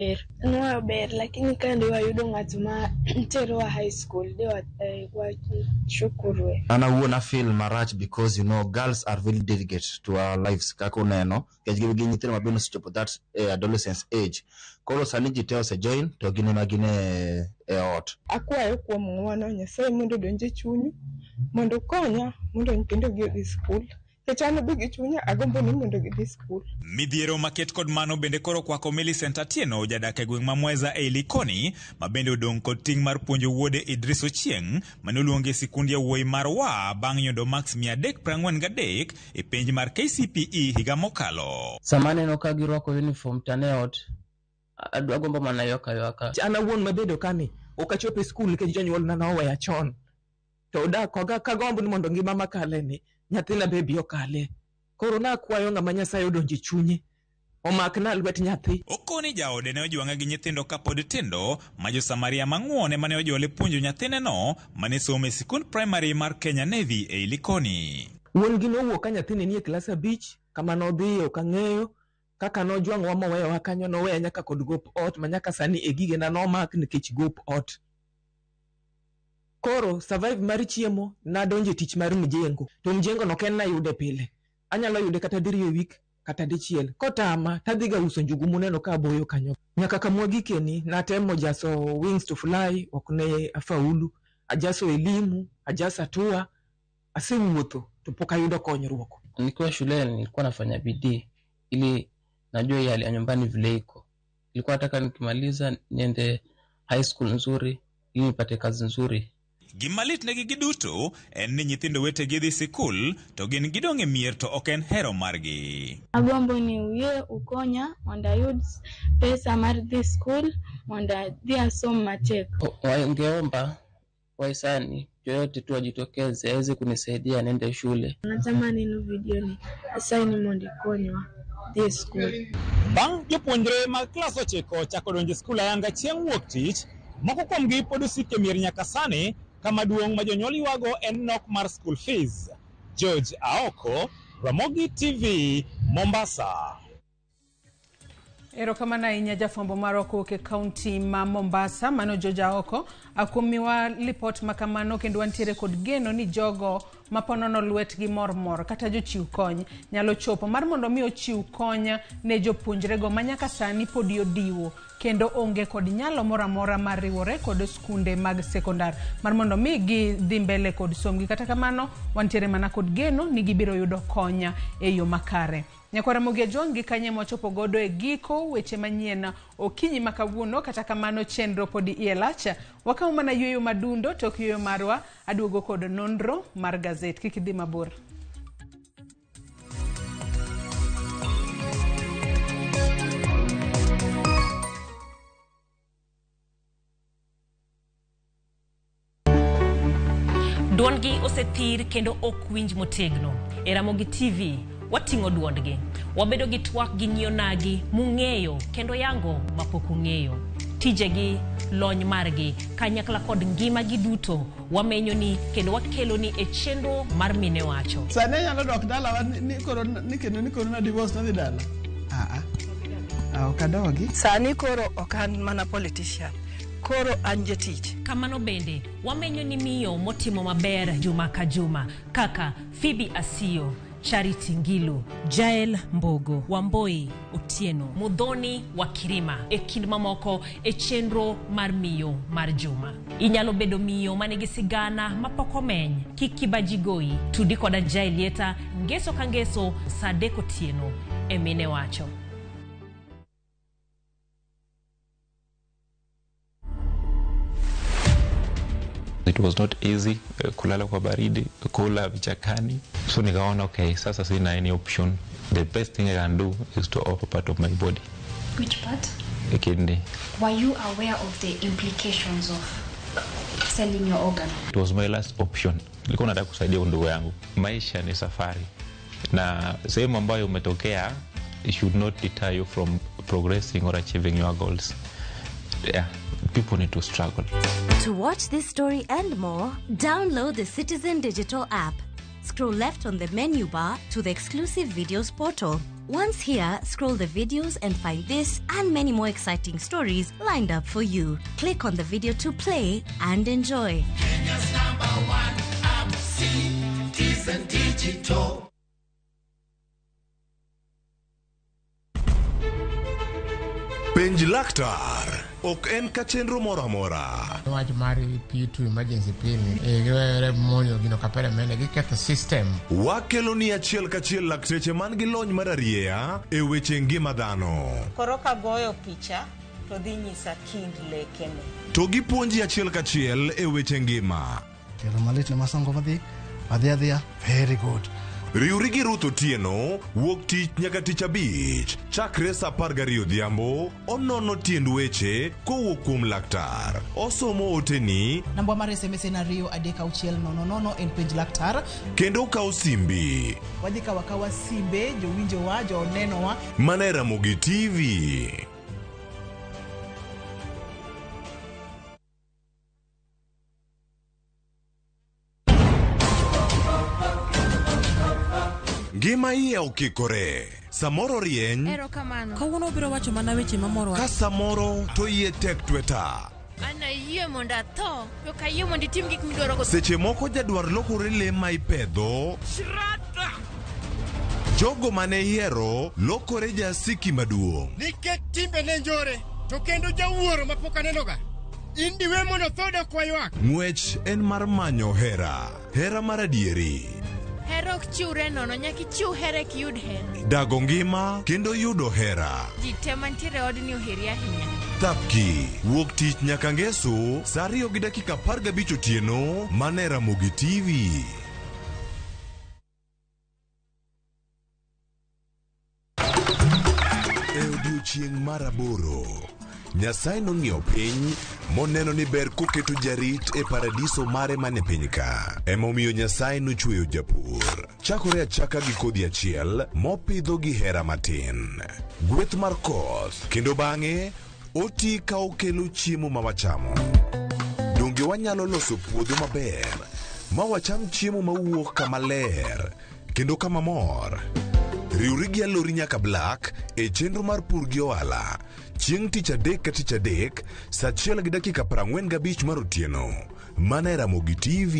No ber lakini kandi wayudo ng'at ma tero wa high school de wa chukurwe. Ana wuona feel marach because girls are very delicate to our lives kako neno kajgi gi nyithindo mabino sechopo that adolescence age. Koro sani jite osejoin to gine magine e ot. Akwayo kuom ng'wono Nyasaye mondo donje chunyu mondo konya mondo nyithindo gi odhi school. Kechano bigi chunya agombo ni mondo gidhi school. Midhiero maket kod mano bende koro kwako Millicent Atieno jadak e gweng' ma Mweza e Likoni ma bende odong' kod ting' mar puonjo wuode Idris Ochieng' manoluonge sikund yawuoyi mar Wa bang' yudo max 343 e penj mar KCPE higa mokalo. Samane no ka girwako uniform taneot agombo mana yoka. Ana wuon mabedo kani okachope school nikech janyuol na oweya chon. To da koga kagombo ni mondo ngima makale ni nyathina bebi okale. Koro na kwayo ng'ama Nyasaye odonje chunye. Omak na lwet nyathi. Okoni jaode ne ojuanga gi nyithindo kapod tindo ma jo Samaria mang'wone mane ojole puonjo nyathine no mane some sikund primary mar Kenya Navy e Likoni. Wuon gi nowuok ka nyathine ni e klas 5 kama nodhi ok ang'eyo kaka nojwang'wa moweyo kanyo noweya nyaka kod gop ot manyaka sani e gige na nomak nikech gop ot. Koro survive mar chiemo na donje tich mar mjengo. To mjengo no ken na yude pile. Anyalo yude kata diriyo week kata dichiel. Kotama tadhiga uso njugu muneno ka boyo kanyo. Nyaka kamwagi keni na temo jaso wings to fly okne afaulu. Ajaso elimu, ajasa tua, asewuotho to pok ayudo konyruok. Nikiwa shuleni nilikuwa nafanya bidii ili najua hii hali ya nyumbani vile iko. Nilikuwa nataka nikimaliza niende high school nzuri ili nipate kazi nzuri. Gimalit negi giduto en ni nyithindo wete gidhi sikul to gin gidong' e mier to ok en hero margi. Agombo ni uye ukonya mondo ayud pesa mar dhi school mondo adhi asom matek. Wangeomba waisani yoyote tu wajitokeze aweze kunisaidia niende shule. Natamani ino video ni asaini mondo ikonywa dhi school. Bang' jopuonjre mag klas 9 chako donjo skul ayanga chieng' wuok tich, moko kuomgi pod osike mier nyaka sani kama duong' ma jonyuol ywago en nok mar school fees. George Aoko, Ramogi TV, Mombasa. Erokamana ahinya jafwambo marwa kowuok e kaunti ma Mombasa mano George Aoko akuomiwa lipot makamano kendo wantiere kod geno ni jogo maponono lwetgi mor kata jochiw kony nyalo chopo mar mondo mi ochiw kony ne jopuonjrego manyaka sani pod yodiwo kendo onge kod nyalo moramora mar riwore kod skunde mag sekondar mar mondo mi gidhi mbele kod somgi. Kata kamano wantiere mana kod geno ni gibiro yudo konya e yo makare. Nyakwara Ramogi jongi kanye mochopo godo e giko weche manyien okinyi makawuono. Kata kamano chenro podi ielacha wakaw mana yueyo madundo tok yueyo marwa aduogo kod nonro mar gazet. Kik idhi mabor. Duongi osethir kendo ok winj motegno. E Ramogi TV watingo duondgi. Wabedo gi twak gi nyionagi mung'eyo kendo yango mapok ung'eyo. Tijegi, lony margi, kanyakla kod ngima gi duto wamenyo ni kendo wakelo ni e chenro mar mine wacho. Sane nyalo dok dala ni koro na divorce na dhi dala. Okadogi. Sani koro okan mana politician. Koro anje tich. Kamano bende wamenyo ni miyo motimo maber juma ka juma kaka Phoebe Asio, Charity Ngilu, Jael Mbogo, Wamboi Otieno, Mudhoni Wakirima e kind mamoko e chenro mar miyo mar juma. Inyalo bedo miyo manigi sigana mapok omeny, kik kibaji goyi, tudi koda Jaelieta ngeso ka ngeso saa 3 otieno e mine wacho. It was not easy kulala kwa baridi, kula vichakani. So nikaona okay, sasa sina any option. The best thing I can do is to offer part of my body. Which part? The kidney. Were you aware of the implications of selling your organ? It was my last option. Nilikuwa nataka kusaidia ndugu yangu. Maisha ni safari. Na sehemu ambayo umetokea, it should not deter you from progressing or achieving your goals. Yeah, people need to struggle. To watch this story and more, download the Citizen Digital app. Scroll left on the menu bar to the exclusive videos portal. Once here, scroll the videos and find this and many more exciting stories lined up for you. Click on the video to play and enjoy. Kenya's #1 app, Citizen Digital. Penj laktar ok en ka chenro moro amora. Wach mar P2 emergency pill giwere monyo gino kapere mene giketho system. Wakelo ni achiel kachiel lakteche man gi lony mar arieya e weche ngima dhano. Koro ka goyo picha to dhi nyisa kind lekene. To gipuonji achiel kachiel e weche ngima. Kelo malit ne masongo adhiya very good. Riuri gi Ruth Otieno wuok tich nyaka tich abich chakre sa 12 odhiambo. Onono tiend weche kowuok kuom laktar. Osomo oteni namba mar SMS en 23600 en penj laktar. Kendo kawo simbi. Wadhi kawa simbe jowinjowa jonenowa. Mana Ramogitv. Ngima iye okikore. Samoro rieny. Erokamano. Kawuono biro wacho mana weche mamoro. Ka samoro to iye tek tweta. Ana yie mondo atho, ok ayie mondo itim gik midwaro go. Seche moko jadwar lokore le ma ipedho. Shrata. Jogo mane hiero lokore jasiki maduong'. Nikech timbe ne njore, to kendo jawuoro mapok anenoga. Indiwe mondo thoda kwaywak. Ng'wech en mar manyo hera mar adieri. Hera ok chiwre nono, nyaka ichiw hera eka iyud hera. Dago ngima kendo yudo hera. Ji te mantiere odni oheri ahinya. Thapki wuok tich nyaka ngeso saa 2:15 otieno mana Ramogitv. E odiochieng' mar 8 Nyasaye nong'iyo piny moneno ni ber koketo jarit e paradiso mare mane piny ka. Emomiyo Nyasaye nochweyo japur. Chakore achaka gi kodhi achiel mopidho gi hera matin. Gweth mar koth kendo bang'e oti ka okelo chiemo ma wachamo. Donge wanyalo loso puodho maber ma wacham chiemo mawuok kama ler kendo kama mor. Riwri gi alori nyaka Black e chenro mar pur gi ohala. Chieng' tich adek ka tich adek, saa 1:45 mar otieno. Mana Ramogitv.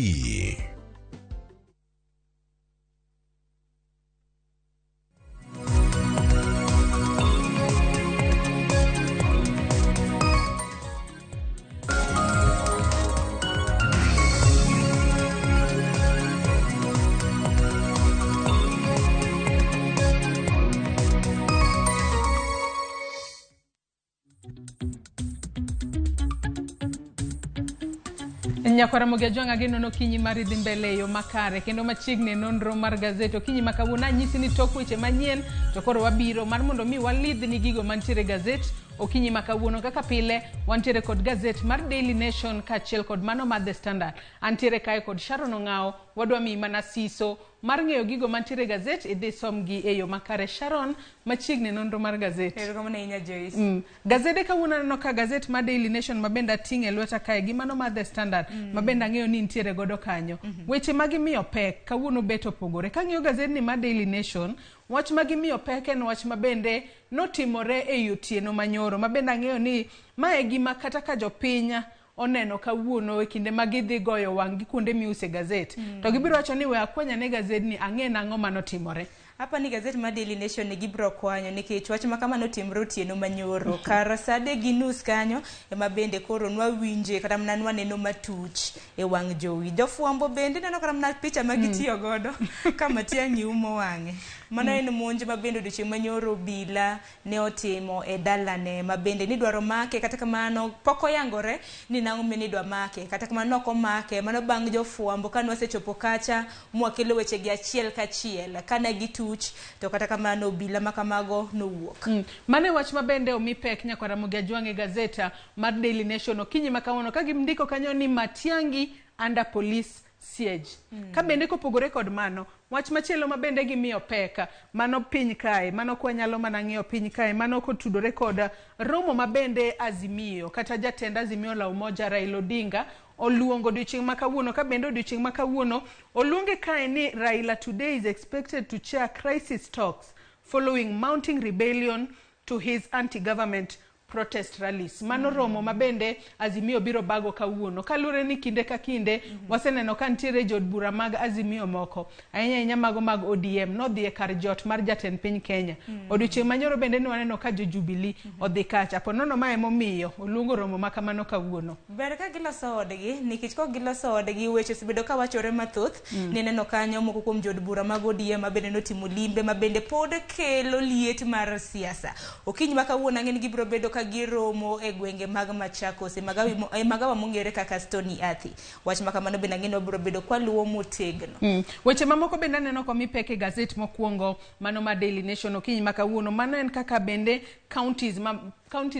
Nyakwara Ramogi ajwanga geno no kinyi mari dhi mbele yo makare kendo machiegni nonro mar gazeto kinyi makawuna nyisi ni tok weche manyien to koro wabiro mar mondo mi walidh ni gigo mantiere gazet okinyi makawuono kaka pile wantiere kod gazet mar Daily Nation kachiel kod mano mar The Standard. Antiere kae kod Sharon Ong'ao wadwa mi mana siso mar ng'eyo gigo mantiere gazet idhi somgi e yo makare. Sharon, machiegni nonro mar gazet. Erokamano ahinya Joyce. Gazede kawuono neno ka gazet mar Daily Nation mabenda ting'e lweta kae gi mano mar The Standard mabenda ng'eyo ni ntiere godo kanyo. Weche magimiyo pek kawuono bet opogore. Ka ng'eyo gazet ni mar Daily Nation wach magimiyo pek en wach mabende notimore e otieno manyoro mabenda ng'eyo ni mae gima kata ka jopiny oneno kawuono e kinde magidhi goyo wang' gi kuonde miuse gazet to gibiro wacho ni we akwenya ne gazet ni ang'e nang'o manotimore. Hapa ni gazet mar Daily Nation ne gibro kwanyo nikech wach ma kamano timre otieno manyoro kar sade gi nus kanyo ema bende koro nwawinje kata mna nwaneno matuch e wang' jowi. Jofwambo bende neno kata mna picha magitiyo godo kama tiang'i umo wang'e. Mano en monj mabende odiochieng' manyoro bila ne otimo e dalane mabende ni dwaro make kata kamano poko yangore ni nang'o meni dwa make kata kamano ok omake mano bang' jofwambo ka nwasechopo kacha mwakelo weche gi achiel kachiel kana gitu to kata kamano bila makamago nowuok. Mane wach mabende omi pek Nyakwara Ramogi ajwang'e gazeta mar Daily Nation okinyi makawuono ka gimndiko kanyo ni Matiang'i under police siege. Ka bende kopogore kod mano wach machielo mabende gimiyo pek mano piny kae mano kwa nyalo mana ng'iyo piny kae mano kotudore kod romo mabende Azimio kata jatend Azimio la Umoja Raila Odinga oluongo odiochieng' makawuono ka bende odiochieng' makawuono oluonge kae ni Raila today is expected to chair crisis talks following mounting rebellion to his anti-government protest rallies. Mano romo mabende Azimio biro bago kawuono. Kalure ni kinde ka kinde waseneno ka ntiere jod bura mag Azimio moko. Ahinya mago mag ODM nodhi e kar jot mar jatend piny Kenya. Odiochieng' manyoro bende ni waneno ka jo Jubilee odhi kacha. Po nono ma emomiyo oluongo romo makamano kawuono. Ber ka giloso odgi nikech ko giloso odgi weche sibedo ka wachore mathoth ni neno kanyo moko kuom jod bura mag ODM mabende notimo limbe mabende pod kelo liet mar siasa. Okinyi ma kawuono ang'eni gibiro bedo ka giromo e gwenge mag Machakos magawa mongere kaka Stony Athi. Wach makamano bende ang'eni obiro bedo kwa luwo motegno. Weche mamoko bende neno ko mipeke gazet mokwongo mano ma Daily Nation okinyi ma kawuono mano en kaka bende counties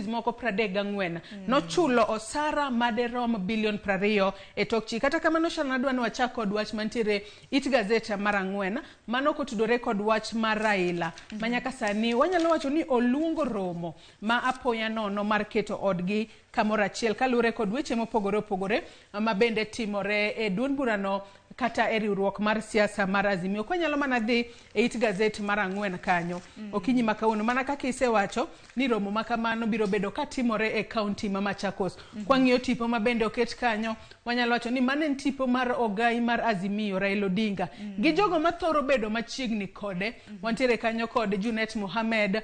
moko 34 nochulo osara maderom bilion 20 e tokchi. Kata kamano shanadwa ni wachak kod wach mantiere it gazet mar 4 mano kotudore kod wach mar Raila manyaka sani wanyalo wacho ni oluongo romo ma apoya nono mar keto odgi kamoro achiel kalure kod weche mopogore opogore mabende timore e duond burano kata e riwruok mar siasa mar Azimio. Kwa nyalo mana dhi e it gazet mar 4 kanyo okinyi makauno mana kaka isewacho ni romo makamano biro bedo katimore e county ma Machakos. Kwa ng'iyo tipo mabende oket kanyo wanyalo wacho ni manen tipo mar ogai mar Azimio Raila Odinga gi jogo mathoro bedo machiegni kode wantiere kanyo kod Junet Mohamed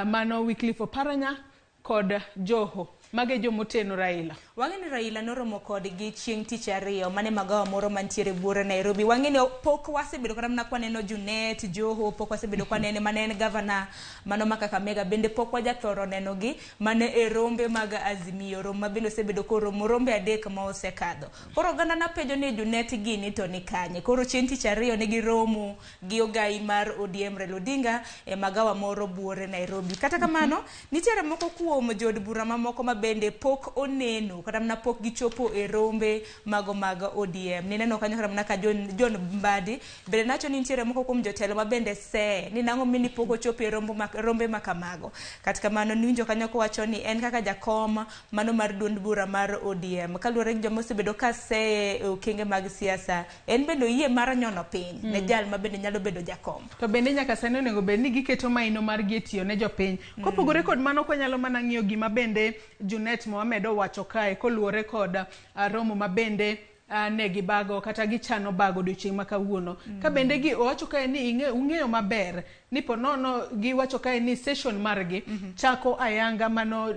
mano Wycliffe Oparanya kod Joho mage jomoteno Raila. Wang'eni Raila noromo kodgi chieng' tich ariyo mane magawa moro mantiere buore Nairobi. Wang'eni pok wasebedo kata mana kwaneno Junet Joho, pok wasebedo kwanene mane en governor mano ma Kakamega bende pok wajathoro nenogi mane e rombe mag Azimio. Romo mabende osebedo koromo rombe 3 ma osekadho. Koro oganda napenjo ni Junet gini to ni kanye. Koro chieng' tich ariyo ne giromo gi ogai mar ODM Raila Odinga e magawa moro buore Nairobi. Kata kamano nitiere moko kuom jod bura mamoko mabende pok oneno kata mna pok gichopo e rombe mago mag ODM. Nineno kanyo kata mna ka John Mbadi bende nacho ni nitiere moko kuom jotelo mabende ni nang'o mini pok ochopo e rombe makamago. Kata kamano niwinjo kanyo ko wacho ni en kaka jakom mano mar duond bura mar ODM kaluwore gi joma osebedo ka e okenge mag siasa en bende oyie mar nyono piny ne jal mabende nyalo bedo jakom. To bende nyaka sani onego bed ni giketo maino mar getio ne jopiny. Kopogore kod mano ko nyalo mana ng'iyo gima bende Junet Mohamed owacho kae koluwore kod romo mabende negi bago kata gichano bago odiochieng' ma kawuono. Ka bende gi owacho kae ni ung'eyo maber ni ponono gi wacho kae ni session margi chako ayanga mano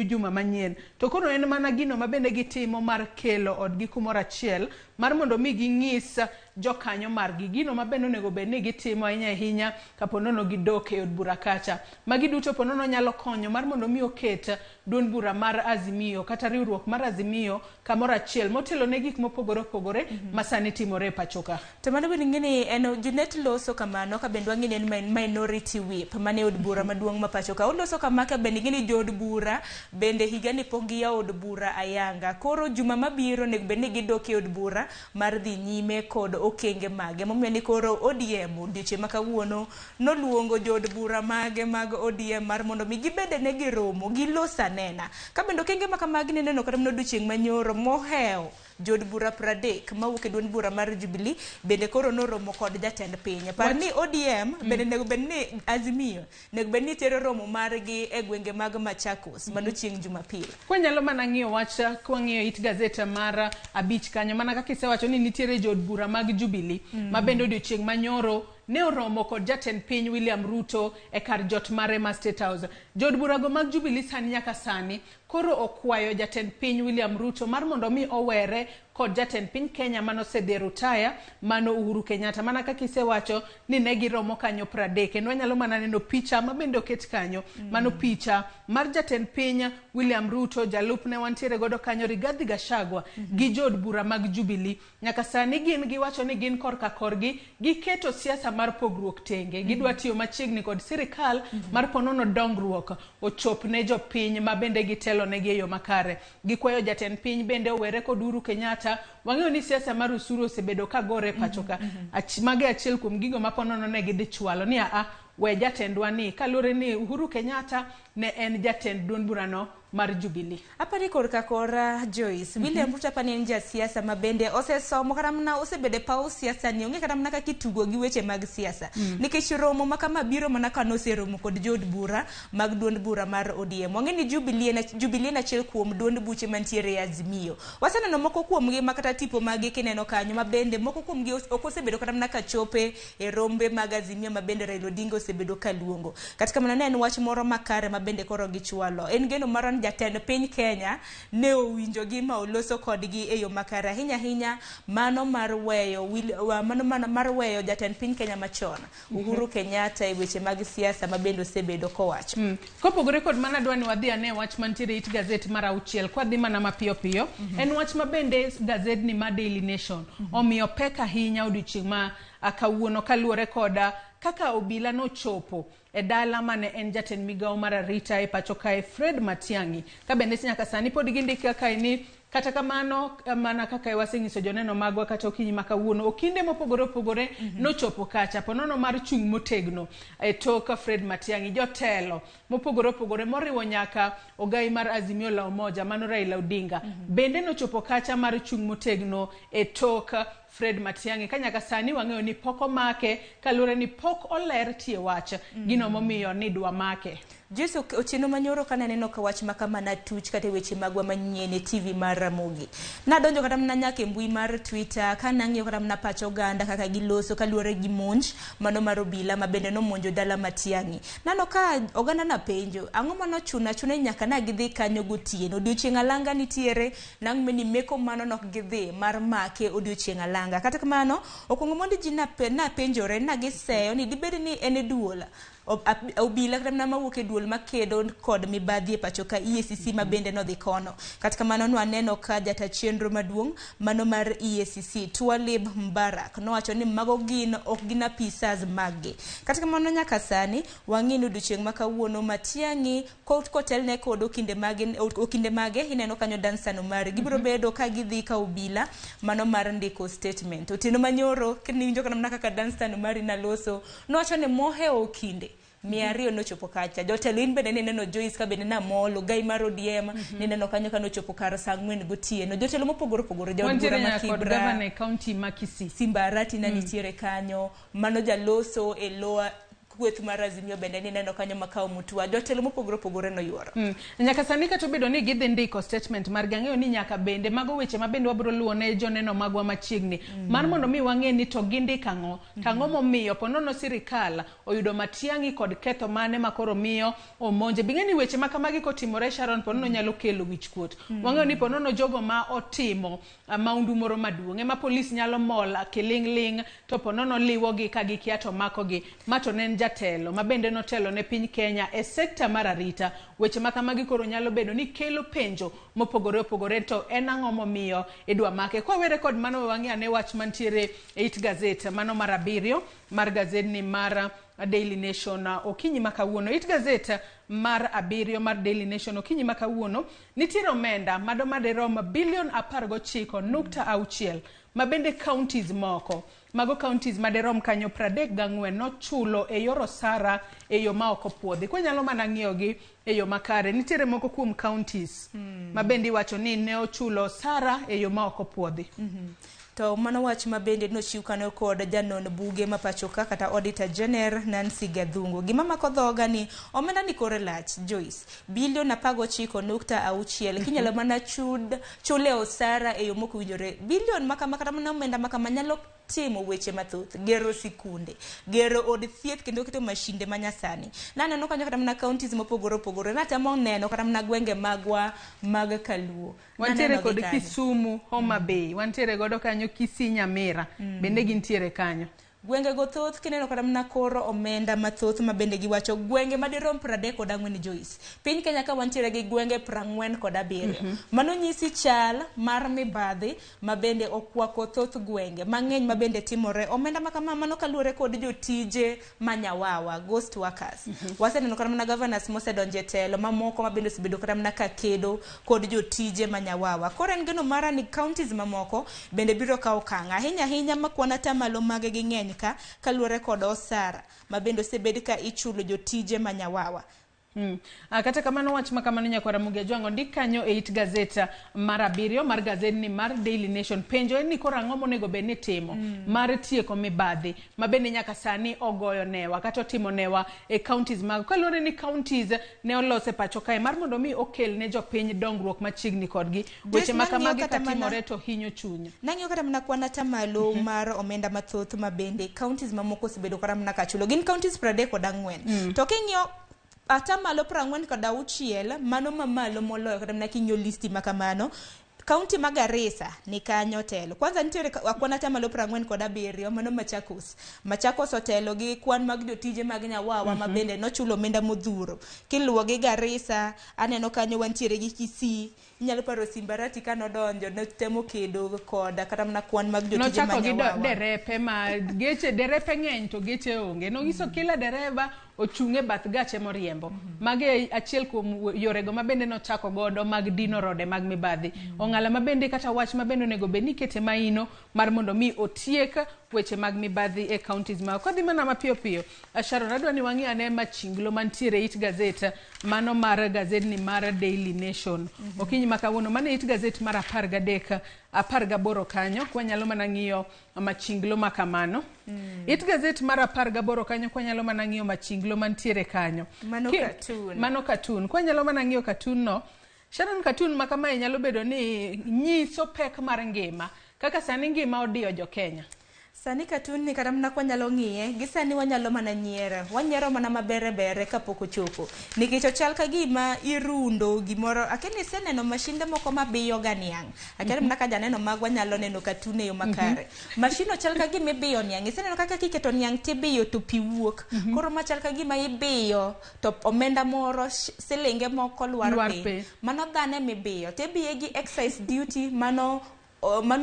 juma manyien. To koro en mana gino mabende gitimo mar kelo odgi kumoro achiel mar mondo mi ging'is jokanyo margi gino mabende onego bed ni gitimo ahinya kaponono gidok e od bura kacha. Magi duto ponono nyalo konyo mar mondo mi oket duond bura mar Azimio kata riwruok mar Azimio kamoro achiel motelo ne gik mopogore opogore masani timore e pachoka. To mano bende ng'eni en Junet loso kamano ka bende wang'eni en minority whip mane od bura maduong' ma pachoka. Oloso kama ka bende ng'eni jod bura bende higani pok giya od bura ayanga. Koro juma mabiro nego bende gidok e od bura mar dhi nyime kod okenge mage. Momiyo ni koro ODM odiochieng' ma kawuono noluongo jod bura mage mag ODM mar mondo mi gibede ne giromo gilosa nena. Ka bende okenge makamagi neno kata odiochieng' manyoro mohew jod bura 30 mawuok e duond bura mar Jubilee bende koro noromo kod jatend piny. Par ni ODM bende nego bed ni Azimio nego bed ni tero romo margi e gwenge mag Machakos mano chieng' Jumapil. Kwa nyalo mana ng'iyo wach kwa ng'iyo it gazeta mar 5 kanyo mana kaka isewacho ni nitiere jod bura mag Jubilee mabende odiochieng' manyoro ne oromo kod jatend piny William Ruto e kar jot mare ma State House. Jod burago mag Jubilee sani nyaka sani koro okwayo jatend piny William Ruto mar mondo mi owere kod jatend piny Kenya mano sedhi rutaya mano Uhuru Kenyatta mana kaka isewacho ni ne giromo kanyo 30 kendo wanyalo mana neno picha mabende oket kanyo mano picha mar jatend piny William Ruto jalupne wantiere godo kanyo Rigathi Gachagua gi jod bura mag Jubilee. Nyaka sani gin giwacho ni gin korka korgi giketo siasa mar pogruok tenge gidwa tiyo machiegni kod sirikal mar ponono dongruok ochop ne jopiny mabende gitelo ne gi yo makare. Gikwayo jatend piny bende owere kod Uhuru Kenyatta. Wang'eyo ni siasa mar usuru osebedo ka gore pachoka. Mage achiel kuom gigo maponono ne gidhi chwalo ni we jatendwa ni kalure ni Uhuru Kenyatta ne en jatend duond burano mar Jubilee. Apani korka kora Joyce, William Ruto apani en jasiasa mabende osesomo kata mana osebede paw siasa ni onge kata mana kaka itugo gi weche mag siasa. Nikech romo makama biro mana kano seromo kod jod bura mag duond bura mar ODM. Onge ni Jubilee na achiel kuom duond buche mantiere Azimio. Waseneno moko kuomgi makata tipo magi kineno kanyo mabende moko kuomgi ok osebedo kata mana kachope e rombe mag Azimio mabende Raila Odinga osebedo kaluongo. Katika mana en wach moro makare mabende koro gichwalo. En geno maran jatend piny Kenya ne owinjo gi ma oloso kodgi e yo makare ahinya mano mar weyo jatend piny Kenya machon Uhuru Kenyatta e weche mag siasa mabende osebedo kowacho. Kopogore kod mana dwani wadhi ane wach mantiere it gazet mar 6 kwadhi mana mapiyo piyo. En wach mabende gazet ni ma Daily Nation omiyo pek ahinya odiochieng' ma kawuono kaluwore koda kaka obila no chopo e dala mane en jatend migawo mar arita e pacho kae Fred Matiang'i ka bende nyaka sani pod gindika kae ni kata kamano mana kaka wasenyiso joneno magwa kata okinyi makawuono okinde mopogore opogore nochopo kacha ponono mar chung' motegno e tok Fred Matiang'i jotelo mopogore opogore moriwo nyaka ogai mar Azimio la Umoja mano Raila Odinga bende nochopo kacha mar chung' motegno e tok Fred Matiang'i kanyaka sani wang'eyo ni poko make kalure ni pok oler tie wach gino momiyo ni dwa make. Jesu otieno manyoro kana neno ka wach makama na tuch kata weche magwa manyien e TV mar Ramogi. Nadonjo kata mna nyaka mbui mar Twitter kana ng'iyo kata mna pacho ganda kaka giloso kaluore gi monj mano mar obila mabende no monjo dala Matiang'i. Nano ka oganda na penjo ang'o mano chuna nyaka na gidhi kanyo gotieno odiochieng' alanga nitiere nang' meni meko mano nok gidhi mar make odiochieng' alanga kata kamano okongo mondi ji na penjore na giseyo ni dibed ni ene duola obila kata mna mawuok e duol makedo kod mibadhi e pacho ka EACC mabende no dhi kono katika mano aneno ka jata chenro maduong' mano mar EACC Twalib Mbarak nowacho ni mago ok gin apisas maggi katika mano nyaka sani wang'ino odiochieng' makawuono Matiang'i kotelne kod okinde mage ineno kanyo dansano mare gibiro bedo ka gidhi ka obila mano mar ndiko statement otieno manyoro kininjo kana kaka dansano mare naloso nowacho ni mohe okinde Miario no chopo kacha jotelo in bende neno Joyce ka bende na molo gai mar ODM neno kanyo kano chopo kar sang'wen gotieno jotelo mopogore jabura makibra governor county makisi Simbarati na nitiere kanyo mano jaloso e loa kweth mar Azimio bende neno kanyo makao mutua jotelo mopogore no yuoro. Nyaka sani ka to bedo ni gidhi ndiko statement mar gang'eyo ni nyaka bende mago weche mabende wabro luwo ne joneno magwa machiegni mar mondo mi wang'e ni to gindiko ang'o tang'o momiyo ponono sirikal oyudo Matiang'i kod ketho mane makoro miyo omonje bing'eni weche makamagi kotimore Sharon ponono nyalo kelo wichkuot wang'eyo ni ponono jogo ma otimo maundu moro maduong' ema polis nyalo mol kiling'ling to ponono liwogi ka gikia to makogi mato nen jatelo mabende notelo ne piny Kenya e sekta mar arita weche makamagi koro nyalo bedo ni kelo penjo mopogore opogore to en ang'o momiyo idwa make kwawere kod mano wang'e ne wach mantiere e it gazet mano mar 7 mar gazet ni mar Daily Nation okinyi makawuono it gazet mar 7 mar Daily Nation okinyi makawuono nitiere omenda maderom bilion 19.6 mabende counties moko mago counties maderom kanyo 34 nochulo e yor osara e yo ma ok opuodhi kwa nyalo mana ng'iyogi e yo makare nitiere moko kuom counties mabende iwacho ni ne ochulo osara e yo ma ok opuodhi to mano wach mabende nochiw kano kod janon buge mapacho ka kata Auditor General Nancy Gadhungu gima mako dhoga ni omenda ni kore lach Joyce bilion 19.6 kinyalo mana chule osara e yo moko winjore bilion makama kata mana omenda makama nyalo timo weche mathoth gero sikunde gero od thieth kendo keto mashinde manyasani naneno kanyo kata mana counties mopogore na tamo neno kata mana gwenge magwa mag Kaluo wantiere kod Kisumu Homa Bay wantiere godo kanyo Kisii Nyamira bende gintiere kanyo gwenge go thoth kineno kata mna koro omenda mathoth mabende giwacho gwenge madirom 34 Joyce piny Kenya ka wantiere gi gwenge 47 mano nyisi chal mar mibadhi mabende okwako thoth gwenge mang'eny mabende timore omenda makama mano kaluore kod jotije manyawawa ghost workers waseneno kata mna governors mosedonje telo mamoko mabende sibedo kata mna kakedo kod jotije manyawawa koro en geno mara ni counties mamoko bende biro kawo kanga ahinya makwana tamalo mage gi ng'eny ka kaluore kod osara mabende osebed ka ichulo jotije manyawawa Kata kamano wach makamano nyakwara Ramogi Jwango ndik kanyo e it gazeta mar 7 mar gazedni mar Daily Nation. Penjo en ni koro ang'o monego bed ni timo mar tieko mibadhi mabende nyaka sani ogoyo newa kata otimo newa e counties mag kaluwore ni counties ne olose pacho kae mar mondo mi okel ne jopiny dongruok machiegni kodgi weche makamagi katimore to hinyo chuny. Nang'eyo kata mana kwan atamalo mar omenda mathoth mabende counties mamoko osebedo kata mana kachulo gin counties 34 to king'iyo atamalo 46 mano mamalo moloyo kata mana king'iyo listi makamano. County ma Garissa ni kanyo telo. Kwanza nitiere akwana atamalo 47 mano Machakos otelo gi kwan mag jotije mag Nyawawa mabende nochulo omenda modhuro. Kiluwo gi Garissa aneno kanyo wantiere gi Kisii. Inyalo paro Simbarati kanodonjo ne temo kedo koda kata mana kwan mag jotije mag Nyawawa. Nochako gi derepe ma geche derepe ng'eny to geche onge. Nogiso kila dereva ochunge bath gache moriembo. Mage achiel kuom yorego mabende nochako godo mag dino rode mag mibadhi. Ong'ala mabende kata wach mabende onego bed ni kete maino mar mondo mi otiek weche mag mibadhi e counties ma kodhi mana mapiyo piyo. Sharon adwa ni wang'i ane machinglo mantiere it gazeta mano mar gazedni mar Daily Nation. Okinyi makawuono mano it gazet mar 18 kanyo kwanyalo mana ng'iyo machinglo makamano. It gazet mar 18 kanyo kwanyalo mana ng'iyo machinglo mantiere kanyo. Mano cartoon. Kwanyalo mana ng'iyo cartoon no. Sharon cartoon makamae nyalo bedo ni nyiso pek mar ngima kaka sani ngima odiyo jo Kenya. Sani cartoon ni kata mana kwanyalo ng'iye gi sani wanyalo mana nyiero. Wanyiero mana mabere kapok ochopo. Nikech ochal ka gima irundo gimoro. Akeni seneno mashinde moko mabiyo ga niang'. Akeni mana ka janeno mag wanyalo neno cartoon e yo makare. Mashino chal ka gima ibiyo niang'. Seneno kaka kiketo niang' tibiyo to pi wuok. Koro machal ka gima ibiyo to omenda moro silinge moko lwar pe. Mano dhane mibiyo. Tibiye gi excise duty mano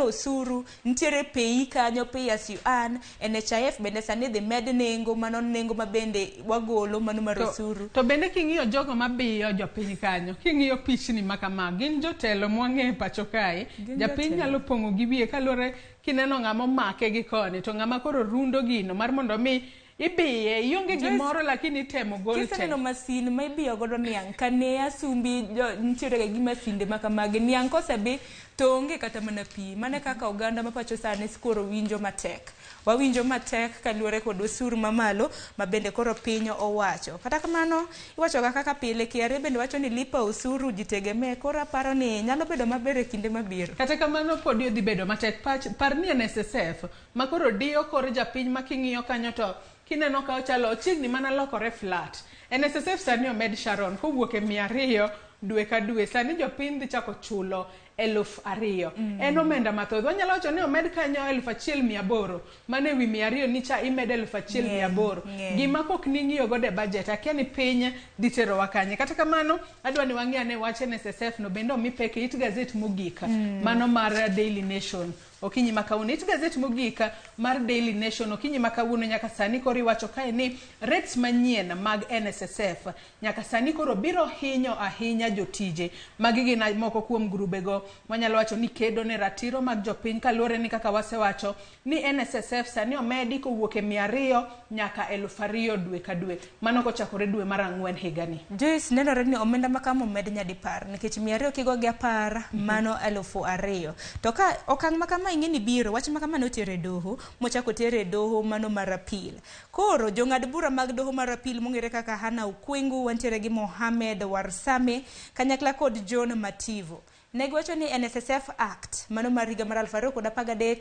osuru ntiere pei kanyo pay as you earn. NHIF bende sani dhi med nengo mano nengo mabende wagolo mano mar osuru. To bende king'iyo jogo mabiyo jopiny kanyo king'iyo pichni makama gin jotelo mwang'e pacho kae japiny nyalo pong'o gi wiye kaluwore kineno ng'ama make gi koni to ng'ama koro rundo gino mar mondo mi ibiye ionge gimoro lakini temo gol te. Kiseneno masin ma ibiyo godo niang' kane asumbi nitiere gi masinde makamagi niang' kosebi to onge kata mana pi. Mane kaka oganda mapacho sani skoro winjo matek. Wawinjo matek kaluwore kod osuru mamalo mabende koro piny owacho. Kata kamano iwacho kaka pile KRA bende wacho ni lipa osuru jitegemee koro aparo ni nyalo bedo maber e kinde mabiro. Kata kamano pod odhi bedo matek par ni NSSF makoro diyo kor japiny making'iyo kanyo to kineno ka ochalo chiegni mana lokore flat. NSSF sani omed Sharon kowuok e 200 dwe ka dwe sani jopiny dhi chako chulo 2,000. En omenda mathoth. Wanyalo wacho ni omed kanyo 1,800 mane wi 200 nicha imed 1,800. Gima kok ning'iyo godo e budget akia ni piny dhi tero wakanye. Kata kamano adwa ni wang'i ane wach NSSF no bende omi peke it gazet mogik mano mar Daily Nation. Okinyi makawuono it gazet mogika mar Daily Nation okinyi makawuono nyaka sani koro iwacho kae ni rates manyien mag NSSF nyaka sani koro biro hinyo ahinya jotije magi gin moko kuom grubego wanyalo wacho ni kedo ne ratiro mag jopiny kaluwore ni kaka wasewacho ni NSSF sani omedi kowuok e 200 nyaka 2,000 dwe ka dwe mano kochakore dwe mar 4 higani. Joyce nenore ni omenda makamo med nyadipar nikech 200 kigo gi 10 mano 2,000 to ka okang' makama ing'eni biro wach makama notere doho mochako tere doho mano mar apil. Koro jong'ad bura mag doho mar apil mong'ere kaka Hana Ukwengu wantiere gi Mohamed Warsame kanyakla kod John Mativo negiwacho ni NSSF Act mano mar higa mar 2013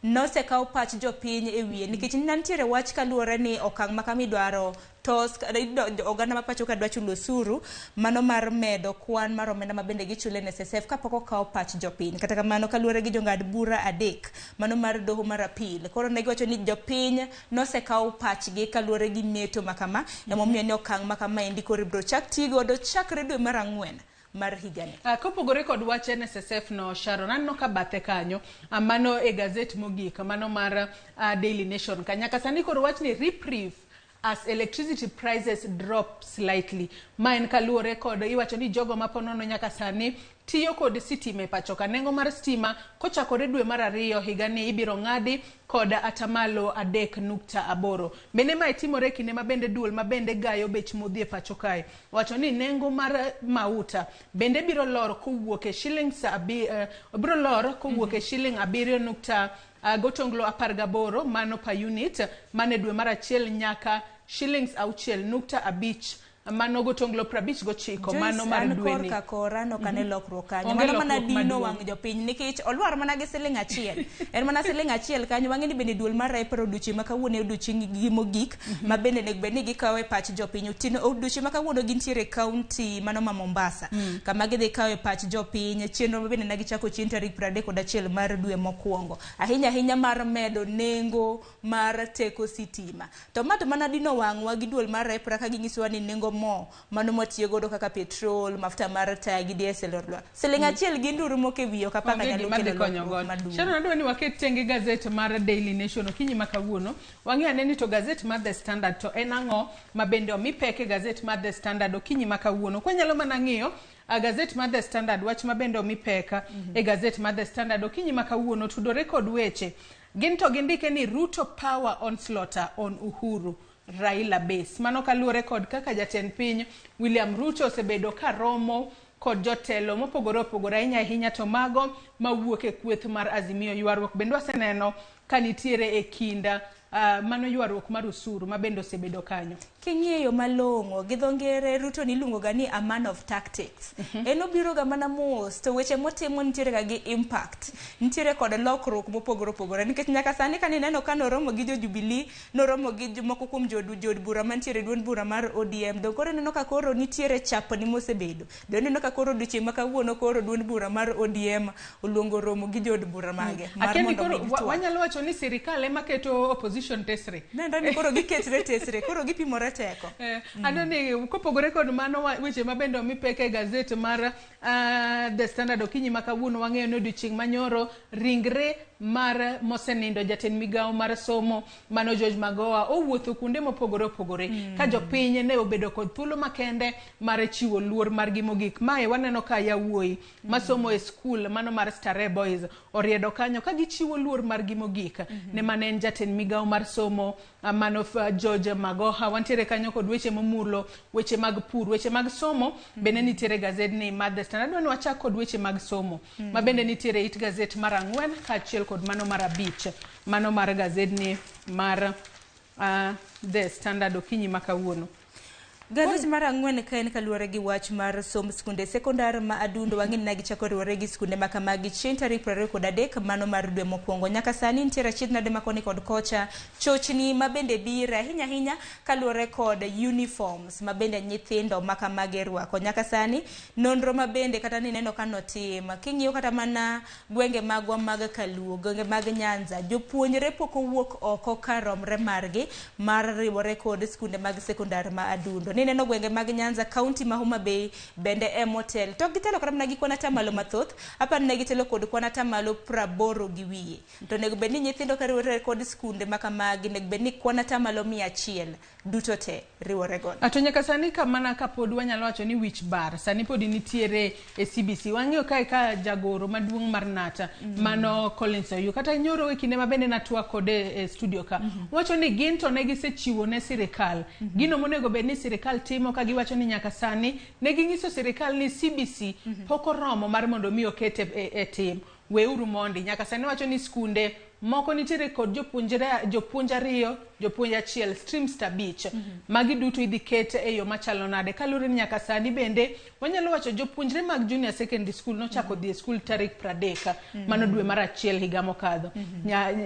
nosekawo pach jopiny e wiye nikech nantiere wach kaluwore ni okang' makama idwaro tos oganda mapacho ka dwa chulo osuru mano mar medo kwan mar omenda mabende gichulo NSSF kapok okawo pach jopiny. Kata kamano kaluwore gi jong'ad bura adek mano mar doho mar apil koro negiwacho ni jopiny nosekawo pachgi kaluwore gi meto makama emomiyo ni okang' makama endi koro ibro chak tigodo chakre dwe mar 4 mar higani. Kopogore kod wach NSSF no Sharon anno ka bathe kanyo mano e gazet mogik mano mar Daily Nation kanyaka sani koro wach ni reprieve as electricity prices drop slightly. Ma en kaluore kod iwacho ni jogo maponono nyaka sani tiyo kod sitima e pacho ka. Nengo mar stima kochakore dwe mar 2 higani ibiro ng'adi kod atamalo 3.8. Bende ma itimore kinde ma bende duol ma bende gayo bech modhi e pacho kae. Wacho ni nengo mar mauta bende biro lor kowuok e shillings biro lor kowuok e shilling 7 gotonglo 18 mano per unit mane dwe mar 1 nyaka shillings 6.5 mano gotonglo 59 mano mar dwe ni. Joyce, kora no kane lokruok kanyo. Mano mana dino wang' jopiny nikech olwar mana gi siling 1. En mana siling 1 kanyo wang'e ni bende duol mar April odiochieng' ma kawuono odiochieng' gi mogik ma bende nek bed ni gikawe pach jopiny. Utino odiochieng' ma kawuono gintiere county mano ma Mombasa. Kama gidhi kawe pach jopiny. Chenro ma bende negichako chieng' tarik 31 mar dwe mokwongo. Ahinya mar medo nengo mar teko sitima. To mana dino wang'wa gi duol mar April ka ginyisowa ni nengo mo mano matiyo godo kaka petrol, mafuta mar taya gi diesel orwa. Siling 1 gi nduru moke wiyo kapaka nyalo kelo maduong'. Shana nadwa ni waket tenge gazet mar Daily Nation okinyi makawuono. Wang'i aneni to gazet mar The Standard to en ang'o ma bende omipeke gazet mar The Standard okinyi makawuono. Kwa nyalo mana ng'iyo gazet mar The Standard wach ma bende omipeka e gazet mar The Standard okinyi makawuono tudore kod weche. Ginto gindike ni Ruto power onslaught on Uhuru Raila base. Mano kaluore kod kaka jatend piny William Ruto osebedo ka romo kod jotelo mopogore opogore ahinya to mago mawuok e kweth mar Azimio. Ywaruok bende waseneno ka nitiere e kinda mano ywaruok mar usuru ma bende osebedo kanyo. King'iyo malong'o gi dho ngere Ruto niluongo ga ni a man of tactics. En obiro ga mana mos to weche motimo nitiere ga gi impact. Nitiere kod lokruok mopogore opogore nikech nyaka sani ka nineno ka noromo gi jo Jubilee, noromo gi moko kuom jod bura mantiere duond bura mar ODM. Do koro neno ka koro nitiere chapni mosebedo. Do neno ka koro odiochieng' ma kawuono koro duond bura mar ODM oluongo romo gi jod bura mage. Akeni koro wanyalo wacho ni sirikal ema keto opposition tesre. Nendo ni koro giketre tesre, koro gipimore teko. Adoni kopogore kod mano weche mabende omipeke gazet mar The Standard okinyi makawuono wang'eyo ni odiochieng' manyoro ringre mar mosenindo jatend migawo mar somo mano George Magoha owuotho kuonde mopogore opogore ka jopiny ne obedo kod thuolo makende mar chiwo luor mar gimogik. Mae waneno ka yawuoyi masomo e skul mano mar Starehe Boys oriedo kanyo ka gichiwo luor mar gimogik ne manen jatend migawo mar somo mano George Magoha. Wantiere kanyo kod weche momulo weche mag pur, weche mag somo bende nitiere gazet ni mar The Standard. Adwani wachak kod weche mag somo ma bende nitiere it gazet mar 4 kaachiel kod mano mar 5 mano mar gazet ni mar The Standard okinyi makawuono. Gazet mar 4 ka en kaluore gi wach mar somb skunde sekondar ma adundo wang'e ni gichako riwore gi skunde ma kamagi chieng' tarik 23 mano mar dwe mokwongo. Nyaka sani nitiere achiedh nade makoni kod kocha chochni ma bende biro ahinya kaluore kod uniforms ma bende nyithindo ma kamagi rwako. Nyaka sani nonro ma bende kata ni neno ka notim king'iyo kata mana gwenge magwa mag Kaluo, gwenge mag Nyanza, jopuonjre pok owuok oko karomre margi mar riwore kod skunde mag sekondar ma adundo. Neno gwenge mag Nyanza county ma Homa Bay bende emotel to gitelo kata mana gi kwana tamalo mathoth apani ne gitelo kod kwana tamalo 80 gi wiye. To nego bed ni nyithindo ka riwore kod skunde ma kamagi nego bed ni kwana tamalo 100 duto te riwore godo. Ato nyaka sani ka mana ka pod wanyalo wacho ni wich bar sani pod nitiere e CBC. Wang'eyo ka jagoro maduong' mar Nata mano Collins Oyu kata nyoro e kinde ma bende natwa kod e studio ka wacho ni gin to ne gisechiwo ne sirikal gino monego bed ni sirikal timo ka giwacho ni nyaka sani ne ginyiso sirikal ni CBC pok oromo mar mondo mi okete e tim. Weuru mondi nyaka sani wacho ni skunde moko nitiere kod jopuonj ariyo, jopuonj achiel, streams tabich. Magi duto idhi ket e yo machalo nade. Kalure ni nyaka sani bende wanyalo wacho jopuonjre mag junior secondary school no chako dhi school tarik 30 mano dwe mar 1 higa mokadho.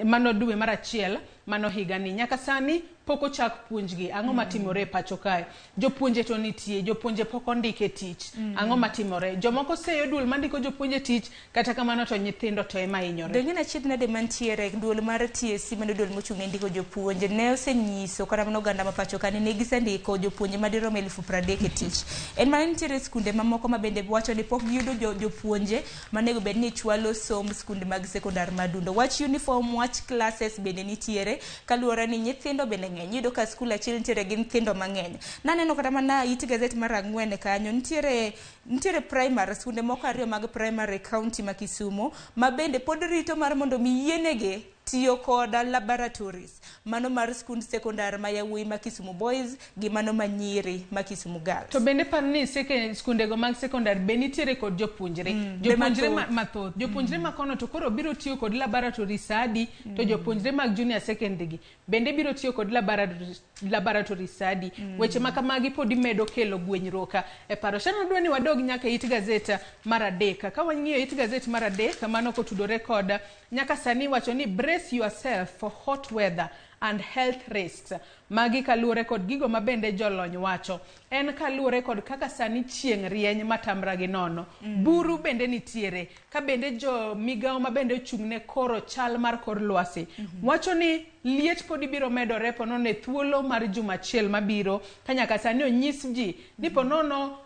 Mano dwe mar 1 mano higa ni. Nyaka sani poko chak puonjgi ang'o matimore pacho kae. Jopuonje to nitie, jopuonje poko ndike tich. Ang'o matimore. Jomoko seyo dul mandiko jopuonje tich kata kamano to nyithindo to ema hinyore. Dongina chiedna de mantiere nitiere duol mar TSC mano duol mochung' ne ndiko jopuonje ne osenyiso kata mana oganda ma pacho ka ne gisendiko jopuonje madirom 30,000 e tich. En mana nitiere skunde mamoko ma bende wacho ni pok giyudo jopuonje manego bed ni chwalo somb skunde mag sekondar madundo. Wach uniform, wach classes bende nitiere kaluwore ni nyithindo bende ng'eny. Yudo ka skul achiel nitiere gi nyithindo mang'eny. Naneno kata mana it gazet mar 4 kanyo nitiere primary skunde moko 2 mag primary county ma Kisumu ma bende pod rito mar mondo mi yienege tiyo koda laboratories mano mar skund sekondar ma yawuoyi ma Kisumu Boys gi mano ma nyiri ma Kisumu Girls. To bende par ni skunde go mag sekondar be nitiere kod jopuonjre jopuonjre mathoth jopuonjre ma kono to koro biro tiyo kod laboratory sadi to jopuonjre mag junior secondary gi bende biro tiyo kod laboratory sadi weche ma kamagi pod imedo kelo gwenyroka e paro. Shana dwa ni wadog nyaka it gazeta mar 3 ka wang'iyo it gazeta mar 3 mano kotudore kod nyaka sani wacho ni brace yourself for hot weather and health risks. Magi kaluwore kod gigo ma bende jolony wacho en kaluwore kod kaka sani chieng' rieny matamra gi nono. Buru bende nitiere ka bende jo migao ma bende ochung'ne koro chal mar kor lwasi wacho ni liet pod ibiro medore ponono e thuolo mar juma achiel mabiro ka nyaka sani onyis ji ni ponono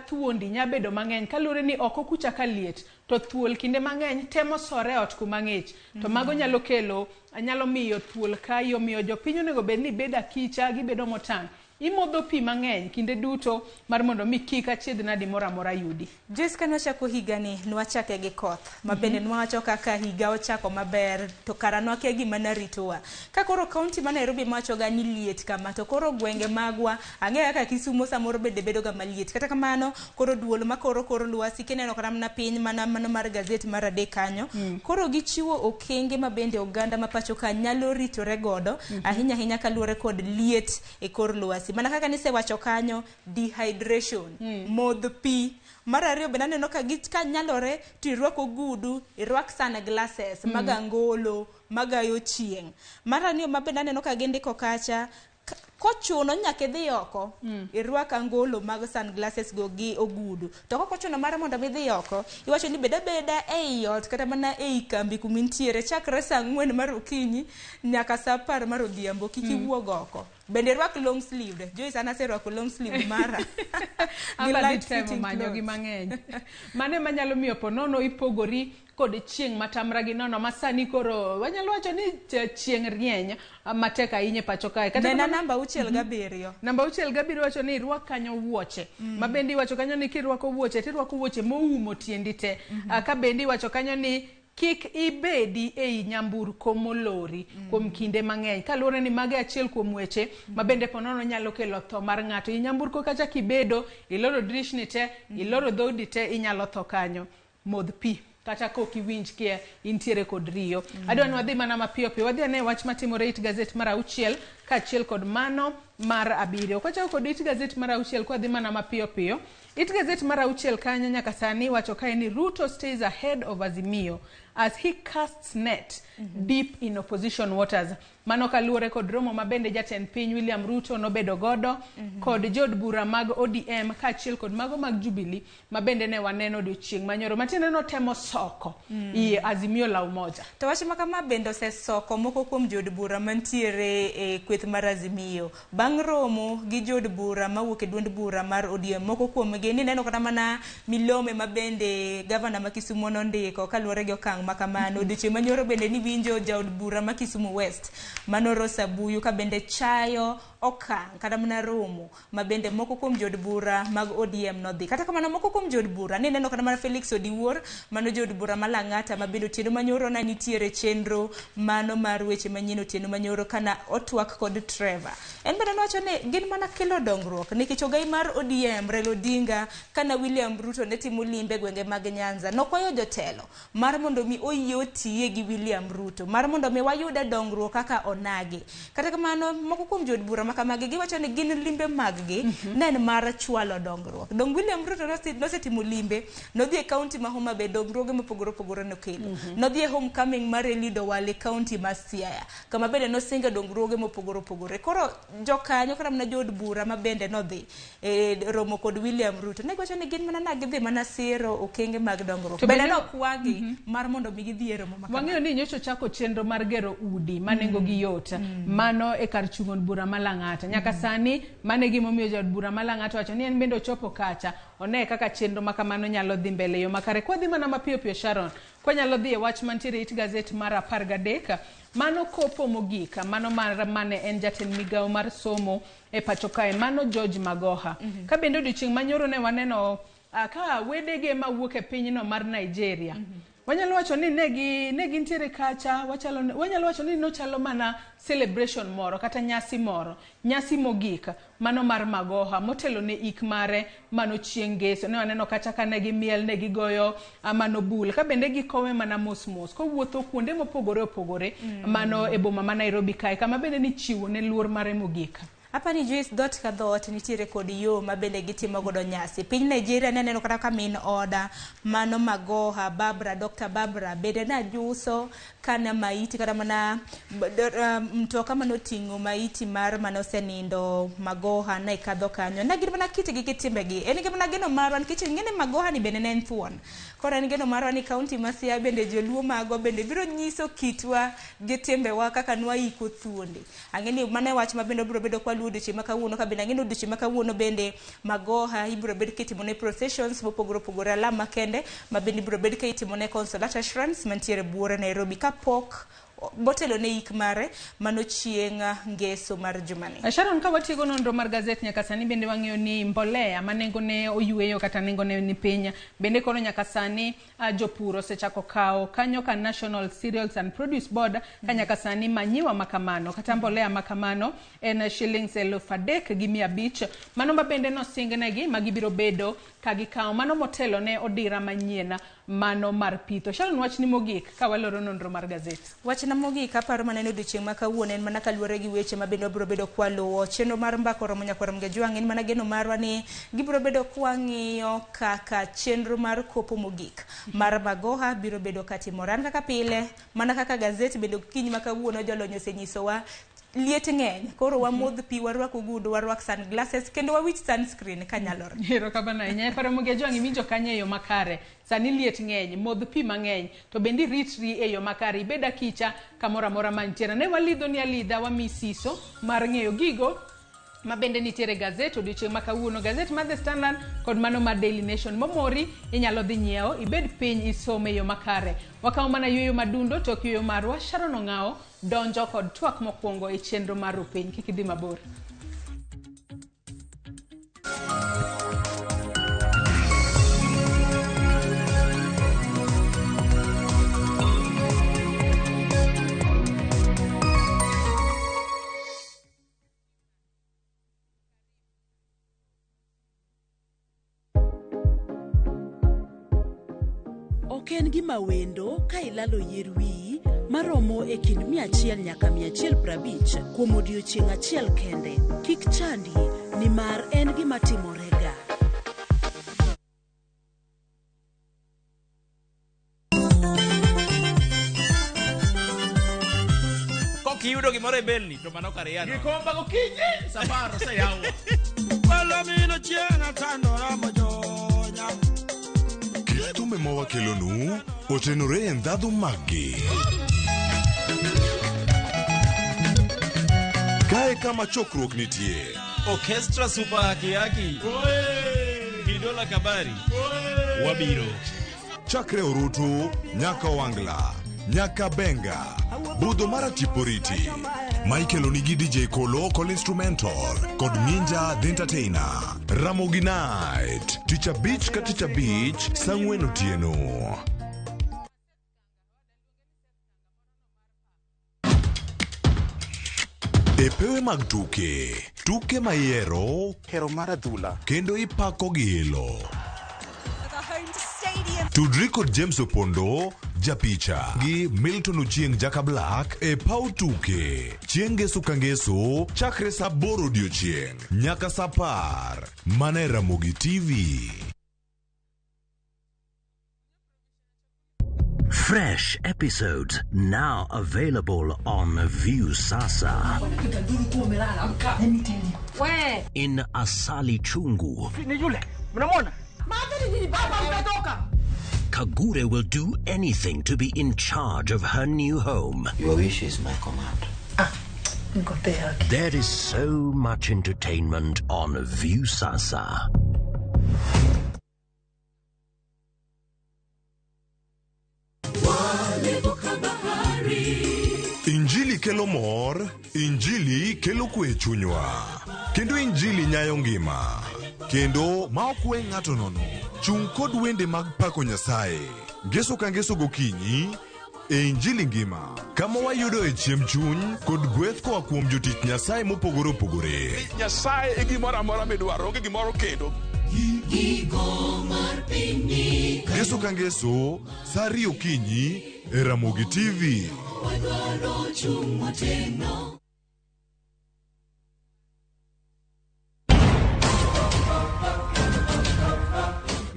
thuondi nyabedo mang'eny kaluwore ni oko kucha ka liet to thuol kinde mang'eny temo sore ot kuma ng'ich to mago nyalo miyo thuol kayo miyo jopiny onego bed ni beda kicha gibedo motang'. Imodho pi mang'eny kinde duto mar mondo mi kik achiedhnadi moro amora yudi. Jessica nwachako higani nwachake gi koth ma bende nwacho kaka higa ochako maber to kara nwakia gima naritowa. Ka koro kaunti ma Nairobi mwacho ga ni liet kama to koro gwenge magwa ang'eya kaka Kisumo samoro bende bedo ga maliet. Kata kamano koro duol ma koro lwasi kineno kata mana piny mano mar gazet mar 3 kanyo koro gichiwo okenge ma bende oganda ma pacho ka nyalo ritore godo ahinya kaluwore kod liet e kor lwasi. Mana kaka nisewacho kanyo dehydration modh pi. Mar 2 bende aneno ka nyalore to irwak ogudu, irwak sunglasses mag angolo magayo chieng'. Mar 2 ma bende aneno ka gindiko kacha kochuno nyaka idhi oko irwak angolo mag sunglasses go gi ogudu. To kochuno mar mondo idhi oko iwacho ni beda ei ot kata mana ei kambi kumintiere chakre saa 4 mar okinyi nyaka saa 10 mar odhiambo kik iwuog oko. Bende rwak long sleeve. Joyce ana se rwako long sleeve mara. Gi light fitting manyo gi mang'eny. Mane manyalo miyo ponono ipogori kod chieng' matamra gi nono masani koro wanyalo wacho ni chieng' rieny matek ahinya pacho kae. Kata namba 6 Namba 6 wacho ni irwak kanyo wuoche. Ma bende wacho kanyo ni kirwako wuoche tirwako wuoche moumo tiendi te. Ka bende wacho kanyo ni kik ibedi ei nyamburko molori kuom kinde mang'eny kaluwore ni mage achiel kuom weche ma bende ponono nyalo kelo tho mar ng'ato. I nyamburko kacha kibedo iloro drishni te iloro dhoudi te inyalo tho kanyo. Modh pi kata kok iwinj kia intiere kod riyo. Adwa ni wadhi mana mapiyo wadhi ane wach matimore it gazet mar 6 kaachiel kod mano mar 7. Kwachako kod it gazet mar 6 kwa dhi mana mapiyo it gazet mar 6 kanyo nyaka sani wacho kae ni Ruto stays ahead of Azimio as he casts net deep in opposition waters. Mano kaluwore kod romo ma bende jatend piny William Ruto nobedo godo kod jod bura mag ODM kaachiel kod mago mag Jubilee ma bende ne waneno odiochieng' manyoro matiende no temo soko i Azimio la Umoja. To wach ma kama bende osesoko moko kuom jod bura mantiere e kweth mar Azimio bang' romo gi jod bura mawuok e duond bura mar ODM. Moko kuom gi ni neno kata mana milome ma bende gavana ma Kisumu nondiko kaluwore gi okang' ma kamano. Odiochieng' manyoro bende ni winjo jaod bura ma Kisumu West Manoro Sabuyu ka bende chayo okang' kata mana romo ma bende moko kuom jod bura mag ODM nodhi. Kata kamano moko kuom jod bura ni neno kata mana Felix Odiwuor mano jod bura ma Lang'ata ma bende otieno manyoro na nitiere chenro mano mar weche manyien otieno manyoro kana otwak kod Trevor. En bende nowacho ni gin mana kelo dongruok nikech ogai mar ODM Raila Odinga kana William Ruto ne timo limbe gwenge mag Nyanza nokwayo jotelo mar mondo mi oyie otiye gi William Ruto mar mondo mi wayude dongruok kaka onagi. Kata kamano moko kuom jod bura makamagi giwacho ni gin limbe mag-gi nen mar chwalo dongruok. Dong William Ruto nosetimo limbe, nodhi e kaunti ma Homa Bay, dongruoge mopogore opogore nokelo. Nodhi e homecoming mar Elido Wale kaunti ma Siaya, kama bende nosingo dongruoge mopogore opogore. Koro jokanyo kata mana jood bura ma bende nodhi romo kod William Ruto ne giwacho ni gin mana gidhi mana siro okenge mag dongruok. Bende nokwagi mar mondo mi gidhi e romo makama. Wang'eyo ni nyocho chako chenro mar gero udi manengo gi yot, mano e kar chung'o bura malang'ata. Nyaka sani mane gimomiyo jood bura malang'ata wacho ni en bende ochopo kacha, one kaka chenro makamano nyalo dhi mbele yo makare. Kwa dhi mana mapiyo piyo Sharon, kwa nyalo dhi e wach mantiere it gazet mar 13, mano kopo mogika, mano mane en jatend migawo mar somo e pacho kae, mano George Magoha. Ka bende odiochieng' manyoro ne waneno ka wedege mawuok e pinyno mar Nigeria. Wanyalo wacho ni negi ntiere kacha, wanyalo wacho ni nochalo mana celebration moro kata nyasi moro, nyasi mogika mano mar Magoha motelo ne ik mare mano chieng' ngeso. Ne waneno kacha ka negi miel, negi goyo mano bul, ka bende gikowe mana mos ko wuotho kuonde mopogore opogore mano e boma ma Nairobi kae, kama bende ni chiwo ne luor mare mogika. Apa ni Joyce dot ka dot nitiere kod yo ma bende gitimo godo nyasi. Piny Nigeria ne neno kata ka min oda mano Magoha, Dr. Barbara bende na juso kana maiti kata mana mtoka mano tingo maiti mar mano senindo Magoha na ikadho kanyo. Na gin mana kiti gi kitimbegi. En gima geno marwan kichi ngene Magoha ni bende ne thuon. Kora en geno marwan ni kaunti ma Siaya bende joluo mago bende biro nyiso kitwa gi timbewa kaka nwaiko thuonde. Angeni mane wach ma bende biro bedo kwa odiochieng' ma kawuono ka bende ng'ino odiochieng' ma kawuono bende Magoha ibiro bed kitimo ne processions mopogore opogore alama kende ma bende ibiro bed ka itimo ne consolata assurance mantiere buore Nairobi kapok botelo ne ik mare mano chieng' ngeso mar jumani. Sharon, ka watigo nonro mar gazet nyaka sani bende wang'eyo ni mbolea manengo ne oyueyo kata nengo ne ni piny bende kono nyaka sani jopur osechako kawo kanyo ka National Cereals and Produce Board ka nyaka sani manyiwa makamano kata mbolea makamano en shillings 3,500 mano ma bende nosingnegi magibiro bedo ka gikawo mano motelo ne odira manyiena mano mar pitho. Sharon, wach ni mogik ka waloro nonro mar gazet. Wach na mogik aparo manene odiochieng' ma kawuono en mana kaluwore gi weche ma bende biro bedo kwaluwo chenro mar mbako romo nyakwarom Gajwang' en mana geno marwa ni gibiro bedo kwang'iyo kaka chenro mar kopo mogik mar Magoha biro bedo katimoran kaka pile mana kaka gazet bende kiny ma kawuono jolony osenyisowa liet ng'eny koro wamodh pi warwak ogudu warwak sunglasses kendo wawich sunscreen kanyalore. Hero kabana inya paro Ramogi Jwang' iwinjo kanye yo makare sani liet ng'eny modh pi mang'eny to bendi ritri e yo makare ibeda kicha kamora mora mantiere ne walidho ni alidha wamisiso mar ng'eyo gigo ma bende nitiere gazet odiochieng' ma kawuono gazet mar The Standard kod mano mar Daily Nation momori inyalo dhi nyiewo ibed piny isome yo makare. Wakawo mana yueyo madundo tok yueyo marwa Sharon Ong'awo donjo kod twak mokwongo e chenro mar Rupiny kik idhi mabor. En gima wendo ka ilalo yier wiyi maromo e kind 100 nyaka 150 kuom odiochieng' achiel kende. Kik chandi nimar en gima timorega. Kiyudo gimoro e belni to mano kariano. Gikomba gokinyi safaro se yawa. Wala mino chiena tandora mojonya. Thumbe mawakelonu otenore e ndhadhu maggi. Kae kama chokruok nitie. Orchestra super kiaki. Kidola kabari. Wabiro. Chakre Orutu, nyaka Wangla, nyaka Benga, budho mara Tiporiti. Maikelonigi DJ Kolo kod instrumental kod Minja the Entertainer. Ramogi Night, Teacher Beach ka Teacher Beach, Sang'wen otieno. Epewe mag tuke maiero, hero mar adhula, kendo ipako gilo. The home stadium. Tudri kod James Opondo, japicha, gi Milton Ochieng Jaka Black e pautuke. Chienge sukangeso, chakre sa 8 odiochieng, nyaka sa 10, mana e Ramogi TV. Fresh episodes now available on View Sasa. Let me tell you. Where? In Asali Chungu. Kagure will do anything to be in charge of her new home. Your wish is my command. There is so much entertainment on View Sasa. Injili kelo mor, Injili kelo kwe chunywa. Kendo Injili nyayo ngima. Kendo ma okwe ng'ato nono. Chung kod wende mag pako Nyasaye. Ngeso ka ngeso gokinyi, e Injili ngima. Kama wayudo e chiemb chuny kod gweth koa kuom jotich Nyasaye mopogore opogore. Nyasaye e gimoro amora midwaro, onge gimoro kendo. Ngeso ka ngeso, sa 2 okinyi e Ramogi TV.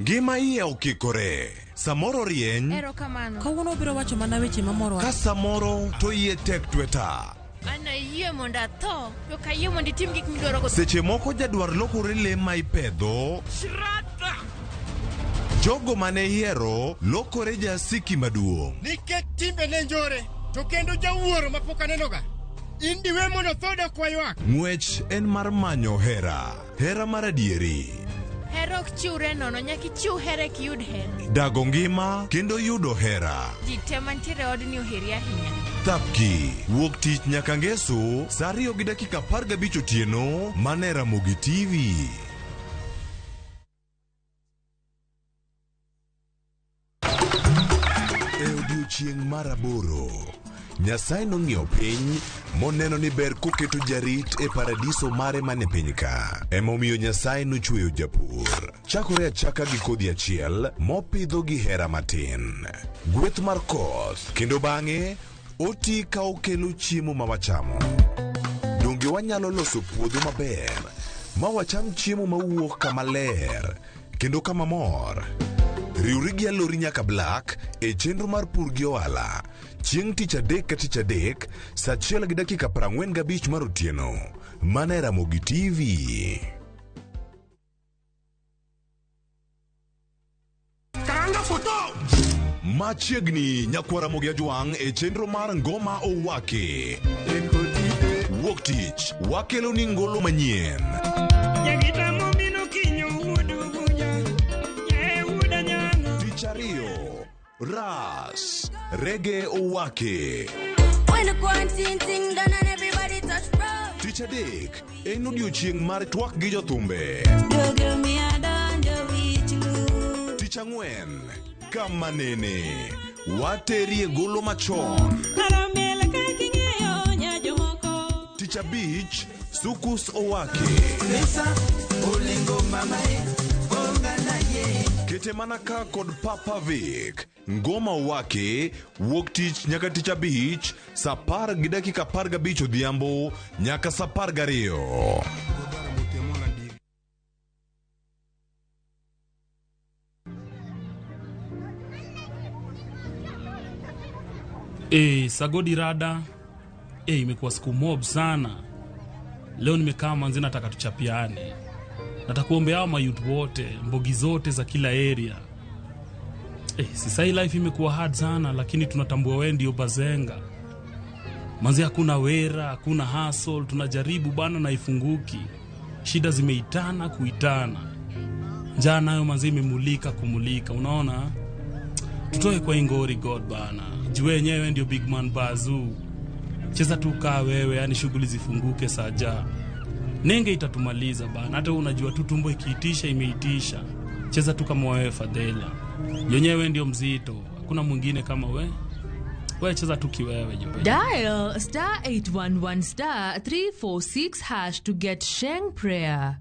Ngima iye okikore. Samoro rieny. Erokamano. Kawuono biro wacho mana weche mamoro. Ka samoro to iye tek tweta. Ana yie mondo atho, to kayie mondo itim gik midwaro go. Seche moko jadwar lokore le ma ipedho. Shrata! Jogo mane hiero lokore jasiki maduong'. Nikech timbe ne njore, to kendo jawuoro mapok anenoga. Indiwe mondo thoda kwa ywak. Ng'wech en mar manyo hera. Hera mar adieri. Hera ok chiwre nono, nyaka ichiw hera kiyud hera. Dago ngima kendo yudo hera. Ji te mantiere odni oheri ahinya. Thapki, wuok tich nyaka ngeso, sa 2:15 otieno, mana e Ramogi TV. E odiochieng' mar 8, Nyasaye nong'iyo piny moneno ni ber koketo jarit e paradiso mare mane piny ka. Emomiyo Nyasaye nochweyo japur. Chakore achaka gi kodhi achiel mopidho gi hera matin. Gweth mar koth, kendo bang'e oti ka okelo chiemo ma wachamo. Donge wanyalo loso puodho maber ma wacham chiemo mawuok kama ler kendo kama mor. Riwri gi Alori Nyaka Black e chenro mar pur gi ohala. Chieng' tich adek ka tich adek, sa 1:45 mar otieno. Mana e Ramogi TV. Karanga foto! Machiegni nyakwa Ramogi Ajwang' e chenro mar Ngoma Owake. Wuok tich, wakelo ni ngolo manyien. Tich ariyo, Ras, Reggae Owake. Tich adek, en odiochieng' mar twak gi jothumbe. Tich ang'wen, kama nene, waterie golo machon. Tich abich, Sukus Owake. Kete manaka kod Papa Vic. Ngoma Owake, wuok tich nyaka tich abich, sa 10:15 odhiambo, nyaka sa 12. Sagodi rada. Imekuwa siku mob sana. Leo nimekaa manzi nataka tuchapiane. Natakuombea hao mayouth wote, mbogi zote za kila area. Sasa hii life imekuwa hard sana, lakini tunatambua wewe ndio bazenga. Manzi hakuna wera, hakuna hustle, tunajaribu bana na ifunguki. Shida zimeitana kuitana. Njaa nayo manzi imemulika kumulika, unaona? Tutoe kwa ingori God bana. Juu wenyewe ndio big man bazoo. Cheza tu kaa wewe, yani shughuli zifunguke saja. Nenge itatumaliza bana. Hata unajua tu tumbo ikiitisha imeitisha. Cheza tu kama wewe Fadela. Yenyewe ndio mzito. Hakuna mwingine kama wewe. Wewe cheza tu kiwewe jipe. Dial *811*346# to get Sheng Prayer.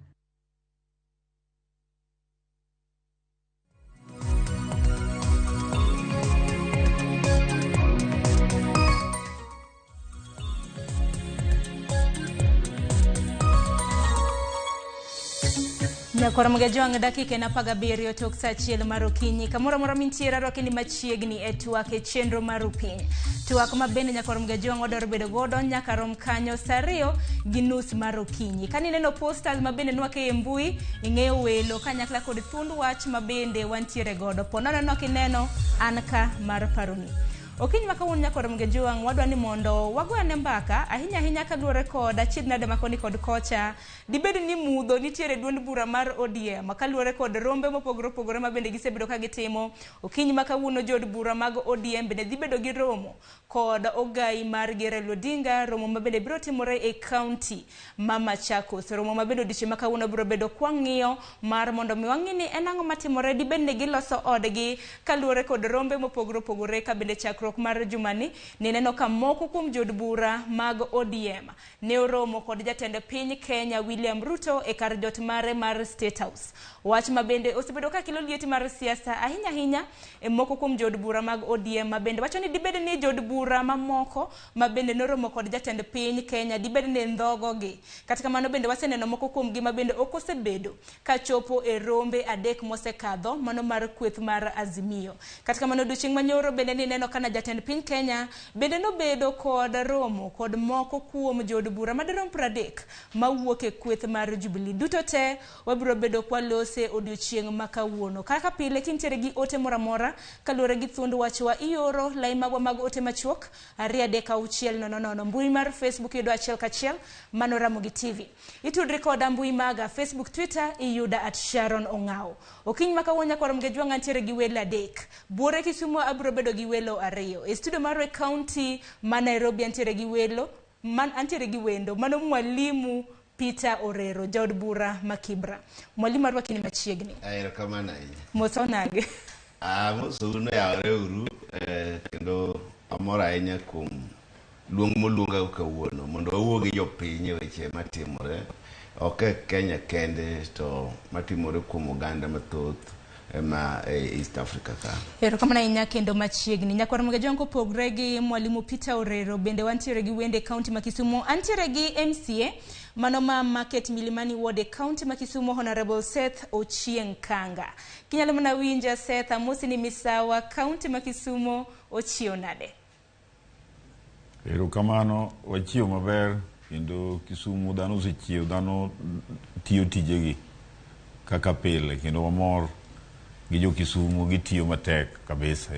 Ramogi joang dakika na paga birio tok sa chiel marokinyi kamora mora mintiera roke ni machiegni e twake chenro marupiny twak mabende Ramogi joang odor bedo godo nyaka rom kanyo sario gi nus marokinyi kani neno posters mabende nwake e mbui ing'eyo welo kanyakla kod thund wach mabende wantiere godo ponono no kineno anka mar paroni Okinyi makawuono Ramogi joang wadwa ni mondo wagwane mbaka ahinya kaluore kod achiedh nade makoni kod kocha dibed ni mudho nitiere duond bura mar ODM kaluore kod rombe mopogore mabende gisebedo ka gitimo okinyi makawuono jod bura mag ODM bende dhibedo gi romo kod ogai mar Raila Odinga romo mabende biro timore e county ma Machakos romo mabende odiochieng' makawuono biro bedo kwang'iyo mar mondo mi wang'ini en ang'o matimore dibed ni giloso odgi kaluore kod rombe mopogore ka bende chakruok mar jumani nineno ka moko kuom jod bura mag ODM ne oromo kod jatend piny Kenya William Ruto e kar jot mare mar State House wach mabende osebedo ka kelo lieti mar siasa ahinya e moko kuom jod bura mag ODM mabende wacho ni dibed ni jod bura mamoko mabende noromo kod jatend piny Kenya dibed ni ndhogogi kata kamano bende waseneno moko kuom gi mabende okosebedo ka chopo e rombe adek mosekadho mano mar kweth mar Azimio kata kamano odiochieng' manyoro bende nineno kana jatend piny Kenya bende nobedo kod romo kod moko kuom jod bura madirom 30 mawuok e kweth mar Jubilee duto te wabiro bedo kwa lose odiochieng' makawuono kaka pile kintiere gi ote moramora kaluore gi thund wachwa ioro lai magwa mag ote machuok 2-6-000 mbui mar Facebook yudo achiel kachiel mano Ramogitv itudri koda mbui maga Facebook Twitter iyuda @SharonOng'ao okinyi makawuono Ramogi joang antiere gi welo adek buore Kisumu abiro bedo gi welo 2 e studio mar county ma Nairobi antiere gi wendo mano mwalimu Peter Orero jaod bura makibra mwalimu arwaki ni machiegni ayero kamana mosonage mosuno yawre uru kendo amora ahinya kuom luong moluonga kawuono mondo wawuogi jopiny e weche matimore ok Kenya kende to matimore kuom oganda mathoth ma East Africa ka. Ero kama na kendo machiegni Ramogi joang kopogre gi mwalimu Peter Orero bende wantiere gi wende county ma Kisumu antiere gi MCA mano ma market Milimani Ward county ma Kisumu Honorable Seth Ochieng Kanga kinyalo mana winja Seth amosi ni misawa county ma Kisumu ochio nade. Ero kamano wachio maber kendo Kisumu dhano osechio dhano tiyo tijegi kaka pile kendo wamor gi jo Kisumu gitiyo matek kabisa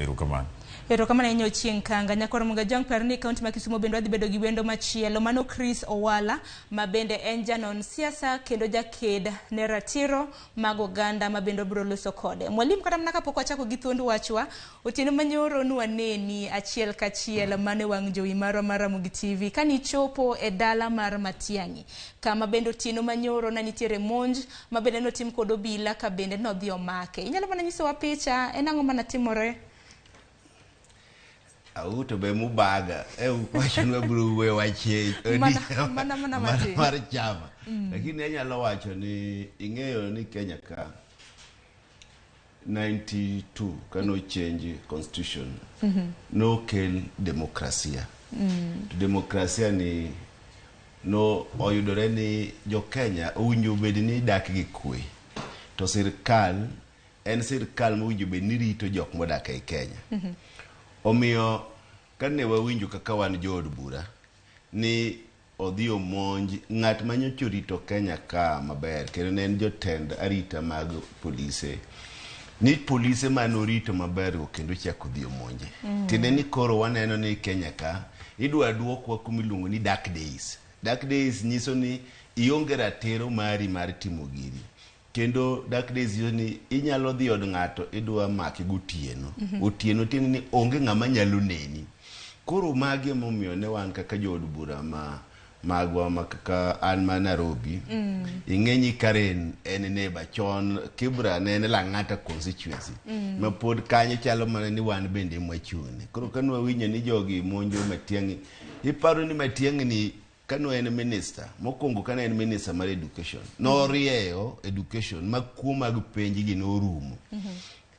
erokamano inyo Ochieng Kanga Ramogi joang parni county ma Kisumu bende wadhi bedo gi wendo machielo mano Chris Owala mabende en janon siasa kendo jaked ne ratiro mag oganda mabende biro loso kode mwalimu kata mana kapok wachako gi thund wachwa otieno manyoro nwaneni achiel kachiel mane wang jowi marwa mar Ramogitv kani chopo e dala mar Matiang'i kama bende otieno manyoro na nitiere monj mabende notim kod obila ka bende nodhi omake inyalo mana nyisowa picha en ang'o manatimore auto be mubaga wachonwa biro we wache mana mar chama lakini anyalo wacho ni ing'eyo ni Kenya ka 92 kano change constitution no kel demokrasia demokrasia ni no oyudore ni jo Kenya owinjo bed ni dak gi kwe to sirkal mowinjo bed ni rito jok modak e Kenya omiyo kane wawinjo kaka wan jood bura ni odhi omonj ng'at manyocha rito Kenya ka maber kendo ne en jotend arita mag polise ni polise manorito maber kendo chako dhi omonje tiende ni koro waneno ni Kenya ka idwa duokwa kumiluongo ni dark days nyiso ni ionge ratiro mari mar timo giri kendo dark days ni inyalo dhi od ng'ato idwa maki gotieno otieno tin ni onge ng'ama nyalo neni koro magi momiyo ne wan kaka jood bura magwa kaka an ma Nairobi ing'enyi Karen en neba chon Kibra ne en Lang'ata constituency ma pod kanyo chalo mana ni wan bende mwachune koro kanwa winyo ni jogi monjo Matiang'i iparo ni Matiang'i ni kano en minister mokongo kana en minister mar education norieyo education makuo mag penji gi norumo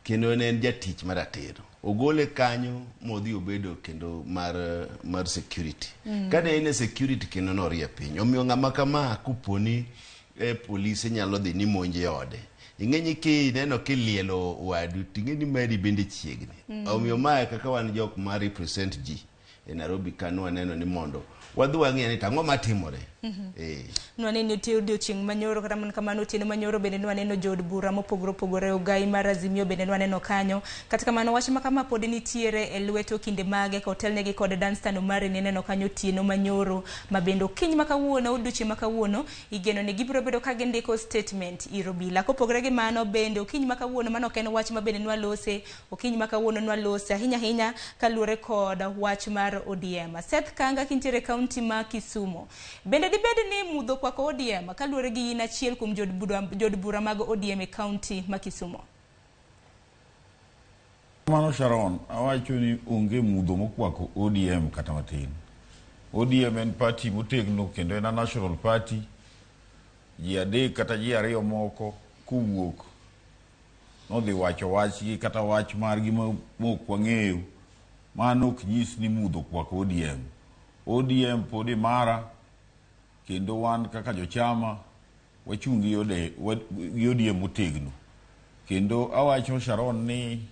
kendo en jatich maratiro ogole kanyo modhi obedo kendo mar security kana en security kendo norie piny omiyo ng'ama kama kuponi polisi nyalo dhi ni monje ode. Ing'eni ki neno kilielo wadu ting'eni mari bende chiegni. Omiyo mae kaka wan jok ma represent ji e Nairobi kanwa neno ni mondo wadhi wang'e ni tang'o matimore. Nwaneno nitie odiochieng' manyoro kata man kamano otieno manyoro bende nwaneno jood bura mopogore opogore ogai mar Azimio bende nwaneno kanyo. Kata kamano wach ma kama pod nitiere e lweto kinde mage ka otelnegi kod Danstan Omari neno kanyo otieno manyoro ma bende okiny makawuono odiochieng' makawuono igeno ni gibiro bedo ka gindiko statement iro obila. Kopogore gi mano bende okiny makawuono mano ok en wach ma bende nwalose okiny makawuono nwalose ahinya kaluwore kod wach mar ODM. Seth Kanga kintiere kaunti ma Kisumu bende dibed ni mudho kwako ODM kaluwore gi in achiel kuom jod bura mag ODM e kaunti ma Kisumu. Mano Sharon, awacho ni onge mudho mokwako ODM kata matin. ODM en party motegno kendo en national party. Ji adek kata ji ariyo moko kuwuok nodhi wacho wachgi kata wach margi mok wang'eyo. Mano ok nyis ni mudho kwako ODM. ODM podi mara kendo wan kaka jochama wachungi ODM motegno. Kendo awacho Sharon ni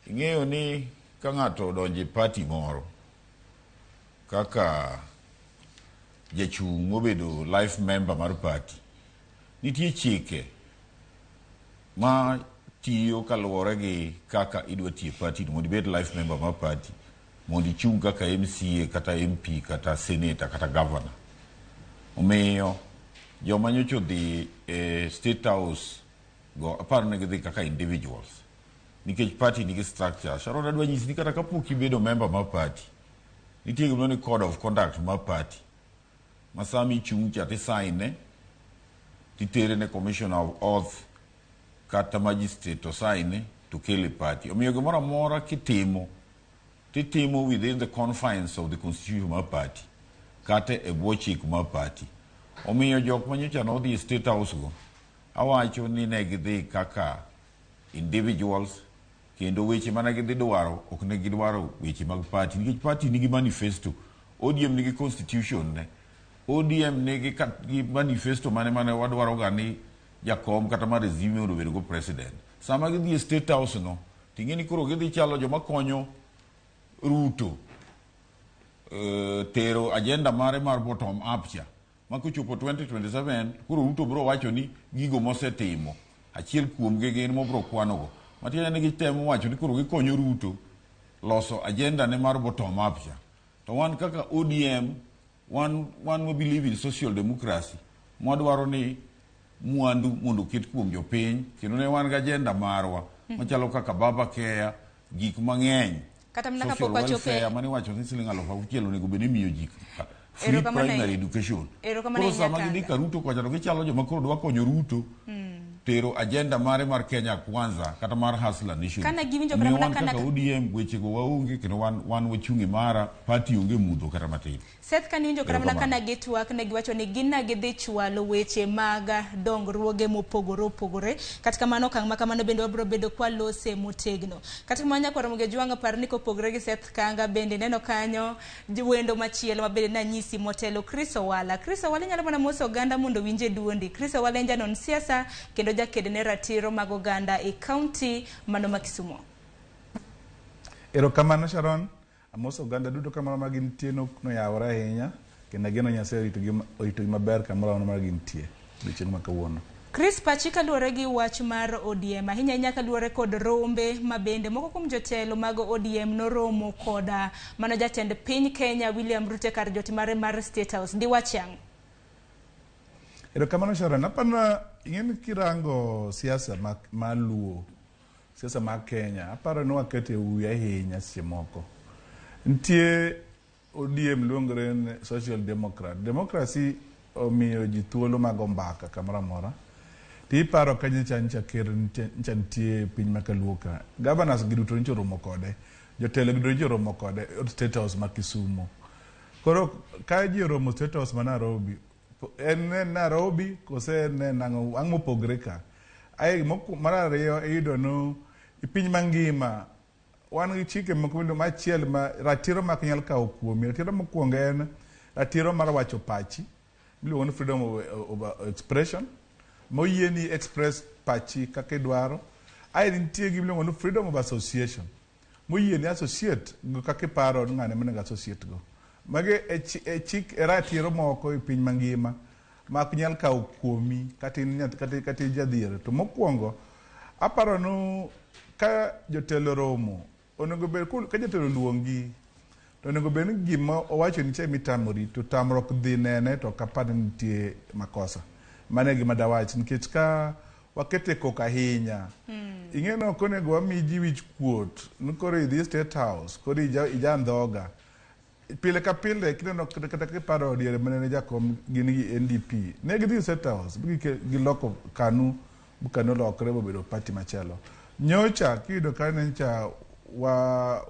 ing'eyo ni ka ng'ato odonje party moro kaka jachung' mobedo life member mar party, nitie chike ma tiyo kaluwore gi kaka idwa tiyo party mondo ibed life member mar party, mondo ichung' kaka MCA kata MP kata senator kata governor. Omiyo joma nyocha odhi State House go aparo ni gidhi kaka individuals nikech party nigi structure. Sharon adwa nyisi ni kata kapok ibedo member mar party, nitie gimoro ni code of conduct mar party ma sama ichung' cha tisaine titere ne commissioner of oath kata magistrate to saine to kele party. Omiyo gimoro amora kitimo titimo within the confines of the constitution mar party kata e bwo chik mar party. Omiyo jok manyocha nodhi State House go awacho ni ne gidhi kaka individuals kendo weche mana gidhi dwaro ok ne gidwaro weche mag party nikech party nigi manifesto. ODM nigi constitution ne. ODM nigi manifesto mane wadwaro ga ni jakom kata mar Azimio obedo go president. Sama gidhi State House no ting'eni koro gidhi chalo joma konyo Ruto tero agenda mare mar bottom up cha makochopo 2027 kuro Ruto bro wacho ni gigo mosetimo achiel kuom gi gin mobro kwanogo matiende ni gitemo wacho ni kuro gikonyo Ruto loso agenda ne mar bottom up cha. To wan kaka ODM one we believe in social democracy mwadwaro ni mwandu mondo ket kuom jopiny kendo ne wan ga agenda marwa machalo kaka baba care gik mang'eny kata mnaka pok wachope mane wacho ni siling 6,000 onego bed ni miyo ji free primary education. Koro sama gidhi ka Ruto kocha to gichalo joma koro dwa konyo Ruto tero agenda mare mar Kenya Kwanza kata mar Hustler Nation. Kana giwinjo kama wan kaka ODM weche go waonge kendo wan wachungi mara party onge mudho kata matin. Seth kaninjo kama kana getwork ne giwacho ni gina gidhi chwalo weche mag dongruoge mopogore opogore katika mano kang makamano bende wabro bedo kwa lose motegno. Katika manya kwa Ramogi jwanga parni kopogore gi Seth Kanga bende neno kanyo wendo machielo mabende na nyisi motelo Chris Owala nyalo mana moso oganda mondo winje duondi. Chris Owala en janon siasa kendo jaked ne ratiro mag oganda e county mano ma Kisumu. Erokamano Sharon, amoso oganda duto kamano ma gintie no yawore ahinya kendo geno Nyasaye orito gi maber kamoro ma gintie odiochieng' ma kawuono. Chris Pachika luore gi wach mar ODM ahinya kaluore kod rombe mabende moko kuom jotelo mag ODM noromo koda mano jatend piny Kenya William Ruto kar jotimare mar State House di wachang. Erokamano Sharon, apana ing'eni kirango siasa maluo siasa mag Kenya aparo ni wakete uwi ahinya seche moko. Nitie ODM luongore ni social democrat. Democracy omiyo ji thuolo mag mbaka kamoro amora. Tiparo ka nyicha ker nitie piny makaluoka. Governors giduto nyicha romo kode. Jotelo giduto nyicha romo kode State House ma Kisumu. Koro ka ji romo State House ma Nairobi en Nairobi kose ne nango ang mopogre ka. Ai mar ariyo iyudo no piny mangima wan gi chike moko machiel ma ratiro mak nyal kawo kuomi. Ratiro mokwongo en ratiro mar wacho pachi miluongo ni freedom of expression moyieni express pachi kaka idwaro. Ae nitie gimiluongo ni freedom of association. Moyieni associate go kaka iparo ni ng'ane monego associate go. Mage e chik e ratiro moko e piny mangima mak nyal kawo kuomi kata jadhier. To mokwongo aparo no ka jotelo romo onego bed ka jotelo luongi to onego bed ni gima owacho nitie mitamori to tamruok dhi nene to kapar nitie makosa. Mane gima dawach nikech ka wakete kok ahinya. Ing'eno konego wami ji wich kuot nikoro idhi State House koro ija ndhoga. Pile ka pile kineno kata kiparo diere manene jakom gini gi NDP ne gidhi State House giloko kanu bukano lokre bobedo party machelo. Nyocha kido kane cha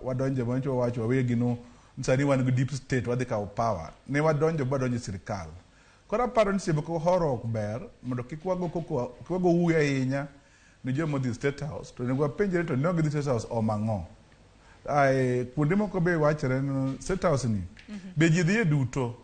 wadonje mancho wacho wawegi no nsani wan go deep state wadhi kawo power ne wadonjo sirikal. Kora paro ni sebe ko horo ok ber mondo kik wago wuya ahinya ni jomo dhi State House to nego penjere to ne gidhi State House omang'o. Ai kuonde moko be wachre no State House ni be ji dhi duto.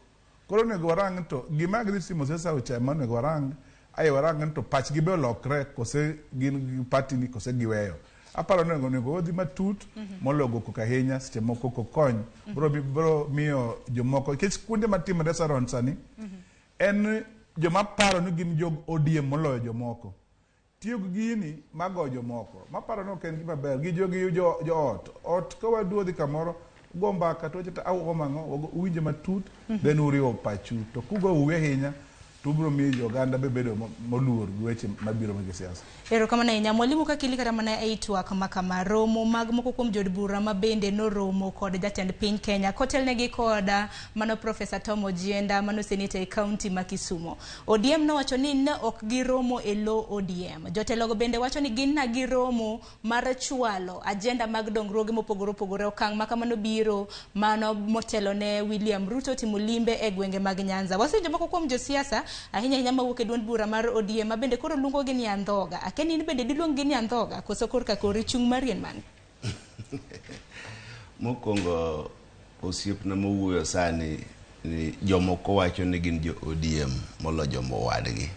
Koro nego warang to gima gidhi timo State House cha mano nego warang ai warang to pach gi be lokre kose gin party ni kose giweyo. Aparo nego odhi matut mologo kokahenya seche moko kokony bro miyo jomoko kech kuonde matimo restaurant sani en joma paro ni gin jog ODM moloyo jomoko. Tiyo gini mago jomoko. Maparo no ken gima ber gi jogi jo ot ka waduodhi kamoro go mbaka to chata au omang'o uwinje matut then uriwo pachu to kugo uwe ahinya tubro miyo oganda bebedo moluor weche mabiro mag siasa. Erokamano ahinya mwalimu kakili kata mana e twak kama romo mag moko kuom jod bura mabende noromo kod jatend piny Kenya kotelnegi koda mano Professor Tom Ojienda mano senator e county ma Kisumu. ODM nowacho ni ne ok giromo e lo ODM. Jotelogo bende wacho ni gin na giromo mar chwalo agenda mag dongruoge mopogore opogore okang' makamano biro mano motelo ne William Ruto timo limbe e gwenge mag Nyanza. Wasenjo moko kuom josiasa ahinya mawuok e duond bura mar ODM mabende koro luongo gi ni andhoga. Akeni ni bende diluong gi ni andhoga koso korka kori chung marien man. Mokwongo osiepna mowuoyo sani ni jomoko wacho ni gin jo ODM molo jomo wadgi.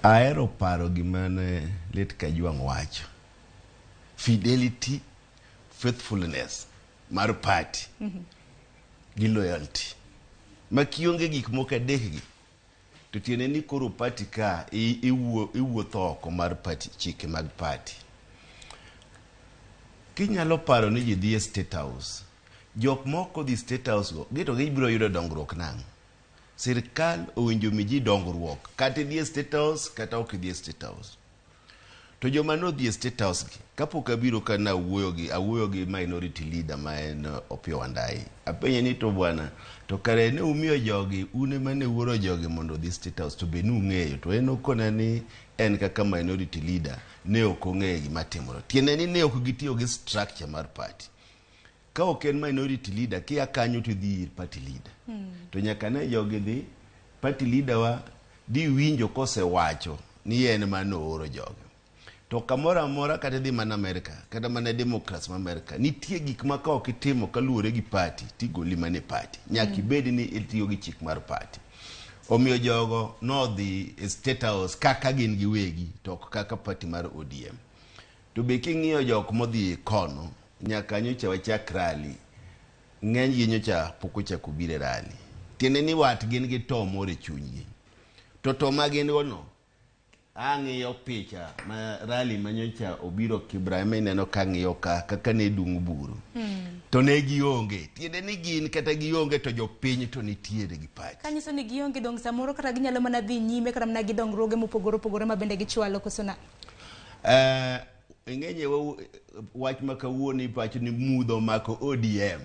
Aero paro gimane lit ka juang' wacho. Fidelity, faithfulness mar party gi loyalty. Makionge gik moko adekgi to tiene ni koro party ka iwuotho oko mar party chike mag party. Kinyalo paro ni ji dhi e State House. Jok moko dhi State House go gito gibiro yudo dongruok nang'. Sirkal owinjo mi ji dongruok kata dhi e State House kata ok dhi e State House. To joma no dhi e State House gi kapok abiro kana awuoyo gi minority leader ma en Opiyo Wandayi. Apenye ni to bwana to kare ne umiyo jogi une mane wuoro jogi mondo dhi State House to be nung'eyo to en okona ni en kaka minority leader ne ok ong'eyo gima timore. Tiende ni ne ok gitiyo gi structure mar party. Ka ok en minority leader kia kanyo to dhi party leader. To nyaka ne jogi dhi party leader wa di winjo kose wacho ni en mano oro jogi. To kamora amora kata dhi mana Amerika kata mana Democrats ma Amerika nitie gik ma ka ok itimo kaluwore gi party tigoli mane party nyaka ibed ni itiyo gi chik mar party. Omiyo jogo no dhi State House kaka gin giwegi to ok kaka party mar ODM. To be king'iyo jok modhi kono nyaka nyocha wachak rally ng'eny gi nyocha pok ochako bire rally. Tiende ni wat gin gi to more chunygi. To ma gin gono ang'iyo picha ma rally manyocha obiro Kibrahim neno kang'iyo kaka ne dung buru. To ne gionge. Tiende ni gin kata gionge to jopiny to nitiere gi pachi. Kanyiso ni gionge dong samoro kata ginyalo mana dhi nyime kata mana gidongruoge mopogore opogore ma bende gichwalo koso na. Ng'enye wach ma kawuono pacho ni mudho mako ODM.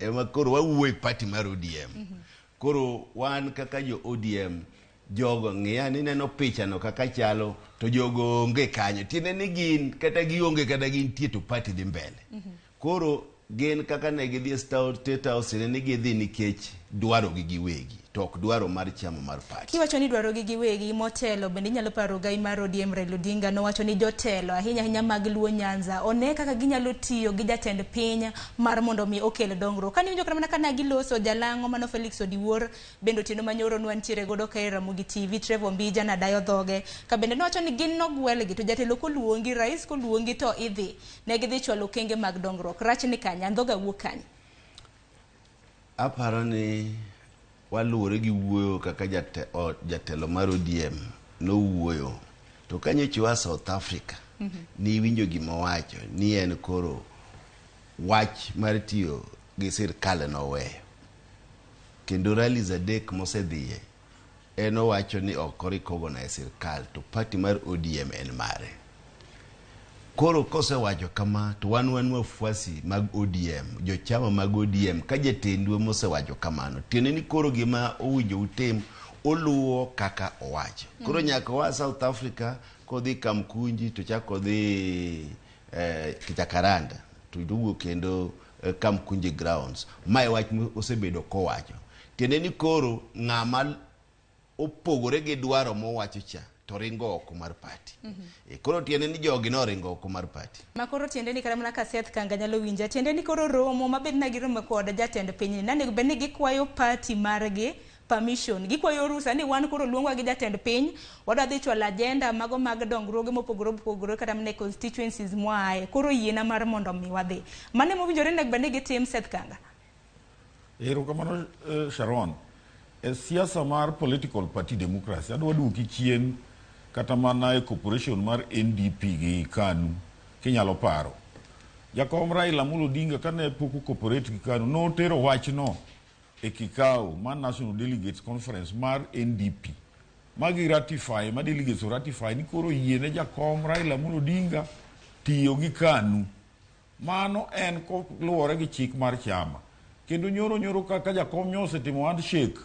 Ema koro wawuoyo party mar ODM. Koro wan kaka jo ODM jogo ng'iya ni neno picha no kaka chalo to jogo onge kanyo. Tiende ni gin kata gionge kata gintie to party dhi mbele. Koro gin kaka ne gidhi State House ni gidhi nikech dwaro gi giwegi. to ok dwaro mar chama mar party. Kiwacho ni dwaro gi giwegi motelo bende inyalo paro gai mar ODM Raila Odinga nowacho ni jotelo ahinya mag Luo Nyanza one kaka ginyalo tiyo gi jatend piny mar mondo mi okel dongruok. Kani winjo kana kana giloso jalango mano Felix Odiwuor bende Otieno Manyoro nwantiere godo ka Ramogitv Trevor Mbija na dayo dhoge ka bende nowacho ni gin nogwelgi to jatelo koluongi rais koluongi to idhi ne gidhi chwalo kenge mag dongruok. Rach ni kanya ndhoga wuok kanya. Aparo ni waluore gi wuoyo kaka jatelo mar ODM no wuoyo to kanyo wa South Africa ni winjo gima wacho ni en koro wach mar tiyo gi sirkal no weyo kendo rallies adek mosedhiye en owacho ni ok recognize sirkal to party mar ODM en mare. Koro kosewacho kama to wan wafuasi mag ODM, jochama mag ODM ka jatendwa mosewacho kamano tiene ni koro gima owinjo utim oluwo kaka owacho. Koro nyaka wa South Africa kodhi Kamkunji to chako dhi Kichakaranda to dugo kendo Kamkunji grounds mai wach osebedo kowacho tiene ni koro ng'ama opogore gi dwaro mowacho cha to ringo oko mar party. Koro tiende ni jogi no ringo oko mar party. Makoro tiende ni kara mana ka Seth Kanga nyalo winja tiende ni koro romo mabed na giromo kod jatend piny nane bed ni gikwayo party margi permission gikwayo rusa ni wan koro luongwa gi jatend piny wadwa dhi chwalo agenda mago mag dongruoge mopogore kata mne constituencies mwae koro yiena mar mondo mi wadhi mane mowinjore nek bed ni gitim Seth Kanga. Erokamano Sharon. Siasa mar political party democracy adwa duoki chien kata mana e corporation mar NDP gi KANU kinyalo paro. Jakom Raila Odinga kane poko corporate gi KANU no tero wach no e kikao mar National Delegates Conference mar NDP magi ratify ma delegates ratify ni koro yiene jakom Raila Odinga tiyo gi KANU. Mano en ko luore gi chik mar chama kendo nyoro kaka jakom nyose timo handshake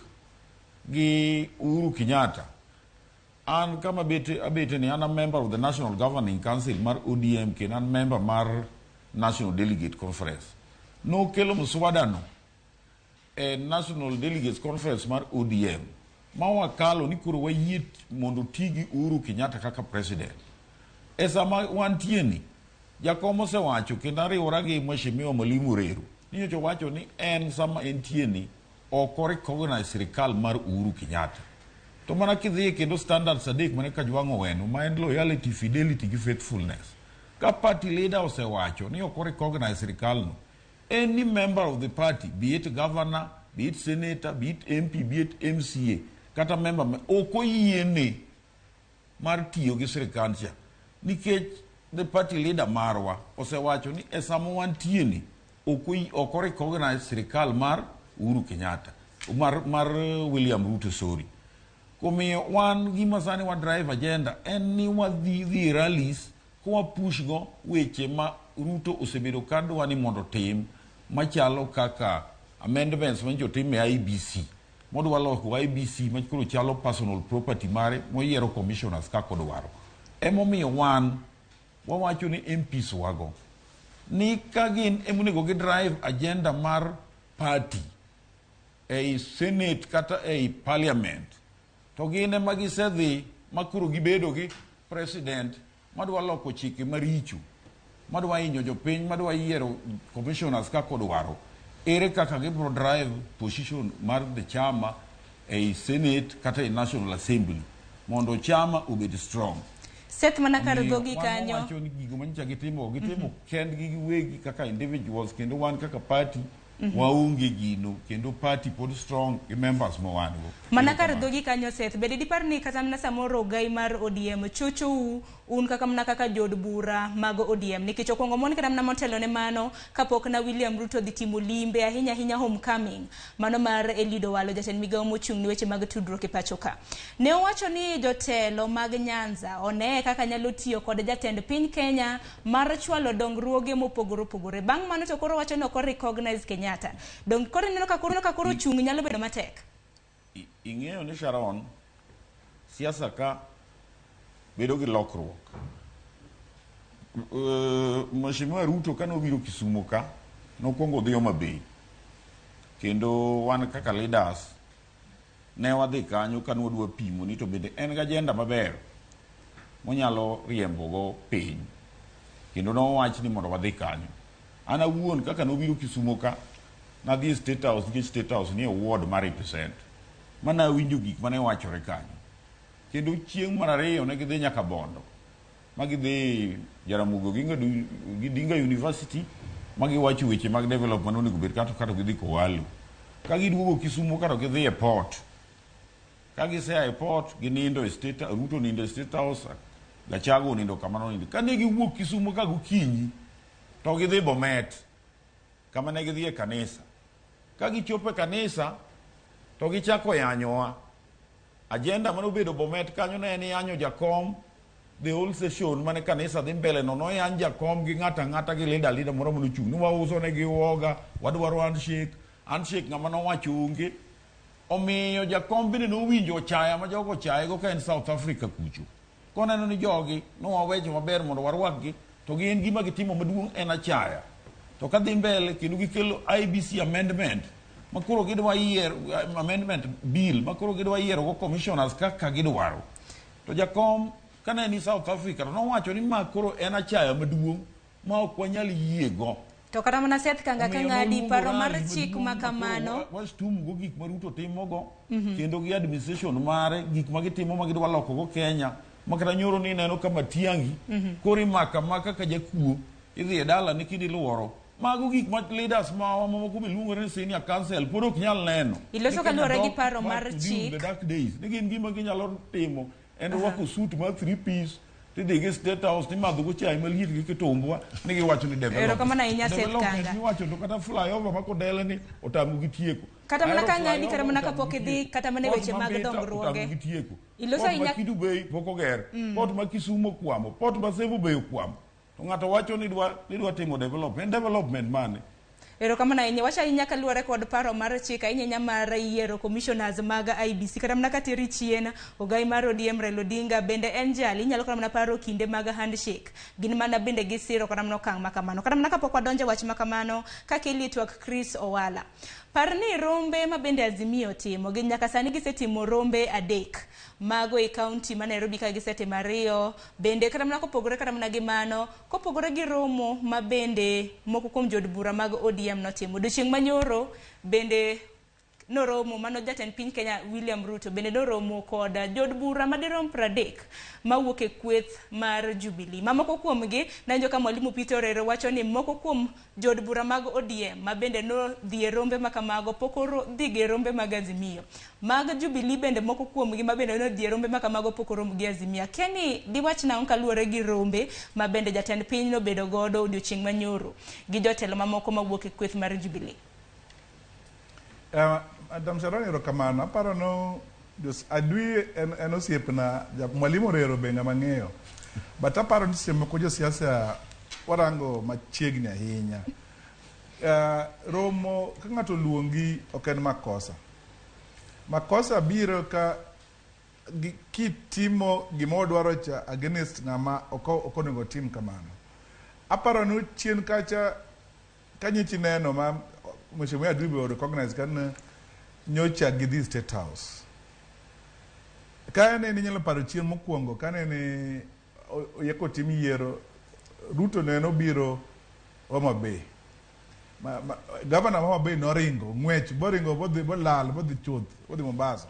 gi Uhuru Kenyatta. An kama abete ni an a member of the National Governing Council mar ODM ken an member mar National Delegate Conference. No kelo muswada no National Delegates Conference mar ODM. Ma wakalo ni kuro wayit mondo tigi Uhuru Kenyatta kaka president. Esa ma wantieni jakomo se wacho kendo riwora gi Mheshimiwa Mwalimu Reru. Niyo wacho ni en sama entieni oko recognize sirikal mar Uhuru Kenyatta. To mana kidhi kendo standards adek mane Kajwang' Oweno ma en loyalty, fidelity gi faithfulness. Ka party leader osewacho ni oko recognize sirikal no, any member of the party, be it governor, be it senator, be it MP, be it MCA, kata member oko yiene mar tiyo gi sirikal cha. Nikech the party leader marwa osewacho ni esamo wantieni oko recognize sirikal mar Uhuru Kenyatta mar William Ruto sorry. Kumiyo wan gima sani wa drive agenda en ni wadhi rallies kwa push go weche ma Ruto osebedo kadwa ni mondo tim machalo kaka amendments manjo tim e IBC mondo waloko IBC machkoro chalo personal property mare moyiero commissioners kako dwaro. Emomiyo wan wawacho ni MPs wago ni kagin emunego gi drive agenda mar party a senate kata a parliament to gine magisedhi makuro gibedo gi president madwa loko chike maricho madwa hinyo jopiny madwa yiero commissioners kako dwaro ere kaka gibro drive position mar the chama a senate kata a national assembly mondo chama obed strong. Seth manakar dhogi kanyo wacho ni gigo manyicha gitimo kend gi giwegi kaka individuals kendo wan kaka party waunge gino kendo party pod strong gi members mo wan go manakar dhogi kanyo Seth bede dipar ni kata mna samoro gai mar ODM chocho un kaka mna kaka jod bura mag ODM nikech okwongo mon kata mna motelo ne mano kapok na William Ruto dhi timo limbe ahinya homecoming mano mar Elido Walo jatend migawo mochung' ni weche mag tudruok e pacho ka ne owacho ni jotelo mag Nyanza one kaka nyalo tiyo kod jatend piny Kenya mar chwalo dongruoge mopogore bang' mano to koro wacho ni ok recognize Kenyatta dong koro neno ka koro chung' nyalo bedo matek. Ing'eyo ni Sharon siasa ka bedo gi lokruok. Mheshimiwa Ruto kano biro Kisumu ka nokwongo dhi Homa Bay kendo wan kaka leaders ne wadhi kanyo ka nwadwa pimo ni to bende en ga agenda maber monyalo riembogo piny kendo nowach ni mondo wadhi kanyo. An awuon kaka nobiro Kisumo ka nadhi State House nikech State House ni ward ma represent mana winjo gik mane wachore kanyo kendo chieng' mar ariyo ne gidhi nyaka Bondo ma gidhi Jaramogi Gidinga University ma giwacho weche mag development onego bed kata gidhi Kowalu ka giduogo Kisumo kata gidhi e port ka gisea e port ginindo e State Ruto nindo e State House Gachago nindo kamano nindo ka ne giwuok Kisumo ka gokinyi to gidhi Bomet kama ne gidhi e kanisa ka gichopo e kanisa to gichako yanyowa agenda mane obedo Bomet kanyo ne en yanyo jakom the whole session mane kanisa dhi mbele no yan jakom gi ng'ata gi lida moro mono chung ni wauso ne gi woga wadwaro handshake ng'ama nowacho onge omiyo jakom bende nowinjo chaya ma jogo chayego ka en South Africa kucho koneno ni jogi nowawecho maber mondo warwakgi to gin gima gitimo maduong' en achaya to kadhi mbele kendo gikelo IBC amendment makoro gidwa yiero amendment bill makoro gidwa yiero go commissioners kaka gidwaro to jakom kana ni South Africa nowacho ni makoro en achaya maduong' ma ok wanyal yiego to kata mana Seth Kanga ng'adi paro mar chik ma kamano wastum go gik ma Ruto timogo kendo gi administration mare gik ma gitimo ma gidwa loko go Kenya makata nyoro ni neno kama Tiangi kori maka ka jakuo idhi e dala ni kidi luoro mago gik ma leaders ma mamoko miluongo ni senior council pod ok nyal neno iloso kaluwore gi paro mar chik the dark days ni gin gima ginyalo timo en rwako suit ma 3 piece tidhi gi State House ni madho go chai maliet gi kitumbwa ni giwacho ni development ni wacho to kata flyover ma kodele ni otamu gi tieko kata mana ka ng'adi kata mana kapok idhi kata mana weche mag dongruoge iloso ma Kidu Bay pok oger port ma Kisumo kwamo port ma Sembo Bay kwamo to ng'ato wacho ni dwa timo development mane erokamano ahinya wacha ahinya kaluwore kod paro mar chik ahinya mar yiero commissioners mag IBC kata mana kateri chien ogai mar ODM Raila Odinga bende en jali inyalo kata mana paro kinde mag handshake gin mana bende gisiro kata mana okang' makamano kata mana kapok wadonjo wach makamano kaka ilitwak Chris Owala parni rombe ma bende Azimio timo gi nyaka sani gisetimo rombe 3 mago e county ma Nairobi ka gisetimo 2 bende kata mana kopogore kata mana gi mano kopogore gi romo ma bende moko kuom jod bura mag ODM notimo odiochieng' manyoro bende noromo mano jatend piny Kenya William Ruto bende noromo kod jod bura madirom 30 mawuok e kweth mar Jubilee mamoko kuomgi nanjo ka Mwalimu Peter Orero wacho ni moko kuom jod bura mag ODM ma bende no dhi e rombe makamago pokoro dhi ge rombe mag Azimio mag Jubilee bende moko kuomgi ma bende no dhi e rombe makamago pokoro gi Azimio keni diwach na kaluwore gi rombe ma bende jatend piny no bedo godo odiochieng' manyoro gi jotelo mamoko mawuok e kweth mar Jubilee. Adam Sharon erokamano aparo no adui en osiepna Mwalimu Orero be ng'ama ng'eyo but aparo ni seche moko josiasa warango machiegni ahinya romo ka ng'ato luongi ok en makosa biro ka kitimo gima odwaro cha against ng'ama ok onego tim kamano aparo no chien kacha kanyichi neno ma Mheshimiwa Adui be recognize kan nyocha gidhi State House kane ni nyalo paro chien mokwongo kane ni yeko tim yiero Ruto neno biro Homa Bay governor Homa Bay noringo ng'wech boringo bolal bodhi chuth bodhi Mombasa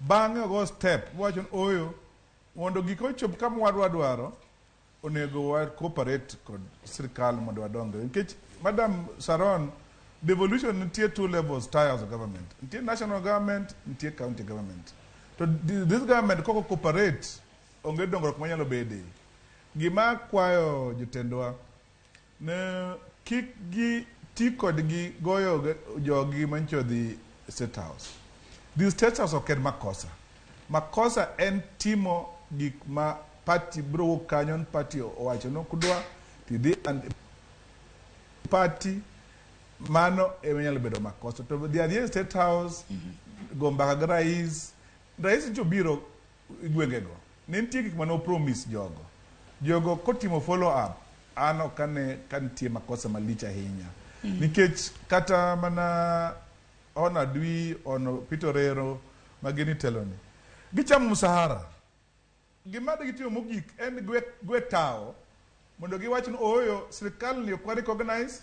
bang'e go step wacho oyo mondo gik ochop kama wadwaro onego wa cooperate kod sirkal mondo wadonge nikech Madam Sharon devolution nitie 2 levels tiers of government nitie national government nitie county government to this government koko cooperate onge dongruok manyalo bede gima kwayo jotendwa ne kik gi ti kod gi goyo jogi mancho dhi State House the State House ok en makosa en timo gik ma party bro kanyon party owacho no kudwa tidhi and party mano emenyalo bedo makosa to the idea State House go mbaka ga rais ncho biro gwengego nitie gik mano promise jogo kotimo follow up ano kantie makosa malich ahinya nikech kata mana ona Dwi ono Peter Orero magini teloni gichamo msahara gimade gitiyo mogik en gwe tao mondo giwach ni oyo sirikal ni ok recognize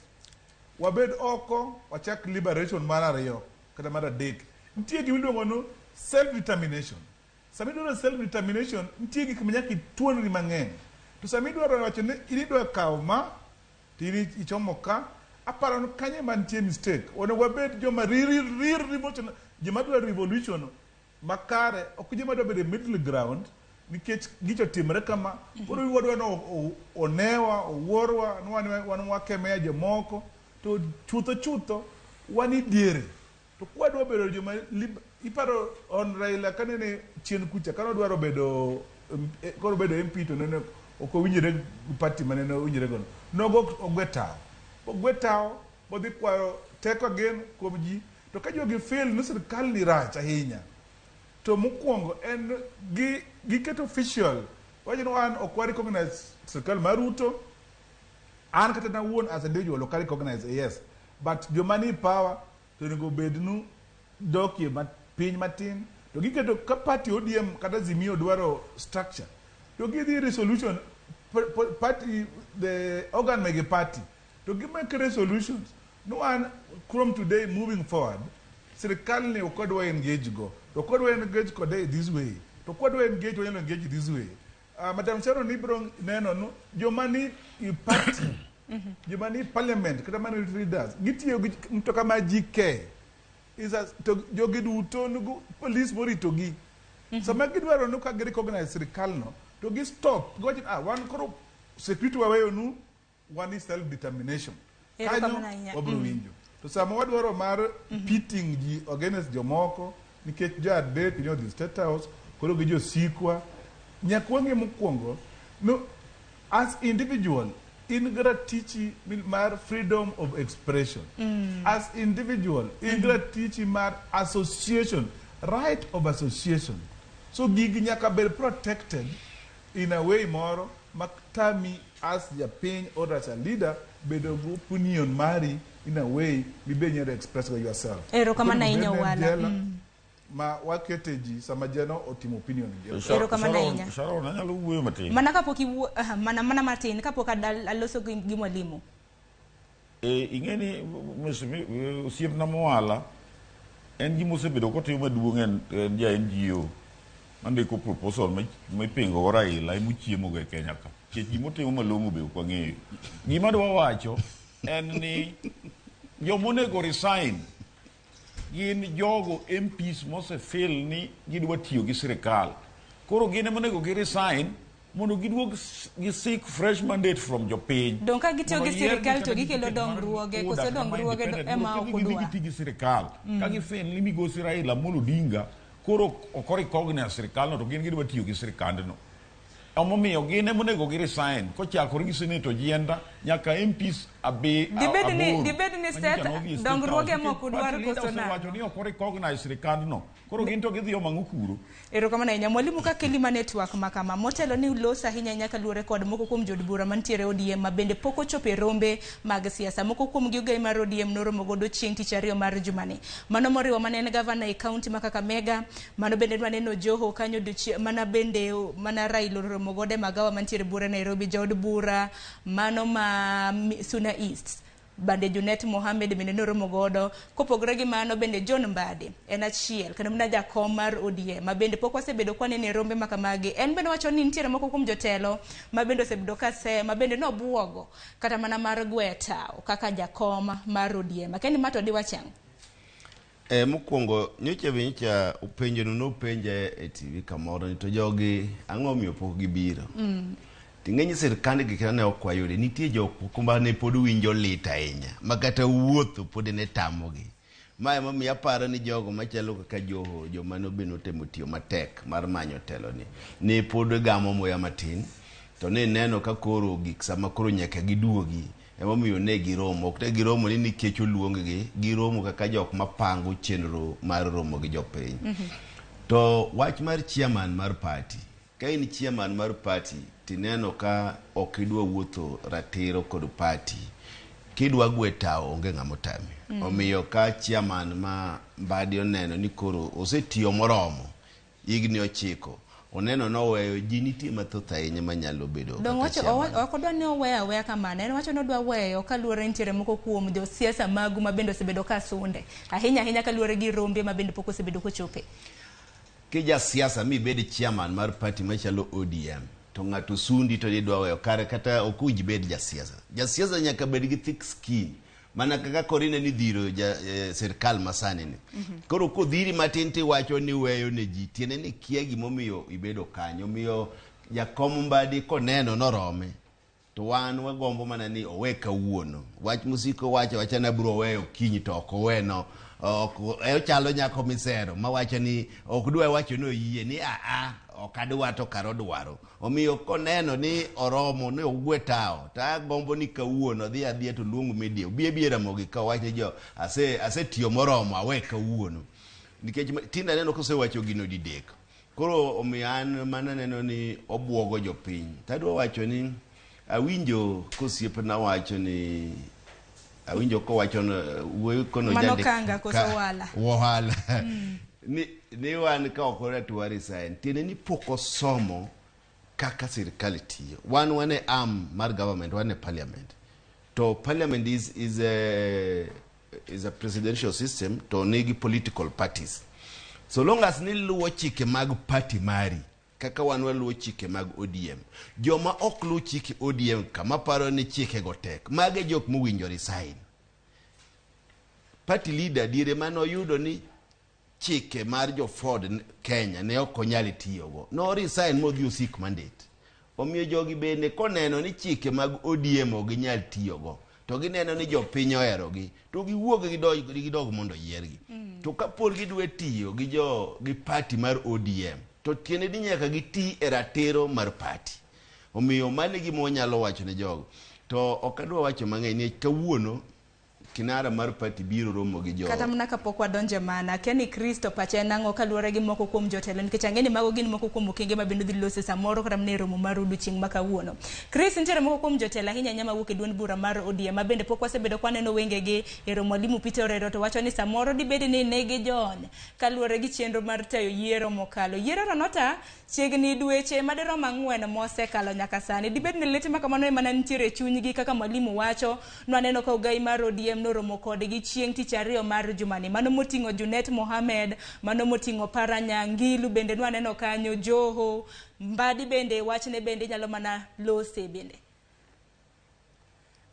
wabed oko wachak liberation mar ariyo kata mar adek nitie gimiluongo no self determination sami dwaro self determination nitie gik manyaka ituonri mang'eny to sami dwaro wacho ni idwa kawo ma tini ichomo ka aparo no kanye mantie mistake onego wabed joma rir mocho joma dwaro revolution makare ok joma dwaro bedo middle ground nikech gicho timre kama koro wadwa no onewa owuorwa wan wakemea jomoko to chutho wani diere to kwadwa bedo joma iparo on Raila kanene chien kucha kano dwaro bedo koro bedo MP to nene ok owinjore party manene owinjore gono nogo ogwetao bodhi kwayo teko gen kuom ji to ka jogi fail no sirikal ni rach ahinya to mokwongo en get official wajino wan ok recognize sirikal mar Ruto an kata na wuon as a individual ok recognize yes but jomani power to nego bednu dokie piny matin to giketo ka party ODM kata Zimio dwaro structure to give the resolution party the organ mege party to give make resolutions no one from today moving forward sirikal ni okodwa engage go to kodwa engage kode this way to kodwa engage when engage this way madam Sharon Nibro neno no jomani i party jomani parliament kata mani leaders gitiyo mtoka ma GK is a to jogi duto nugo police morito gi sama gidwaro no ka gi recognize sirikal no to gi stop go one koro security waweyo nu one is self determination kanyo obro winjo to sama wadwaro mar pitting ji against jomoko nikech jadek the state house koro gi josikwa nyakwange mokwongo no as individual in gratici mar freedom of expression as individual in gratici mar association right of association so gigi nyaka bed protected in a way moro maktami as your pain or as a leader bedo go opinion mari in a way mibenye express yourself ero kama na inya wala ma wakete ji sama jeno otimo opinion ero kama na inya Sharon anyalo wuoyo matin mana kapok mana matin kapok aloso gi mwalimu ingeni osiep na mwala en gima osebedo kotimo maduong' en ja NGO mandiko proposal mipingo Raila imuchiemo go e Kenya ka kech gima otimo malong'o be ok wang'eyo gima dwa wacho en ni jomonego resign gin jogo MPs mosefil ni gidwa tiyo gi sirikal koro gin monego gi resign mondo giduog gi seek fresh mandate from jopiny don ka gitiyo gi sirikal to gikelo dongruoge koso dongruoge ema ok odwa giti gi sirikal ka gifil ni migosi Raila Amolo Odinga koro ok recognize sirikal no to gin gidwa tiyo gi sirikandno omomiyo gin monego gi resign kochakore gi senator Jienda nyaka MPs dibed ni state dongruoge moko dwaro koso na wacho ni ok recognize sirikandno koro gin to gidhi omang'o kuro ero kama na mwalimu ka kelima network makama motelo ni ulosa hinya nyaka luore kod moko kuom jod bura mantiere ODM mabende pok ochope rombe mag siasa moko kuom gi mar ODM noromo godo chieng' tich ariyo mar jumani mano moriwo manene governor e county ma Kakamega mano bende maneno Joho kanyo mana Raila romo gode magawa mantiere bura Nairobi jod bura mano ma Suna East bande Junet Mohamed bende noromo godo kopogore gi mano bende John Mbade en achiel kendo mna jakom mar ODM mabende pok wasebedo kwanene rombe makamagi en bende wacho ni nitiere moko kuom jotelo mabende osebedo kase mabende nobuogo kata mana mar gwetao kaka jakom mar ODM kendi mato diwachang mokwongo nyocha bincha upenjo no penje e TV kamoro ni to jogi ang'o miyo pok gibiro ting'eny sirkand gi ne okwayo ni nitie jok kumba ne pod winjo lit ahinya makata wuotho pod ne tamogi mae mamiyo aparo ni jogo machalo kaka Joho joma nobeno temo tiyo matek mar manyo telo ni pod gamo moya matin to ne neno ka koro gik sama koro nyaka giduogi emomiyo ne giromo ok te giromo ni nikech oluong giromo kaka jok mapango chenro mar romo gi jopiny to wach mar chairman mar party ka in chairman mar party tineno ka ok idwa wuotho ratiro kod party kidwa gwe tao onge ng'amotami. Omiyo ka chairman ma Mbadi oneno ni koro osetiyo moromo igni 9 oneno noweyo ji nitie mathoth ahinya manyalo bedo Dong wacho odwa ni oweya kamano. En wacho nodwa weyo kaluwore nitiere moko kuom josiasa magu mabende osebedo ka sunde ahinya kaluwore gi rombe mabende pok osebedo kochope. Kija siasa mi bed chairman mar party machalo ODM to ng'ato sundi to idwa weyo kare kata okuj bed jasiasa nyaka bed gi thick skin mana kaka korine ni dhiro serikal masani ni. Koro kodhiri matin ti wacho ni weyo ne ji tiene ni kia gimomiyo ibedo kanyo miyo jakom Mbadi koneno norome to wan wagombo mana ni owe kawuono. Wach musiko wacha na bro weyo kinyi to ok oweno chalo nyako misero mawacho ni ok dwa wacho no yie ni ok adwa to karo dwaro. Omiyo koneno ni oromo ni ogwe tao ta gombo ni kawuono dhi adhia to luongo media bie Ramogi ka wacho jo ase tiyo moromo awe kawuono nikech tinda neno kosewacho gino didek. Koro omiyo an mana neno ni obwogo jopiny. Tadwa wacho ni awinjo kosiepna wacho ni awinjo ko wacho wuoyo kono jande manokanga kosowala wohala ni wan ka okora tuwari sign tiene ni poko somo kaka sirikali tiyo. Wan e arm mar government, wan e parliament. To parliament is a presidential system to nigi political parties. So long as ni luwo chike mag party mari kaka wan waluwo chike mag ODM. Joma ok luwo chike ODM kama paro ni chike go tek mage jok mowinjo resign. Party leader dire mano yudo ni chike mar jo Ford Kenya ne ok onyal tiyogo no resign modhi osik mandate. Omiyo jogi bende koneno ni chike mag ODM ok ginyal tiyogo to gineno ni jopiny oherogi to giwuog gidog mondo yiergi. To kapod gidwe tiyo gi party mar ODM to tiene ni nyaka giti e ratiro mar party. Omiyo mane gima wanyalo wacho ne jogo. To ok adwa wacho mang'eny ni kawuono kinara mar party biro romo gi jogo. Kata mna kapok wadonje mana Kenny Kristo pache nango kaluwore gi moko kuom jotelo nikech ang'eni mago gin moko kuom okenge mabende dhi lose samoro kata mne romo mar odiochieng' ma kawuono. Chris nitiere moko kuom jotelo ahinya nyama wuok e duond bura mar ODM mabende pok wasebedo kwaneno wengegi e romo Mwalimu Peter Orero to wacho ni samoro dibed ni negi jony kaluwore gi chenro mar tayo yiero mokalo. Yiero nota chiegni dweche madirom 4 mosekalo nyaka sani. Dibed ni lete makamano ema nitiere chunygi kaka Mwalimu wacho nwaneno ka ogai mar ODM noromo kodgi chieng' tich ariyo mar jumani. Mano moting'o Junet Mohamed, mano moting'o Paranya Ngilu bende nwaneno kanyo Joho Mbadi bende wachne bende nyalo mana lose bende.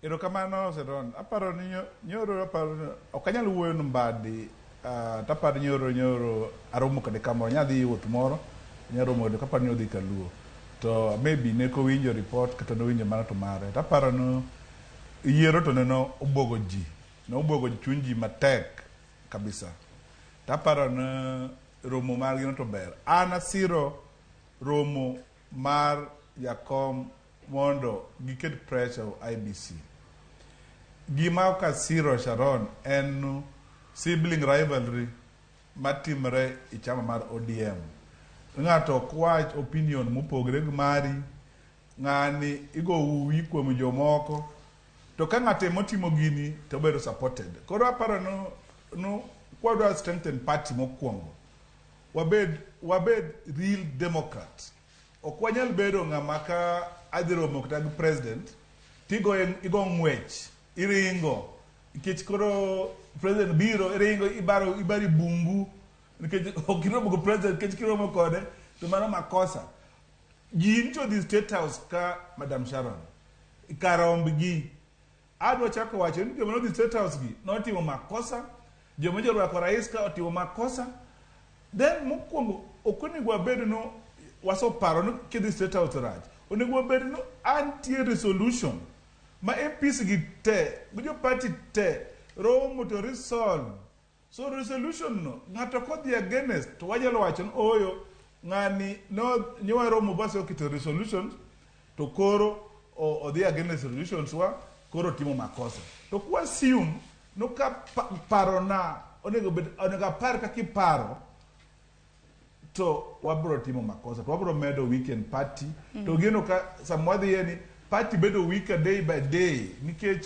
Erokamano Seron, aparo ni nyoro okanyal wuoyo no Mbadi taparo nyoro aromo kode kamoro nyadhi wuoth moro nyaromo kode kaparo ni odhi Kaluo to maybe ne ko winjo report kata no winjo mana to mare taparo no yiero to neno obwogo ji no obwogo chuny ji matek kabisa. Taparo no romo mar gino to ber an asiro romo mar jakom mondo giket pressure IBC. Gima okasiro Sharon en sibling rivalry matimre e chama mar ODM. Ng'ato kwach opinion mopogre gi mari ng'ani igo uwi kuom jomoko to ka ng'ate motimo gini to bedo supported. Koro aparo no kwadwa strengthen party mokwongo wabed real democrat. Ok wanyal bedo ng'ama ka adhi romo kata gi president tigo ng'wech iringo nikech koro president biro iringo ibari bungu nikech ok iromo go president nikech kiromo kode to mano makosa. Ji nito the state house ka Madam Sharon karombgi adwa chako wacho ni joma no the state house gi notimo makosa joma jorwako rais ka otimo makosa then mokwongo okonego wabedo no waso paro no kidhi state house raj onego wabedo no anti resolution ma MPs gi te gujo party te romo to resolve so resolution no ng'ato kodhi against to wanyalo wacho no oyo ng'ani no nyowa romo basi okito resolutions to koro odhi against resolutions wa koro timo makosa to kwa assume no ka paro na onego par ka kiparo to wabro timo makosa to wabro medo weekend party to gino ka samwadhi yeni party bedo week day by day nikech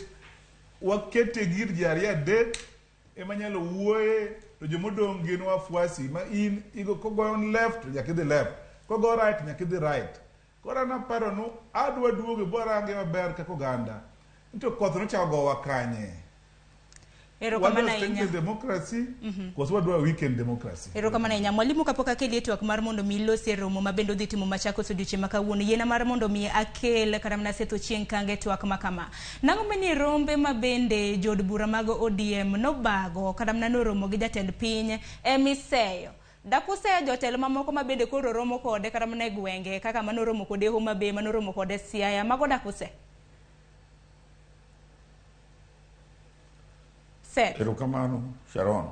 wakete gir jari adek ema nyalo wuoye to jomodong gin wafuasi ma in igo kogo on left nyaka idhi left kogo right nyaka idhi right kora na paro no adwa duoge bora nge maber kaka oganda to koth no chago wakanye Erokamana inya democracy kwa sababu wa weekend democracy. Erokamana inya mwalimu kapoka keli yetu mar mondo mi losi romo mabendo dhi timo Machakos odiochieng' ma kawuono yena mar mondo mi akel kata mana setho chieng' kange twak makama. Nango meni rombe mabende jod bura mag ODM no bago kata mana no romo gi jatend piny emiseyo. Dakuseyo jotelo mamoko mabende koro romo kode kata mana gwenge kaka mano romo kode Homa Bay mano romo kode Siaya mago dakuse. Erokamano Sharon.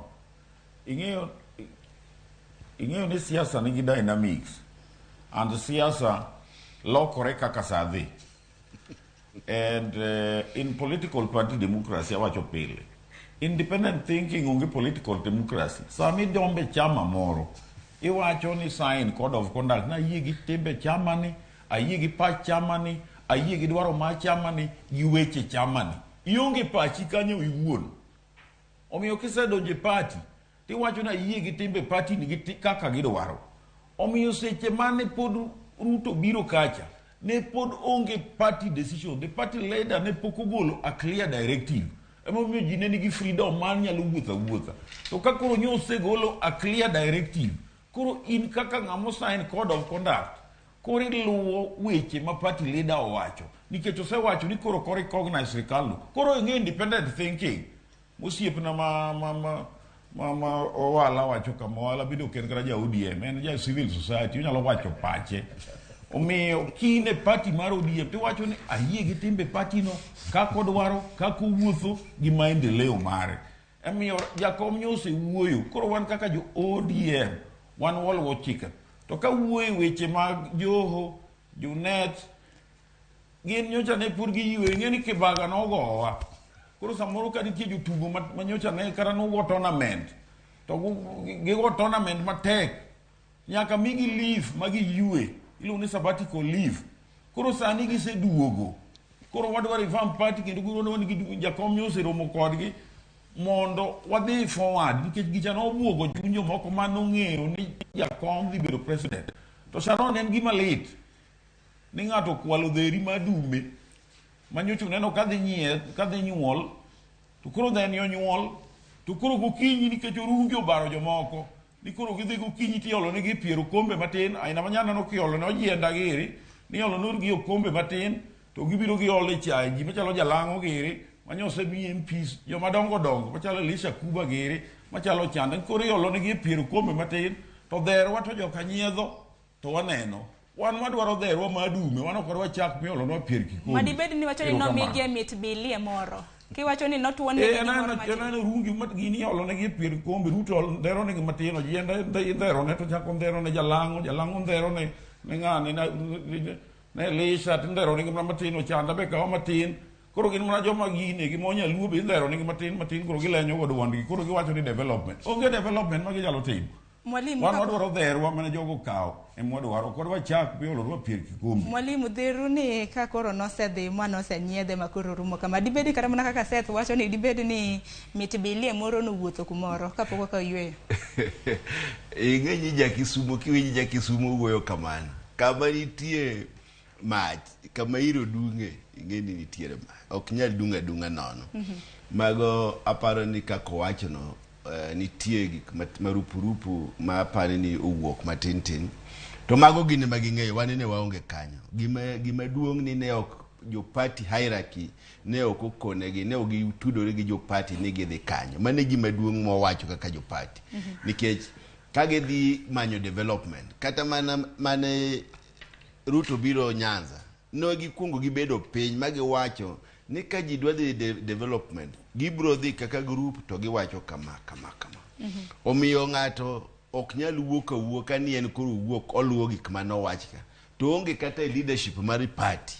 Ing'eyo ni siasa nigi dynamics and siasa lokore kaka saa dhi. And in political party democracy awacho pile. Independent thinking onge political democracy. Sami dombe chama moro. Iwacho ni sign code of conduct na yie gi timbe chama ni, ayie gi pach chama ni, ayie gi dwaro ma chama ni, gi weche chama ni. Ionge pachi kanyo iwuon. Omiyo kisedonje party, ti wacho na yie gi timbe party ni kaka gidwaro. Omiyo seche mane pod Ruto biro kacha, ne pod onge party decision. The party leader ne pokogolo a clear directive. Omiyo jine nigi freedom man nyalo wuotha. To kakoro nyose golo a clear directive. Koro in kaka ng'amo sign code of conduct. Koro iluwo weche ma party leader owacho. Nikech osewacho ni koro recognize sirikal. Koro inge independent thinking. Musiep na owala wacho kama owala bido ken kara ja ODM en ja civil society unyalo wacho pache omiyo kine party mar ODM ti wacho ni ayie gi timbe party no kako dwaro kako wuotho gi maendeleo mare emiyo jakom nyose wuoyo koro wan kaka jo ODM wan wall chika to ka wuoyo weche mag Joho Junet gin nyocha ne pur gi ywe ngeni Kibaga no gowa koro samoro ka nitie jotugo manyocha ne kara no tournament to gigo tournament matek nyaka migi leave magi yue iluongo ni sabbatical leave koro sani giseduogo koro wadwaro revamp party kendo guro ni jakom nyose romo kodgi mondo wadhi forward nikech gicha no buogo junyo moko manong'eyo ni jakom dhi bedo president to Sharon en gima lit ni ng'ato kwalo dheri madume manyocho neno kadhi nyuol to koro then nyuol to koro gokinyi nikech orungi obaro jomoko ni koro gidhi gokinyi tiolo negi piero kombe matin aina manyana no kiolo ne ojienda giri ni olo nur gi okombe matin to gibiro gi ole chai ji machalo jalango giri manyose bi MPs joma dongo machalo Elisha Kuba giri machalo Chanda koro iolo negi piero kombe matin to dherwa to joka nyiedho to waneno wan madwaro dherwa madume wan ok wadwa chak miolo no pier kikombe madibed ni wacho ni nomigie mit bilie moro kiwacho ni notwon ne gimoro matin en rungi gini iolo negi pier kombe Ruto dhero negi matin ojienda dhero ne to chako dhero ne jalango dhero ne ng'ane ne Elisha dhero negi matin Chanda be kawo matin koro gin mana joma gine gimonya luo be dhero negi matin koro gilenyo go dwondgi koro giwacho ni development onge development ma ginyalo timo Mwalimu wan wadwaro dherwa mana jogo kawo emwadwaro kod wachak biolorwa pier kikombe mwalimu dheru ni ka koro nosedhi manosenyiedhe makoro rumo kama dibedi kata mana kaka Seth wacho ni dibedi ni mitbilie moro nowuotho kumoro kapok waka yweyo ing'enyi jakisumo kiwinji jakisumo wuoyo kamano kama nitie mach kama iro dunge ing'eni nitiere mach ok nyal dunga nono mago aparo ni kako wacho no nitie gik marupurupu ma apani ni owuok matin to mago gine maging'eyo wan ne waonge kanyo gima duong' ni ne ok jo party hierarchy ne ok okonegi ne ogi tudore gi jo party ne gidhi kanyo mane gima duong' mowacho kaka jo party nikech kage dhi manyo development kata mane Ruto biro Nyanza no gikungo gibedo piny magiwacho ni ka ji dwa dhi development gibro dhi kaka group to giwacho kama omiyo ng'ato ok nyal wuok ni en koro wuok oluwo gik manowach ka to onge kata leadership mar party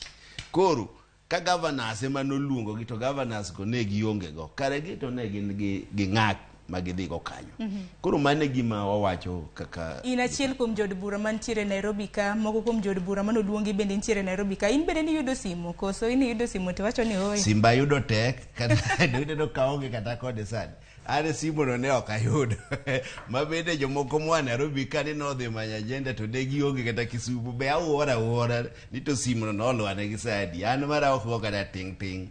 koro ka governors ema noluongo gi to governors go ne gionge go kare gi to ne gin gi ng'at magidhigo kanyo. Koro mane gima wawacho kaka in achiel kuom jod bura mantiere Nairobi ka, moko kuom jod bura manoluongi bende nitiere Nairobi ka. In bende ni yudo simu koso in yudo simu to wacho ni oi simba yudo tek kata no kaonge kata kode sani. Ane simu no ne ok ayudo. Mabende jomoko mwa Nairobi ka ni nodhi manya agenda to ne gionge kata Kisumu be awuora ni to simu no nolwane gi sadi. An mara ok go kata ting.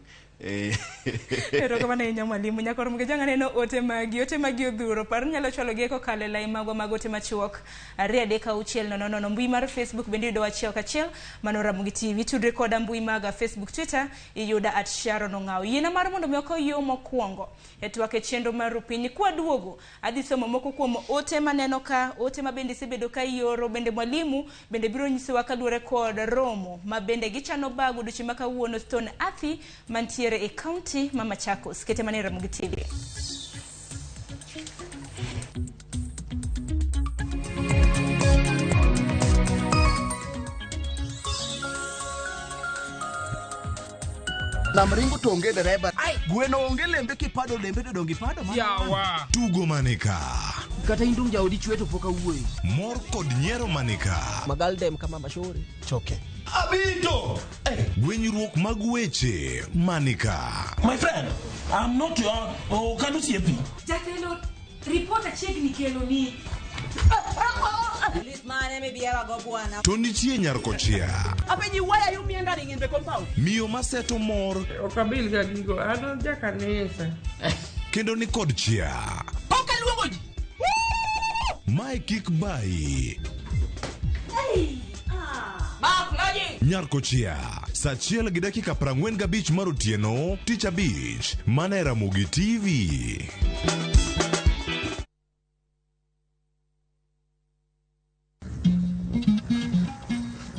Ero kama na inya mwalimu nyakoro mge janga neno ote magi odhuro par nyalo chwalo gi kokale lai mago ote machuok 2:6 mbui mar Facebook bende yudo achiel kachiel mano Ramogitv tudre koda mbui maga Facebook Twitter iyuda @sharonongao yiena mar mondo mi oko yo mokwongo etwake chenro mar piny kwa duogo adhi somo moko kuom ote maneno ka ote mabende sebedo ka yoro bende mwalimu bende biro nyisowa kaluore kod romo mabende gichano bago duchi maka wuono Stone Athi mantiere e county Mama Machakos. Kete manera Ramogitv. Namringo tonge dereba. Gweno onge lembe kipado lembe to dongi pado ma. Yawa. Tugo manika. Kata indung jaodi chweto poka wuoi. Mor kod nyiero manika. Magaldem kama mashori. Choke. Abito. Gwenyruok mag weche manika. My friend, I'm not your Kanusi. Jatelo, report achiegni kelo ni. Police man may be able to go bwana. To nitie Nyarkochia. Apenyi why are you meandering in the compound? Miyo maseto mor. Okabil ga gigo ano jakanesa. Kendo ni kod chia. Poka luongo ji. Mae kik bai. Hey. Nyarkochia, saa 1:45 mar otieno, tich abich, mana Ramogitv.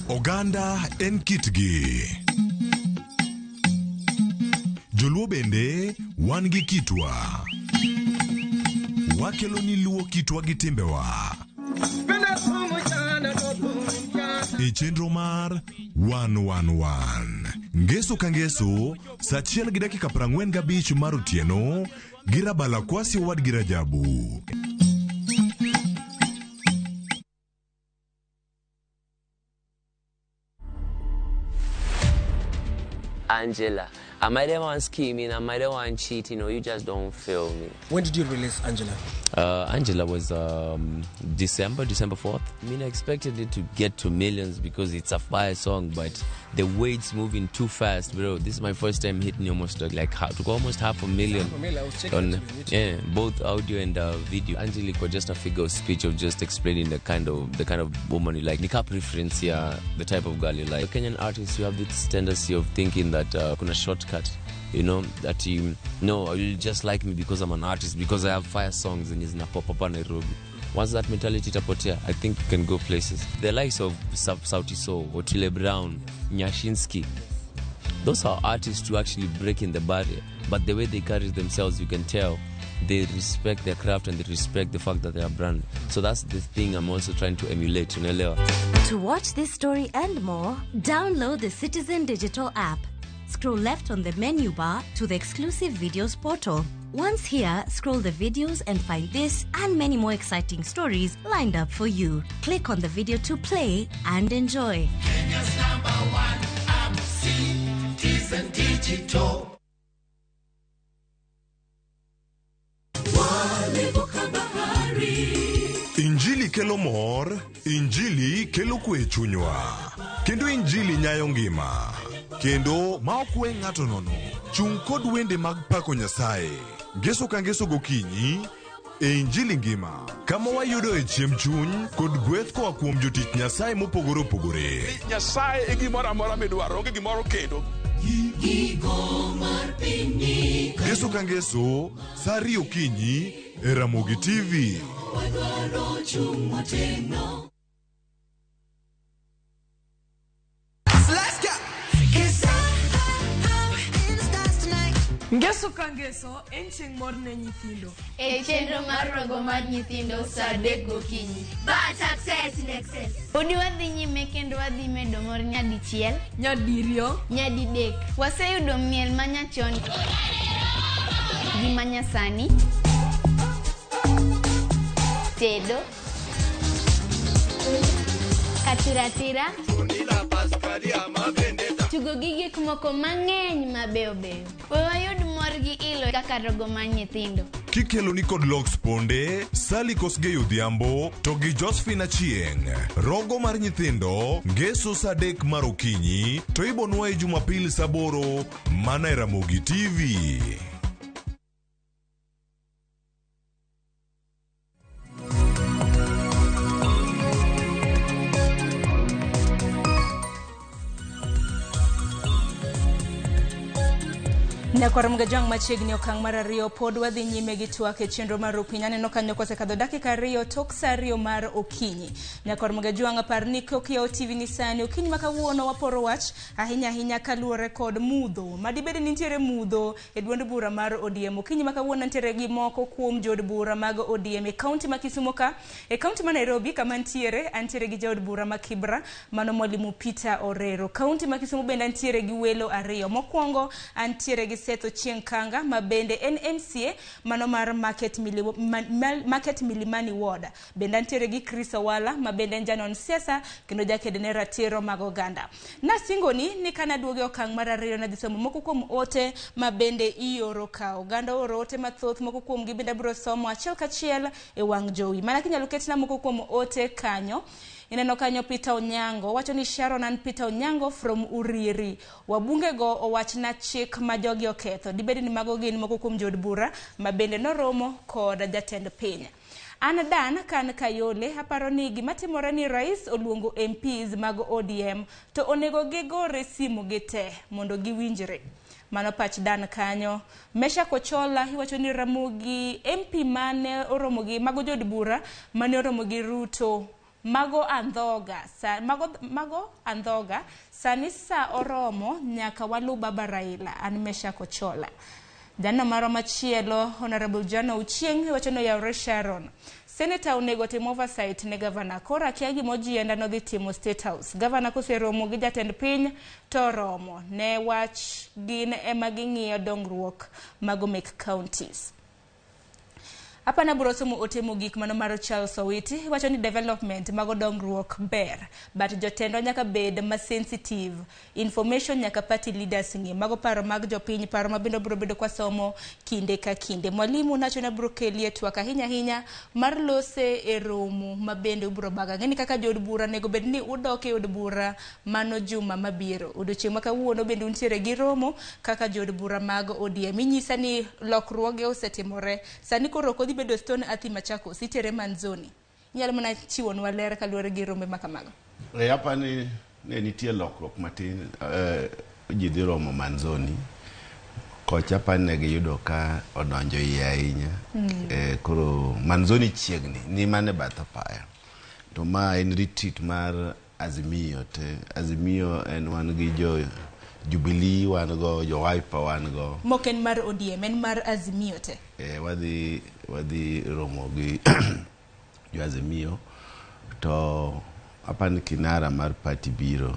Oganda en kitgi. Joluo bende wan gi kitwa. Wakelo ni luo kitwa gi timbewa. E chenro mar 111 ngeso ka ngeso saa 1:45 mar otieno gi Rabala Kwasi Owad gi Rajabu. Angela, am I the one scheming? Am I the one cheating? Or you just don't feel me? When did you release Angela? Angela was December 4th. I mean, I expected it to get to millions because it's a fire song, but the way it's moving too fast, bro. This is my first time hitting almost like almost 500,000. I was checking on both audio and video. Angelique was just a figure of speech of just explaining the kind of woman you like. Nika preference here, the type of girl you like. The Kenyan artists, you have this tendency of thinking that kuna shortcut. You know, that you just like me because I'm an artist, because I have fire songs and it's na pop up Nairobi. Once that mentality tapotea, I think you can go places. The likes of Sauti Sol, Otile Brown, Nyashinsky, those are artists who actually break in the barrier. But the way they carry themselves, you can tell they respect their craft and they respect the fact that they are brand. So that's the thing I'm also trying to emulate. To watch this story and more, download the Citizen Digital app. Scroll left on the menu bar to the exclusive videos portal. Once here, scroll the videos and find this and many more exciting stories lined up for you. Click on the video to play and enjoy. Kenya's #1 app, Citizen Digital. Injili kelo mor, Injili kelo kwe chunywa. Kendo Injili nyayo ngima. Kendo ma okwe ng'ato nono. Chung kod wende mag pako Nyasaye. Ngeso ka ngeso gokinyi e Injili ngima. Kama wayudo e chiemb chuny kod gweth koa kuom jotich Nyasaye mopogore opogore. Nyasaye e gimoro amora midwaro, onge gimoro kendo. Gigo mar piny. Ngeso ka ngeso, saa 2 okinyi e Ramogitv. Wadwaro chung motegno. Ngeso ka ngeso en chieng' mor ne nyithindo. E chenro mar rogo mar nyithindo saa 3 gokinyi. But success in excess. Udi wadhi nyime kendo wadhi medo mor nyadichiel, nyadiriyo, nyadidek. Waseyudo miel manyachon gi manyasani. tedo, katiratira, tugo gi gik moko mang'eny mabeyo beyo. We wayud mor gi ilo kaka rogo mar nyithindo. Kikelo ni kod Locks Ponde, Sally Kosgei Odhiambo, to gi Josephine Achieng. Rogo mar nyithindo, ngeso saa 3 mar okinyi, to ibonwa e Jumapil saa 8 mana e Ramogi TV. Nyakwaramga jang machiegni okang' mar 2 pod wadhi nyime gi twak e chenro mar Opiny. Aneno kanyo kosekadho dakika 2 tok saa 2 mar okinyi. Nyakwaramga jang par ni kokiewo TV ni sani okinyi makawuono waporo wach ahinya kaluwore kod mudho madibed ni nitiere mudho e duond bura mar ODM. Okinyi makawuono nitiere gi moko kuom jod bura mag ODM e kaunti ma Kisumu ka, e kaunti ma Nairobi kama antiere gi jod bura ma Kibra mano Mwalimu Peter Orero. Kaunti ma Kisumu bende antiere gi welo 2. Mokwongo antiere gi Setho Chieng Kanga mabende NMCA mano mar Market Milimani Ward. Bende antiere gi Chris Owala mabende janon siasa kendo jakedne ratiro mag oganda. Nasingoni ni kana duoge okang' mar 2 na dhisomo moko kuom ote mabende ioro ka oganda oro ote mathoth moko kuom gi bende bro somo achiel kachiel e wang' jowi. Mana kinyalo ketna moko kuom ote kanyo. Ineno kanyo Peter Onyango wacho ni Sharon and Peter Onyango from Uriri. Wabunge go owachna chik ma jogi oketho. Dibedi ni mago gin moko kuom jod bura mabende noromo kod jatend piny. Dan kan Kayole aparo ni gimatimore ni rais oluongo MPs mag ODM to onego gigore simu gite mondo giwinjre. Mano pach Dan kanyo. Mesha Kochola iwacho ni Ramogi MP mane oromogi mago jod bura mane oromogi Ruto mago andhoga sani sa oromo nyaka walu baba Raila. An Mesha Kochola. Jano maro machielo Honorable Jano Uchieng wacho no yawre Sharon. Senator onego tim oversight ne governor. Kora kia gimojienda no dhi timo State House. Governor koseromo gi jatend piny to romo. Ne wach gin ema ging'iyo dongruok mago mek counties. Hapa na burosomo otemo gik mano maro Charles Owiti wacho ni development mago dongruok ber but jotendo nyaka bed ma sensitive information nyaka party leaders ngi mago paro mag jopiny paro mabendo bro bedo kwa somo kinde ka kinde. Mwalimu nacho na bro kelie twaka hinya mar lose e romo mabende bro baga ngeni kaka jod bura nego bed ni udoke od bura mano juma mabiro odiochieng' makawuono bende untiere gi romo kaka jod bura mag ODM. Inyisa ni lokruoge osetimore sani koro kodhi bedo Stone Athi Machakos itere Manzoni. Nyalo mana chiwonwa ler kaluwore gi rombe makamago. Hapa ni nitie lokruok matin ji dhi romo Manzoni. Kocha pa ne giyudo ka odonjo iye ahinya. Koro Manzoni chiegni ni mane batho paya. To ma en retreat mar Azimio te. Azimio en wan gi jo Jubilee wan go, jo Wiper wan go. Moken mar ODM en mar Azimio te. Wadhi romo gi jo Azimio to hapa ni kinara mar party biro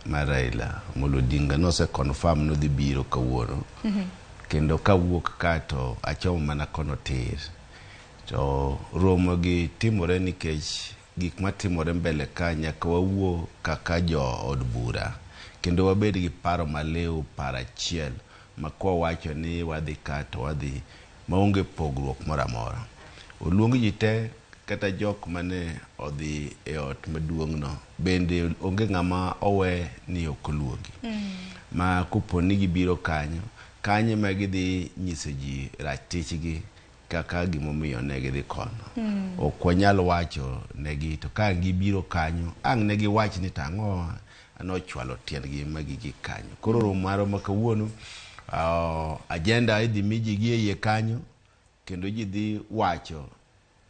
mar Raila Amolo Odinga no se confirm no dhi biro kawuono. Kendo kawuok ka to achomo mana kono tir. To romo gi timore nikech gik matimore mbele ka nyaka wawuo kaka jo od bura. Kendo wabed gi paro maleo para chiel makwa wacho ni wadhi kato wadhi maonge pogruok moramora. Oluong ji te kata jok mane odhi e ot maduong' no bende onge ng'ama owe ni okoluogi. Ma kuponi gibiro kanyo ma gidhi nyiso ji ratichgi kaka gimomiyo ne gidhi kono. Ok wanyal wacho negi to ka gibiro kanyo ang' ne giwach ni tang'o ano chwalo tiendgi magigi kanyo. Koro romo maro makawuono agenda idhi miji gi iye kanyo kendo ji dhi wacho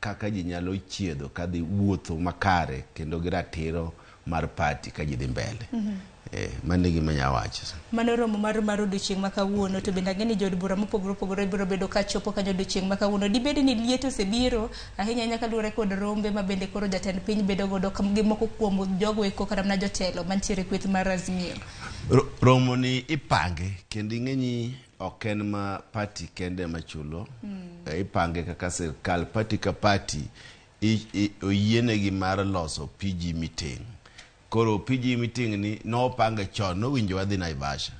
kaka ji nyalo chiedho ka dhi wuotho makare kendo gi ratiro mar party ka ji dhi mbele. Mane gima nya wacho. Mano romo mar odiochieng' makawuono to bende ngeni jod bura mopogore biro bedo ka chopo kanyo odiochieng' makawuono. Dibedi ni liet osebiro ahinya nyaka luwore kod rombe mabende koro jatend piny bedo godo gi moko kuom jogo eko kata na jotelo mantiere kweth mar Azimio. Romo ni ipange kendo ing'eni ok en ma party kende machulo. Ipange kaka sirkal party ka party oyienegi mar loso PG meeting. Koro PG meeting ni nopanga chon, nowinjo wadhi Naivasha.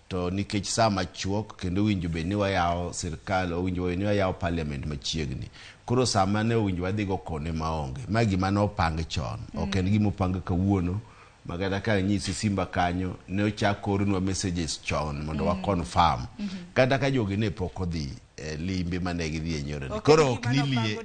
To nikech sama chuok kendo winjo be ni wayawo sirkal, winjo be ni wayawo parliament machiegni. Koro sama ne winjo wadhi go kone maonge. Ma gima nopang chon, ok en gima opang kawuono. Magada ka nyisi Simba kanyo ne ochak ornwa messages chon mondo wa confirm. Kata ka jogi ne pok odhi limbe mane gidhi e nyoro. Koro ok ni liet,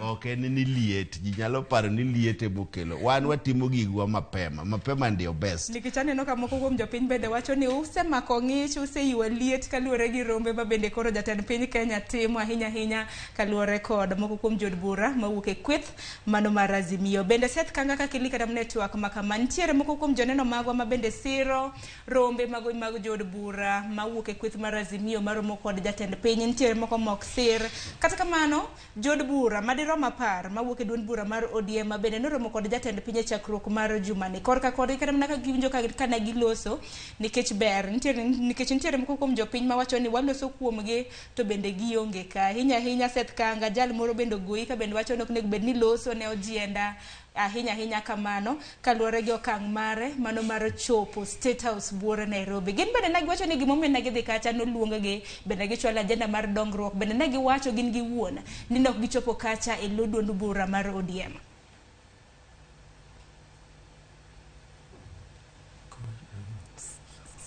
ok en ni liet, ji nyalo paro ni liet e bokelo. Wan watimo gigwa mapema ndio best. Nikech aneno ka moko kuom jopiny bende wacho ni usemako ng'ich, useywa liet kaluwore gi rombe ma bende koro jatend piny Kenya timo ahinya kaluwore kod moko kuom jod bura mawuok e kweth mano mar Azimio. Bende Seth Kanga ka kilika dam network makama nitiere moko kuom joneno magwa ma bende siro rombe mag jod bura mawuok e kweth mar Azimio maromo kod jatend piny. Nitiere moko mok sir. Kata kamano jod bura madirom 10 mawuok e duond bura mar ODM ma bende noromo kod jatend piny e chakruok mar jumani. Korka kod ikere mana ka giwinjo ka ne giloso nikech ber nitiere moko kuom jopiny ma wacho ni waloso kuomgi to bende gionge ka. Ahinya Seth Kanga jal moro bende goyi ka bende wacho ni ok nego bed ni loso ne ojienda ahinya kamano kaluwore gi okang' mare mano mar chopo State House buore Nairobi. Gin bende negi wacho ni gimomiyo ne gidhi kacha noluongegi, bende gichwalo ajenda mar dongruok, bende negi wacho gin giwuon ni nok gichopo kacha e lo duond bura mar ODM.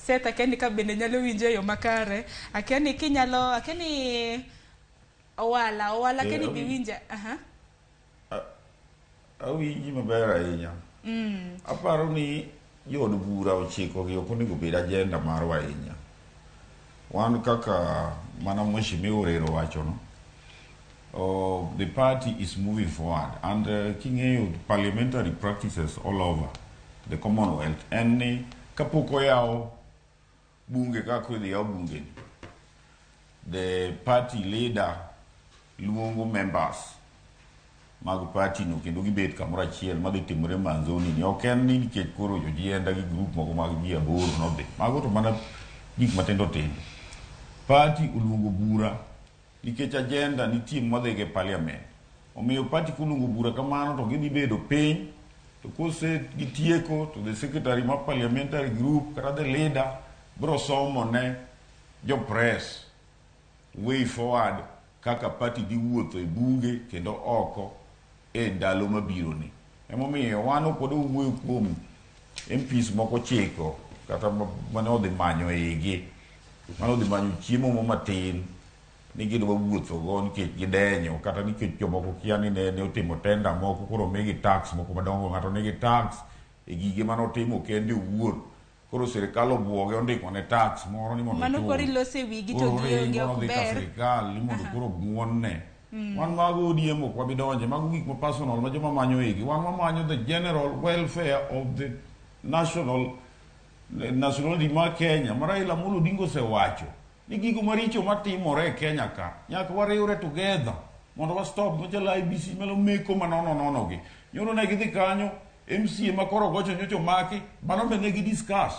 Seth akeni ka bende nyalo winjo yo makare, akeni kinyalo, akeni owala akeni biwinja. Awinji maber ahinya. Aparo ni jod bura ochiko gi ok onego bed agenda marwa ahinya. Wan kaka mana Mheshimiwa Orero wacho no, the party is moving forward and king'eyo parliamentary practices all over the Commonwealth en ni kapok oyawo bunge kaka idhi yawo bunge, the party leader luongo members mag party no kendo gibet kamoro achiel madhi timore manzoni ni. Ok en ni nikech koro jojienda gi group moko mag ji aboro nodhi, mago to mana gik matindo tindo. Party uluongo bura nikech agenda nitie madhi ge parliament. Omiyo party kuluongo bura kamano to gidhi bedo piny, to kose gitieko to the secretary ma parliamentary group kata the leader bro somo ne jo press way forward kaka party di wuotho e bunge kendo oko e ndalo mabiro ni. Emomiyo wan ok wadwuoyo kuom MPs moko chiko kata mane odhi manyo igi, mane odhi manyo chiemo matin ni gidwa wuotho go nikech gidenyo kata nikech jomoko kia ni ne otimo tenda moko koro migi tax moko madongo, ng'ato nigi tax e gige mane otimo kende owuon, koro sirkal obuoge ondiko ne tax moro ni mondo mano kori lose wigi to gionge ok ber sirkal ni mondo koro muonne. Wan mago ODM ok wabidonje, mago gik ma personal ma joma manyo igi. Wan wamanyo the general welfare of the nationality ma Kenya. Raila Amolo Odinga osewacho ni gigo maricho matimore e Kenya ka nyaka wariwre together mondo wa stop mochalo IBC melo meko manono gi. Nyoro ne gidhi kanyo MCA ma koro gocho nyocho maki, mano be ne gidiscuss.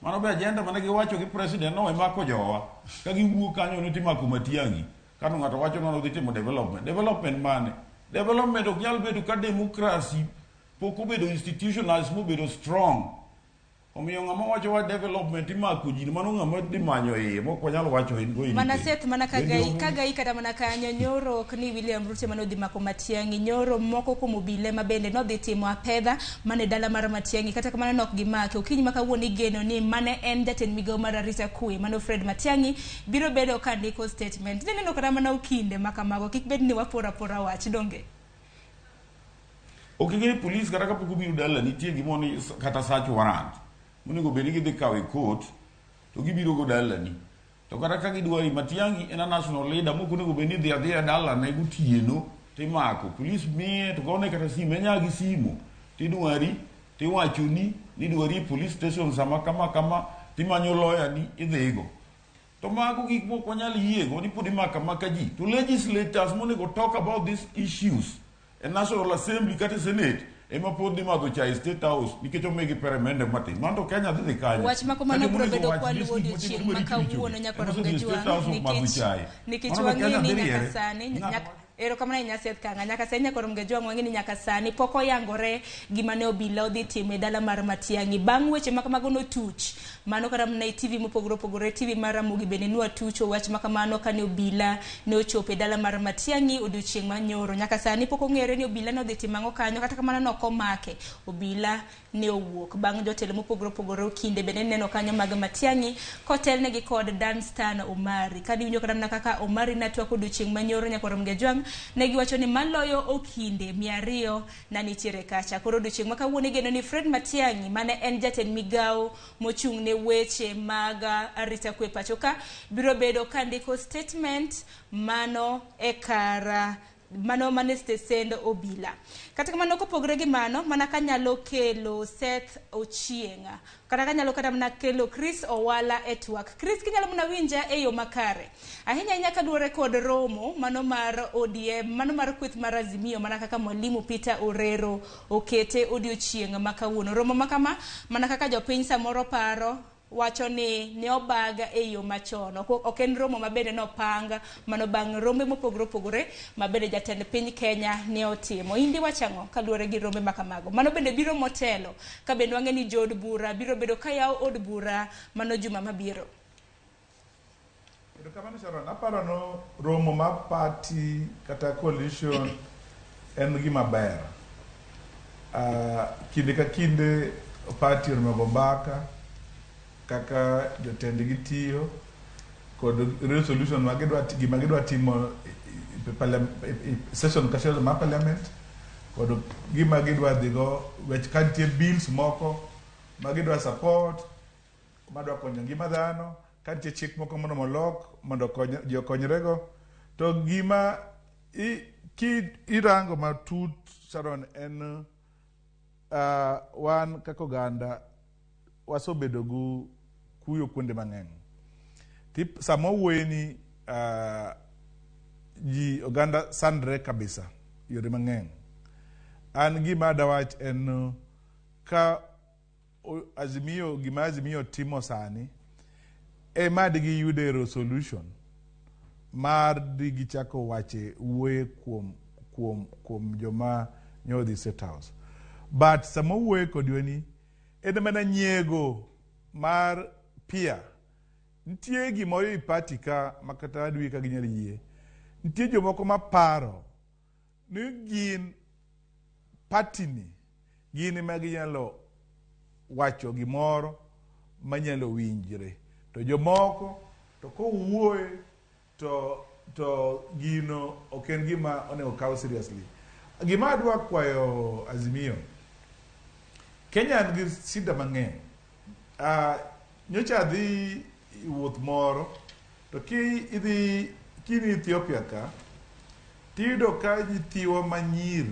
Mano be agenda mane giwacho gi president no emako jowa. Ka giwuok kanyo ni timako Matiang'i. Kano ng'ato wacho nono dhi timo development. Development mane? Development ok nyal bedo ka democracy pok obedo institutionalized mobedo strong. Omiyo ng'ama wacho wa development imako ji mano ng'ama dhi manyo iye mok wanyalo wacho in go in. Mana Seth mana kagai kata mana kanyo nyoro ok ni William Ruto mano dhi mako Matiang'i, nyoro moko kuom obile ma bende no dhi timo apedha mane dala mar Matiang'i kata kamano nok gimake. Okinyi maka wuoni geno ni mane en jatend migawo mar arita kwe mano Fred Matiang'i biro bedo ka ndiko statement. Neno kata mana okinde maka mago kik bed ni wapora wach donge. Oking'e police kata kapok obiro dala nitie gimoni kata search warrant. Monego bedi gidhi kawe court to gibiro go dalani. To kata ka gidwari Matiang'i en national leader moko nego bedi dhi adhiya dala ne gotieno timako. Police miye to gone kata simu nyagi simu. Tidwari tiwachoni ni dwari police station sama kama timanyo lawyer ni idhigo. To mago gik moko wanyal yiego ni pod imaka ji. To legislators monego talk about these issues e National Assembly kata Senate ema pod ni madho chai State House nikech omegi peremende matin manto Kenya dhi kanye wach ma kamano biro bedo kwaluwo odiochieng' ma kawuono nyaka romge jwang' nikech wang'eyo ni nyaka sani erokamano ahinya Seth Kanga nyaka sani nyaka romge jwang' wang'e ni nyaka sani pok oyangore gima ne obila odhi timo e dala mar Matiang'i bang' weche ma kamago notuch mano kata mana e TV mopogore opogore TV mar Ramogi bende nwatucho wach ma kamano kane obila ne ochopo e dala mar Matiang'i odiochieng' manyoro nyaka sani pok ong'ere ni obila ne odhi timo ang'o kanyo kata kamano nokomake obila ne owuok bang' jotelo mopogore opogore okinde bende neno kanyo mag Matiang'i kotelnegi kod Danstan Omari kadi winjo kata mana kaka Omari natwako odiochieng' manyoro nyaka romge jwang' ne giwacho ni maloyo okinde 200 na nitiere kacha koro odiochieng' ma kawuono igeno ni Fred Matiang'i mane en jatend migawo mochung' ne weche mag arita kwe pacho ka biro bedo kandiko statement mano e kara mano mane stesend obila kata kamano kopogre gi mano mana kanyalo kelo Seth Ochienga kata kanyalo kata mana kelo Chris Owala e twak Chris kinyalo muna winja e yo makare ahinya ka duore kod romo mano mar ODM mano mar kweth mar Azimio mana kaka Mwalimu Peter Orero okete odiochieng' ma kawuono romo makama mana kaka jopiny samoro paro wacho ni ne obaga e yo machon ok en romo mabende nopanga mano bang' rombe mopogore opogore mabende jatend piny Kenya ne otimo indi wachang'o kaluwore gi rombe makamago mano bende biro motelo ka bende wang'e ni jod bura biro bedo kayawo od bura mano juma mabiro kamano Sharon aparo no romo mar party kata coalition en gima ber kinde ka kinde party ormago mbaka kaka jotendgi tiyo kod resolution gima gidwa timo session ka session mar parliament kod gima gidwa dhigo wech kantie bills moko magidwa support madwa konyo ngima dhano kantie chik moko mondo molok mondo ji okonyrego to gima irango matut Sharon en wan kaka oganda wasobedo gu kuyo kuonde mang'eny sama wuoye ni ji oganda sandre kabisa yore mang'eny an gima dawach en ka gima Azimio timo sani ema digi yude resolution mar digi chako wache wuoye kuom joma nyodhi State House but sama wuoye kod weni en mana nyiego mar pia nitie gimoro i party ka makata adwi ka ginyal yie nitie jomoko maparo ni gin party ni gin ma ginyalo wacho gimoro manyalo winjre to jomoko to kowuoye to gino ok en gima onego kaw seriously gima adwa kwayo Azimio Kenya en gi shida mang'eny nyocha dhi wuoth moro to kini Ethiopia ka tiyudo ka jitiwa manyir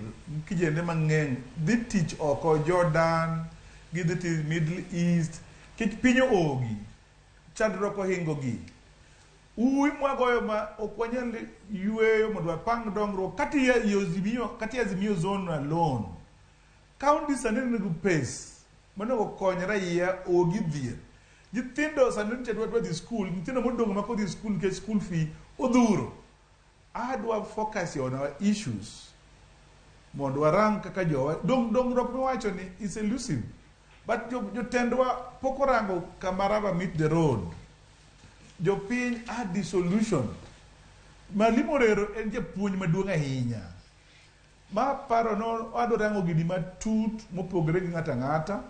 kijende mang'eny dhi tich oko Jordan gidhi tich Middle East kik piny ogi chandruok ohingogi uwi mwagoyo ma ok wanyal yweyo mondo wapang dongruok kati Azimio zone alone county sanene gu pace monego kony raia ogi dhier nyithindo sanene chadwa dhi school nyithindo modong mako dhi school ke school fee odhuro adwa focus on our issues mondo warang kaka jowa dongruok miwacho ni is elusive but jotendwa pok orango kamaraba meet the road jopiny dissolution Mwalimu Orero en japuonj maduong' ahinya ma paro no adwa rango gini matut mopogore gi ng'ata ng'ata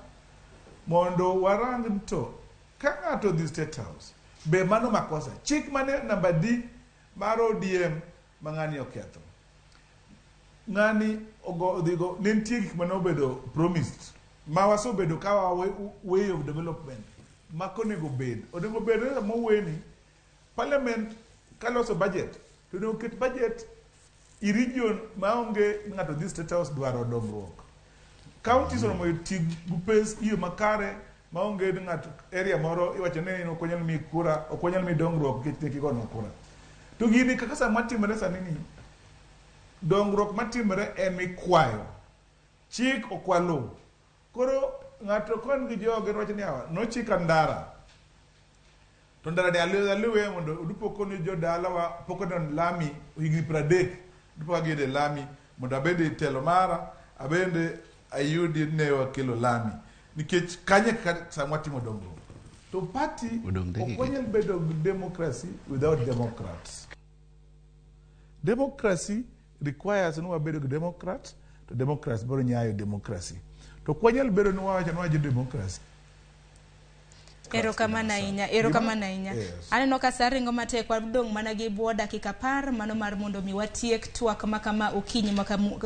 mondo warang to ka ng'ato dhi State House be mano makosa chik mane namba D mar ODM ma ng'ani oketho ng'ani odhigo ne nitie gik mane obedo promised ma wasobedo ka way of development makonego bed mowuoyeni parliament kaloso budget to ne oket budget i region maonge ng'ato dhi State House dwaro dongruok counties oromo tig gu pes iyo makare maonge ng'ato area moro iwacho ni ok onyal mi kura ok onyal mi dongruok nikech kigono kura to gini kaka sama timore sani ni dongruok matimore en mikwayo chik okwalo koro ng'ato kon gi joge wacho ni no chika ndara to ndara de aliwe mondo udupo ni jo dala wa poko don lami higi 30 dupo agede lami mondo abende telo mara abende ayudi ne wakelo lami nikech kanye samwatimo dongo to party okwanyal bedo democracy without democrats. Democracy requires no bedo democrat to democrats boro nyayo democracy to kwanyal bedo no wacho no democracy. Erokamana inya. Aneno ka saringo matek wadong mana gi buo dakika 10 mano mar mondo mi watiek twak makama okinyi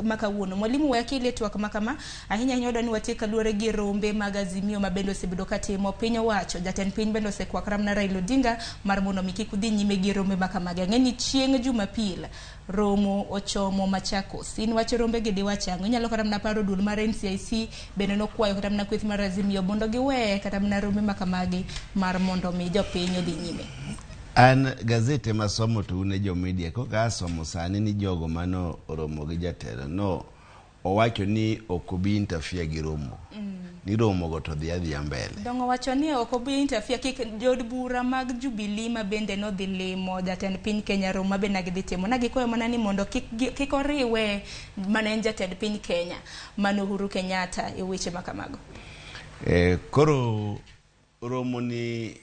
makawuono. Mwalimu wa akili twak makama ahinya nyodo ni watiek kaluore gi rombe magazimio mabendo sebedo katimo piny owacho. Jatend piny bendo sekwakram na Raila Odinga mar mondo mi kik udhi nyime gi rombe makama. Ng'eni chieng' Jumapil romo ochomo Machakos. In wacho rombe gi diwachango. Inyalo kata mna paro dul mar NCIC bende no kwayo kata mna kweth mar azimio mondo giwe kata mna rombe makamagi mar mondo mi jopiny odhi nyime. An gazete masomo to une jo media ko ka somo sani ni jogo mano romo gi jatelo no owacho ni okobi interfere gi romo. Ni romo go to dhi mbele. Dongo wacho ni okobi interfere kik jod bura mag Jubilee ma bende no dhi limo jatend piny Kenya romo ma bende gidhi timo. Na gikoyo mana ni mondo kik oriwe mana jatend piny Kenya mano Uhuru Kenyatta e weche makamago. Koro romo ni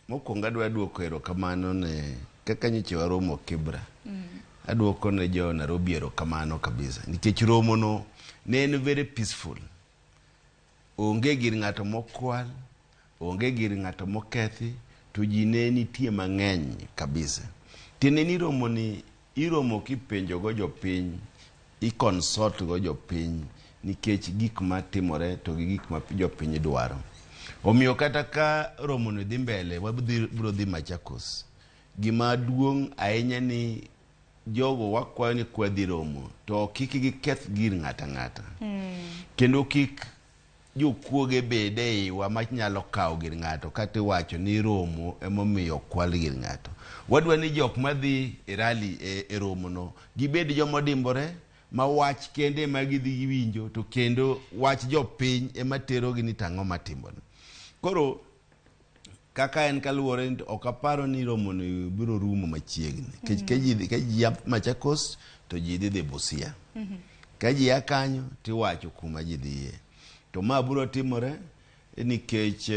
mokwongo adwa duoko erokamano ne kaka nyiche wa romo Kibra. Aduoko ne jo Nairobi erokamano kabisa nikech romo no ne en very peaceful. Onge gir ng'ato mokwal, onge gir ng'ato mokethi, to ji ne nitie mang'eny kabisa. Tiene ni romo ni iromo kipenjo go jopiny, ikonsult go jopiny nikech gik matimore to gi gik ma jopiny dwaro. Omiyo kata ka romo no dhi mbele wabiro dhi Machakos. Gima duong' ahinya ni jogo wakwayo ni kwadhi romo to kik giketh gir ng'ata. Kendo kik jokuoge bede iwa manyalo kawo gir ng'ato kata wacho ni romo emomiyo kwal gir ng'ato. Wadwa ni jok madhi e rally e romo no gibed jomodimbore ma wach kende ma gidhi winjo to kendo wach jopiny ema tero gi ni tang'o matimbo. Koro kaka en kaluwore okaparo ni romo no biro rumo machiegni. Ka ji ya Machakos to ji dhi Busia. Ka ji ya kanyo tiwacho kuma ji dhiye. To ma biro timore nikech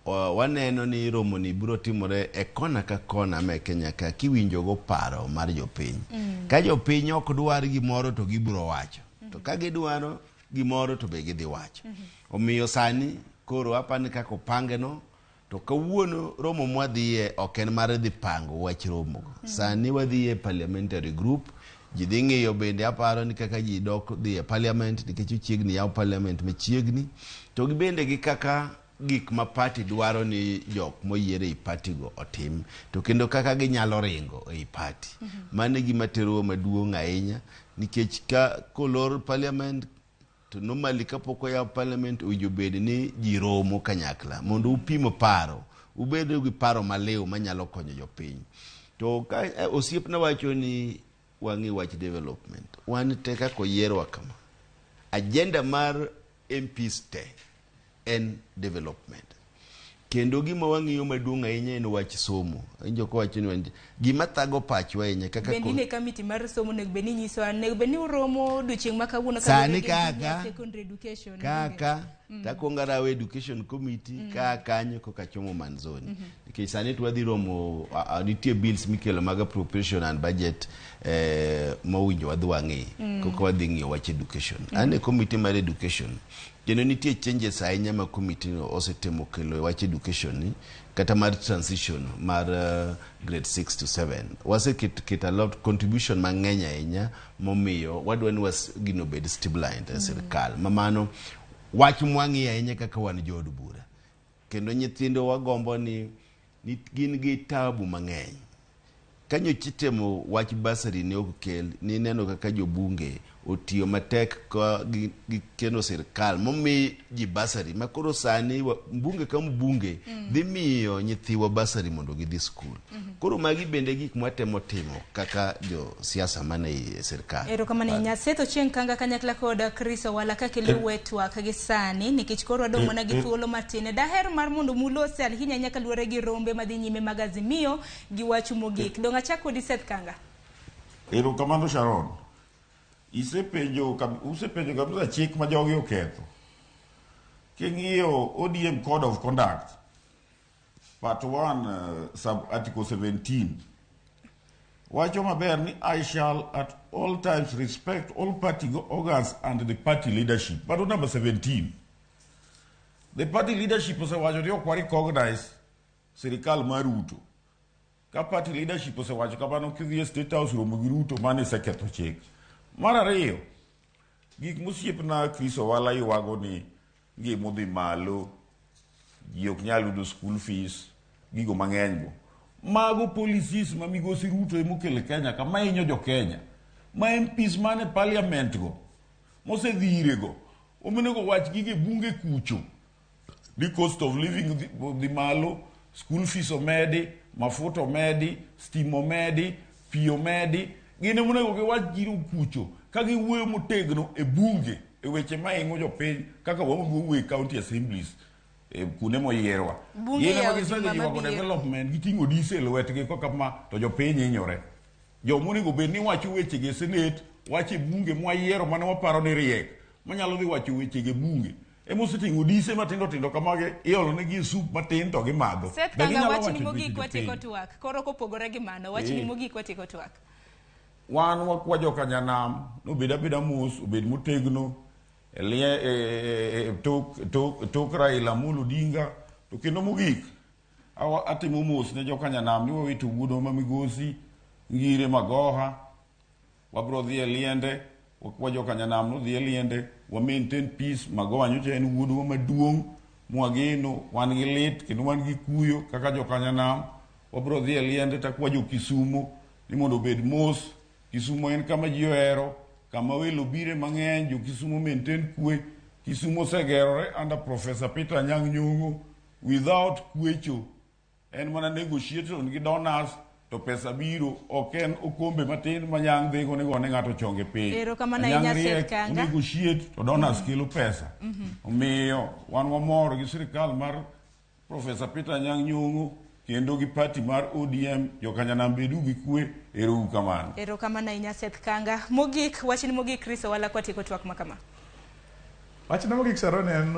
waneno ni romo ni biro timore e kona ka kona me Kenya ka kiwinjo go paro mar jopiny. Ka jopiny ok dwar gimoro to gibiro wacho. To ka gidwaro gimoro to be gidhi wacho. Omiyo sani koro apani kako pange no to kawuono romo mwadhiye ok en mar dhi pango wach romo. Sani wadhiye parliamentary group. Ji dhi ng'iyo bende aparo ni kaka ji dok dhi e parliament nikech chiegni yaw parliament machiegni to bende gi kaka gik ma party dwaro ni jok moyiere i party go otim to kendo kaka ginyalo ringo e party. Mane gima tero maduong' ahinya nikech ka kolor parliament to normally kapoko yaw parliament ujubed ni ji romo kanyakla mondo upimo paro ubedo gi paro maliw manyalo konyo jopiny. To ka osiepna wacho ni wangi wach development wan te kako yierwa kama agenda mar MPs te en development kendo gima wang'iyo maduong' ahinya en wach somo. Injo ko wacho ni gima thago pachwa ahinya kaka bendine committee mar somo nego beni nyiso nego beni uromo duchieng' makawuono sani kaka secondary education kaka takongarawe education committee kanyo koka chomo manzoni nikech sani twadhi romo nitie bills mikelo mag appropriation and budget mawinjo wadhi wang'i koko wadhi ng'iyo wach education. Ane committee mar education kendo nitie changes ahinya ma committee no osetemo kelo wach education ni kata mar transition mar grade 6 to 7 waseketa lot contribution mang'eny ahinya momiyo wadwa ni gino bed stabilized e sirkal mamano wach mwang'i ahinya kaka wan jood bura kendo nyithindo wagombo ni gin gi tabu mang'eny. Kanyo chitemo wach basari ne ok kel ni neno kaka jobunge otiyo matek gi keno sirkal momi ji basari makoro sani mbunge ka mbunge dhi miyo nyithiwa basari mondo gidhi skul. Koro magi bende gik mwatemo timo kaka jo siasa mane e sirkal. Ero kama ne nyasetho chieng' kanga kanyakla koda Chris Owala kaka liwetwa kagi sani nikech koro adong' mana gi thuolo matin. Daher mar mondo mulose alhinya nyaka luore gi rombe madhi nyime mag Azimio gi wach mogik. Dong' achak kodi Seth Kanga. Ero kamano Sharon. Usepenjo kabisa chik ma jogi oketho. King'iyo ODM Code of Conduct, Part 1, Sub-Article 17, wacho maber ni I shall at all times respect all party organs and the party leadership. But number 17, the party leadership osewacho ni ok recognize sirikal mar Ruto. Ka party leadership osewacho kamano kidhi e State House romo gi Ruto mane seketho chik. Mar ariyo, gik mosiepna Chris Owala yuago ni ngima dhi malo, ji ok nyal yudo school fees, gigo mang'eny go. Mago policies ma migosi Ruto emokele Kenya kama hinyo jo Kenya. Ma MPs mane parliament go, mosedhire go, omenego wach gige bunge kucho. The cost of living dhi malo, school fees omedi, mafuta omedi, stimo omedi, pi omedi. Gine monego giwach giro kucho ka giwuoyo motegno e bunge e weche maingo jopiny kaka wamuwe county assemblies kune moyierwa. Gine magisenyo development giting'o diesel lwetgi kaka ma to jopiny hinyore. Jomonego bed ni wacho weche ge senate, wache bunge mwayiero mane waparo ni riek, manyalo dhi wacho weche ge bunge. Emoseting'o dise matindo tindo kamage iolo negi sup matin to gimadho. Seth Kanga wach ni mogik watiko twak. Koro kopogore gi mano wach ni mogik watiko twak. Wan wakwajo kanyanam nobed abeda mos obed motegno tok Raila Amolo Odinga to kendo mogik atimo mos ne jo kanyanam ni wawito wuodo ma migosi Ngire Magoha wabro dhi e liende wakwajo kanyanam no dhi e liende wa maintain peace. Magoha nyocha en wuodo maduong' mwageno wan gi lit kendo wan gi kuyo kaka jo kanyanam wabro dhi e liende takwajo Kisumo ni mondo bed mos. Kisumo en kama ji ohero, kama welo bire mang'eny, jo Kisumo maintain kwe. Kisumo segerore under Professor Peter Anyang' Nyong'o without kwecho. En mana negotiation gi donors to pesa biro ok en okombe matin manyang' dhi gone ng'ato chonge piny. Ero kama na inya Seth Kanga. Negotiate to donors kelo pesa. Omiyo wan wamor gi sirikal mar Professor Peter Anyang' Nyong'o kendo gi party mar ODM jo kanyanam bedu gi kwe. Ero kamano. Ero kamano inya Seth Kanga. Mogik wachni mogik Chris Owala kwatiko twak makama. Wachni mogik Sharon en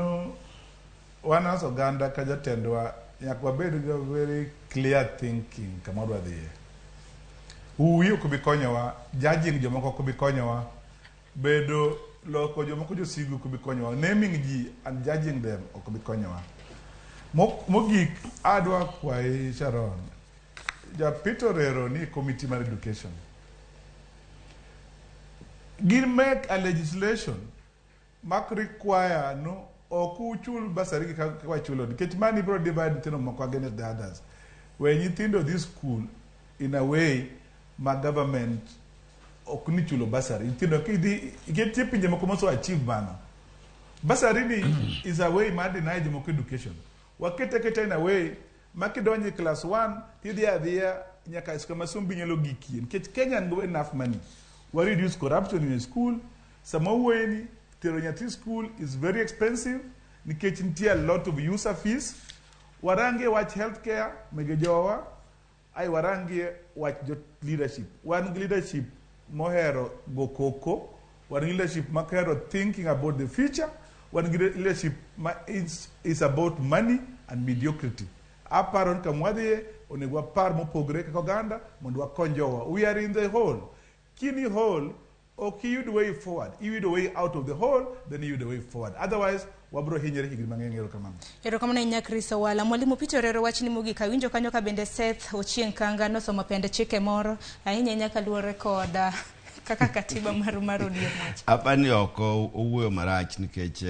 wan as oganda ka jatendwa nyaka wabed gi very clear thinking kama wadwa dhiye. Uwi ok bi konyowa, judging jomoko ok bi konyowa, bedo loko jomoko josigu ok bi konyowa, naming ji and judging them ok bi konyowa. Mogik adwa kwayi Sharon Japito Rero ni committee mar education gin make a legislation mak require no okuchul basari ka chulo nikech mani bro divide nyithindo moko against the others when nyithindo this school in a way ma government ok ni chulo basari nyithindo kidhi get pinje moko moso achieve bana basari ni is a way ma deny jomoko education wakete in a way makidonje class 1 tidhi adhiya nyaka iskama sumbi nyalo gikie nikech Kenya ngo enough money we reduce corruption in a school sama wuoyeni tero nyathi school is very expensive nikech nitie a lot of user fees warange wach healthcare megejowa ai warange wach leadership wan leadership mohero gokoko wan leadership makero thinking about the future wan leadership is about money and mediocrity. Aparon kamwadhiye onego apar mopogre kaka oganda mondo wakonjowa. We are in the hole. Kini hole ok yud way forward. You yud a way out of the hole, then you yud a way forward. Otherwise, wabro hinyere higri mang'eny ero kamano. Ero kamano inya Chris Owala. Mwalimu Peter Rero wachni mogik awinjo kanyo ka bende Seth Ochieng' Kanga nosomo pende chike moro ahinya nyaka luore koda kaka katiba mar ODM wacho. Apani oko owuoyo marach nikech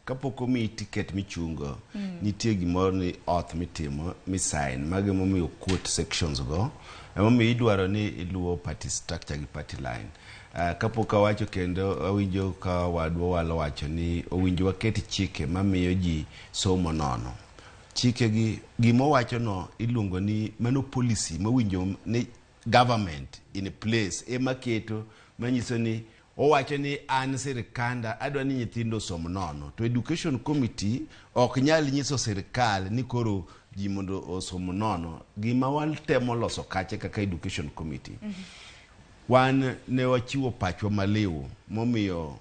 kapok omi ticket michungo nitie gimoro ni oath mitimo misign mage momiyo quote sections go emomiyo idwaro ni iluwo party structure gi party line. Kapok awacho kendo awinjo ka wadwa walo wacho ni owinjo waket chike mamiyo ji somo nono. Chike gi gimowacho no iluongo ni mano policy mawinjo ni government in a place ema keto manyiso ni owacho ni an sirikanda adwa ni nyithindo som nono, to education committee ok nyal nyiso sirikal ni koro ji mondo osom nono. Gima watemo loso kache kaka education committee wan ne wachiwo pachwa maliw momiyo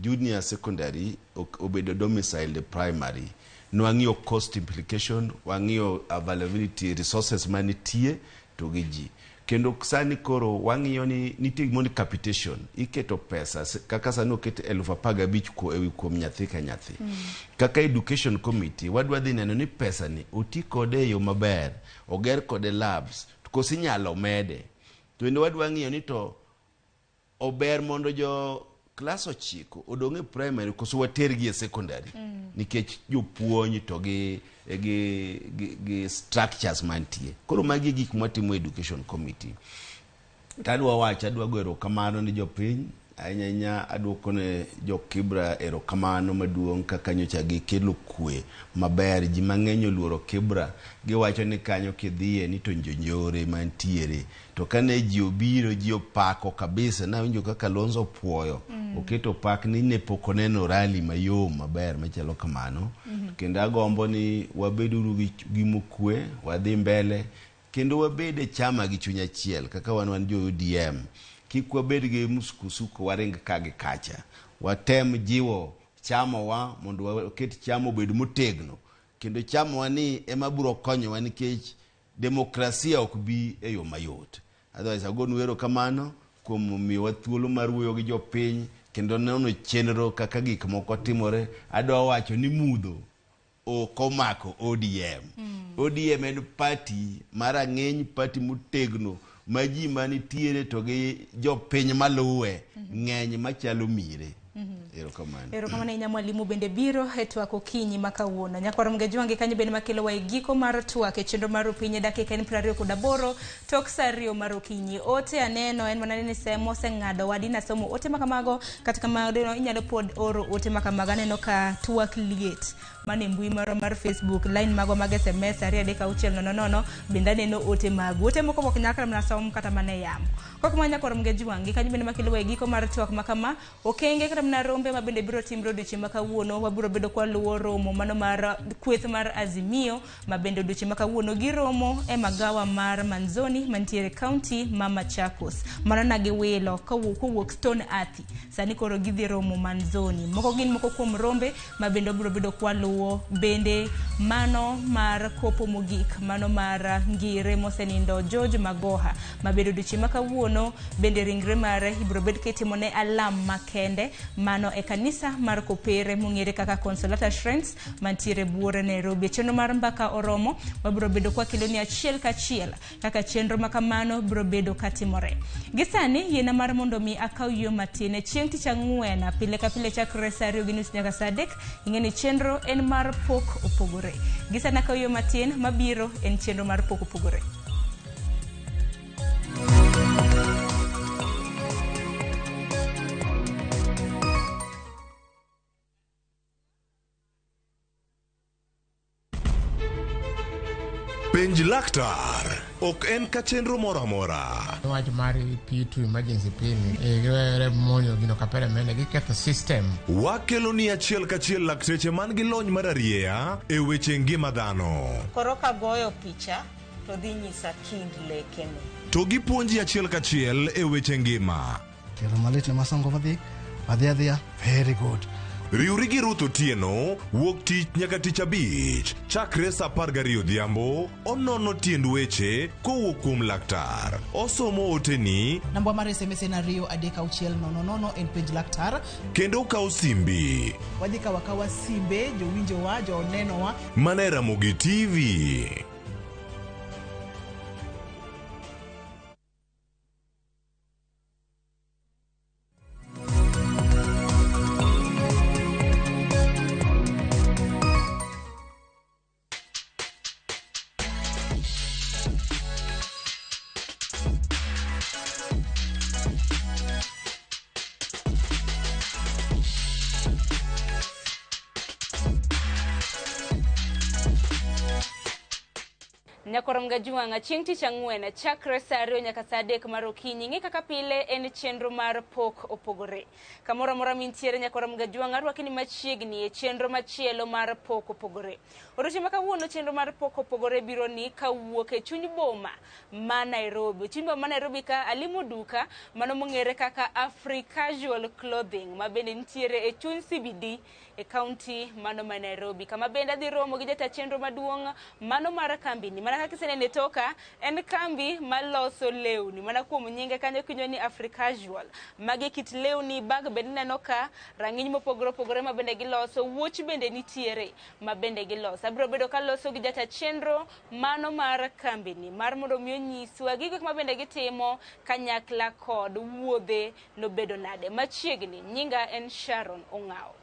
junior secondary obedo domicile primary. Nwang'iyo cost implication, wang'iyo availability resources manitie to giji. Kendo sani koro wang'iyo ni nitie gimoni capitation, iketo pesa kaka sani oket 15,000 ewi kuom nyathi ka nyathi. Kaka education committee wadwa dhi neno ni pesa ni oti kode yo maber, oger kode labs, kosi nyalo mede. To wadwa ng'iyo ni to ober mondo jo class 9 odonge primary koso watergi e secondary nikech jopuonj to gi structures mantie. Koro magi gik mwatimo education committee. Tadwa wacha adwa go erokamano ni jopiny ahinya adwoko ne jo Kibra erokamano maduong' kaka nyocha gi kelo kwe maber. Ji mang'eny oluoro Kibra giwacho ni kanyo kidhiye ni to njonjore mantiere, to kane ji obiro ji opako kabisa. Na winjo kaka Lonzo puoyo oketo pak ni ne pok oneno rally mayom maber machalo kamano. Kendo agombo ni wabeduru gi mokwe, wadhi mbele kendo wabede chama gi chuny achiel kaka wan jo ODM. Kik wabed gi musukusuko waring kagi kacha. Watem jiwo chama wa mondo waket chama obed motegno, kendo chama wani ema biro konyowa nikech demokrasia ok bi e yo mayot. Otherwise agonu erokamano kuom miyowa thuolo mar wuoyo gi jopiny kendo nono chenro kaka gik moko timore. Adwa wacho ni mudho ok omako ODM. ODM en party marang'eny, party motegno ma ji manitiere to gi jopiny maluwe ng'eny machalo mire. Erokamano inya mwalimu bende biro e twak okinyi makawuono. Nyakwaro Mgejwangi kanyo bende makelo wa giko mar twak e chenro mar opinye dakika en 28 tok saa 2 mar okinyi. Ote aneno en manani semo seng'ado wadina somo ote makamago katika maono inyalo pod oro ote makamago. Aneno ka twak liet mane mbui mar Facebook, line mago mag SMS 3:600 bende aneno ote mago. Ote moko mok nyakra mna som kata mane yamo. Koko Nyakwaro Mgejwangi kanyo bende makelo wa giko mar twak makama okenge kata mna rombe mabende biro timro odiochieng' makawuono. Wabiro bedo kwa luwo romo mano mar kweth mar Azimio mabende odiochieng' makawuono giromo e magawa mar Manzoni mantiere county ma Machakos. Mano nagi wilo kowuok Stone Athi sani koro gidhi romo Manzoni. Moko gin moko kuom rombe mabende biro bedo kwa luwo bende mano mar kopo mogik, mano mar ngire mosenindo George Magoha mabende odiochieng' makawuono. Bende ringre mare ibiro bed ketimone alam makende mano e kanisa mar Kopere mong'ere kaka Consolata Shrines mantiere buore Nairobi. Chenro mar mbaka oromo wabiro bedo kwa kiloni achiel kachiel kaka chenro makamano biro bedo katimore. Gisani yena mar mondo mi akaw yo matine chieng' tich ang'wen pile ka pile chakre saa 2:30 nyaka saa 3. Ing'eni chenro en mar pok opogore. Gisani akaw yo matin mabiro en chenro mar pok opogore. Penj laktar ok en ka chenro moro amora. Wach mar P2 emergency pin e monyo gino kapere mene giketho system. Wakelo ni achiel kachiel lakteche man gi lony mar arieya e weche ngima dhano. Koro ka goyo picha to dhi nyisa kind lekene. To gipuonji achiel kachiel e weche ngima. Kero malit ne masongo adhiya very good. Riuri gi Ruth Otieno wuok tich nyaka tich abich chakre saa 12 odhiambo. Onono tiend weche kowuok kuom laktar. Osomo oteni. Namba mar SMS en 23600 en penj laktar. Kendo kawo simbi. Wadhi kawa simbe jowinjo wa joneno wa. Mane Ramogitv. Nyakorom gajuanga chieng' tich ang'wen chakre saa 2 nyaka saa 3 mar okinyi. Ng'e kaka pile en chenro mar pok opogore. Kamoro amora mintiere nyakorom gajuanga rwakni machiegni e chenro machielo mar pok opogore. Odiochieng' kawuono chenro mar pok opogore biro ni kawuok e chuny boma ma Nairobi. Chuny boma ma Nairobi ka alimo duka mano mong'ere kaka Casual Clothing ma bende nitiere e chuny CBD e kaunti mano ma Nairobi. Kama bende adhi romo gi jata chenro maduong' mano mar kambi ni. Mana kaka isenene toka en kambi maloso lewni. Mana kuom nyinge kanyo kinyo ni Casual. Magi kit lewni, bag bende neno ka, rang'iny mopogore opogore ma bende giloso, wuoch bende nitiere ma bende giloso. Abiro bedo kaloso gi jata chenro mano mar kambi ni mar mondo mi onyiswa gigo ma bende gitimo kanyakla kod wuodhe no bedo nade. Machiegni nyinga en Sharon Ong'ao.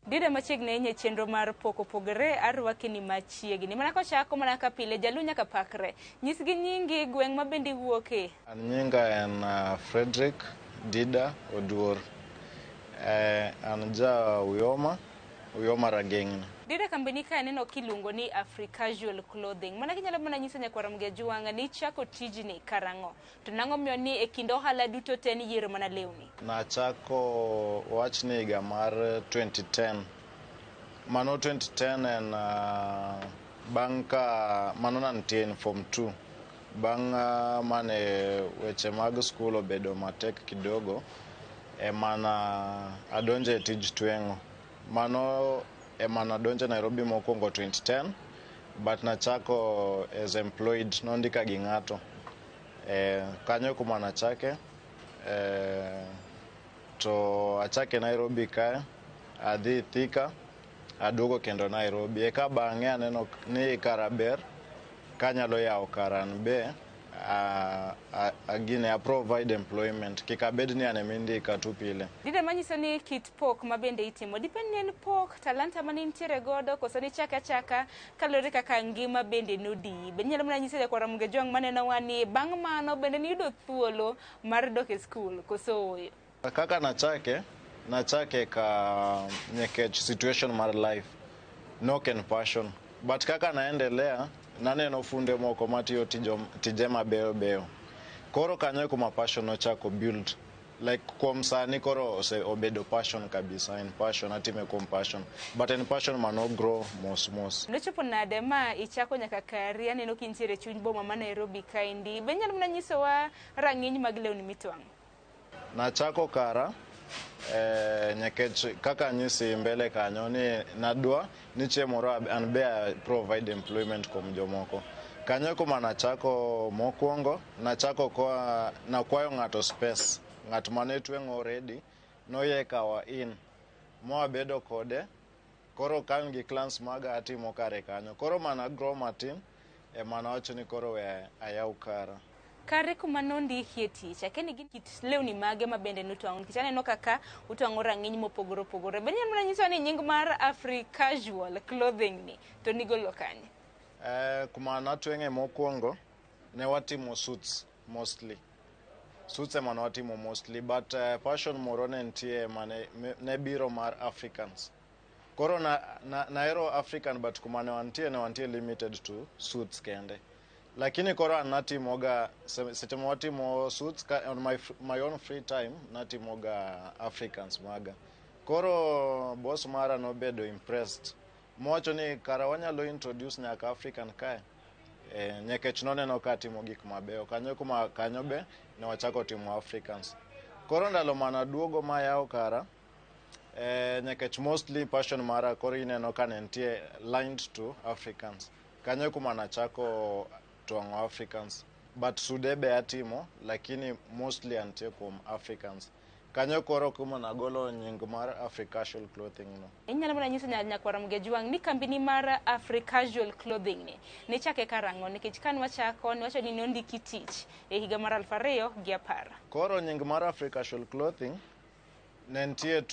Dida machiegni nye chenro mar pok opogore arwakni machiegni. Mana kochako mana ka pile jalunya ka pakre. Nyisgi nyingi gweng' ma bendi wuoke. An nyinga en Frederick Dida Oduor. An ja Uyoma Ragengni. Dida kambini ka neno kilungo ni Casual Clothing. Mana kinyalo mana nyiso Nyakorom Gajuanga ni chako tijni karang'o. To nang'o miyo ni e kind ohala duto te ni yiero mana lewni. Nachako wachni higa mar 2010. Mano 2010 en bang' ka mano nantie in Form 2. Bang' mane weche mag skul obedo matek kidogo mana adonje tij tweng'o. Mano mana donje Nairobi mokwongo 2010, but nachako as employed, nondika gi ng'ato. Kanyo kuma nachake, to achake Nairobi kae, adhi Thika, aduogo kendo Nairobi. Eka bang'e aneno ni kara ber, kanyalo yawo karan be, agine provide employment. Kika bed ni anemindika tu pile. Dida manyiso ni kit pok ma bende itimo. Depend ni en pok, talanta mani nitiere godo, koso ni chaka kalore kaka ngima bende nodi. Bende nyalo mna nyiso Nyakorom Gajuanga maneno wani bang' mano bende niyudo thuolo mar dok e skul, koso oyo. Kaka nachake ka nyekech situation mar life. Nok en passion. But kaka naendelea, naneno funde moko matiyo tije mabeyo. Koro kanyo kuma passion ochako build. Like kuom sani koro obedo passion kabisa. En passion, atime kuom passion. But en passion mano grow mos. Nochopo nade ma ichako nyaka kari, aneno kintiere chuny boma ma Nairobi kaendi. Be nyalo mna nyisowa rang'iny mag lewni mitwang'o. Nachako kara, nyakech kaka nyisi mbele kanyo ni nadwa ni chiemoro an be provide employment kuom jomoko. Kanyo kuma nachako mokwongo, nachako nakwayo ng'ato space. Ng'at mane tweng'o already, noye kawa in. Moabedo kode, koro kan gi clans maga atimo kare kanyo. Koro mana grow matin, mana wacho ni koro we ayaw kara. Kare kuma nondikie tich, akeni gin kit lewni mage ma bende nutwang'o. Nikech aneno kaka utwang'o rang'iny mopogore opogore. Bende nyalo mana nyiso ni nying mar Casual Clothing ni to nigolo kanye? Kuma natweng'e mokwongo, ne watimo suits mostly. Suits ema watimo mostly, but passion moro ne ntie ne biro mar Africans. Koro naero African, but kuma ne wantie limited to suits kende. Lakini koro natimoga seche watimo suits on my own free time, natimoga Africans maga. Koro boss mara nobedo impressed. Mowacho ni kara wanyalo introduce nyaka African kae. Nyakech noneno ka timo gik mabeyo. Kanyo be ne wachako timo Africans. Koro ndalo mana duogo ma yawo kara, nyakech mostly passion mara koro ineno ka nentie lined to Africans. Kanyo kuma nachako twang'o Africans. But sude be atimo, lakini mostly antie kuom Africans. kanyo koro kuma nagolo nying mar Africasual Clothing no. Inyalo mana nyiso nyakwara Mgejwang ni kambini mar Africasual Clothing ni chake karango nikech kan wachako ni wacho ni nondiki tich e higa mar 2010. Koro nying mar Africasual Clothing nentie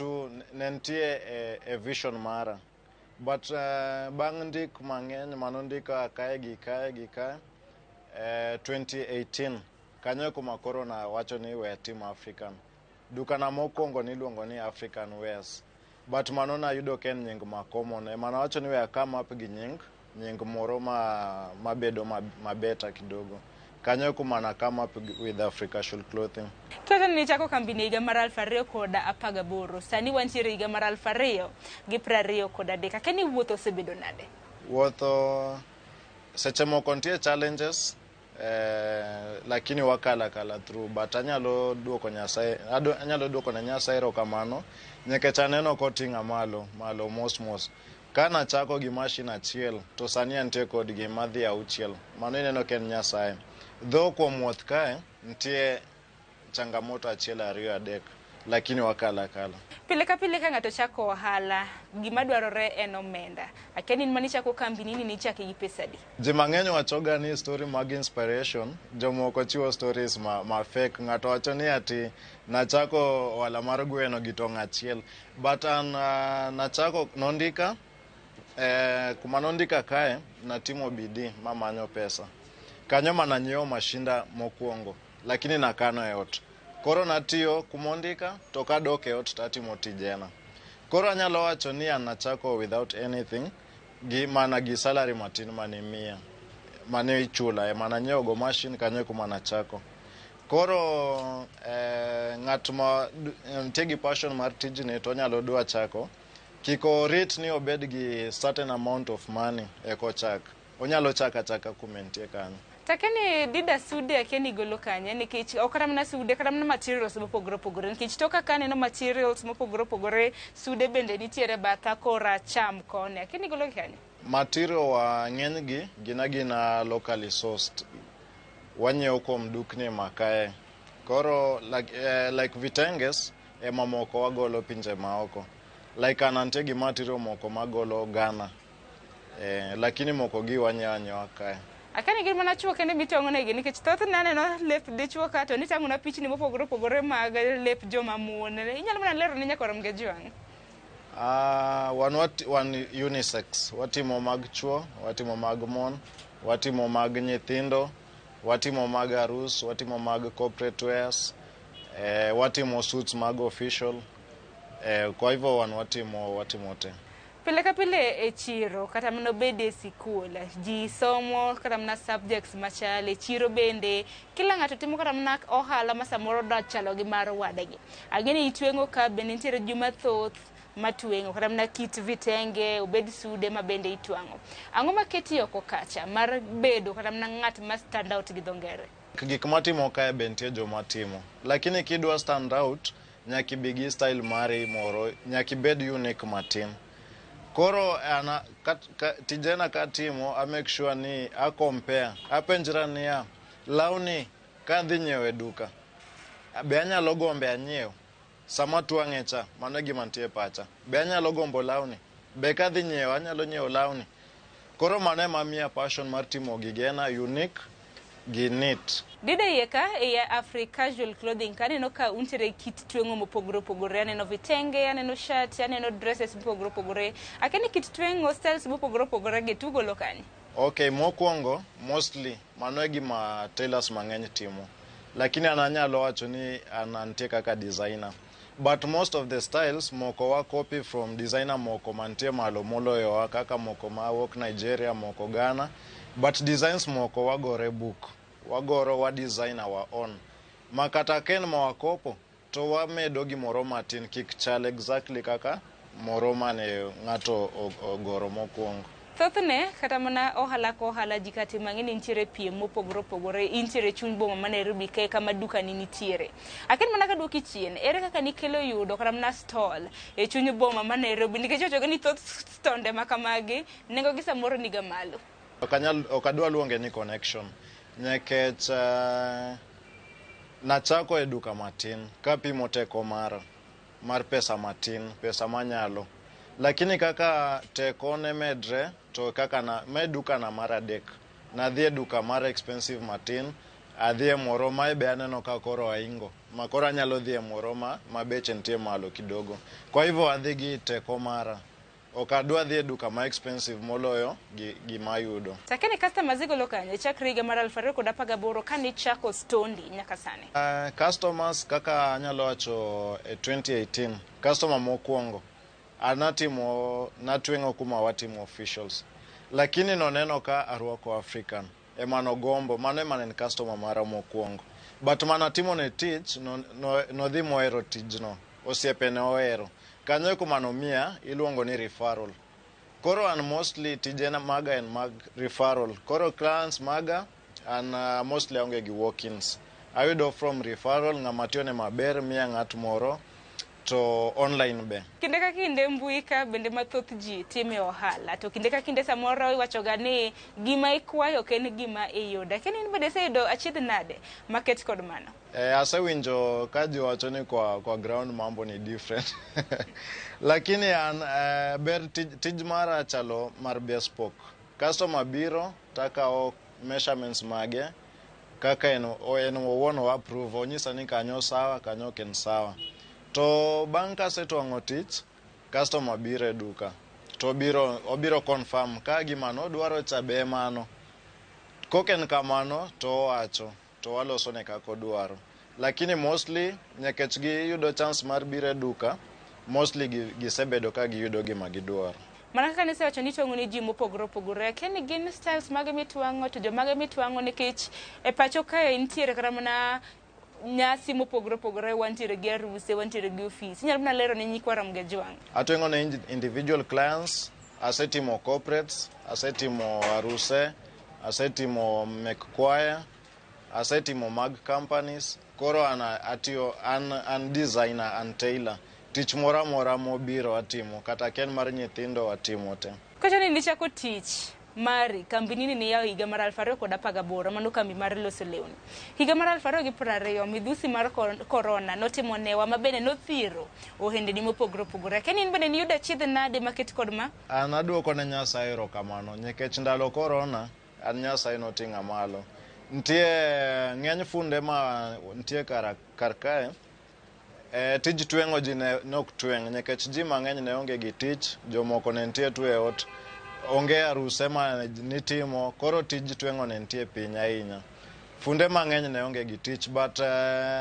e vision mara, but bang' ndik mang'eny manondika kae gi kae 2018 kanyo kuma koro na wacho ni we team African. Dukana mokwongo niluongo ni African Wears, but mano na yudo ken nying makomo ne mana wacho ni we come up gi nying moro mabedo mabeta kidogo. Kanyo kuma na come up with Africasual Clothing. Toto ni chako kambini higa mar 2018, sani wantiere higa mar 2023. Kani wuotho osebedo nade? Wuotho seche moko nitie challenges, lakini wakala through, but anyalo duoko na Nyasaye erokamano nikech aneno koting'a malo mos. Kana chako gi machine achiel to sani antie kod gima dhi auchiel, mano ineno ken Nyasaye. Dho kuom wuoth kae nitie changamoto achiel 2 3, lakini wakala. Pile ka pile ka ng'ato chako ohala, gima dwarore en omenda. Akeni mani chako kambini ni chake gi pesa di. Ji mang'eny wachoga ni story mag inspiration, jomoko chiwo stories ma fake. Ng'ato wacho ni ati nachako ohala mar gweno gi tong' achiel, but nachako nondika kuma nondika kae natimo bidii mamanyo pesa. Kanyo mana nyiewo mashinda mokwongo, lakini nakano e ot. Koro natiyo kumondika to kadok e ot tatimo tijena. Koro anyalo wacho ni nachako without anything, gi salary matin mane ichula mana nyiewo go machine kanyo kuma nachako. Koro ng'at ma nitie gi passion mar tijni to nyalo dwa chako, kiko rit ni obed gi certain amount of money ekochak. Onyalo chaka kumentie kanyo. Takeni dida sude akeni golo kanye nikech okaramna sude karamna materials mopogore nikech toka kaneno materials mopogore sude bende nitiere batha kora cham kone akeni golo kanye. Material wa ng'eny gina locally sourced, wanyiewo kuom dukni makae. Koro like vitenges mamoko wagolo pinje maoko, like anante gi material moko magolo Ghana, lakini moko gi wanyiewo kae. Akani gima nachuo kende mitongo negi nikech thoth naneno lep dichuo ka to nitang'o na pichni mopogore mag lep joma mon. Inyalo mana lero ni nyakwara Mgejwang? Wan unisex, watimo mag chuo, watimo mag mon, watimo mag nyithindo, watimo mag arus, watimo mag corporate wears, watimo suits mag official, kwa hivyo watimo te. Pile ka pile e chiro kata mano bede e sikul ji somo kata mna subjects machale chiro bende kila ng'ato timo kata mna ohala ma samoro da chalo gi mar wadagi. Ageni itwengo ka bende nitiere juma thoth matwengo kata mna kit vitenge obed sude ma bende itwango. Ang'o maketi oko kacha mar bedo kata mna ng'at ma stand out gi dhongere? Gik matimo kae bende joma timo, lakini kidwa stand out nyaki bigi style mari moro, nyaki bed unique matin. Koro tijena katimo I make sure ni compare, apenjra niya lawni kadhi nyiewo e duka be anyalo gombe anyiew sama twang'e cha, mano gima nitie pacha. Be anyalo gombo lawni, be kadhi nyiewo anyalo nyiewo lawni. Koro mano ema miya passion mar timo gigena unique gi neat. Dida yeka e Africasual Clothing kaneno ka untere kit twengo mopogore, aneno vitenge, aneno shirt, aneno dresses mopogore. Akeni kit twengo styles mopogore ge tugolo kanye? Okay, mokwongo mostly mano e gima tailors mang'eny timo, lakini ananyalo wacho ni anantie kaka designer. But most of the styles moko wa copy from designer moko mantie malo moloyo kaka moko mawuok Nigeria, moko Ghana, but designs moko wagore book, wa designer wa own. Makata ken mawakopo to wamedo gimoro matin kik chal exactly kaka moro mane ng'ato ogoro mokwongo. Thothne kata mana ohala jikati mang'eni nitiere piem mopogore intiere chuny boma ma Nairobi kae kama duka ni nitiere. Akeni mana ka duoki chien ere kaka nikelo yudo kata mana stall e chuny boma ma Nairobi nikech ochoga ni thoth stonde makamagi nengo gi samoro niga malo. Okadwa luonge ni connection nikech Nachako e duka matin, kapimo teko mar pesa matin, pesa manyalo. Lakini kaka teko ne medre, to kaka duka na mar adek. Nadhi e duka mar expensive matin, adhi e moro ma be aneno ka koro aingo. Ma koro anyalo dhi e moro ma beche nitie malo kidogo. Kwa hivyo adhi gi teko mara. Ok adwa dhi e duka ma expensive moloyo gima ayudo. Lakini customers igolo kanye chakre higa mar 2018 kane chako stondi nyaka sani. Customers kaka anyalo wacho e 2018, customer mokwongo natwengo kuma watimo officials. Lakini noneno ka arwako African. Emano gombo, mano emane en customer mara mokwongo. But manatimo ne tich, no dhi mohero tijno. Osiepe ne ohero. Kanyo kuma nomiya iluongo ni referral. Koro an mostly tijena maga en mag referral. Koro clients maga an mostly aonge gi walk-ins. Ayudo from referral ng'ama tiyo maber miya ng'at moro to online be. Kinde ka kinde mbui ka bende mathoth ji time ohala. To kinde ka kinde samoro iwachoga ni gima ikwayo ken gima iyudo. Kendo in bende iseyudo achiedh nade market kod mano? Asewinjo ka ji wacho ni kwa ground mambo ni different. Lakini an ber tij mara chalo mar bespoke. Customer biro takao measurements mage kaka en owuon o approve onyisa ni kanyo sawa kanyo ok en sawa. To bang' kasetwang'o tich, customer biro e duka. To obiro confirm ka gimano odwaro cha be mano. Koken kamano to owacho to waloso ne kako dwaro. Lakini mostly nyakech giyudo chance mar biro e duka, mostly gisebedo ka giyudo gima gidwaro. Mana kaka nise wacho ni twang'o ni ji mopogore opogore, keni gin styles mage mitwang'o to jomage mitwang'o nikech e pacho kae nitiere kata mana nyasi mopogore opogore, wantiere gi aruse, wantiere gi office. Inyalo mana lero ne nyikwa Ramogi Jwang'. Atwengo ne individual clients, asetimo corporates, asetimo aruse, asetimo mek choir, asetimo mag companies. Koro an designer, an tailor. Tich mora mobiro atimo, kata ken mar nyithindo atimo te. Kacha ni nichako tich mari kambini ni yao higa mar 2018, mano kambi mar loso lewni. Higa mar 2020 midhusi mar corona notimo newa mabende nothiro ohendni mopogore opogore. Keni in bende ni yudo achiedh nade market kod ma? An aduoko ne Nyasaye erokamano nikech ndalo corona an Nyasaye noting'a malo. Ntie ng'eny funde ma ntie kar kae. Tij twengo ji ne ok tweng' nikech ji mang'eny ne onge gi tich, jomoko ne ntie tu e ot, onge aruse ma nitimo, koro tij twengo ne ntie piny ahinya. Funde mang'eny ne onge gi tich, but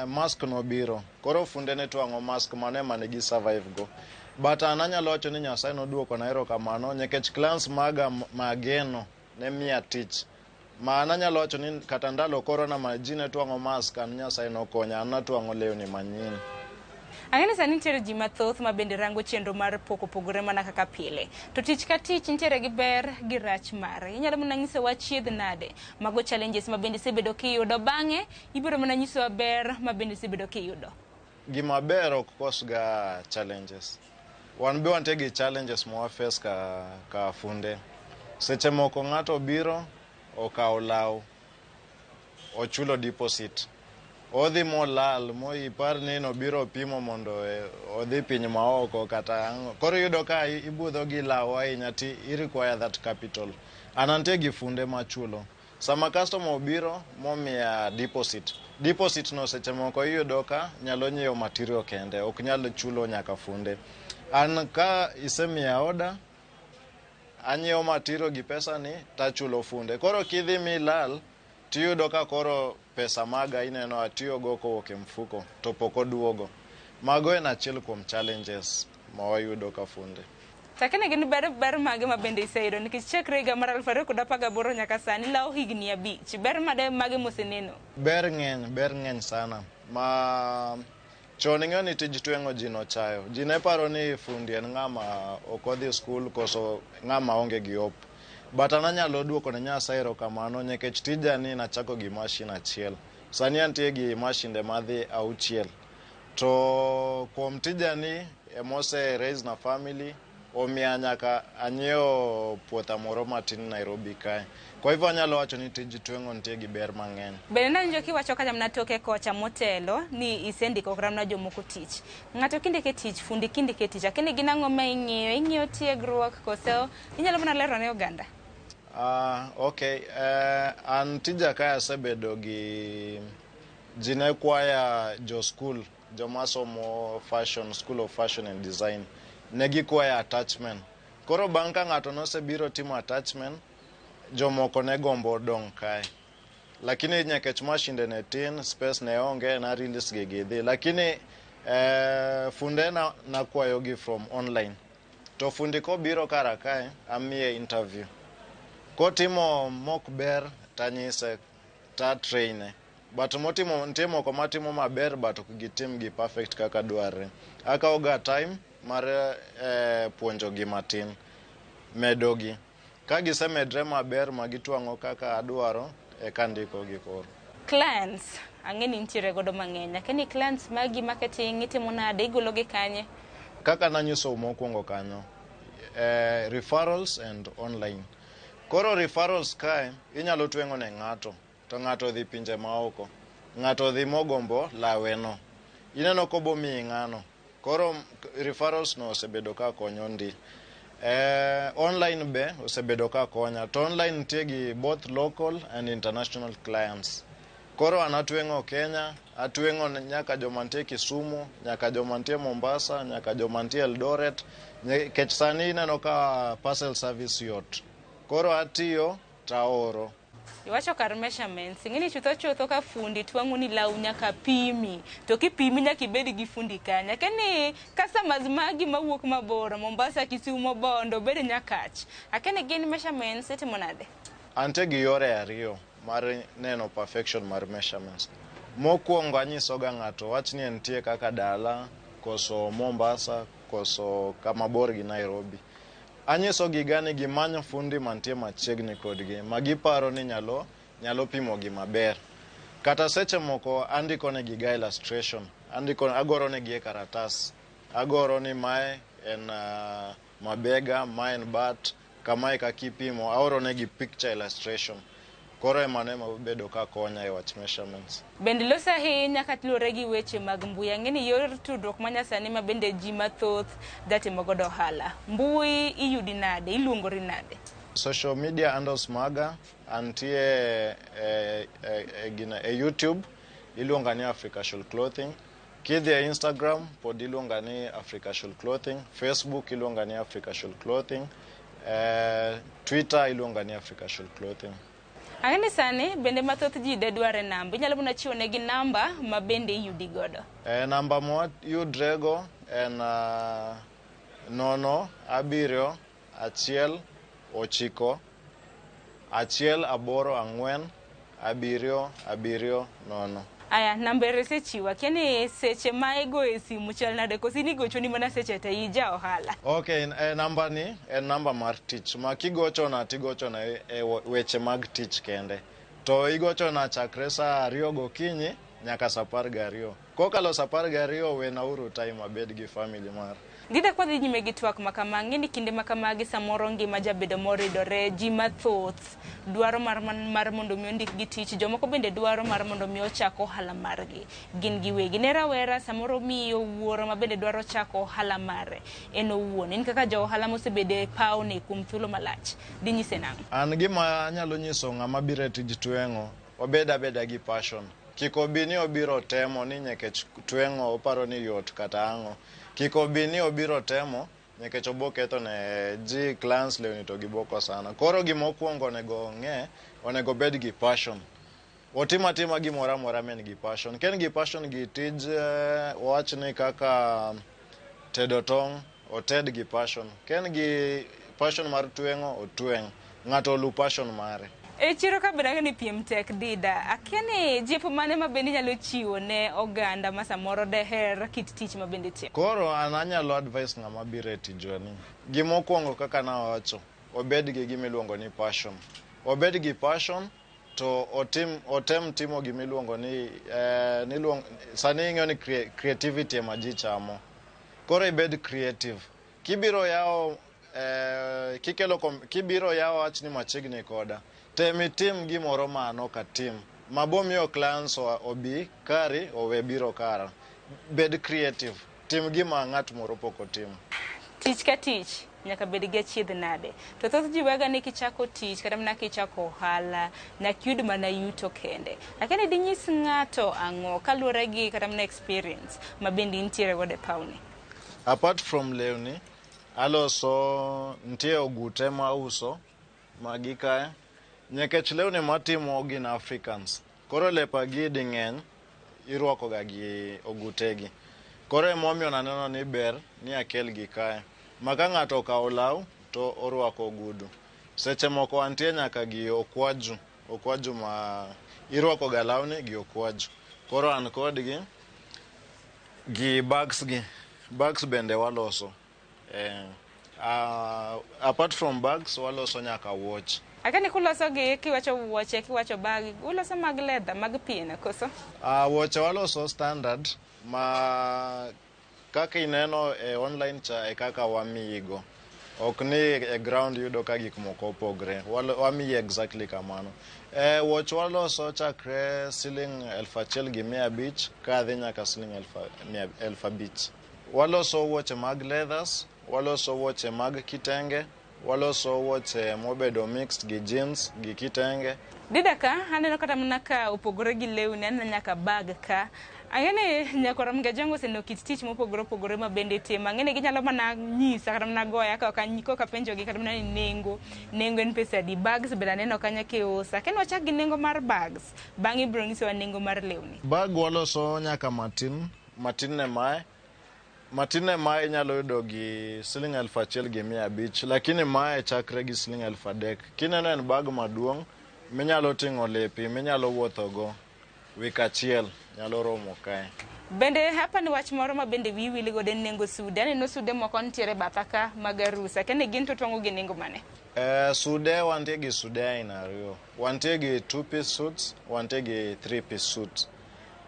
mask nobiro. Koro funde ne twang'o mask mane gi survive go. But anyalo wacho ni Nyasaye noduoko na erokamano nikech clients maga mageno ne miya tich. Ma anyalo wacho ni kata ndalo corona ma ji ne twang'o mask, an Nyasaye nokonya, an natwang'o lewni manyien. Ang'eni sani nitiere ji mathoth ma bende rango chenro mar poko pogore mana kaka pile. To tich ka tich nitiere gi ber gi rach mare. Inyalo mana nyisowa achiedh nade mago challenges ma bende isebedo kiyudo, bang'e ibiro mana nyisowa ber ma bende isebedo kiyudo. Gima ber ok kos ga challenges. Wan be wantie gi challenges ma waface ka funde. Seche moko ng'ato biro okawo law, ochulo deposit. Odhi molal, ipar ni nobiro pimo mondo odhi piny maoko kata ang'o. Koro yudo ka ibudho gi law ahinya ti require that capital. Anantie gi funde machulo. Sama customer obiro momiya deposit. Deposit no seche moko iyudo ka nyalo nyiewo material kende, ok nyalo chulo nyaka funde. An ka isemiya order, anyiewo material gi pesa ni tachulo funde. Koro kidhi milal, tiyudo ka koro pesa maga ineno atiyogo kowuok e mfuko to pok oduogo. Mago en achiel kuom challenges ma wayudo ka funde. Lakini gin ber mage ma bende iseyudo nikech chakre higa mar 2018 nyaka sani law higni 5. Ber mage moseneno? Ber ng'eny sana. Ma chon ing'eyo ni tij twengo ji nochayo. Ji ne paro ni fundi en ng'ama ok odhi skul koso ng'ama onge gi op. But ananyalo duoko ne Nyasaye erokamano nikech tijani nachako gi machine achiel. Sani antie gi mashinde madhi 6. To kuom tijani emose raise na family, omiya nyaka anyiewo puotha moro matin Nairobi kae. Kwa hivyo anyalo wacho ni tij tweng'o nitie gi ber mang'eny. Bende nanjo kiwacho kacha mna toke kocha motelo ni isendiko kramna jomoko tich. Ng'ato kindike tich, fundi kindike tich, akini gin ang'o ma ing'iyo tiegruok koso inyalo mana lero ne oganda? Okay. An tija kae asebedo gi jine kwaya jo school, joma somo fashion, School of Fashion and Design. Negi kwaya attachment. Koro bang' ka ng'ato nosebiro timo attachment, jomoko ne gombo dong kae. Lakini nyakech mashinde ne tin, space ne onge, na release gi gidhi. Lakini funde na kwayo gi from online. To fundi ko biro kara kae, amiye interview. Ko timo mok ber, tanyise, ta traine. But nitie moko matimo maber, but ok gitim gi perfect kaka dwarre. Akaoga time mar puonjo gi matin, medogi. Ka gisemedre maber magitwang'o kaka adwaro, eka ndiko gi koro. Clients, ang'eni nitiere godo mang'eny. Lakini clients magi marketing itimo nade, igolo gi kanye? Kaka nanyiso mokwongo kanyo, referrals and online. Koro referrals kae, inyalo tweng'o ne ng'ato, to ng'ato dhi pinje maoko. Ng'ato dhi mogombo laweno. Ineno kobo mi ng'ano. Koro referrals no osebedo ka konyo ndi. Online be osebedo ka konya. To online nitie gi both local and international clients. Koro anatwengo Kenya, atwengo nyaka jomantie Kisumu, nyaka jomantie Mombasa, nyaka jomantie Eldoret. Kech sani ineno ka parcel service yot. Koro atiyo taoro. Iwacho kar measurements, ing'eni chutho ka fundi twang'o ni law nyaka pimi. To kipimi nyaka ibed gi fundi kanya. Keni customers magi mawuok mabor, Mombasa, Kisumu, Bondo, bed nyakach. Akeni gin measurements itimo nade? Ante gi yore ariyo mar neno perfection mar measurements. Mokwongo anyisoga ng'ato wach ni entie kaka dala, koso Mombasa, koso kama bor gi Nairobi. Anyiso gigani gimanyo fundi mantie machiegni kodgi, magiparo ni nyalo pimo gi maber. Kata seche moko andiko ne giga illustration, agoro ne gi e karatas. Agoro ni mae en mabega, mae en bat, kamae kakipimo, aoro ne gi picture illustration. Koro emane mabedo ka konya e wach measurements. Bende losa ahinya katilore gi weche mag mbui. Ang'eni yor tudruok manyasani ma bende ji mathoth datimo godo ohala. Mbui iyudi nade, iluongori nade? Social media handles maga, antie YouTube, iluonga ni Africa Shoal Clothing. Kidhi e Instagram, pod iluonga ni Africa Shoal Clothing. Facebook iluonga ni Africa Shoal Clothing. Twitter iluonga ni Africa Shoal Clothing. Ang'eni sani bende mathoth ji de dware namba. Inyalo muna chiwo negi namba ma bende iyudi godo. Namba mo yudrego en 071941770. Aya, nambere sechiwa. Kiani seche ma igo e simu chal nade kosi ni gocho ni mana seche te ija ohala. Okay, namba ni en namba mar tich. Ma kigocho na tigocho na weche mag tich kende. To igocho na chakre sa 2 gokinyi nyaka sa 12. Kokalo sa 12 we na uru time abed gi family mar. Gida kwa dhi nyime gi twak makama, ng'eni kinde makamagi samoro ngima jabedo moridore, ji mathoth dwaro mar mondo mi ondik gi tich, jomoko bende dwaro mar mondo mi ochako ohala margi. Gin giwegi ne rawera samoro miyo wuoro ma bende dwaro chako ohala mare en owuon. En kaka jo ohala mosebede pawne kuom thuolo malach. Dinyise nang'o? An gima anyalo nyiso ng'ama biro e tij tweng'o, obeda gi passion. Kiko bini obiro temo ni nyakech tweng'o oparo ni yot kata ang'o. Kiko bini obiro temo nyakech oboketho ne ji clans lewni to giboko sana. Koro gimokwongo onego bed gi passion. Otimatima gimora mora men gi passion. Ken gi passion gi tij wach ni kaka tedo tong', oted gi passion. Ken gi passion mar tweng'o, otweng'. Ng'ato lu passion mare. E chiro ka beda ni piem tek dida, akiani jipo mane ma bende nyalo chiwo ne oganda ma samoro deher kit tich ma bende timo? Koro an anyalo advice ng'ama biro e tijoni. Gimokwongo kaka nawacho, obed gi gimiluongo ni passion. Obed gi passion to otem timo gimiluongo ni sani ing'eyo ni creativity ema ji chamo. Koro ibed creative. kibiro yao kibiro yao wachni machiegni koda temi tim gimoro mano ka tim mabomiyo clients obi kari owe biro kara bed creative tim gima ng'at moro pok otimo. Tich ka tich nyaka bed gi achiedh nade to thoth ji wega ni kichako tich kata mana kichako ohala nyaka yud mana yuto kende, lakini dinyis ng'ato ang'o kaluwore gi kata mana experience ma bende intiere godo e pawni? Apart from lewni, aloso nitie ogute ma uso magi kae nyakech lewni matimo gin Africans, koro lepagi di ng'eny irwako ga gi ogutegi, koro emomiyo naneno ni ber ni akel gi kae maka ng'ato okawo law to orwako ogudu. Seche moko antie nyaka gi okwaju ma irwako ga lawni gi okwaju, koro an kodgi gi bags bende waloso. Apart from bags waloso nyaka watch. Akani kuloso gi kiwacho wuoche kiwacho bag uloso mag leather mag pien koso? Wuoche waloso standard ma kaka ineno online cha kaka wamiigo, ok ni ground yudo ka gik moko opogre, wamiyi exactly kamano. Watch waloso chakre siling 1,500 kadhi nyaka siling 5,000. Waloso wuoche mag leathers, waloso wuoche mag kitenge, waloso wuoche mobedo mixed gi jeans gi kitenge. Didaka aneno kata mana ka opogore gi lewni, aneno nyaka bag ka. Ang'ene nyakora mga jango seno kit tich mopogore ma bende tema. Ang'ene ginyalo mana nyisa kata mana goya ka ka penjo gi kata mana ni nengo en pesa di. Bags bende aneno kanya kiusa. Ken wachak gi nengo mar bags. Bang'e ibiro nyisowa nengo mar lewni. Bag waloso nyaka matin ne mae inyalo yudo gi siling 1,500, lakini mae chakre gi siling 3,000. Kineno en bag maduong' minyalo ting'o lepi, minyalo wuothogo wik achiel nyalo romo kae. Bende hapa ni wach moro ma bende wiwili godo nengo sude. Aneno sude moko nitiere batha ka mag arusa. Kene gin to twango gi nengo mane? Sude wantie gi sude aina ariyo. Wantie gi 2-piece suits, wantie gi 3-piece suits.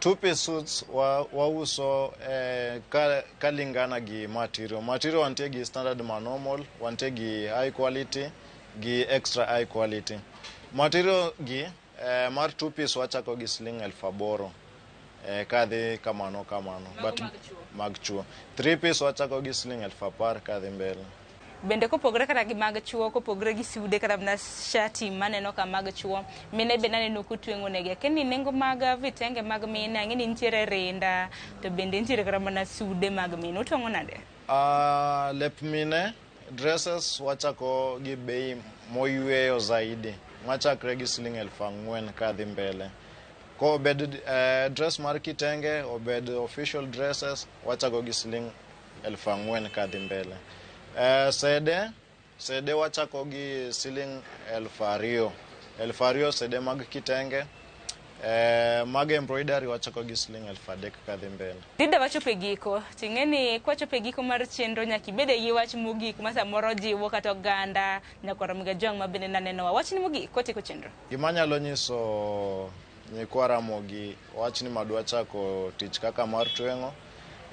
2-piece suits wauso kalingana gi material. Material wantie gi standard ma normal, wantie gi high quality gi extra high quality. Material gi mar 2-piece wachako gi siling 8,000. Kadhi kamano but mag chuo. 3-piece wachako gi siling 10,000 kadhi mbele. Bende kopogre kata gi mag chuo, kopogre gi sude kata na shati maneno ka mag chuo, mine bende aneno kutwengo negi. Keni nengo mag vitenge mag mine, ang'eni nitiere rinda, to bende nitiere kata mana sude mag mine. Utwango nade? Lep mine, dresses wachako gi bei moyueyo zaidi. Wachakre gi siling 4,000 kadhi mbele. Ko obed dress mar kitenge, obed official dresses, wachako gi siling 4,000 kadhi mbele. Sede wachako gi siling 2,000. 2,000 sede mag kitenge. Mag embroidery wachako gi siling 3,000 kadhi mbele. Dida wachopo e giko, ting'eni kwachopo e giko mar chenro nyaka ibede gi wach mogik ma samoro jiwo kata oganda nyakora mga jong ma bende naneno wach ni mogik kotieko chenro. Gima nyalo nyiso nyikwa Ramogi wach ni madwa chako tich kaka mar twengo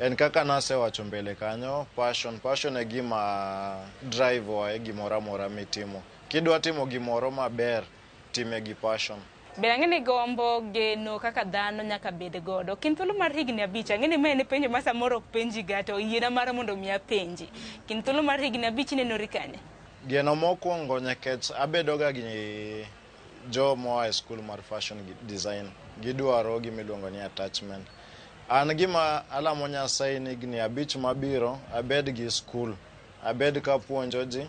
en kaka nasewacho mbele kanyo, passion e gima drive wa e gimoro amora mitimo. Kidwa timo gimoro maber, time gi passion. Be ang'ene gombo geno kaka dhano nyaka bed godo. Kin thuolo mar higni 5, ang'ene ma en penjo ma samoro ok penji ga to yiena mara mondo mi apenji. Kin thuolo mar higni 5 nenori kanye? Geno mokwongo nyakech abedo ga gi jo moa e school mar fashion design. Gidwaro gimiluongo ni attachment. An gima alamo Nyasaye ni higni 5 mabiro abed gi school. Abed ka puonjo ji.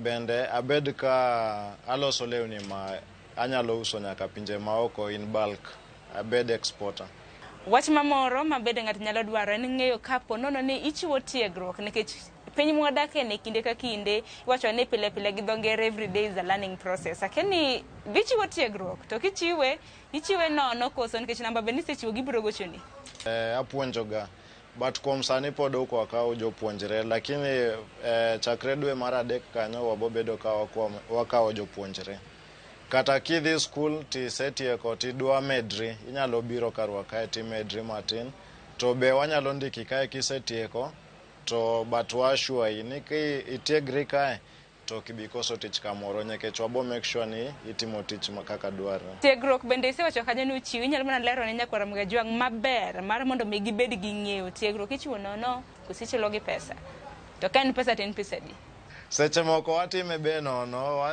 Bende abed ka aloso lewni ma anyalo uso nyaka pinje maoko in bulk. Abed exporter. Wach mamoro ma bende ng'ato nyalo dwaro en ng'eyo kapo nono ni ichiwo tiegruok nikech piny mwadake ne kinde ka kinde iwacho ni pile gi dho ngere every day is a learning process. Akeni bichiwo tiegruok to ichiwe nono koso nikech namba bende isechiwo gibiro gochoni. Apuonjoga but kuom sani pod ok wakawo jopuonjre, lakini chakre dwe mar 3 kanyo wabobedo ka wakawo jopuonjre. Kata kidhi school tisetieko tidwa medri, inyalo biro karwa kae ti medri matin, to be wanyalo ndiki kae kisetieko to but washua ni ki itiegri kae to kibikoso tich kamoro nyakech wabo make sure ni itimo tich kaka dwarore. Tiegruok bende isewacho kanyo ni uchiwo, inyalo mana lero ne nyakwara Ramogitv maber mar mondo mi gibed gi ng'eyo. Tiegruok ichiwo nono koso ichulo gi pesa? To ka en pesa to en pesa di? Seche moko watime be nono,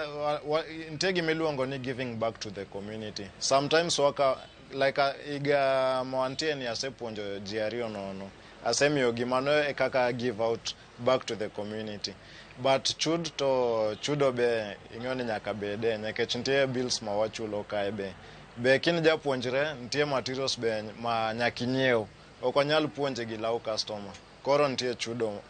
nitie gima iluongo ni giving back to the community. Sometimes waka like iga mwantie ni asepuonjo ji ariyo nono, asemiyo gimano e kaka give out back to the community. But chudo be ing'eyo ni nyaka bede, nikech nitie bills ma wachulo kae be kin japuonjre nitie materials be ma nyaka inyiew, ok onyal puonje gi law customer, koro nitie chudo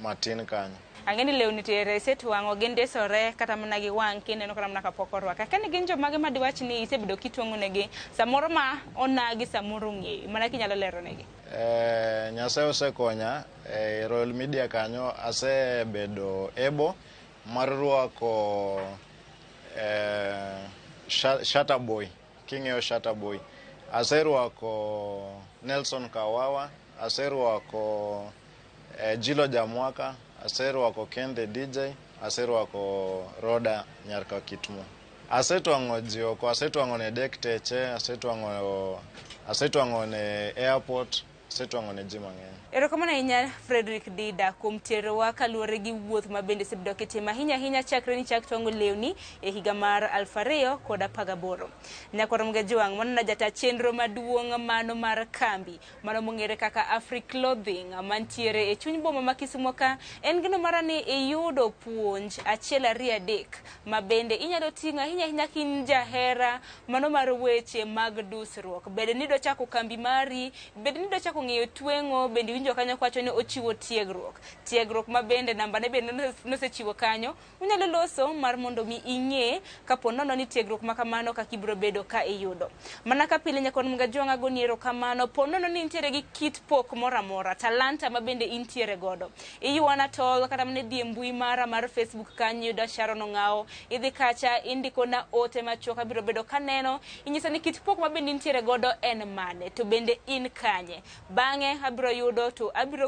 matin kanyo. Ang'eni lewni tere isetuang'o gi ndisore kata mana gi wang' kineno kata mana kapok orwaka. Ka ni gin jomage ma diwach ni isebedo kitwang'o negi samoro ma onagi samoro ng'e mana kinyalo lero negi? Nyasaye osekonya Royal Media kanyo asebedo ebo mar rwako Shatter Boy, king'eyo Shatter Boy. Aserwako Nelson Kawawa, aserwako Jilo Jamwaka, aserwako Ken the DJ, aserwako Roda Nyarka Kitmo. Asetwang'o ji oko, asetwang'o ne dek teche, asetwang'o ne airport, asetwang'o ne ji mang'eny. Erokamano ahinya Frederick Dida kuom terowa kaluwore gi wuoth ma bende isebedo kitimo ahinya chakre ni chak twango lewni e higa mar 2018. Nyakwara Ramogitv manona jata chenro maduong' mano mar kambi mano mong'ere kaka Afri Clothing mantiere e chuny boma ma Kisumo ka, en gino mara ni iyudo puonj achiel ariyo adek ma bende inyalo ting'o ahinya kin jahera mano mar weche mag dusruok. Bende ni do chako kambi mari, bende ni do chako ng'eyo tweng'o, bende winjo kanyo kwacho ni ochiwo tiegruok ma bende namba ne bende nosechiwo kanyo. Unyalo loso mar mondo mi ing'e kapo nono ni tiegruok ma kamano kaka ibiro bedo ka iyudo. Mana ka pile Nyakwara Ramogitv agoni erokamano po nono ni nitiere gi kit pok moramora, talanta ma bende intiere godo. Iyuana tol kata mane die mbui mara mar Facebook kanyo yuda Sharon Ong'ao, idhi kacha indiko na ote machuok abiro bedo kaneno, inyisa ni kit pok ma bende intiere godo en mane, to bende in kanye. Bang'e abiro yudo to abiro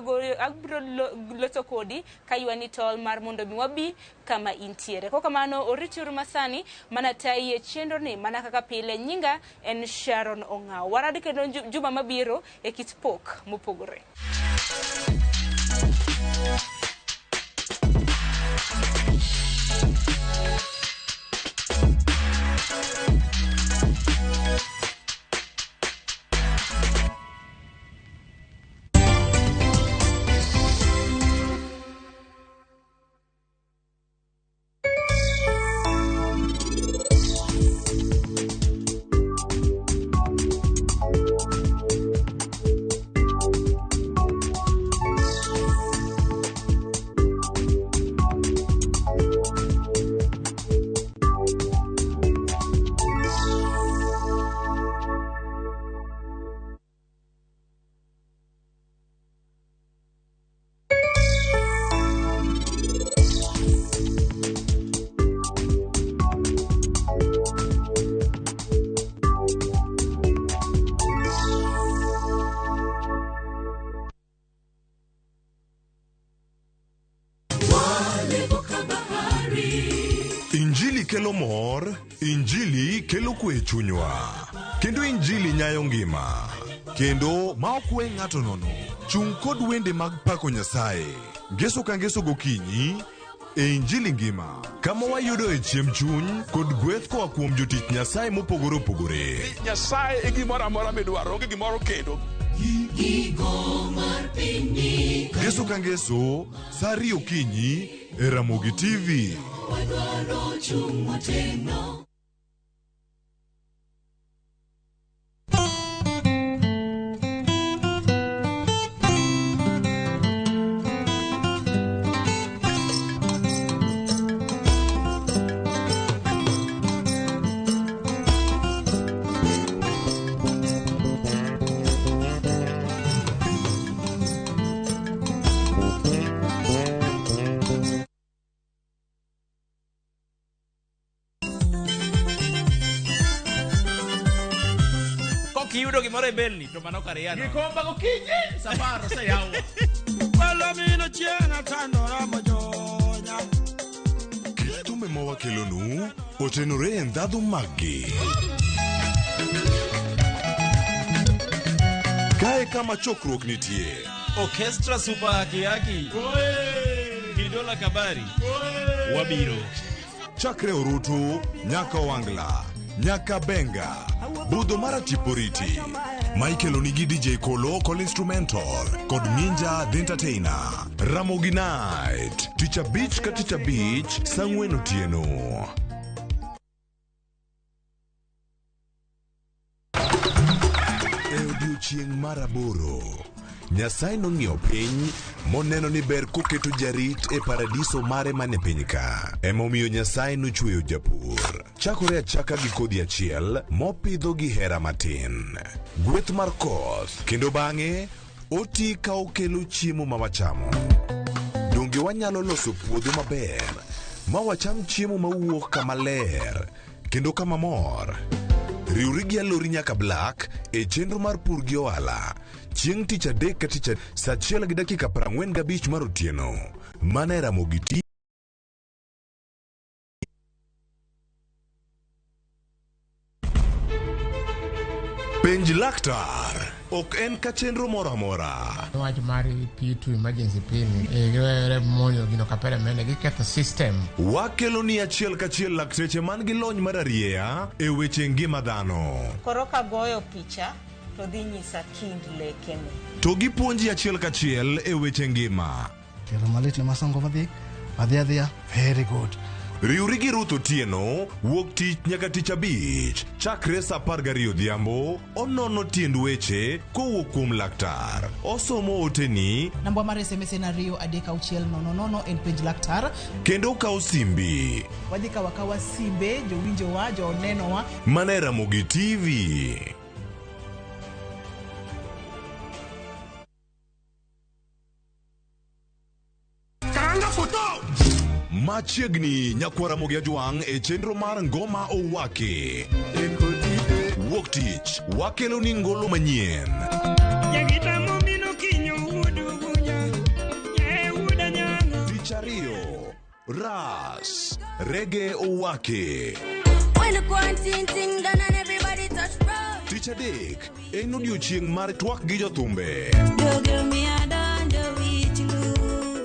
loso kodi ka yuani tol mar mondo mi wabi kama intiere. Kwa kamano oritiuru masani mana tayi e chenro ni mana kaka pile. Nyinga en Sharon Ong'ao. Waradi kendo juma mabiro e kit pok mopogore. Injili kelo mor, Injili kelo kwe chunywa, kendo Injili nyayo ngima, kendo ma okwe ng'ato nono. Chung kod wende mag pako Nyasaye, ngeso ka ngeso gokinyi, e Injili ngima, kama wayudo e chiemb chuny kod gweth koa kuom jotich Nyasaye mopogore opogore. Nyasaye e gimoro amora midwaro, onge gimoro kendo. Ngeso ka ngeso, saa 2 okinyi e Ramogi TV. Kiyudo gimoro e belni to mano kare yana. Gikomba gokinyi, safaro se yawa. Kit thumbe mawakelonu otenore e ndhadhu maggi. Kae kama chokruok nitie. Orchestra super haki. Kidola kabari. Wabiro. Chakre Orutu, nyaka Wangla, nyaka Benga, budho mara Tiporiti. Michael Onigi DJ Kolo call instrumental, kod Ninja the Entertainer. Ramogi Night, Teacher Beach ka Teacher Beach, Sangwen Otieno. Odiochieng' maraboro, Nyasaye nong'iyo piny moneno ni ber koketo jarit e paradiso mare mane piny ka. Emomiyo Nyasaye nochweyo japur. Chakore achaka gi kodhi achiel mopidho gi hera matin. Gweth mar koth, kendo bang'e oti ka okelo chiemo ma wachamo. Donge wanyalo loso puodho maber ma wacham chiemo mawuok kama ler kendo kama mor. Riwri gi alori nyaka Black e chenro mar pur gi ohala. Chieng' tich adek ka tich saa 1:45 mar otieno. Mana e Ramogitv. Penj laktar ok en ka chenro moro amora. Wach mar P2 emergency pin e monyo gino kapere mene giketho system. Wakelo ni achiel kachiel lakteche man gi lony mar arieya e weche ngima dhano. Koro ka goyo picha to dhi nyisa kind lekene. To gipuonji achiel kachiel e weche ngima. Kelo malit ne masongo adhiya very good. Riwri gi Ruth Otieno wuok tich nyaka tich abich chakre saa 12 odhiambo. Onono tiend weche kowuok kuom laktar. Osomo oteni. Namba mar SMS en 23600 en pej laktar. Kendo kawo simbi. Wadhi kawa simbe jowinjowa jonenowa. Mana e Ramogitv. Machiegni nyakwara Ramogi Ajwang' e chenro mar ngoma owake. Wuok tich wakelo ni ngolo manyien. Tich ariyo Ras Reggae owake. Tich adek en odiochieng' mar twak gi jothumbe.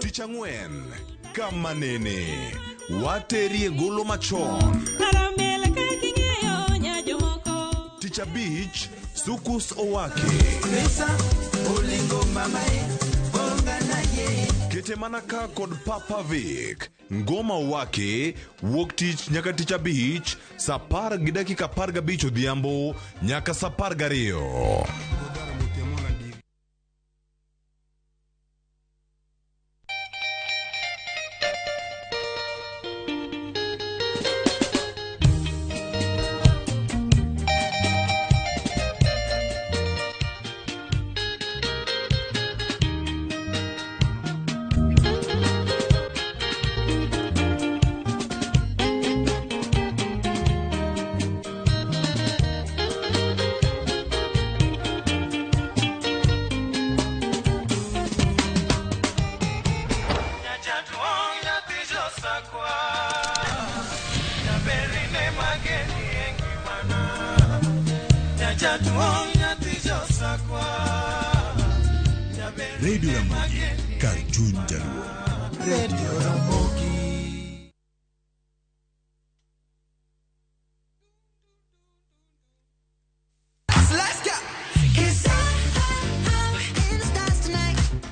Tich ang'wen kama nene waterie golo machon. Tich abich Sukus owake. Kete manaka kod Papa Vic ngoma owake wuok tich nyaka tich abich saa 10:15 odhiambo nyaka saa 12. Radio Ramogi, Cartoon Jaluo. Radio Ramogi.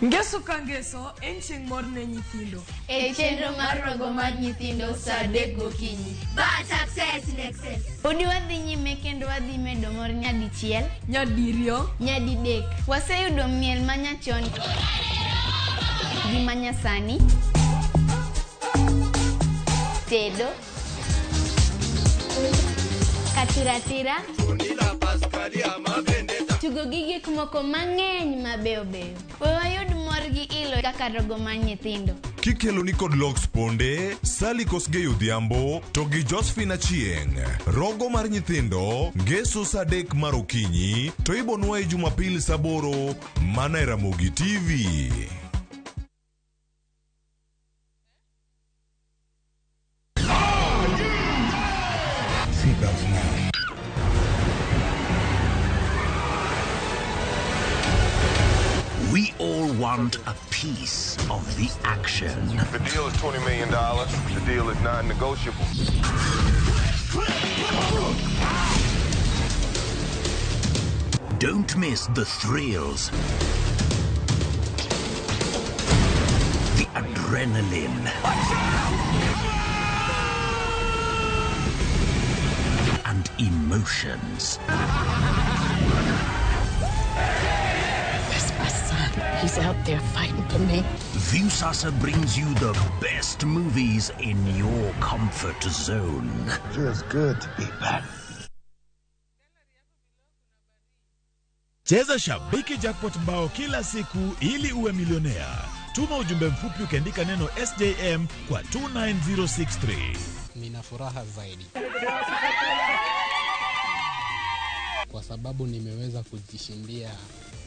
Ngeso ka ngeso en chieng' mor ne nyithindo. E chenro mar rogo mar nyithindo saa 3 gokinyi. But success in excess. Udi wadhi nyime kendo wadhi medo mor nyadichiel, nyadiriyo, nyadidek. Waseyudo miel manyachon gi manyasani, tedo, katiratira, tugo gi gik moko mang'eny mabeyo beyo. Wayud mor gi ilo kaka rogo mar nyithindo. Kikelo ni kod Lox Ponde, Sally Kosgei odhiambo, to gi Josephine Achieng'. Rogo mar nyithindo, ngeso saa 3 mar okinyi, to ibonwa e Jumapil saa 8 mana e Ramogitv. want a piece of the action. The deal is $20 million. The deal is non-negotiable. Don't miss the thrills, the adrenaline, and emotions. That's my son. He's out there fighting for me. Viusasa brings you the best movies in your comfort zone. Feels good to be back. Cheza Shabiki Jackpot Mbao kila siku ili uwe milionea. Tuma ujumbe mfupi ukiandika neno SJM kwa 29063. Nina furaha zaidi kwa sababu nimeweza kujishindia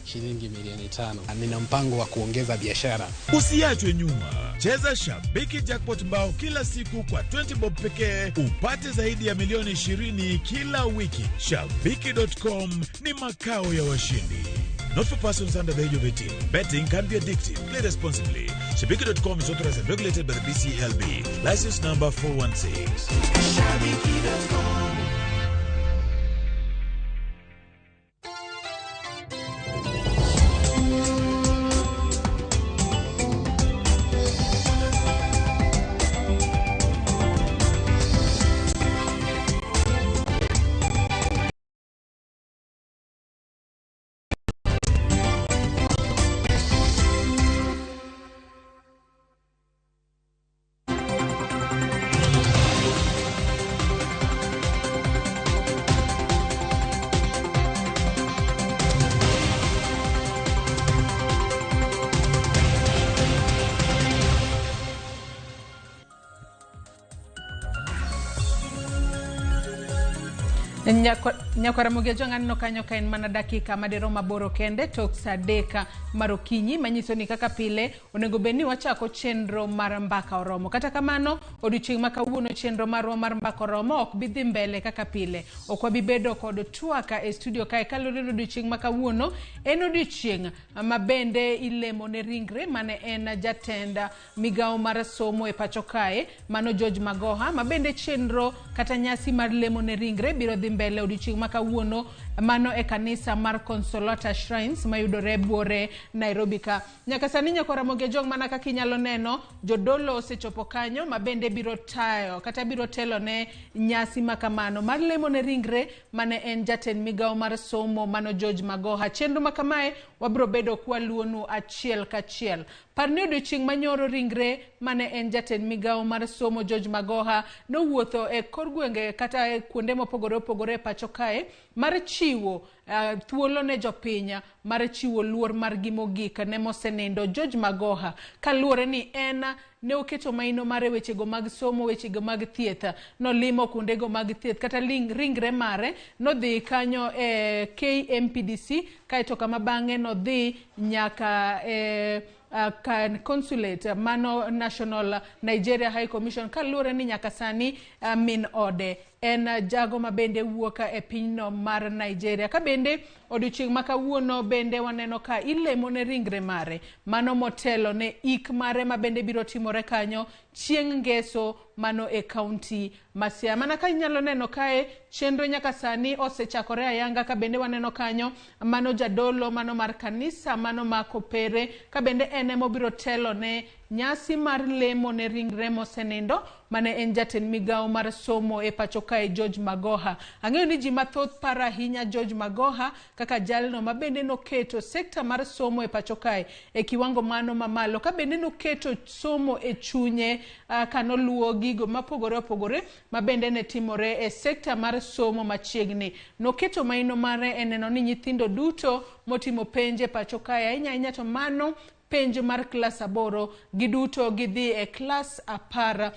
shilingi milioni 5. Nina mpango wa kuongeza biashara. Usiachwe nyuma. Cheza Shabiki Jackpot Mbao kila siku kwa 20 bob pekee upate zaidi ya milioni 20 kila wiki. Shabiki.com ni makao ya washindi. Not for persons under the age of 18. Betting can be addictive. Play responsibly. Shabiki.com is authorized and regulated by the BCLB. License number 416. Shabiki.com. Ramogi anno kanyo ka en mana dakika madero maboro kende tok sadeka marokinyi manyiso ni kaka pile onego beni wachako chenro mar mbaka oromo. Kata kamano odiochieng' ma kawuono chenro marwa mar mbaka oromo ok bidhi mbele kaka pile. Ok wabibedo kod twaka e studio kae kalore odiochieng' ma kawuono en odiochieng' mabende ilemo ne ringre mane en jatenda migao mar somo e pacho kae mano George Magoha mabende chenro kata nyasi mar lemo ne ringre biro dhi mbele odiochieng' ma kawuono mano e kanisa mar Consolata Shrines mayudore buore Nairobi ka. Nyaka sani Ramogi mana kaka inyalo neno jodolo osechopo kanyo mabende biro tayo kata biro telo ne nyasi makamano mar lemo ne ringre mane en jatend migao mar somo mano George Magoha. Chenro makamae wabro bedo kwa luonu achiel kachiel. Parni odiochieng' manyoro ringre mane en jatend migao mar somo George Magoha no wuotho e kor gwenge kata e kuonde mopogore opogore pacho kae mar chiwo thuolo ne jopinya mar chiwo luor mar gimogik ne mosenindo George Magoha kaluore ni en ne oketo maino mare wechego mag somo wechego mag thieth no limo kuondego mag thieth kata ringre mare no dhi kanyo e KMPDC kaito kama bang'e no dhi nyaka consulate mano National Nigeria High Commission kaluore ni nyaka sani min ode en jago mabende wuoka e pinyno mar Nigeria. Ka bende odiochieng' ma kawuono bende waneno ka ilemo ne ringre mare mano motelo ne ik mare mabende biro timore kanyo chieng' ngeso mano e county Masia. Mana ka inyalo neno kae chenro nyaka sani osechakore ayanga ka bende waneno kanyo mano jadolo mano mar kanisa mano makopere ka bende ene mobiro telo ne nyasi mar lemo ne ringre mosenindo mane en jatend migao mar somo e pacho kae George Magoha. Ang'eyo ni ji mathoth para ahinya George Magoha kaka jalno mabende noketo sekta mar somo e pacho kae e kiwango mano mamalo ka bende noketo somo e chunye kanoluo gigo mapogore opogore mabende ne timore e sekta mar somo machiegni. Noketo maino mare eneno ni nyithindo duto motimo penje pacho kae ahinya to mano penj mar klas 8 giduto gidhi e klas 12.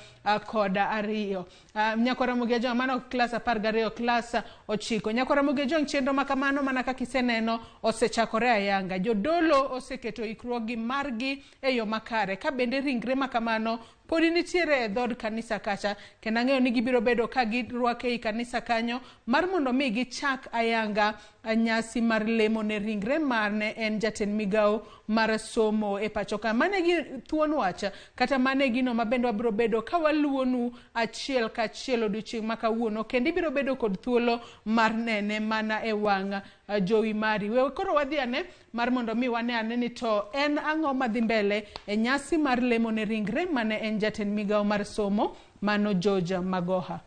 Ramogi mano klas 12 klas 9. Ramogi chenro makamano mana kaka iseneno osechakore ayanga. Jodolo oseketo ikruogi margi e yo makare ka bende ringre makamano podi nitiere e dhod kanisa kacha, kendo ang'eyo ni gibiro bedo ka girwake i kanisa kanyo mar mondo mi gichak ayanga nyasi mar lemo ne ringre marne en jatend migao mar somo e pacho ka. Mane gi thuon wacha kata mane gino mabende wabiro bedo ka waluonu achiel ka achiel odiochieng' ma kawuono, kendo ibiro bedo kod thuolo mar nene mana e wang' jowi mari. We koro wadhi ane mar mondo mi wane ane ni to en ang'o madhi mbele e nyasi mar lemo ne ringre mane en jatend migao mar somo mano George Magoha.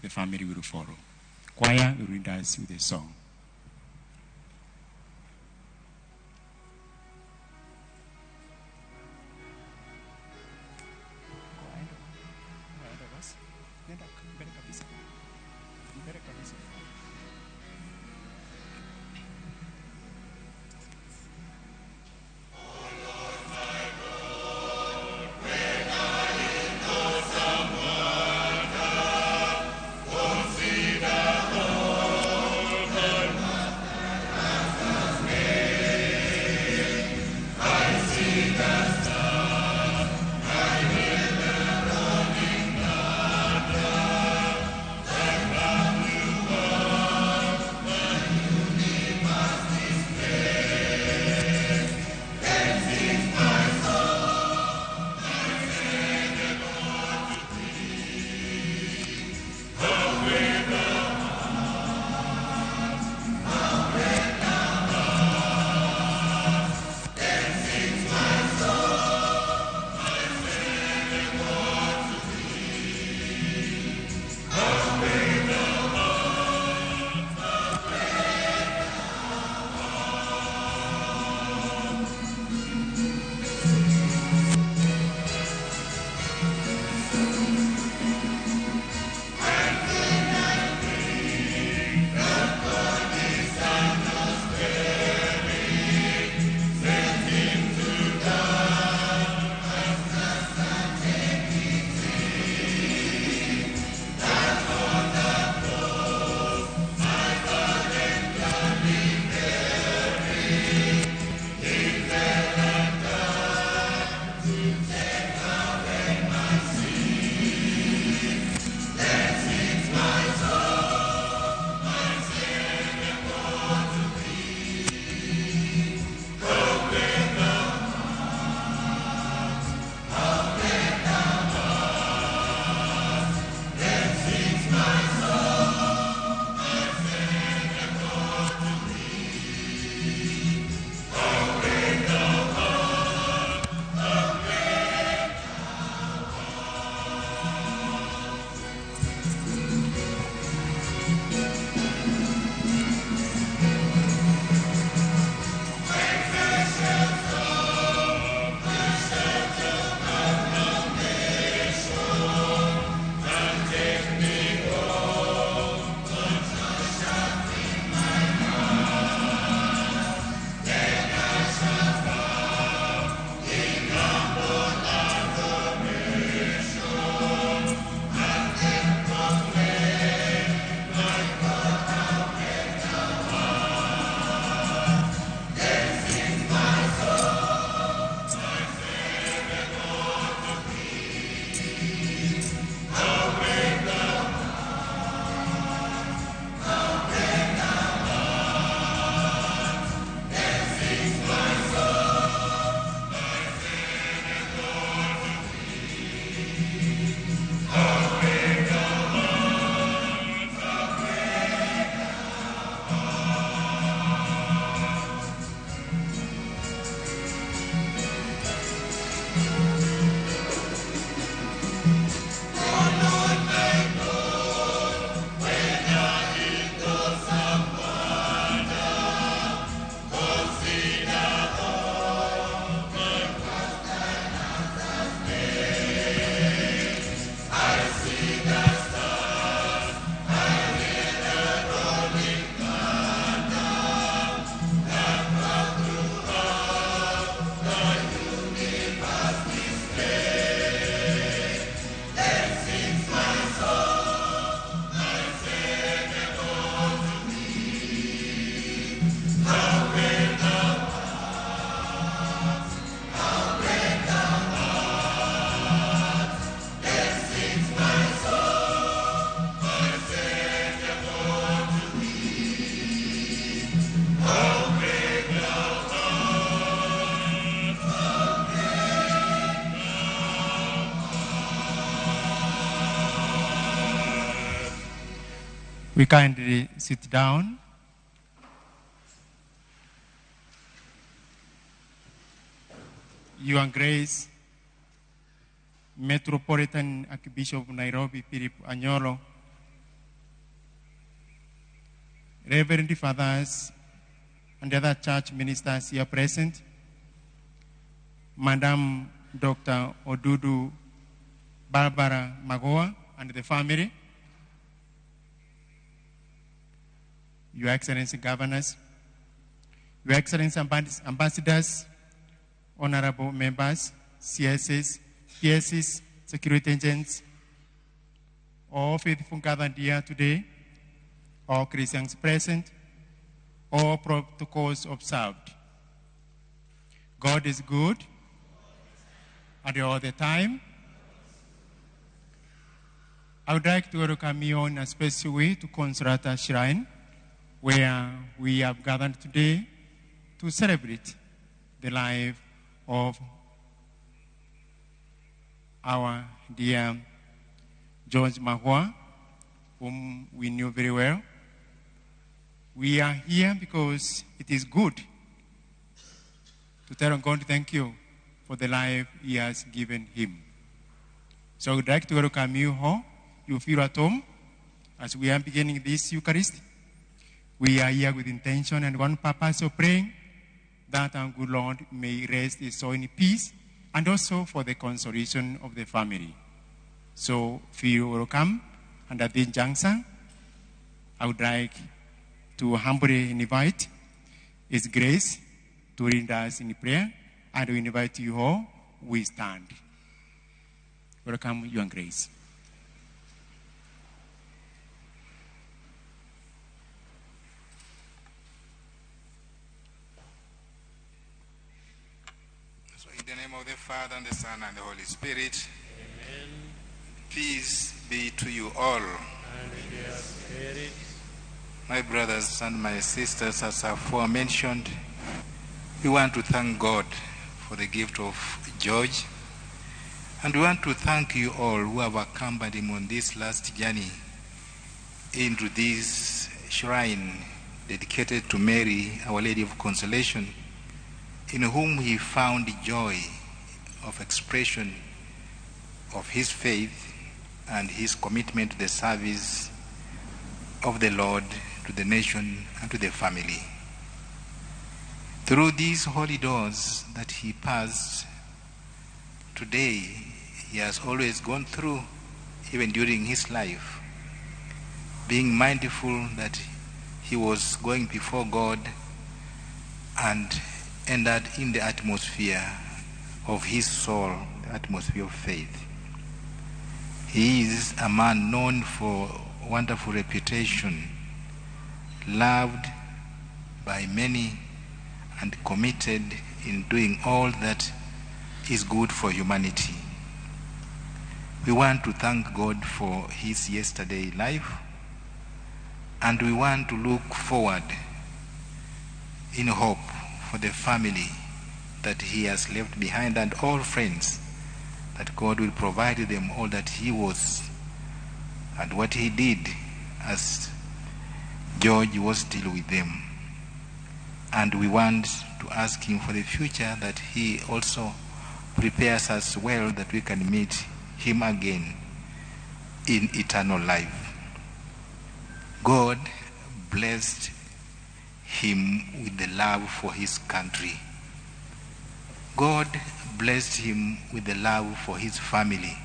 The family will follow. Choir will lead us with a song. Consider all We kindly sit down. Your Grace, Metropolitan Archbishop of Nairobi, Philip Anyolo, Reverend Fathers and other church ministers here present, Madam Dr. Odudu Barbara Magoa and the family, Your Excellency Governors, Your Excellency Ambassadors, Honorable Members, CSs, PSs, security agents, all faithful gathered here today, all Christians present, all protocols observed. God is good and all the time. I would like to welcome you in a special way to Consolata Shrine, where we have gathered today to celebrate the life of our dear George Mahua, whom we knew very well. We are here because it is good to tell God thank you for the life He has given him. So I would like to welcome you all. You feel at home as we are beginning this Eucharist. We are here with intention and one purpose of praying that our good Lord may rest his soul in peace, and also for the consolation of the family. So feel welcome. And at this juncture, I would like to humbly invite His Grace to lead us in prayer, and we invite you all, we stand. Welcome, Your Grace. In the name of the Father, and the Son, and the Holy Spirit. Amen. Peace be to you all. And with your spirit. My brothers and my sisters, as aforementioned, we want to thank God for the gift of George. And we want to thank you all who have accompanied him on this last journey into this shrine dedicated to Mary, Our Lady of Consolation, in whom he found joy of expression of his faith and his commitment to the service of the Lord, to the nation, and to the family. Through these holy doors that he passed today, he has always gone through, even during his life, being mindful that he was going before God and entered in the atmosphere of his soul, the atmosphere of faith. He is a man known for wonderful reputation, loved by many, and committed in doing all that is good for humanity. We want to thank God for his yesterday life, and we want to look forward in hope for the family that he has left behind, and all friends, that God will provide them all that he was and what he did as George was still with them. And we want to ask him for the future, that he also prepares us well, that we can meet him again in eternal life. God blessed him with the love for his country. God blessed him with the love for his family.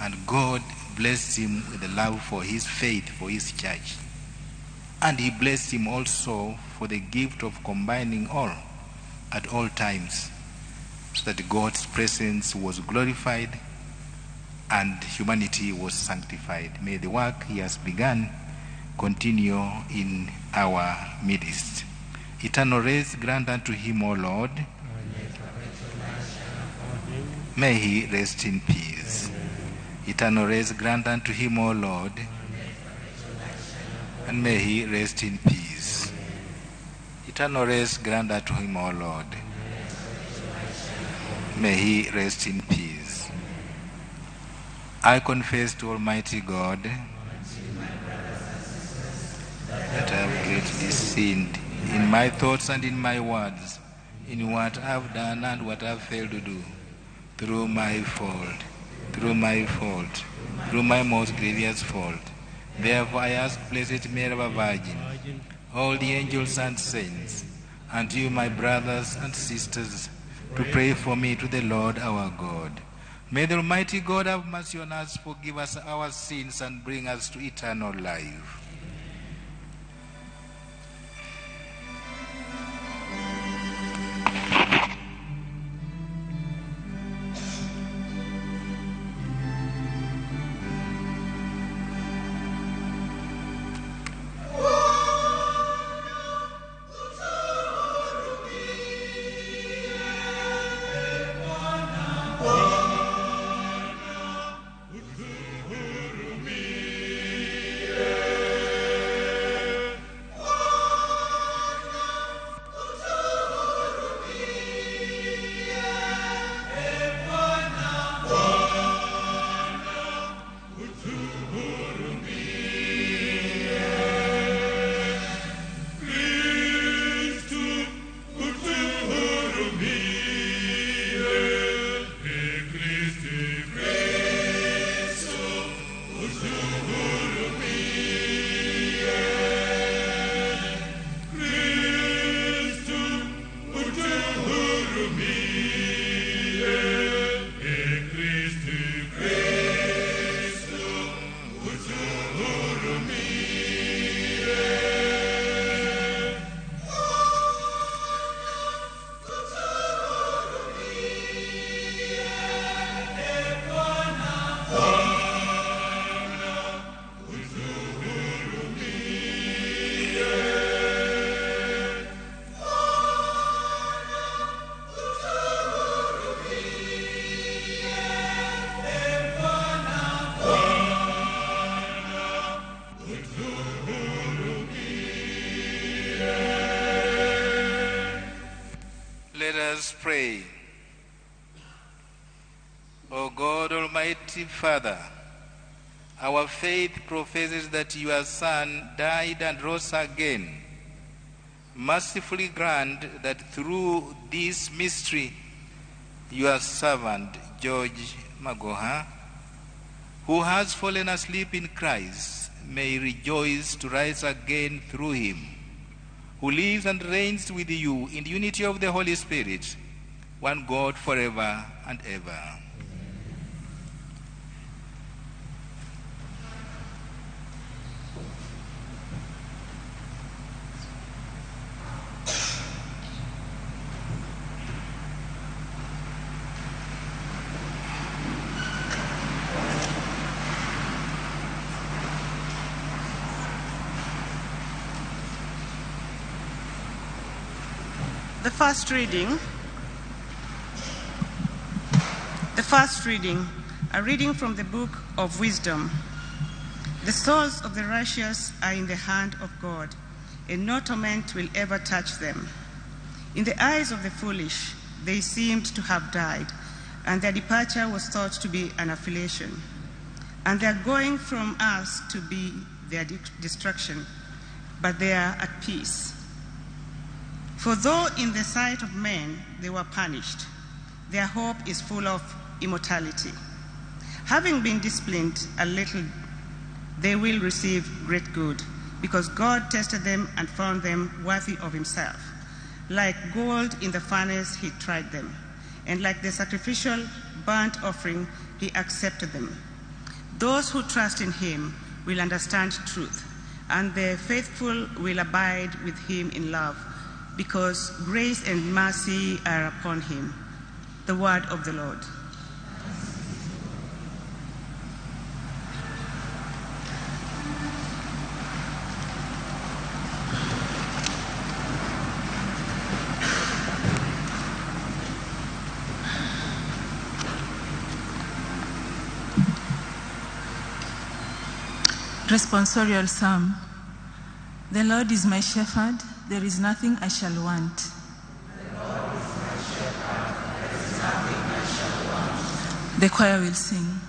And God blessed him with the love for his faith, for his church. And he blessed him also for the gift of combining all at all times, so that God's presence was glorified and humanity was sanctified. May the work he has begun continue in our midst. Eternal rest grant unto him, O Lord. May he rest in peace. Eternal rest grant unto him, O Lord. And may he rest in peace. Eternal rest grant unto him, O Lord. May he rest in peace. I confess to Almighty God greatly sinned in my thoughts and in my words, in what I've done and what I've failed to do, through my fault, through my most grievous fault. Therefore I ask Blessed Mary, our Virgin, all the angels and saints, and you, my brothers and sisters, to pray for me to the Lord our God. May the Almighty God have mercy on us, forgive us our sins, and bring us to eternal life. Let us pray. O God, Almighty Father, our faith professes that your Son died and rose again. Mercifully grant that through this mystery, your servant, George Magoha, who has fallen asleep in Christ, may rejoice to rise again through him, who lives and reigns with you in the unity of the Holy Spirit, one God forever and ever. The first reading, a reading from the book of Wisdom. The souls of the righteous are in the hand of God, and no torment will ever touch them. In the eyes of the foolish, they seemed to have died, and their departure was thought to be an affliction, and their going from us to be their destruction, but they are at peace. For though in the sight of men they were punished, their hope is full of immortality. Having been disciplined a little, they will receive great good, because God tested them and found them worthy of himself. Like gold in the furnace, he tried them, and like the sacrificial burnt offering, he accepted them. Those who trust in him will understand truth, and the faithful will abide with him in love, because grace and mercy are upon him. The word of the Lord. Responsorial Psalm. The Lord is my shepherd, there is nothing I shall want. The Lord is my shepherd, there is nothing I shall want. The choir will sing.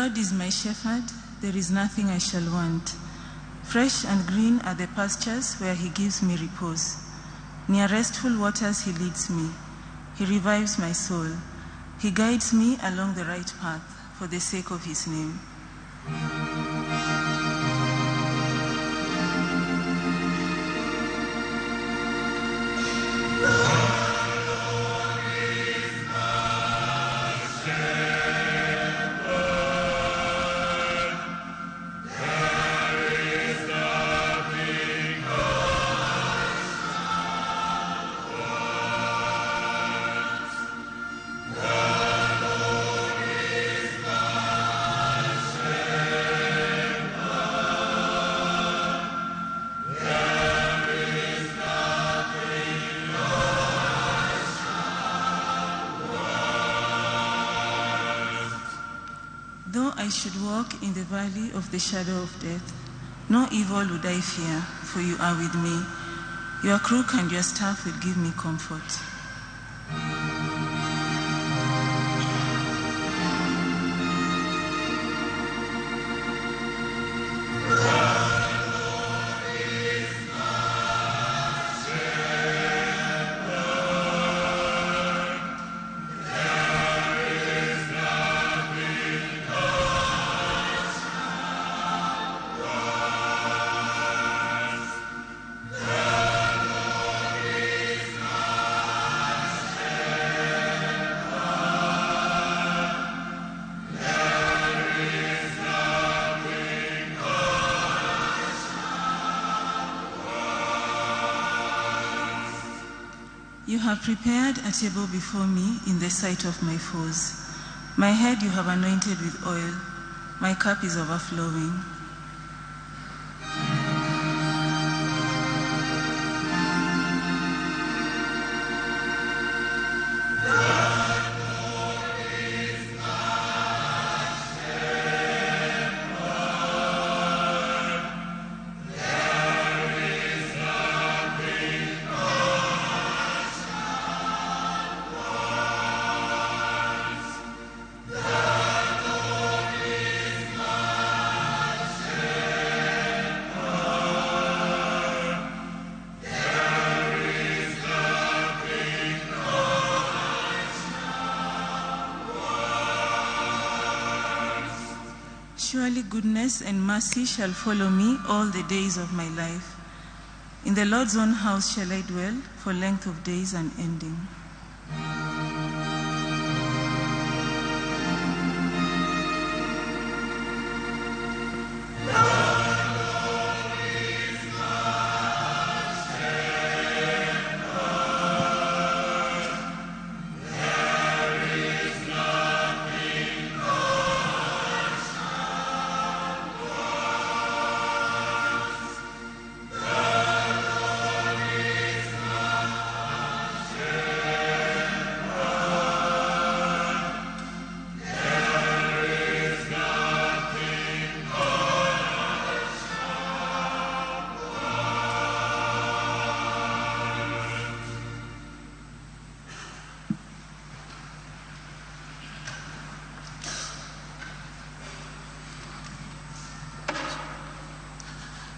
Lord is my shepherd, there is nothing I shall want. Fresh and green are the pastures where he gives me repose. Near restful waters he leads me. He revives my soul. He guides me along the right path for the sake of his name. I should walk in the valley of the shadow of death, no evil would I fear, for you are with me. Your crook and your staff will give me comfort. You have prepared a table before me in the sight of my foes. My head you have anointed with oil. My cup is overflowing. Surely goodness and mercy shall follow me all the days of my life. In the Lord's own house shall I dwell for length of days unending.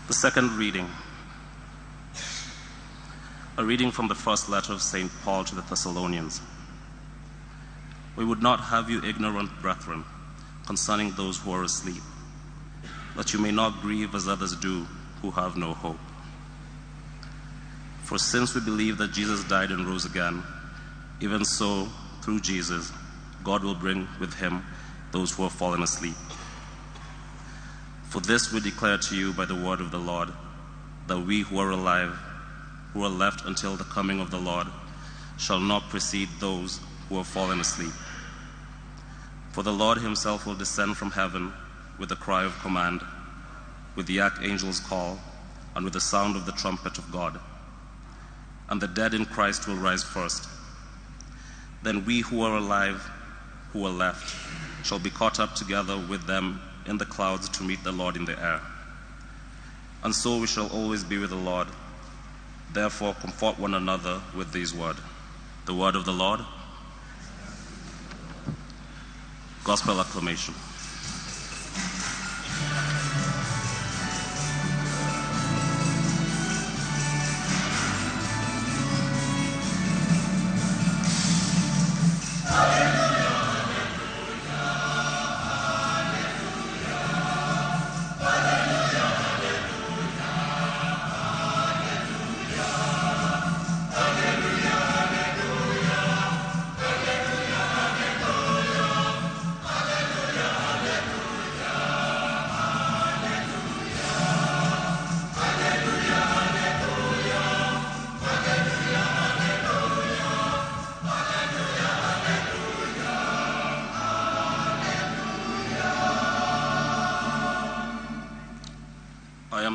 The second reading. A reading from the first letter of St. Paul to the Thessalonians. We would not have you ignorant, brethren, concerning those who are asleep, that you may not grieve as others do who have no hope. For since we believe that Jesus died and rose again, even so, through Jesus, God will bring with him those who have fallen asleep. For this we declare to you by the word of the Lord, that we who are alive, who are left until the coming of the Lord, shall not precede those who have fallen asleep. For the Lord himself will descend from heaven with a cry of command, with the archangel's call, and with the sound of the trumpet of God. And the dead in Christ will rise first. Then we who are alive, who are left, shall be caught up together with them in the clouds to meet the Lord in the air. And so we shall always be with the Lord. Therefore comfort one another with these words. The word of the Lord. Gospel acclamation.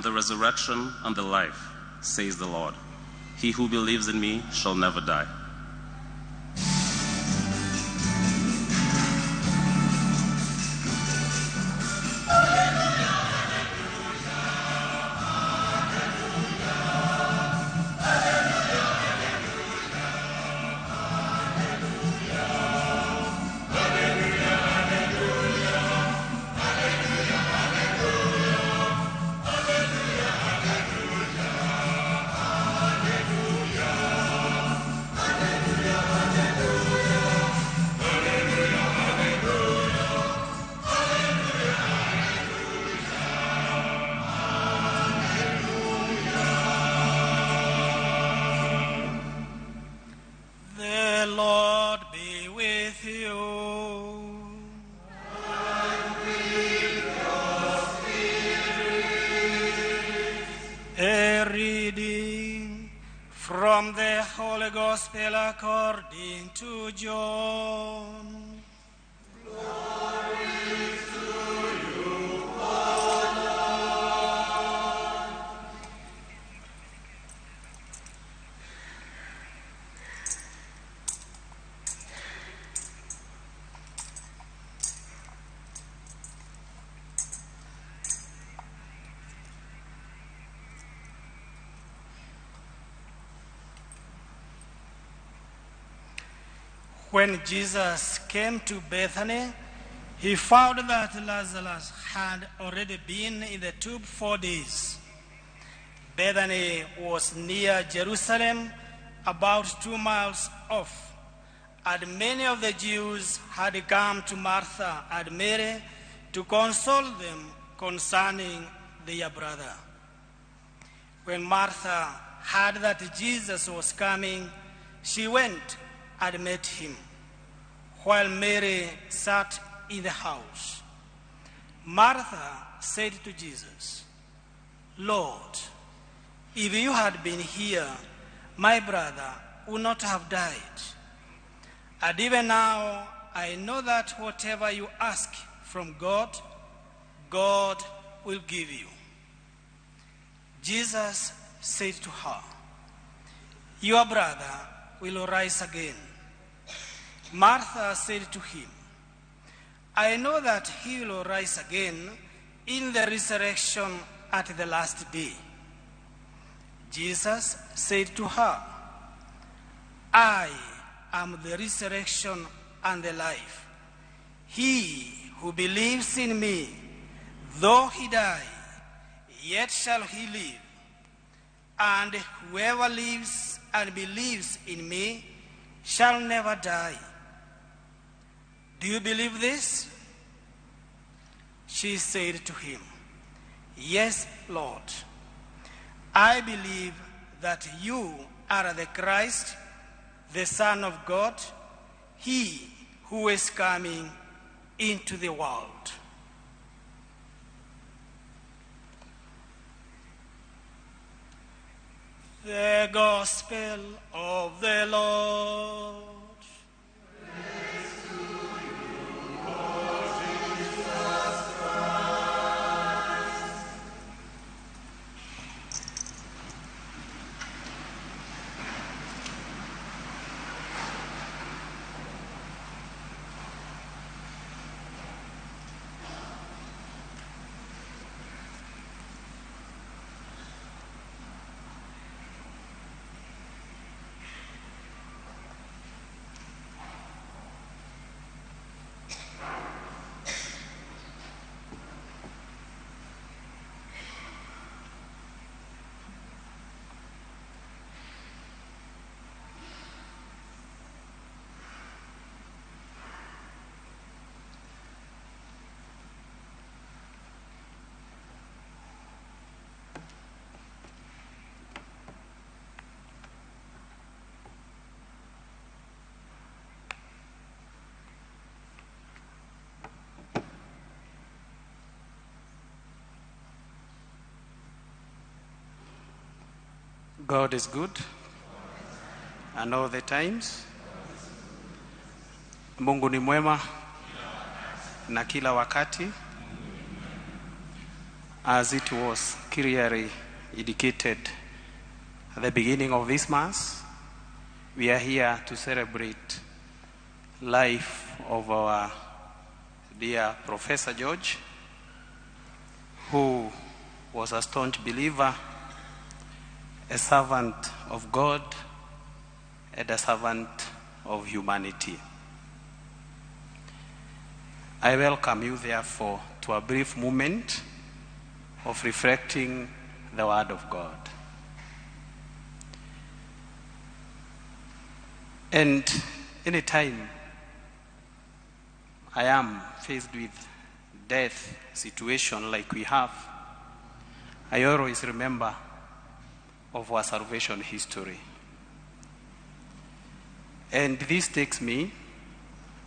am the resurrection and the life, says the Lord. He who believes in me shall never die. The Lord be with you. And with your spirit. A reading from the Holy Gospel according to John. Glory to you, O Lord. When Jesus came to Bethany, he found that Lazarus had already been in the tomb 4 days. Bethany was near Jerusalem, about 2 miles off, and many of the Jews had come to Martha and Mary to console them concerning their brother. When Martha heard that Jesus was coming, she went and met him, while Mary sat in the house. Martha said to Jesus, "Lord, if you had been here, my brother would not have died. And even now, I know that whatever you ask from God, God will give you." Jesus said to her, "Your brother will rise again." Martha said to him, "I know that he will rise again in the resurrection at the last day." Jesus said to her, "I am the resurrection and the life. He who believes in me, though he die, yet shall he live. And whoever lives and believes in me shall never die. Do you believe this?" She said to him, "Yes, Lord. I believe that you are the Christ, the Son of God, he who is coming into the world." The Gospel of the Lord. God is good, and all the times. Mungu ni mwema na kila wakati. As it was clearly indicated at the beginning of this Mass, we are here to celebrate life of our dear Professor George, who was a staunch believer, a servant of God, and a servant of humanity. I welcome you, therefore, to a brief moment of reflecting the Word of God. And any time I am faced with death situation like we have, I always remember of our salvation history. And this takes me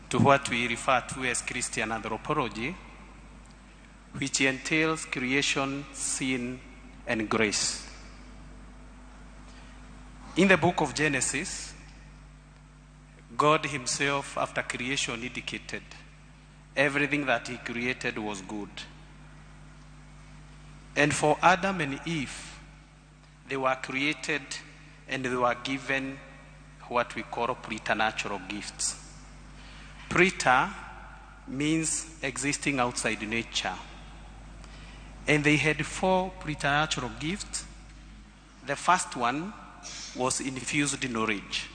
to what we refer to as Christian anthropology, which entails creation, sin, and grace. In the book of Genesis, God himself, after creation, indicated everything that he created was good. And for Adam and Eve, they were created and they were given what we call preternatural gifts. Preter means existing outside nature. And they had 4 preternatural gifts. The first one was infused knowledge.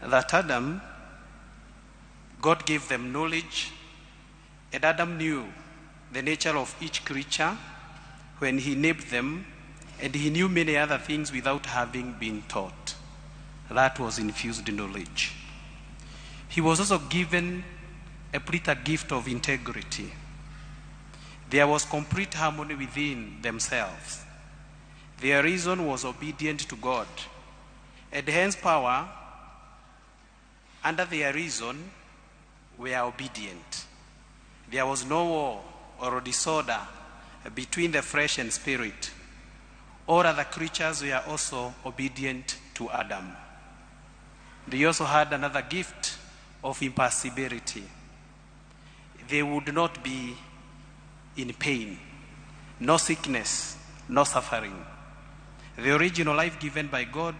That Adam, God gave them knowledge, and Adam knew the nature of each creature when he named them, and he knew many other things without having been taught. That was infused knowledge. He was also given a preter gift of integrity. There was complete harmony within themselves. Their reason was obedient to God, and hence power under their reason were obedient. There was no war or disorder between the flesh and spirit. All other creatures were also obedient to Adam. They also had another gift of impassibility. They would not be in pain, no sickness, no suffering. The original life given by God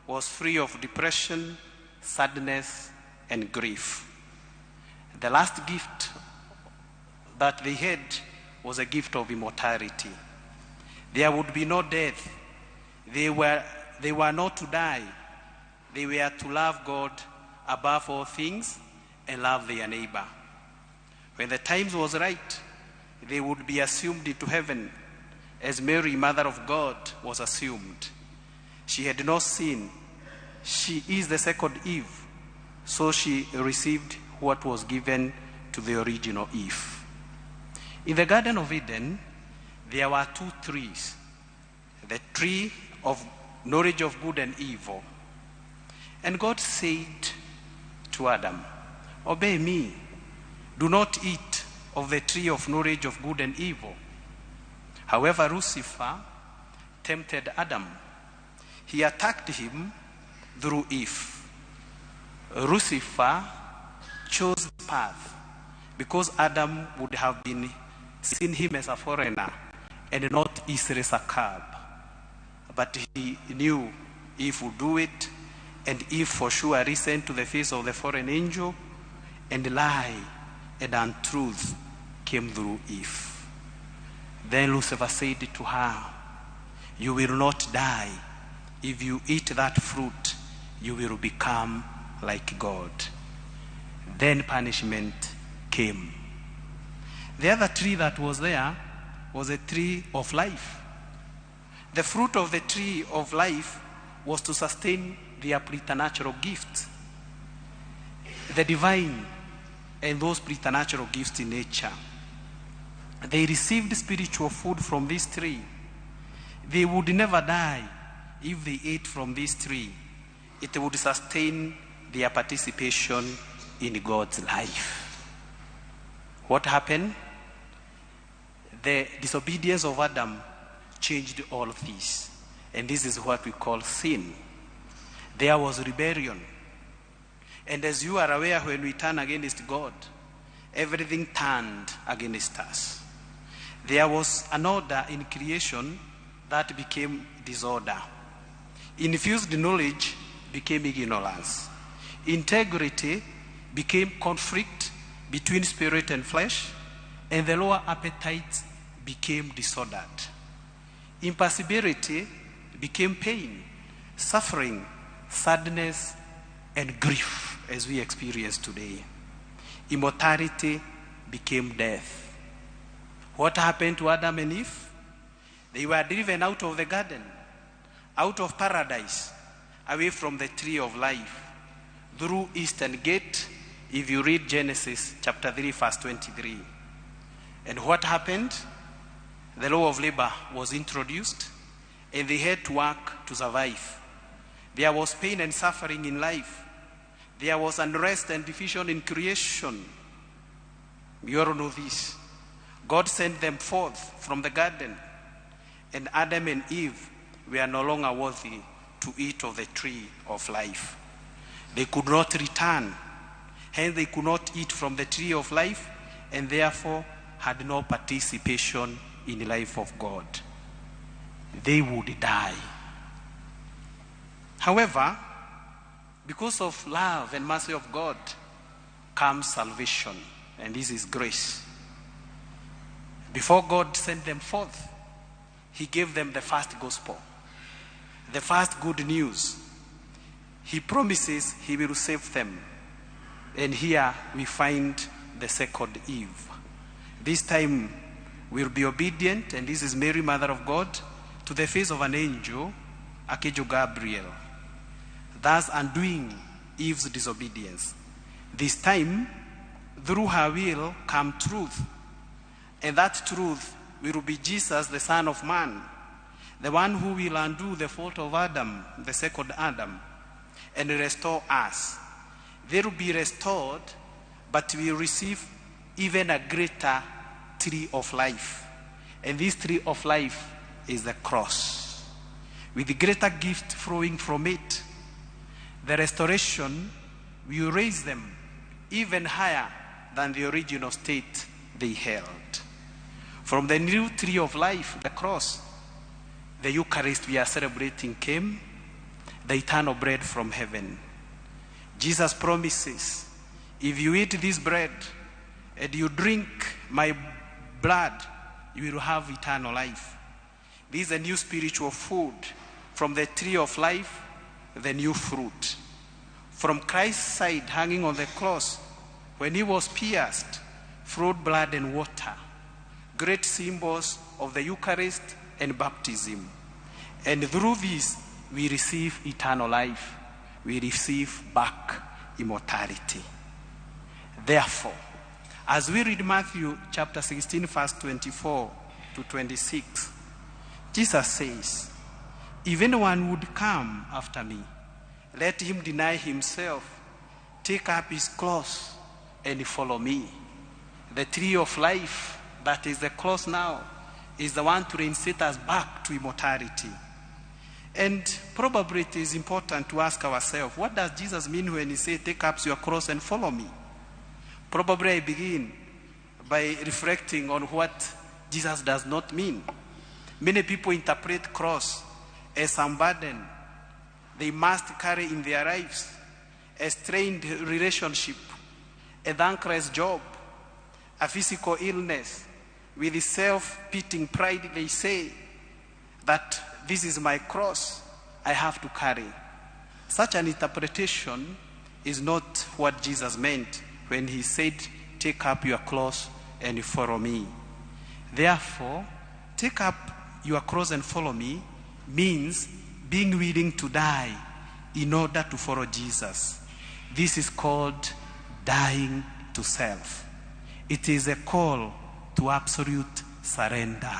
was free of depression, sadness, and grief. The last gift that they had was a gift of immortality. There would be no death. They were not to die. They were to love God above all things and love their neighbor. When the times was right, they would be assumed into heaven, as Mary, Mother of God, was assumed. She had no sin. She is the second Eve, so she received what was given to the original Eve. In the Garden of Eden, there were 2 trees. The tree of knowledge of good and evil. And God said to Adam, "Obey me. Do not eat of the tree of knowledge of good and evil." However, Lucifer tempted Adam. He attacked him through Eve. Lucifer chose the path because Adam would have been seen him as a foreigner and not easily succumb. But he knew Eve would do it, and Eve for sure listened to the face of the foreign angel, and lie and untruth came through Eve. Then Lucifer said to her, "You will not die. If you eat that fruit, you will become like God." Then punishment came. The other tree that was there was a tree of life. The fruit of the tree of life was to sustain their preternatural gifts, the divine and those preternatural gifts in nature. They received spiritual food from this tree. They would never die if they ate from this tree. It would sustain their participation in God's life. What happened? The disobedience of Adam changed all of this. And this is what we call sin. There was rebellion. And as you are aware, when we turn against God, everything turned against us. There was an order in creation that became disorder. Infused knowledge became ignorance. Integrity became conflict between spirit and flesh, and the lower appetites became disordered. Impassibility became pain, suffering, sadness, and grief, as we experience today. Immortality became death. What happened to Adam and Eve? They were driven out of the garden, out of paradise, away from the tree of life, through eastern gate, if you read Genesis chapter 3, verse 23. And what happened? The law of labor was introduced, and they had to work to survive. There was pain and suffering in life. There was unrest and division in creation. You all know this. God sent them forth from the garden, and Adam and Eve were no longer worthy to eat of the tree of life. They could not return, hence they could not eat from the tree of life, and therefore had no participation in the life of God. They would die. However, because of love and mercy of God comes salvation, and this is grace. Before God sent them forth, he gave them the first gospel, the first good news. He promises he will save them. And here we find the second Eve. This time we'll be obedient, and this is Mary, Mother of God, to the face of an angel, Archangel Gabriel, thus undoing Eve's disobedience. This time, through her will come truth, and that truth will be Jesus, the Son of Man, the one who will undo the fault of Adam, the second Adam, and restore us. They will be restored, but we will receive even a greater tree of life. And this tree of life is the cross, with the greater gift flowing from it. The restoration will raise them even higher than the original state they held. From the new tree of life, the cross, the Eucharist we are celebrating came, the eternal bread from heaven. Jesus promises, if you eat this bread and you drink my blood, you will have eternal life. This is a new spiritual food. From the tree of life, the new fruit. From Christ's side hanging on the cross, when he was pierced, flowed blood and water, great symbols of the Eucharist and baptism. And through this, we receive eternal life. We receive back immortality. Therefore, as we read Matthew chapter 16, verse 24 to 26, Jesus says, if anyone would come after me, let him deny himself, take up his cross, and follow me. The tree of life, that is the cross now, is the one to reinstate us back to immortality. And probably it is important to ask ourselves, what does Jesus mean when he says, take up your cross and follow me? Probably I begin by reflecting on what Jesus does not mean. Many people interpret cross as some burden they must carry in their lives, a strained relationship, a thankless job, a physical illness. With self-pitying pride, they say that this is my cross I have to carry. Such an interpretation is not what Jesus meant when he said, take up your cross and follow me. Therefore, take up your cross and follow me means being willing to die in order to follow Jesus. This is called dying to self. It is a call to absolute surrender.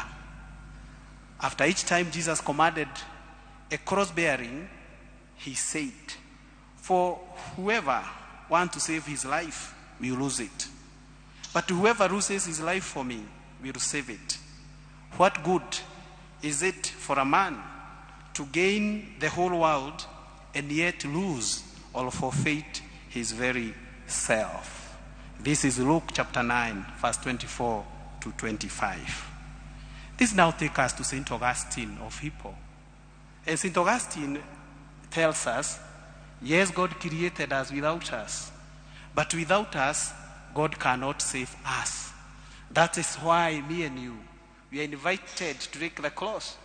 After each time Jesus commanded a cross bearing, he said, for whoever wants to save his life will lose it. But whoever loses his life for me will save it. What good is it for a man to gain the whole world and yet lose or forfeit his very self? This is Luke chapter 9, verse 24 to 25. This now takes us to St. Augustine of Hippo. And St. Augustine tells us, yes, God created us without us. But without us, God cannot save us. That is why me and you, we are invited to take the cross,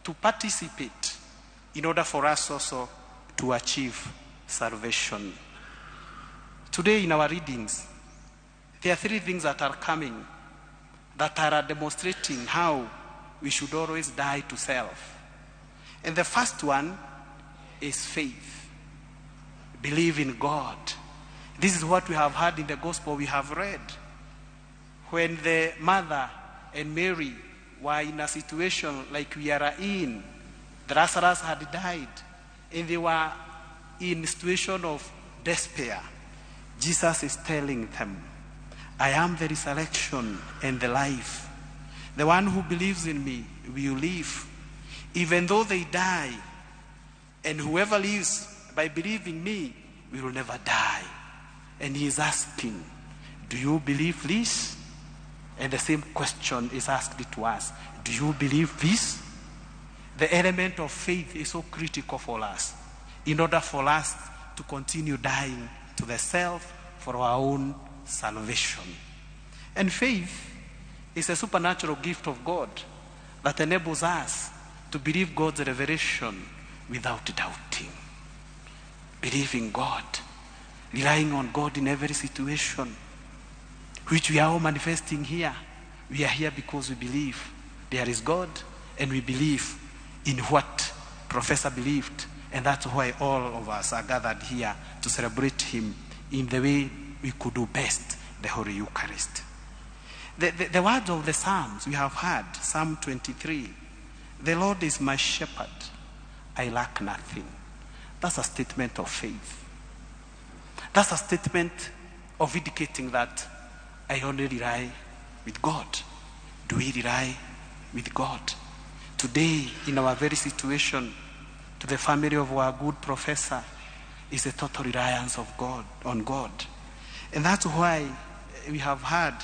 to participate, in order for us also to achieve salvation. Today in our readings, there are 3 things that are coming that are demonstrating how we should always die to self. And the first one is faith. Believe in God. This is what we have heard in the gospel we have read. When the mother and Mary were in a situation like we are in, Lazarus had died, and they were in a situation of despair. Jesus is telling them, I am the resurrection and the life. The one who believes in me will live, even though they die. And whoever lives by believing me will never die. And he is asking, do you believe this? And the same question is asked to us. Do you believe this? The element of faith is so critical for us in order for us to continue dying to the self for our own salvation. And faith is a supernatural gift of God that enables us to believe God's revelation without doubting. Believing God, relying on God in every situation, which we are all manifesting here. We are here because we believe there is God, and we believe in what Professor believed, and that's why all of us are gathered here to celebrate him in the way we could do best, the Holy Eucharist. The words of the Psalms we have heard, Psalm 23, the Lord is my shepherd, I lack nothing. That's a statement of faith. That's a statement of indicating that I only rely with God. Do we rely with God? Today, in our very situation, to the family of our good professor, is a total reliance of God, on God. And that's why we have heard,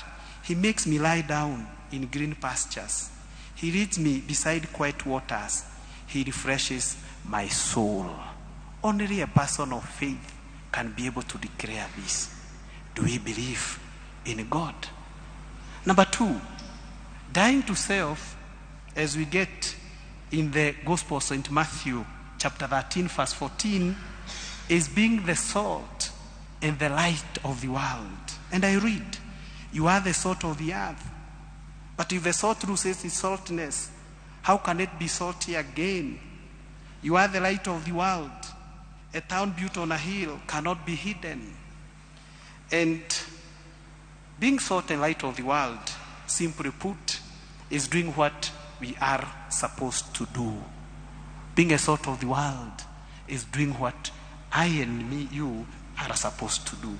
he makes me lie down in green pastures. He leads me beside quiet waters. He refreshes my soul. Only a person of faith can be able to declare this. Do we believe in God? Number 2, dying to self, as we get in the Gospel of St. Matthew, chapter 13, verse 14, is being the salt and the light of the world. And I read, you are the salt of the earth. But if the salt loses its saltiness, how can it be salty again? You are the light of the world. A town built on a hill cannot be hidden. And being salt and light of the world, simply put, is doing what we are supposed to do. Being a salt of the world is doing what I and me, you, are supposed to do.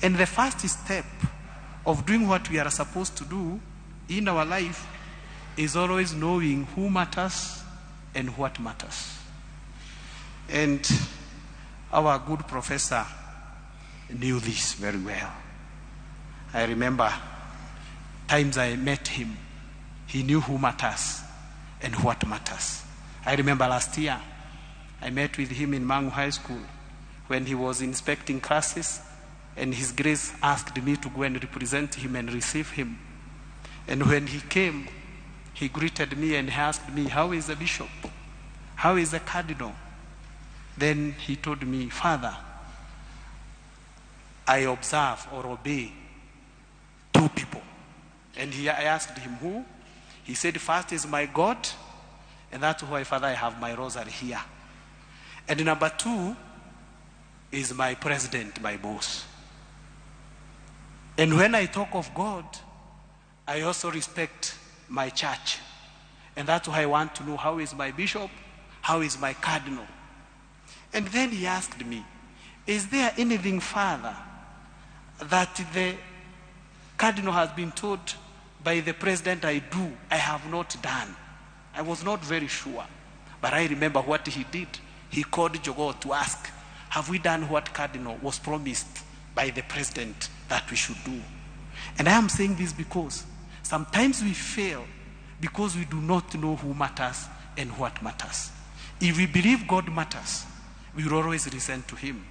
And the first step of doing what we are supposed to do in our life is always knowing who matters and what matters. And our good professor knew this very well. I remember times I met him, he knew who matters and what matters. I remember last year, I met with him in Mangu High School when he was inspecting classes, and His Grace asked me to go and represent him and receive him. And when he came, he greeted me and he asked me, how is the bishop? How is the cardinal? Then he told me, Father, I observe or obey 2 people. And I asked him, who? He said, first is my God, and that's why, Father, I have my rosary here. And number 2 is my president, my boss. And when I talk of God, I also respect my church. And that's why I want to know, how is my bishop? How is my cardinal? And then he asked me, is there anything further that the cardinal has been told by the president I do, I have not done? I was not very sure. But I remember what he did. He called Jogo to ask, have we done what cardinal was promised by the president that we should do? And I am saying this because sometimes we fail because we do not know who matters and what matters. If we believe God matters, we will always listen to him.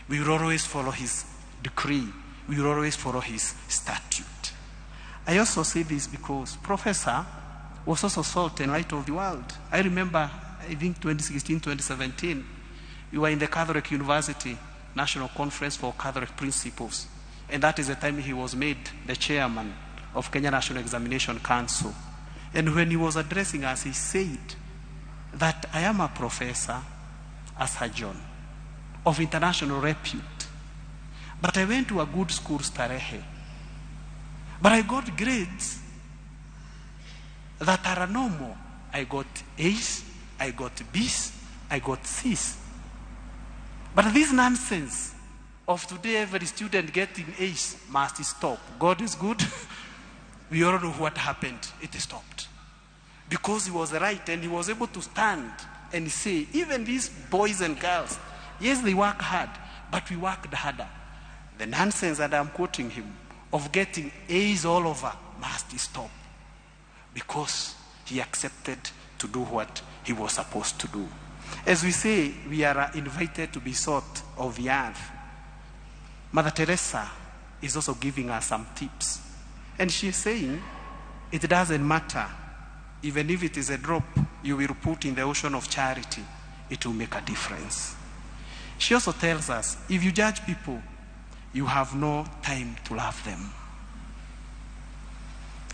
We will always follow his decree. We will always follow his statute. I also say this because Professor was also salt and light of the world. I remember, I think 2016, 2017, we were in the Catholic University National Conference for Catholic Principles. And that is the time he was made the chairman of Kenya National Examination Council. And when he was addressing us, he said that I am a professor, a surgeon of international repute. But I went to a good school, Starehe. But I got grades that are normal. I got A's, I got B's, I got C's. But this nonsense of today, every student getting A's must stop. God is good. We all know what happened. It stopped. Because he was right and he was able to stand and say, even these boys and girls, yes, they work hard, but we worked harder. The nonsense that I'm quoting him of getting A's all over must stop. Because he accepted to do what he was supposed to do. As we say, we are invited to be salt of the earth. Mother Teresa is also giving us some tips. And she's saying, it doesn't matter. Even if it is a drop you will put in the ocean of charity, it will make a difference. She also tells us, if you judge people, you have no time to love them.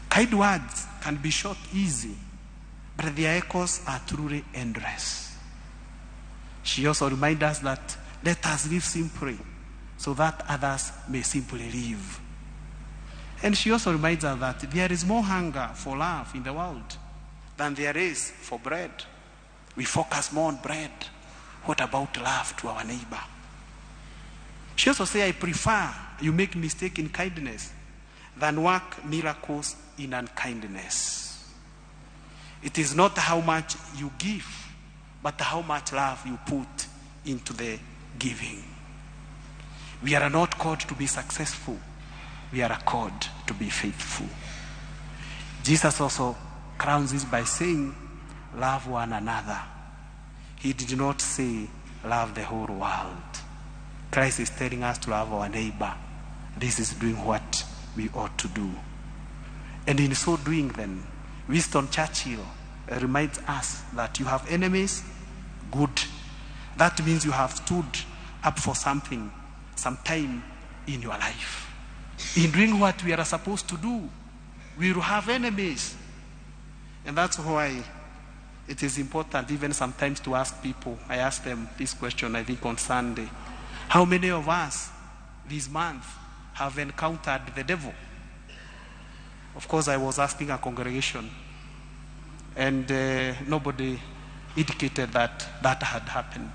Kind words can be short, easy, but their echoes are truly endless. She also reminds us that let us live simply so that others may simply live. And she also reminds us that there is more hunger for love in the world than there is for bread. We focus more on bread. What about love to our neighbor? She also says, I prefer you make mistake in kindness than work miracles in unkindness. It is not how much you give, but how much love you put into the giving. We are not called to be successful. We are called to be faithful. Jesus also crowns this by saying, love one another. He did not say, love the whole world. Christ is telling us to love our neighbor. This is doing what we ought to do. And in so doing then, Winston Churchill reminds us that you have enemies, good. That means you have stood up for something, some time in your life. In doing what we are supposed to do, we will have enemies. And that's why it is important even sometimes to ask people. I asked them this question, I think on Sunday. How many of us this month have encountered the devil? Of course, I was asking a congregation, and nobody indicated that that had happened.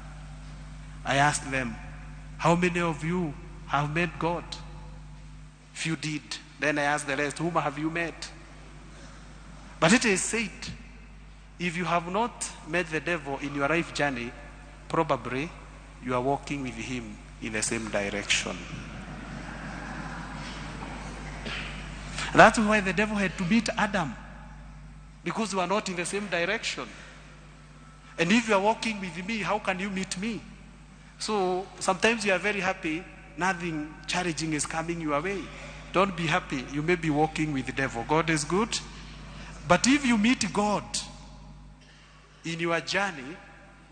I asked them, how many of you have met God? Few did. Then I asked the rest, whom have you met? But it is said, if you have not met the devil in your life journey, probably you are walking with him in the same direction. That's why the devil had to beat Adam, because we are not in the same direction. And if you are walking with me, how can you meet me? So sometimes you are very happy, nothing challenging is coming your way. Don't be happy. You may be walking with the devil. God is good. But if you meet God in your journey,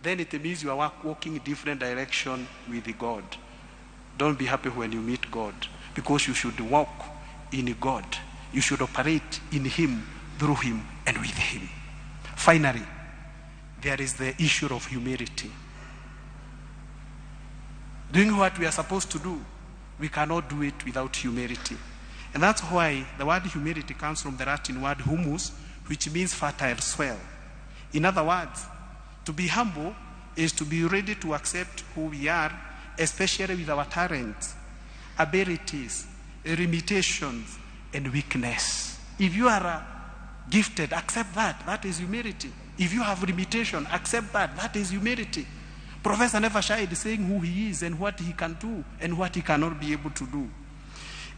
then it means you are walking in different direction with God. Don't be happy when you meet God, because you should walk in God. You should operate in him, through him, and with him. Finally, there is the issue of humility. Doing what we are supposed to do, we cannot do it without humility. And that's why the word humility comes from the Latin word humus, which means fertile soil. In other words, to be humble is to be ready to accept who we are, especially with our talents, abilities, limitations, and weakness. If you are gifted, accept that. That is humility. If you have limitation, accept that. That is humility. Professor never shied saying who he is and what he can do and what he cannot be able to do.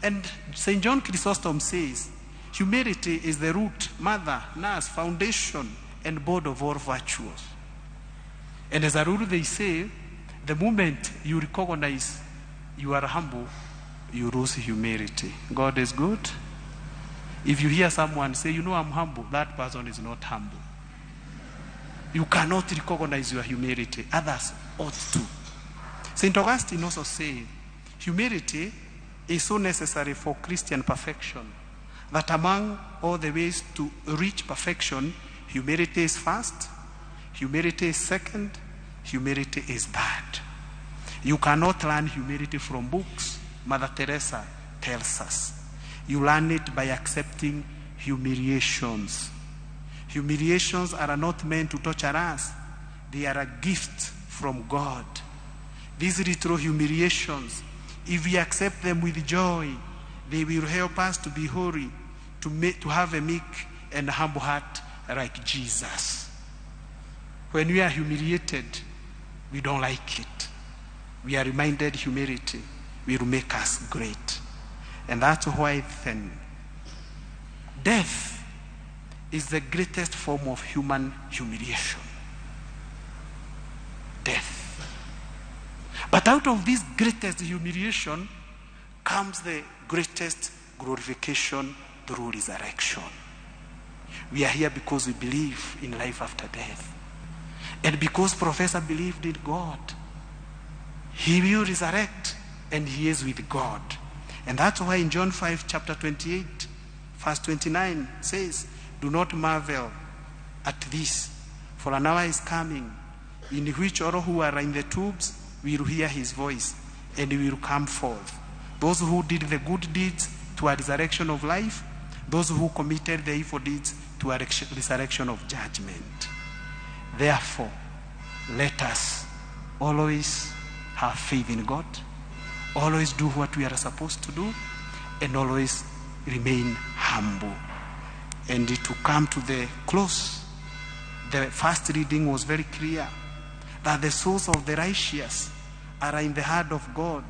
And St. John Chrysostom says, Humility is the root, mother, nurse, foundation, and board of all virtues. And as a rule, they say, the moment you recognize you are humble, you lose humility. God is good. If you hear someone say, you know, I'm humble, that person is not humble. You cannot recognize your humility. Others ought to. St. Augustine also said, humility is so necessary for Christian perfection that among all the ways to reach perfection, humility is first, humility is second, humility is third. You cannot learn humility from books. Mother Teresa tells us. You learn it by accepting humiliations. Humiliations are not meant to torture us. They are a gift from God. These little humiliations, if we accept them with joy, they will help us to be holy, to have a meek and humble heart like Jesus. When we are humiliated, we don't like it. We are reminded humility will make us great. And that's why then death is the greatest form of human humiliation. Death. But out of this greatest humiliation comes the greatest glorification through resurrection. We are here because we believe in life after death. And because Professor believed in God, he will resurrect and he is with God. And that's why in John 5 chapter 28 verse 29 says, do not marvel at this, for an hour is coming in which all who are in the tombs will hear his voice and will come forth. Those who did the good deeds to a resurrection of life, those who committed the evil deeds to a resurrection of judgment. Therefore, let us always have faith in God, always do what we are supposed to do, and always remain humble. And to come to the close, the first reading was very clear that the souls of the righteous are in the hand of God,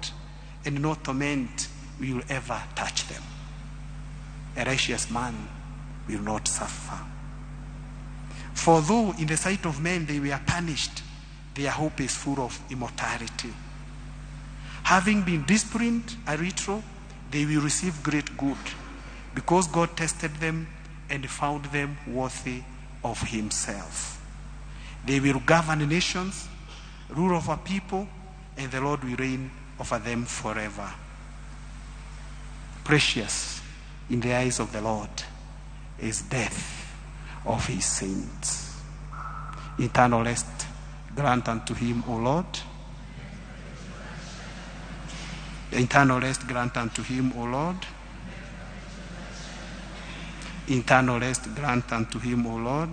and no torment will ever touch them. A righteous man will not suffer. For though in the sight of men they were punished, their hope is full of immortality. Having been disciplined a little, they will receive great good, because God tested them and found them worthy of himself. They will govern nations, rule over people, and the Lord will reign over them forever. Precious in the eyes of the Lord is death of his saints. Eternal rest grant unto him, O Lord. Eternal rest grant unto him, O Lord. Eternal rest grant unto him, O Lord.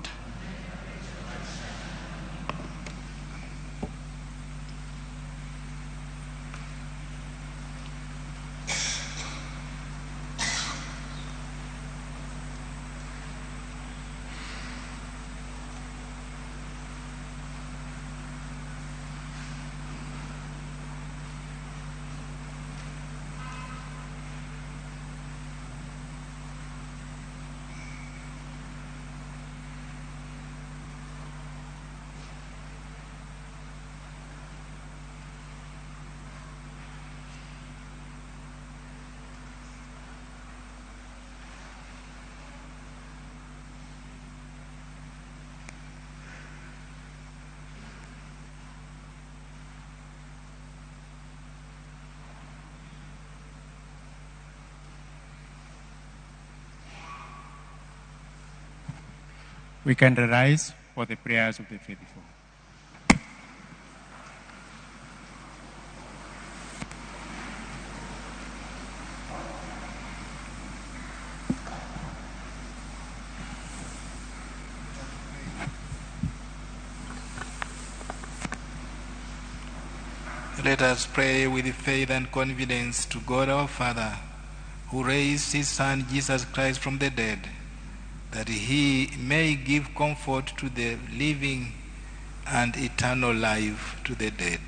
We can rise for the prayers of the faithful. Let us pray with faith and confidence to God our Father, who raised his Son Jesus Christ from the dead, that he may give comfort to the living and eternal life to the dead.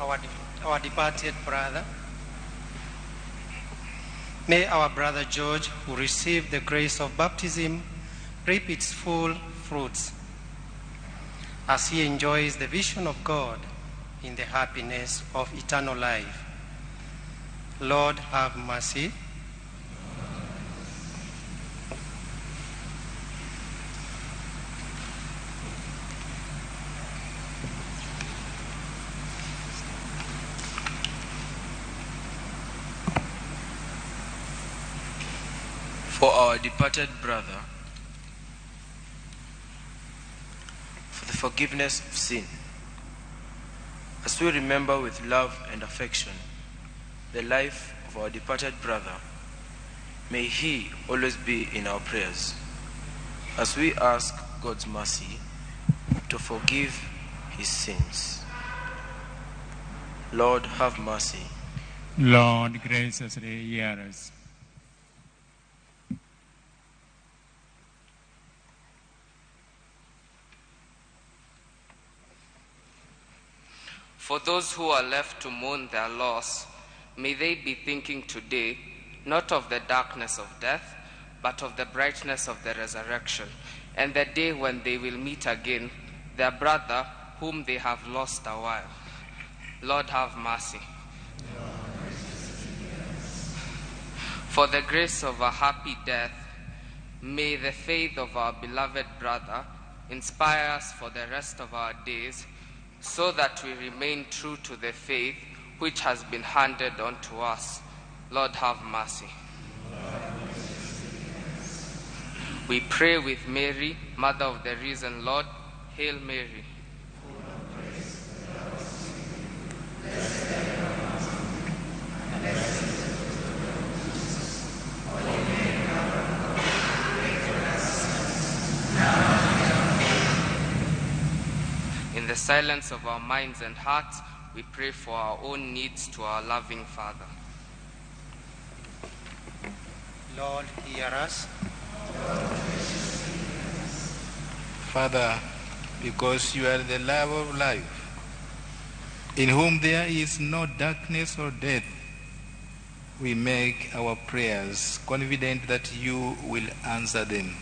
our departed brother. May our brother George, who received the grace of baptism, reap its full fruits as he enjoys the vision of God in the happiness of eternal life. Lord, have mercy. For our departed brother, for the forgiveness of sin, as we remember with love and affection the life of our departed brother, may he always be in our prayers, as we ask God's mercy to forgive his sins. Lord, have mercy. Lord, graciously hear us. For those who are left to mourn their loss, may they be thinking today not of the darkness of death, but of the brightness of the resurrection, and the day when they will meet again their brother whom they have lost a while. Lord, have mercy. For the grace of a happy death, may the faith of our beloved brother inspire us for the rest of our days, so that we remain true to the faith which has been handed on to us. Lord, have mercy. We pray with Mary, Mother of the risen Lord. Hail Mary. In the silence of our minds and hearts, we pray for our own needs to our loving Father. Lord, hear us. Father, because you are the love of life, in whom there is no darkness or death, we make our prayers confident that you will answer them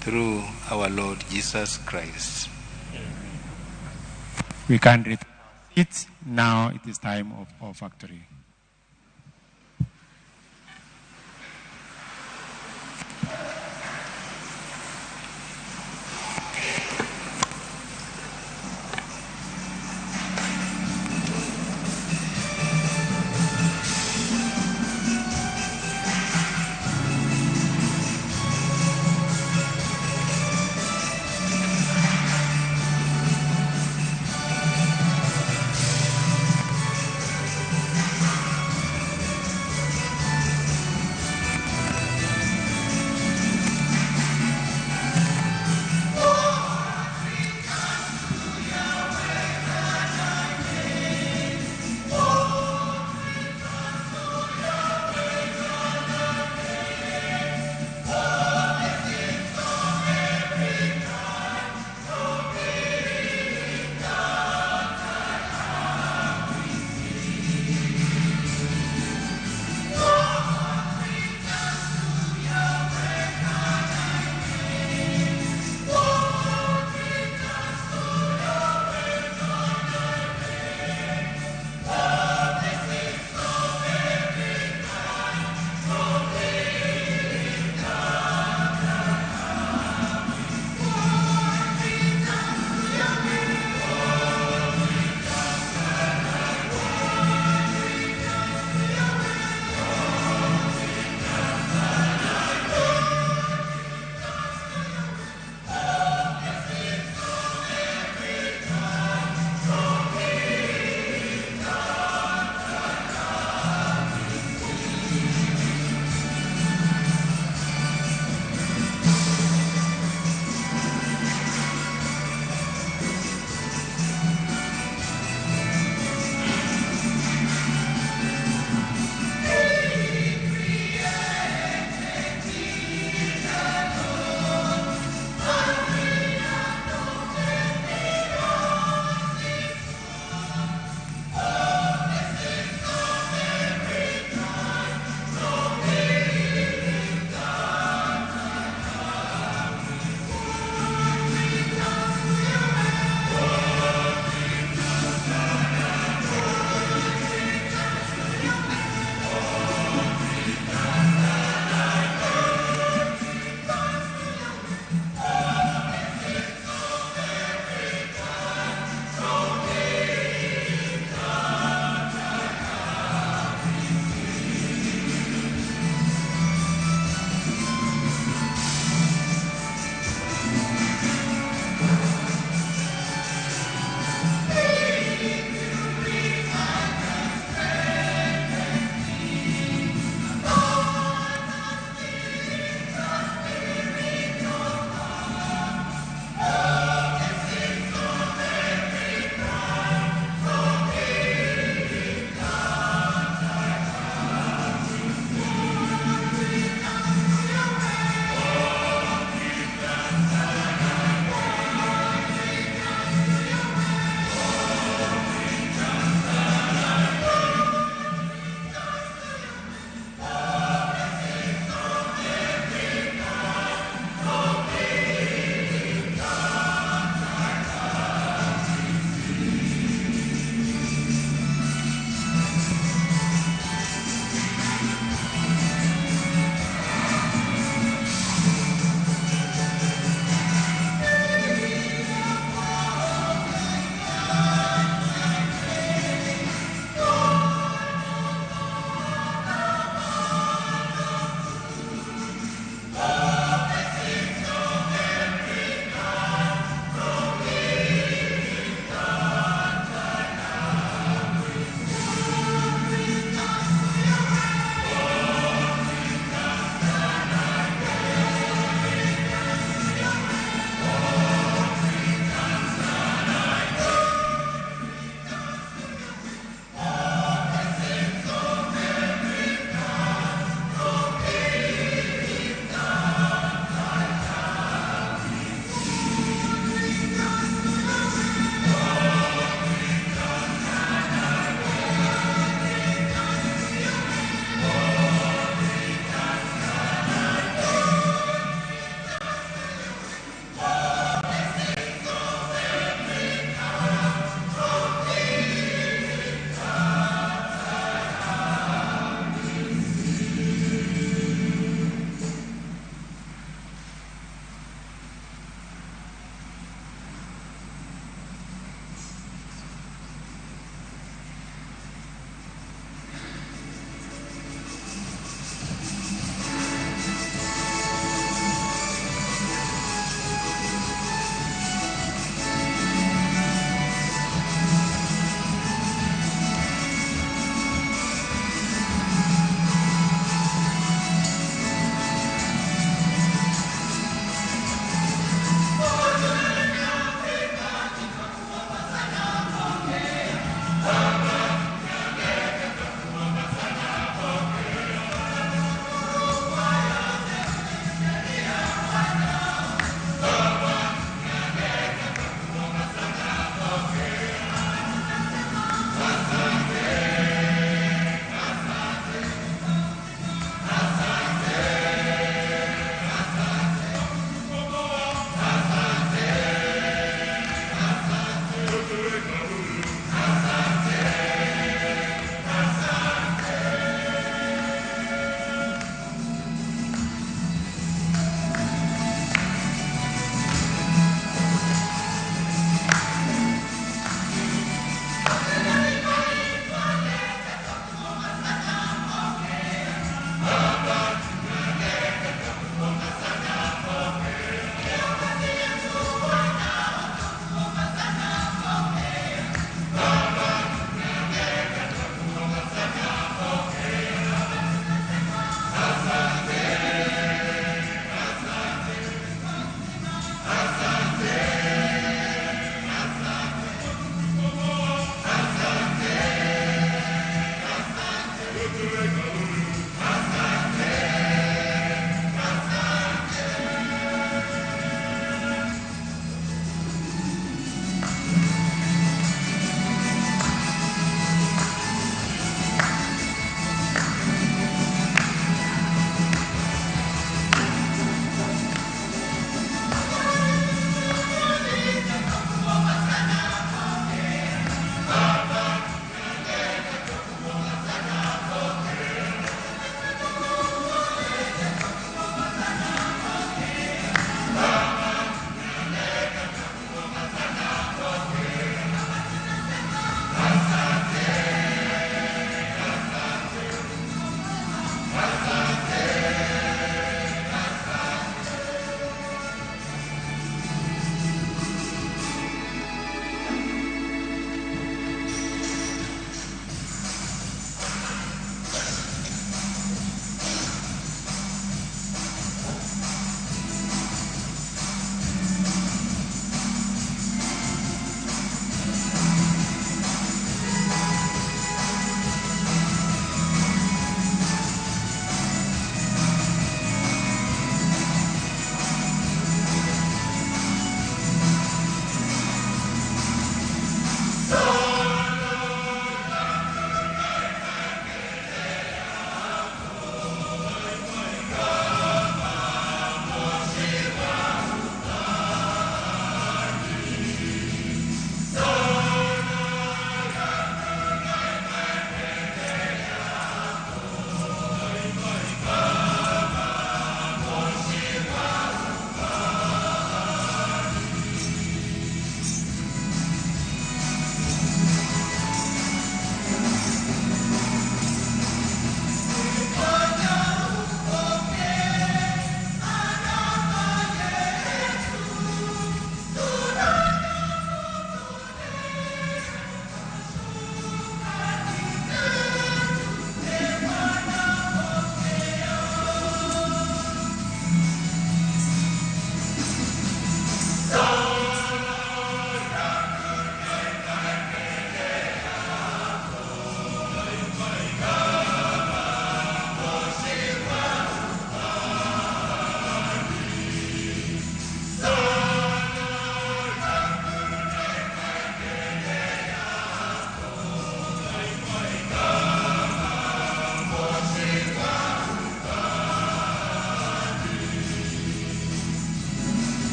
through our Lord Jesus Christ. We can read it. Now it is time of offertory.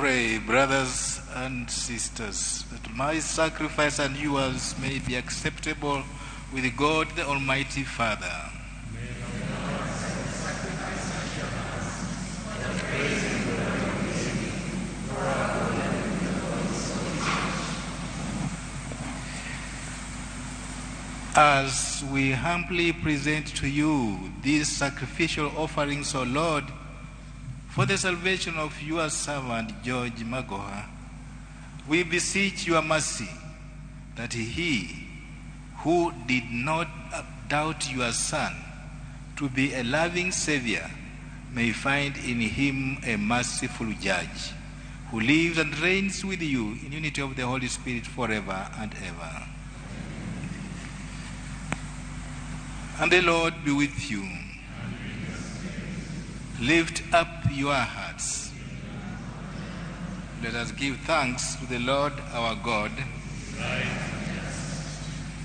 pray, brothers and sisters, that my sacrifice and yours may be acceptable with God the Almighty Father. As we humbly present to you these sacrificial offerings, O Lord, for the salvation of your servant George Magoha, we beseech your mercy that he who did not doubt your Son to be a loving Savior may find in him a merciful Judge who lives and reigns with you in unity of the Holy Spirit forever and ever. And the Lord be with you. Lift up your hearts. Let us give thanks to the Lord our God.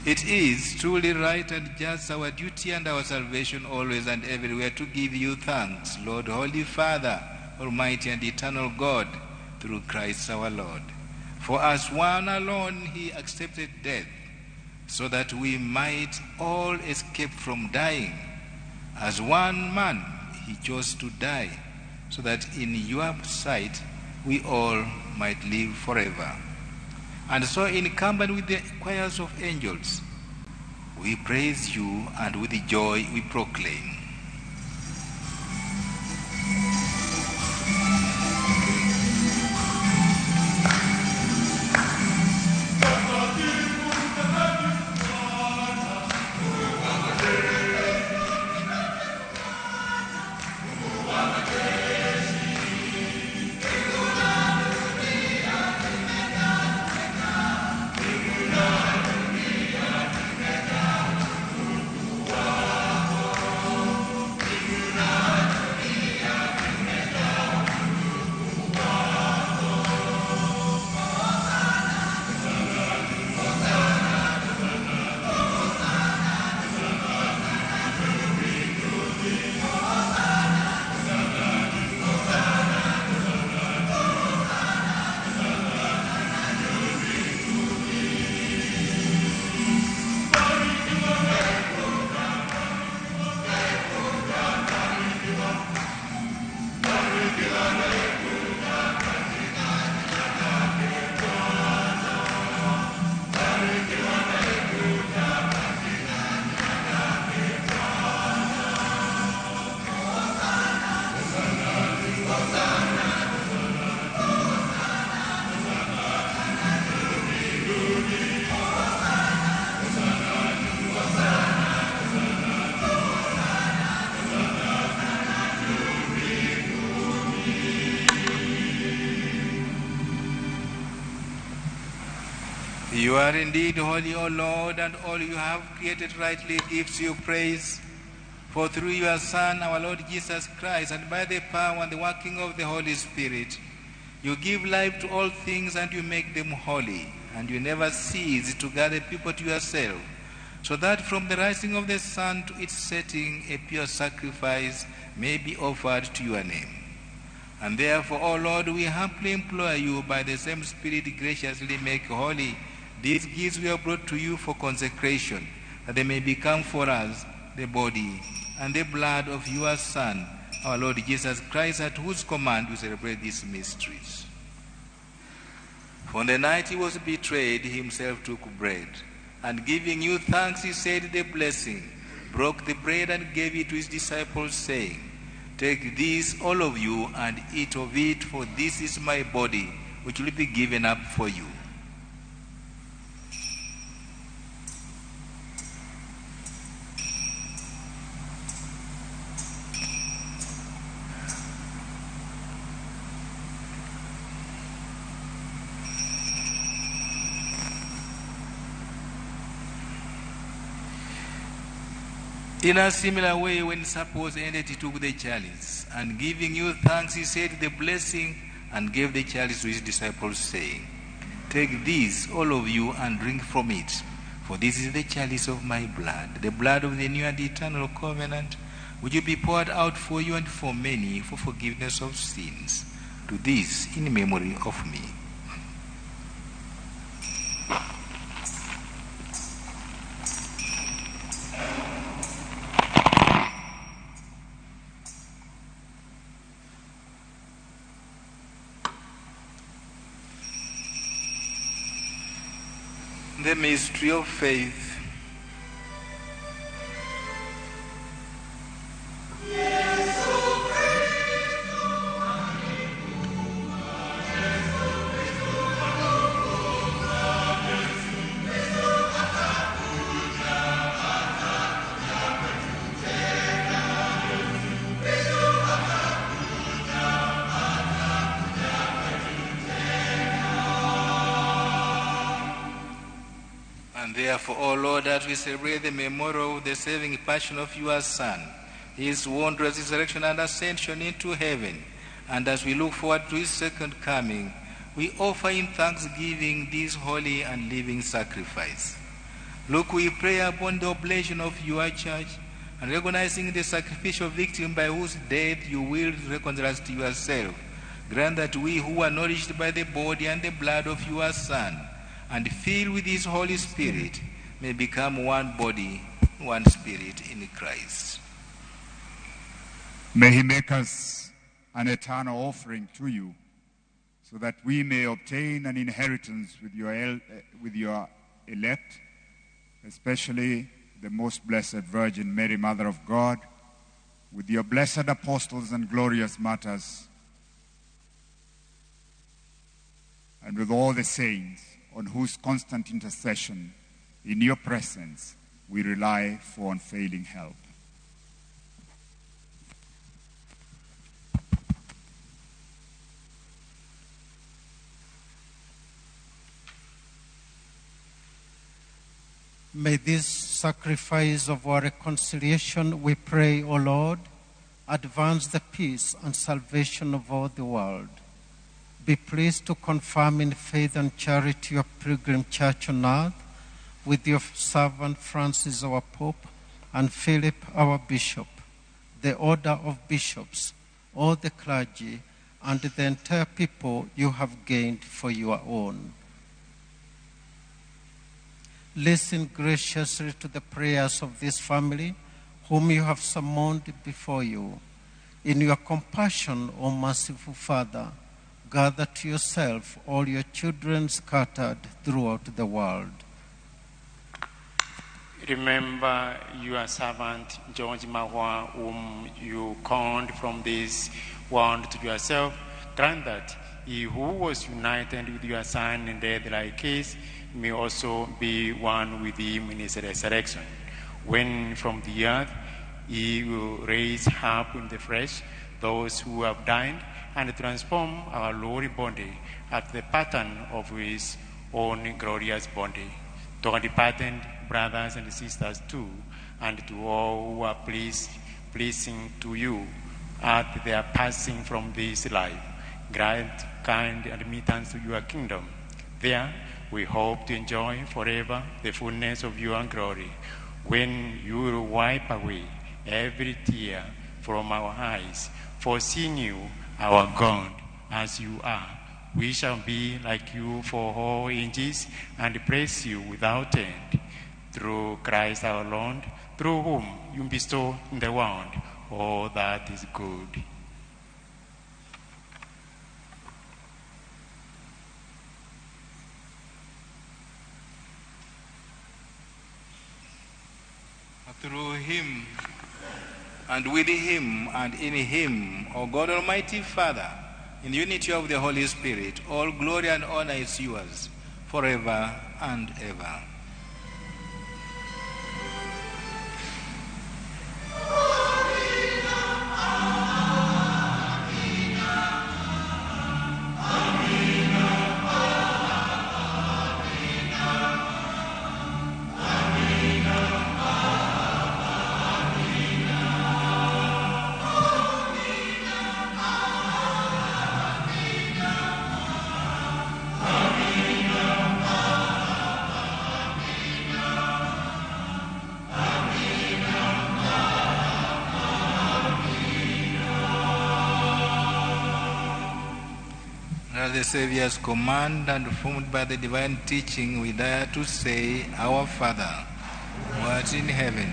It is truly right and just, our duty and our salvation always and everywhere, to give you thanks, Lord, Holy Father, Almighty and eternal God, through Christ our Lord. For as one alone he accepted death, so that we might all escape from dying. As one man he chose to die, so that in your sight we all might live forever. And so in company with the choirs of angels, we praise you, and with joy we proclaim. You are indeed holy, O Lord, and all you have created rightly gives you praise. For through your Son, our Lord Jesus Christ, and by the power and the working of the Holy Spirit, you give life to all things and you make them holy, and you never cease to gather people to yourself, so that from the rising of the sun to its setting, a pure sacrifice may be offered to your name. And therefore, O Lord, we humbly implore you, by the same Spirit graciously make holy these gifts we have brought to you for consecration, that they may become for us the body and the blood of your Son, our Lord Jesus Christ, at whose command we celebrate these mysteries. For on the night he was betrayed, he himself took bread, and giving you thanks, he said the blessing, broke the bread and gave it to his disciples, saying, "Take this, all of you, and eat of it, for this is my body, which will be given up for you." In a similar way, when supper was ended, he took the chalice, and giving you thanks, he said the blessing, and gave the chalice to his disciples, saying, "Take this, all of you, and drink from it, for this is the chalice of my blood, the blood of the new and eternal covenant, which will be poured out for you and for many for forgiveness of sins. Do this in memory of me. The mystery of faith. Therefore, O Lord, as we celebrate the memorial of the saving passion of your Son, his wondrous resurrection and ascension into heaven, and as we look forward to his second coming, we offer in thanksgiving this holy and living sacrifice. Look, we pray upon the oblation of your church, and recognizing the sacrificial victim by whose death you will reconcile us to yourself, grant that we who are nourished by the body and the blood of your Son, and filled with his Holy Spirit, may become one body, one spirit in Christ. May he make us an eternal offering to you, so that we may obtain an inheritance with your elect, especially the most blessed Virgin Mary, Mother of God, with your blessed apostles and glorious martyrs, and with all the saints, on whose constant intercession in your presence we rely for unfailing help. May this sacrifice of our reconciliation, we pray, O Lord, advance the peace and salvation of all the world. Be pleased to confirm in faith and charity your pilgrim church on earth, with your servant Francis, our Pope, and Philip, our Bishop, the order of bishops, all the clergy, and the entire people you have gained for your own. Listen graciously to the prayers of this family, whom you have summoned before you. In your compassion, O merciful Father, gather to yourself all your children scattered throughout the world. Remember your servant George Mahua, whom you called from this world to yourself. Grant that he who was united with your Son in death like his may also be one with him in his resurrection, when from the earth he will raise up in the flesh those who have died, and transform our lowly body after the pattern of his own glorious body. To our departed brothers and sisters too, and to all who are pleasing to you at their passing from this life, grant kind admittance to your kingdom. There we hope to enjoy forever the fullness of your glory, when you will wipe away every tear from our eyes. For seeing you, our God, as you are, we shall be like you for all ages, and praise you without end. Through Christ our Lord, through whom you bestow in the world all that is good. Through him, and with him, and in him, O God Almighty Father, in the unity of the Holy Spirit, all glory and honor is yours, forever and ever. At the Savior's command and formed by the divine teaching, we dare to say, Our Father, who art in heaven,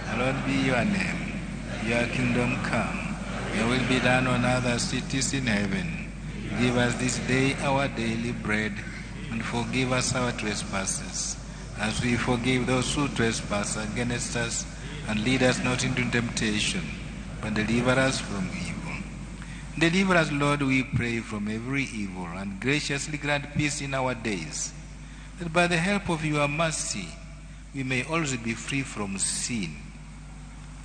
hallowed be your name. Your kingdom come. Your will be done on earth as it is in heaven. Give us this day our daily bread, and forgive us our trespasses, as we forgive those who trespass against us. And lead us not into temptation, but deliver us from evil. Deliver us, Lord, we pray, from every evil, and graciously grant peace in our days, that by the help of your mercy we may always be free from sin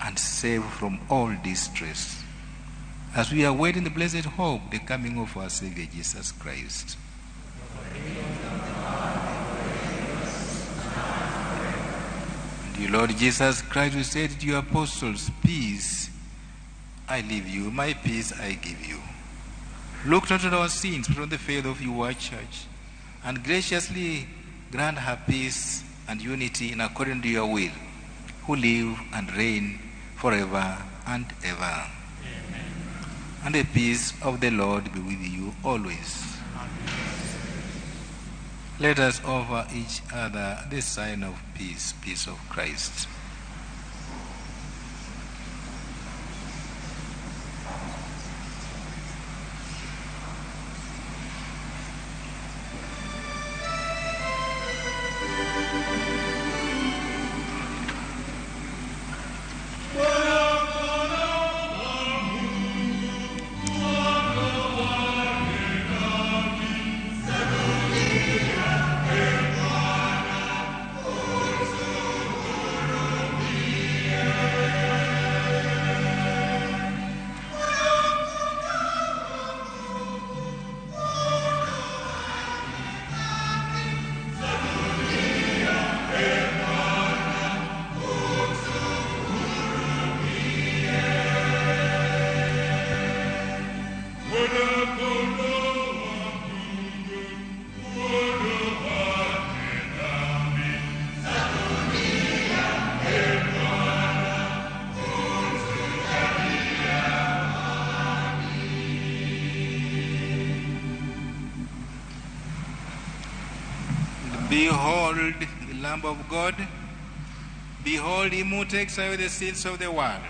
and saved from all distress, as we await in the blessed hope the coming of our Savior Jesus Christ. And you, Lord Jesus Christ, who said to your apostles, Peace I leave you, my peace I give you. Look not on our sins, but on the faith of your church, and graciously grant her peace and unity in accordance to your will, who live and reign forever and ever. Amen. And the peace of the Lord be with you always. Let us offer each other the sign of peace, peace of Christ. Behold the Lamb of God. Behold him who takes away the sins of the world.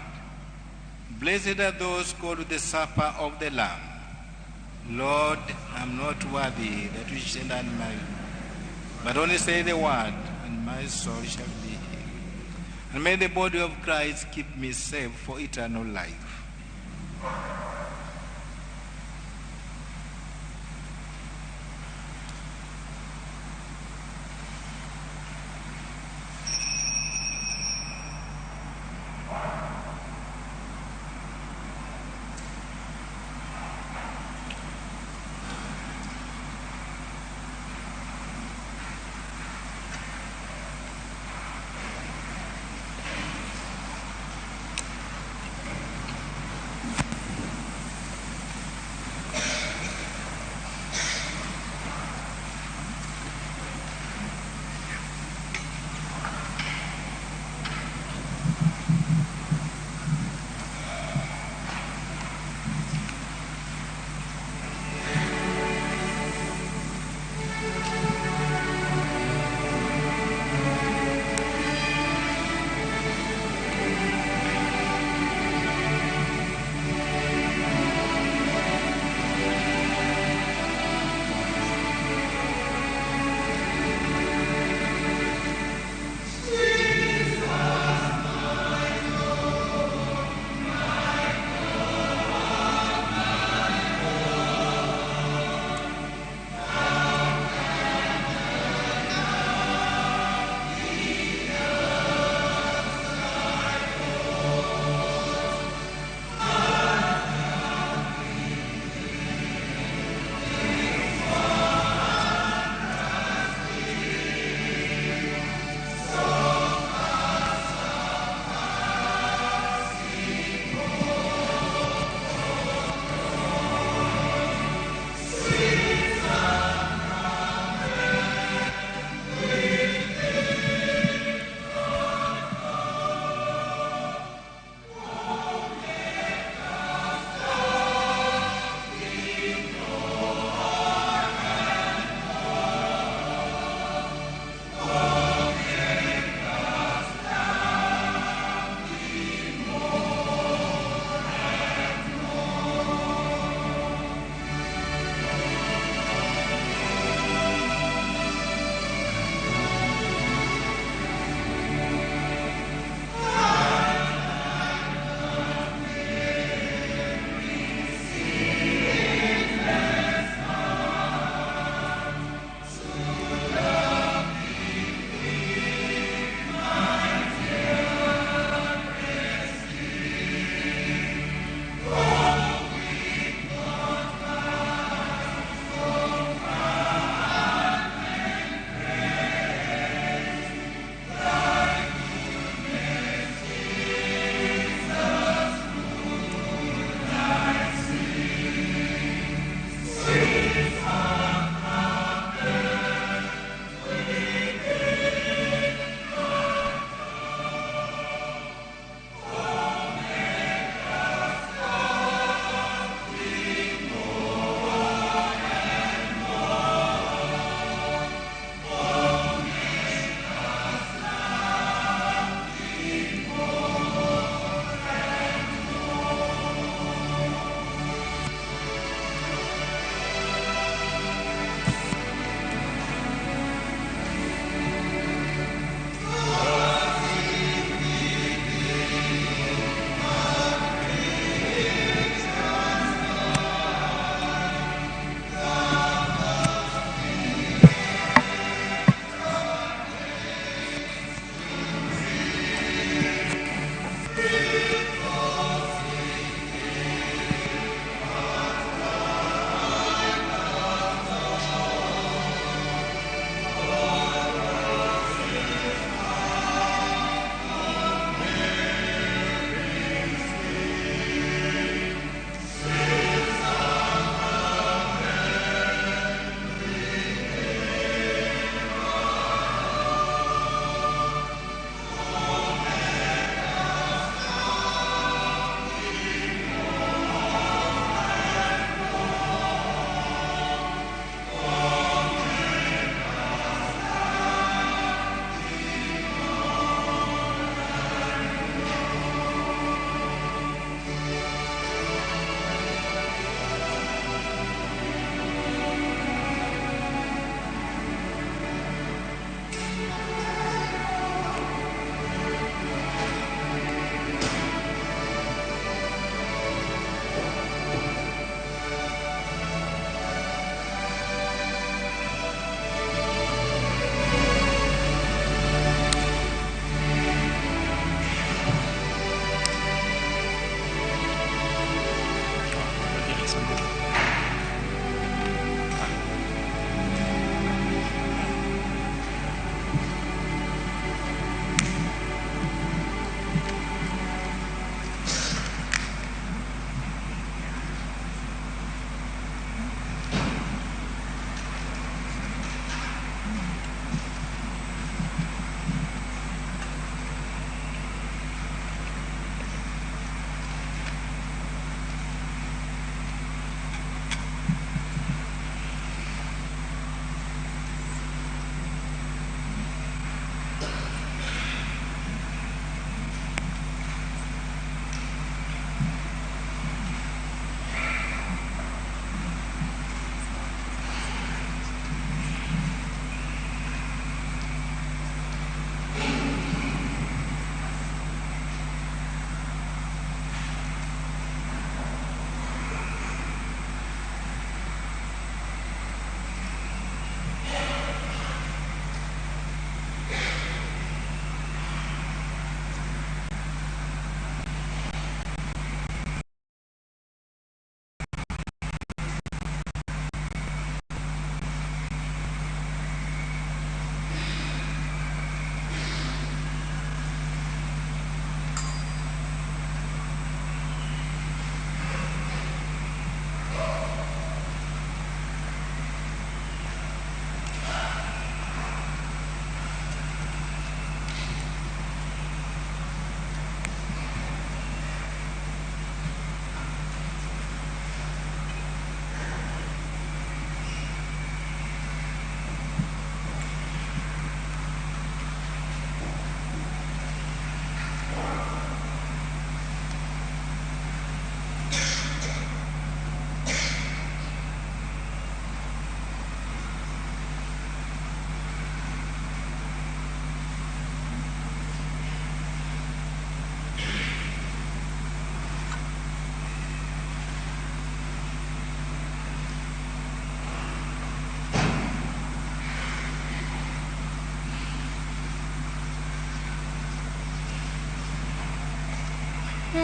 Blessed are those called to the supper of the Lamb. Lord, I am not worthy that you should enter my, but only say the word, and my soul shall be healed. And may the body of Christ keep me safe for eternal life. We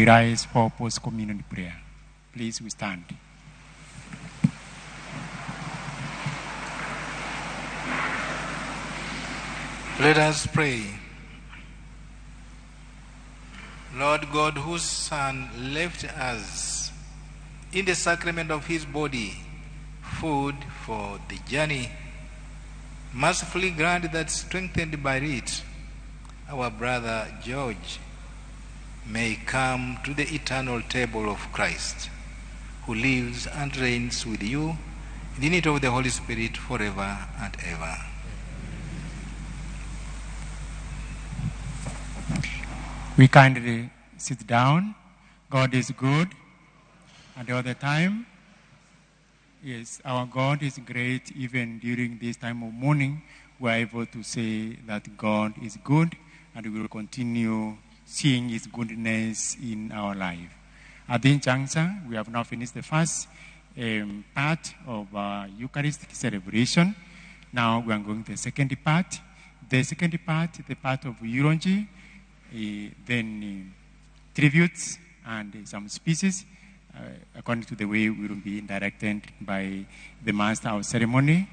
rise for post-communion prayer. Please, we stand. Let us pray. Lord God, whose Son left us in the sacrament of his body food for the journey, mercifully grant that, strengthened by it, our brother George may come to the eternal table of Christ, who lives and reigns with you in the unity of the Holy Spirit forever and ever. We kindly sit down. God is good, and all the time. Yes, our God is great. Even during this time of mourning, we are able to say that God is good, and we will continue seeing his goodness in our life. At this juncture, we have now finished the first part of our Eucharistic celebration. Now we are going to the second part. The second part, the part of eulogy, then tributes and some speeches, according to the way we will be directed by the master of ceremony.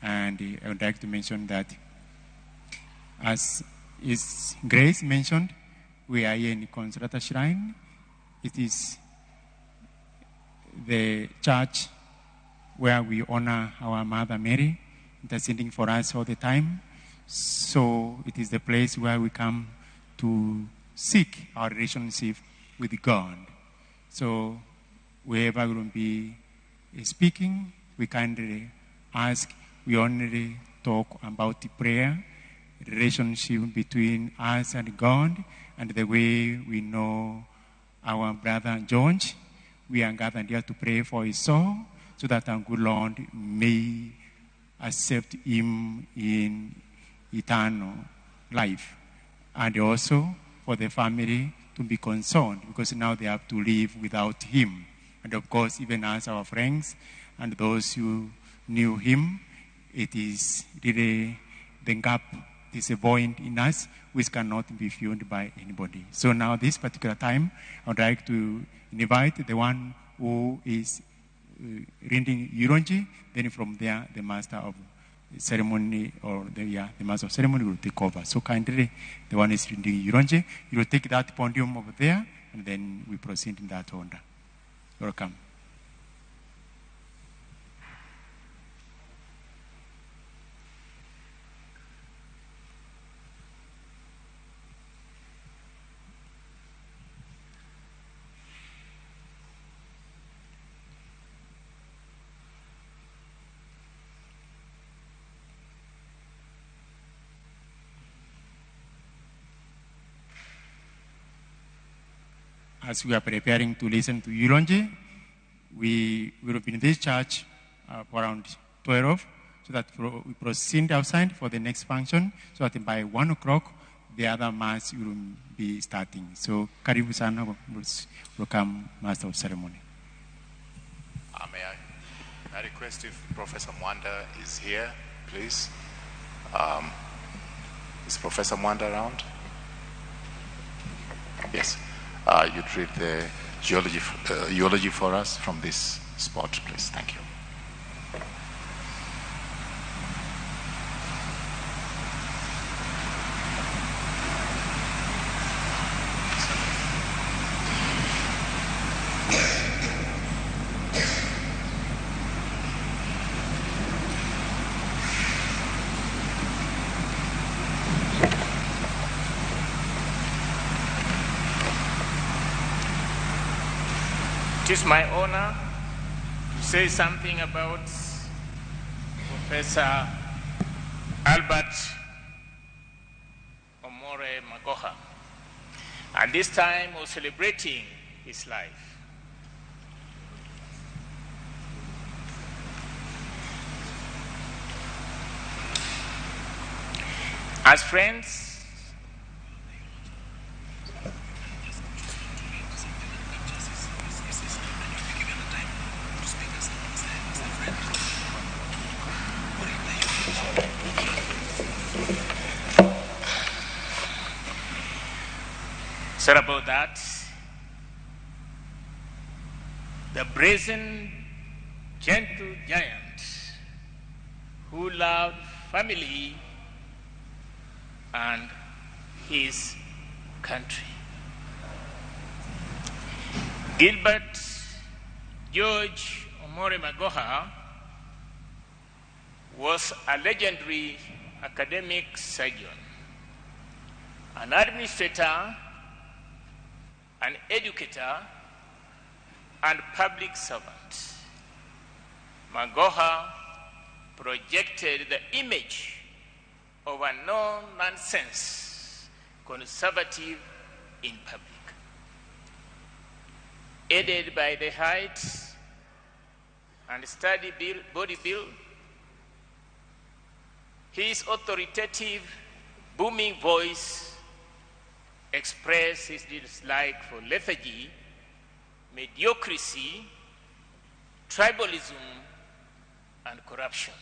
And I would like to mention that, as His Grace mentioned, we are here in Consolata Shrine. It is the church where we honor our Mother Mary, interceding for us all the time. So it is the place where we come to seek our relationship with God. So wherever we will be speaking, we kindly ask, we only talk about the prayer, relationship between us and God, and the way we know our brother George. We are gathered here to pray for his soul, so that our good Lord may accept him in eternal life. And also for the family to be concerned, because now they have to live without him. And of course, even as our friends and those who knew him, it is really the gap, is a void in us which cannot be filled by anybody. So now this particular time, I would like to invite the one who is reading eulogy. Then from there, the master of ceremony, or the master of ceremony will take over. So kindly, the one is reading eulogy, you will take that podium over there, and then we proceed in that order. Welcome. As we are preparing to listen to eulogy, we will be in this church for around 12, so that we proceed outside for the next function, so that by 1 o'clock, the other mass will be starting. So, karibu sana, welcome, Master of Ceremony. May I request if Professor Mwanda is here, please? Is Professor Mwanda around? Yes. You'd read the eulogy for us from this spot, please. Thank you. It is my honor to say something about Professor Albert Omore Magoha. At this time of celebrating his life, As friends, sorry about that. The brazen, gentle giant who loved family and his country. Gilbert George Omore Magoha was a legendary academic surgeon, an administrator, an educator, and public servant. Magoha projected the image of a no-nonsense conservative in public. Aided by the height and steady body build, his authoritative, booming voice expressed his dislike for lethargy, mediocrity, tribalism, and corruption.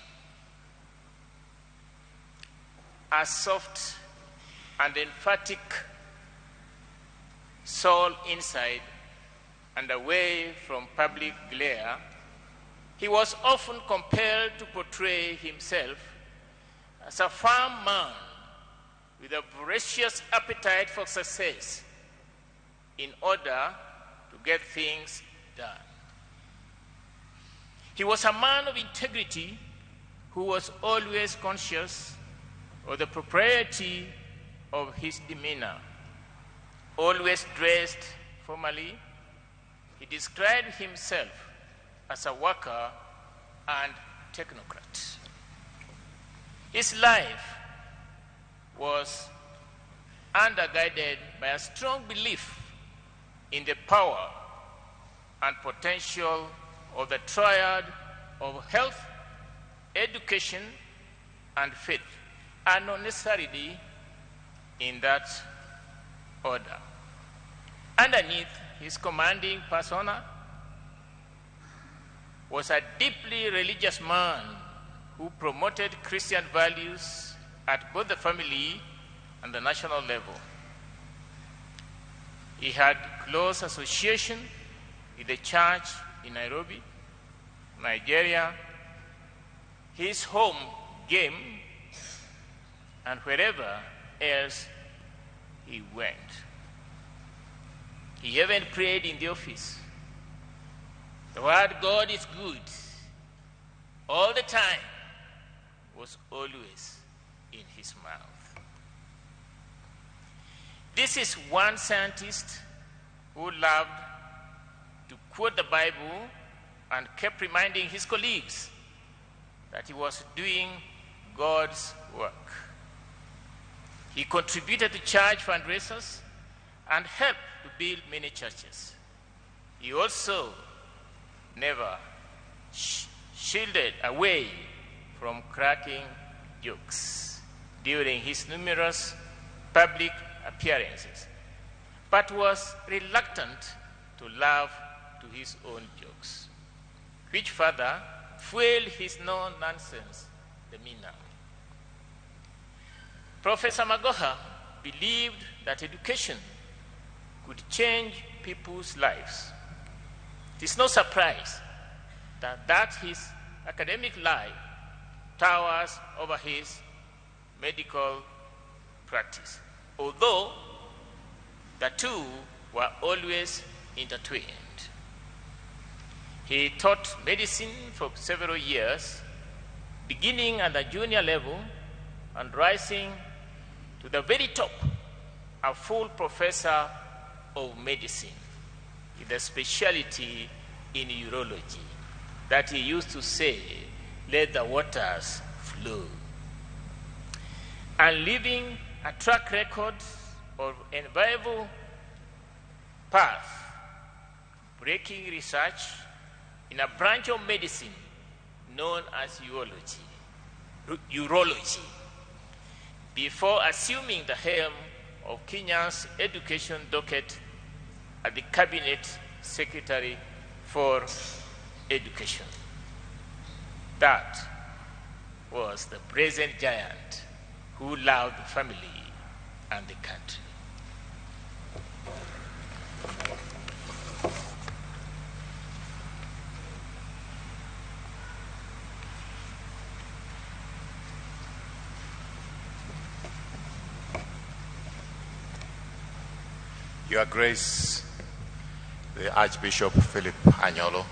A soft and emphatic soul inside and away from public glare, he was often compelled to portray himself as a firm man with a voracious appetite for success in order to get things done. He was a man of integrity who was always conscious of the propriety of his demeanor. Always dressed formally, he described himself as a worker and technocrat. His life was undergirded by a strong belief in the power and potential of the triad of health, education, and faith, and not necessarily in that order. Underneath his commanding persona was a deeply religious man who promoted Christian values at both the family and the national level. He had close association with the church in Nairobi, Nigeria, his home game, and wherever else he went. He even prayed in the office. The word God is good all the time was always in his mouth. This is one scientist who loved to quote the Bible and kept reminding his colleagues that he was doing God's work. He contributed to church fundraisers and helped to build many churches. He also never shielded away from cracking jokes during his numerous public appearances, but was reluctant to laugh to his own jokes, which further fueled his no-nonsense demeanor. Professor Magoha believed that education could change people's lives. It is no surprise that his academic life towers over his medical practice, although the two were always intertwined. He taught medicine for several years, beginning at the junior level and rising to the very top, a full professor of medicine with a specialty in urology that he used to say, let the waters flow. And leaving a track record of enviable path, breaking research in a branch of medicine known as urology. before assuming the helm of Kenya's education docket as the Cabinet Secretary for Education. That was the present giant who loved the family and the country. Your Grace, the Archbishop Philip Anyolo,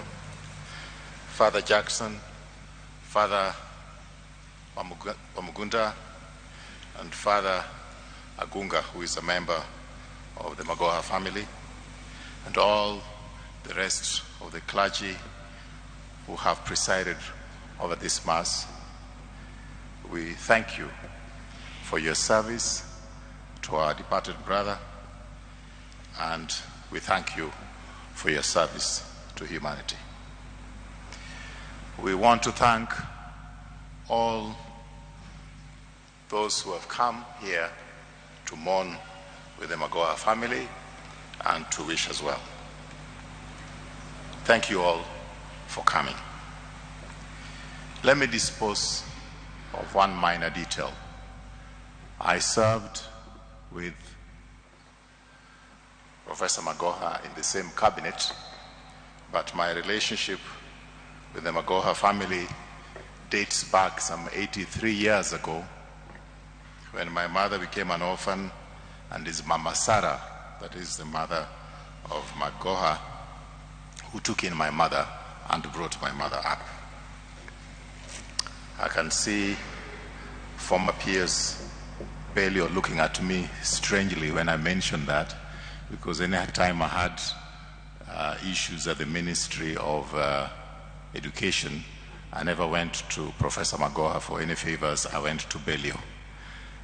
Father Jackson, Father Wamugunda, and Father Agunga, who is a member of the Magoha family, and all the rest of the clergy who have presided over this Mass. We thank you for your service to our departed brother, and we thank you for your service to humanity. We want to thank all those who have come here to mourn with the Magoha family and to wish as well. Thank you all for coming. Let me dispose of one minor detail. I served with Professor Magoha in the same cabinet, but my relationship with the Magoha family dates back some 83 years ago, when my mother became an orphan and his Mama Sarah, that is the mother of Magoha, who took in my mother and brought my mother up. I can see former peers barely looking at me strangely when I mention that, because any time I had issues at the Ministry of Education, I never went to Professor Magoha for any favors. I went to Belio.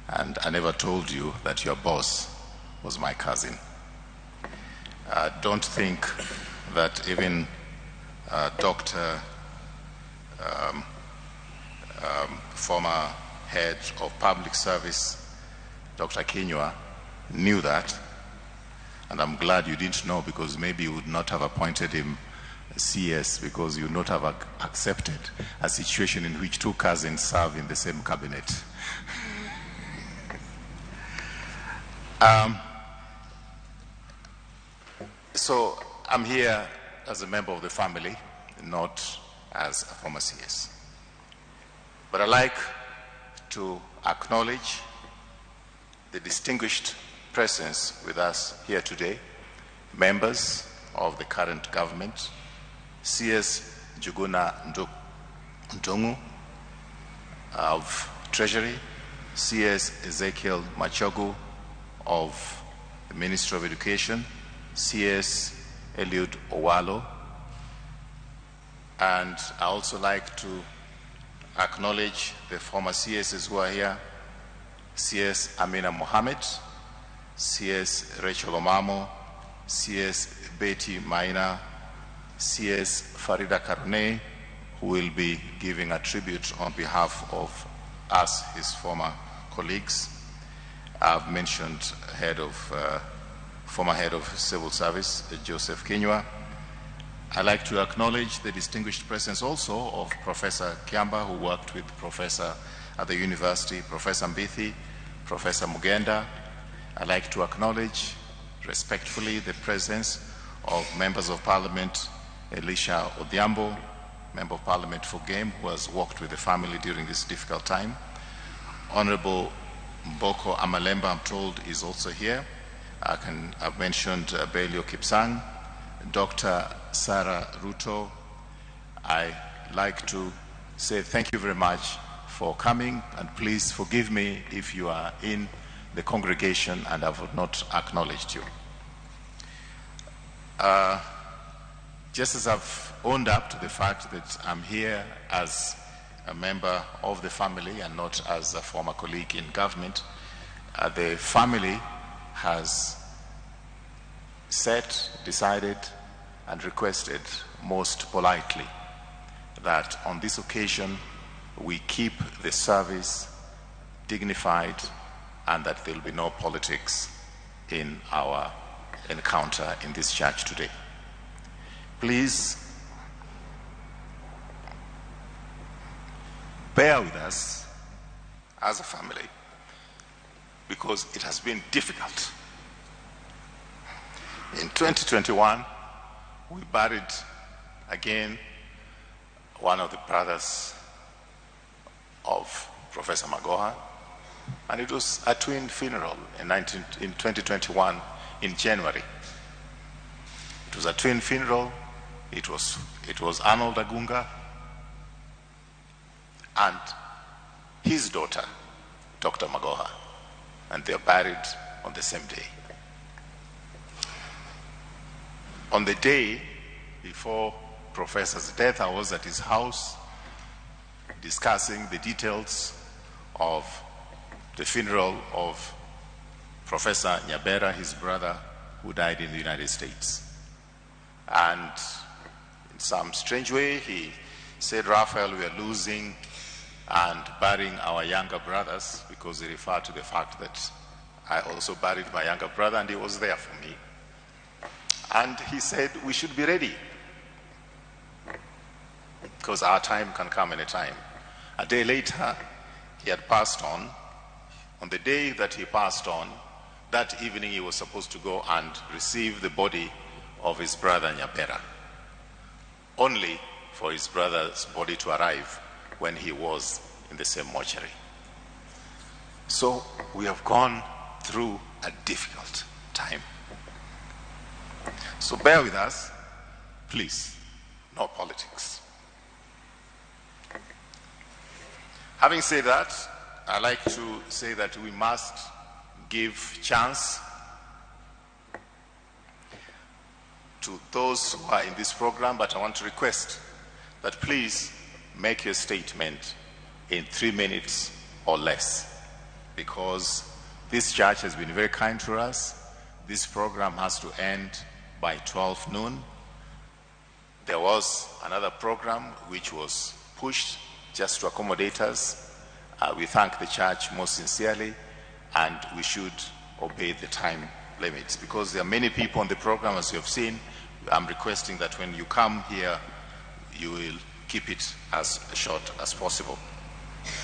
And I never told you that your boss was my cousin. Don't think that even Dr. Former head of public service, Dr. Kinyua, knew that. And I'm glad you didn't know, because maybe you would not have appointed him CS, because you would not have accepted a situation in which two cousins serve in the same cabinet. So I'm here as a member of the family, not as a former CS. But I'd like to acknowledge the distinguished presence with us here today, members of the current government, CS Juguna Ndongu of Treasury, CS Ezekiel Machogu of the Ministry of Education, CS Eliud Owalo, and I also like to acknowledge the former CSs who are here, CS Amina Mohammed, CS Rachel Omamo, CS Betty Maina, CS Farida Karune, who will be giving a tribute on behalf of us, his former colleagues. I've mentioned former head of civil service, Joseph Kinyua. I'd like to acknowledge the distinguished presence also of Professor Kiamba, who worked with Professor at the university, Professor Mbithi, Professor Mugenda. I'd like to acknowledge respectfully the presence of members of Parliament, Elisha Odhiambo, Member of Parliament for Game, who has worked with the family during this difficult time. Honorable Mboko Amalemba, I'm told, is also here. I've mentioned Belio Kipsang, Dr. Sarah Ruto. I like to say thank you very much for coming, and please forgive me if you are in the congregation and I have not acknowledged you. Just as I've owned up to the fact that I'm here as a member of the family and not as a former colleague in government, the family has decided and requested most politely that on this occasion we keep the service dignified and that there will be no politics in our encounter in this church today. Please bear with us as a family, because it has been difficult. In 2021, we buried again one of the brothers of Professor Magoha, and it was a twin funeral in 2021 in January. It was a twin funeral. It was Arnold Agunga and his daughter, Dr. Magoha, and they are buried on the same day. On the day before Professor's death, I was at his house discussing the details of the funeral of Professor Nyabera, his brother, who died in the United States. And in some strange way, he said, Raphael, we are losing and burying our younger brothers, because he referred to the fact that I also buried my younger brother and he was there for me. And he said, we should be ready, because our time can come anytime. A day later, he had passed on. On the day that he passed on, that evening he was supposed to go and receive the body of his brother Nyabera, only for his brother's body to arrive when he was in the same mortuary. So we have gone through a difficult time. So bear with us, please. No politics. Having said that, I like to say that we must give chance to those who are in this program, but I want to request that please make your statement in 3 minutes or less, because this church has been very kind to us. This program has to end by 12 noon. There was another program which was pushed just to accommodate us. We thank the church most sincerely, and we should obey the time limits, because there are many people on the program, as you have seen. I'm requesting that when you come here, you will keep it as short as possible.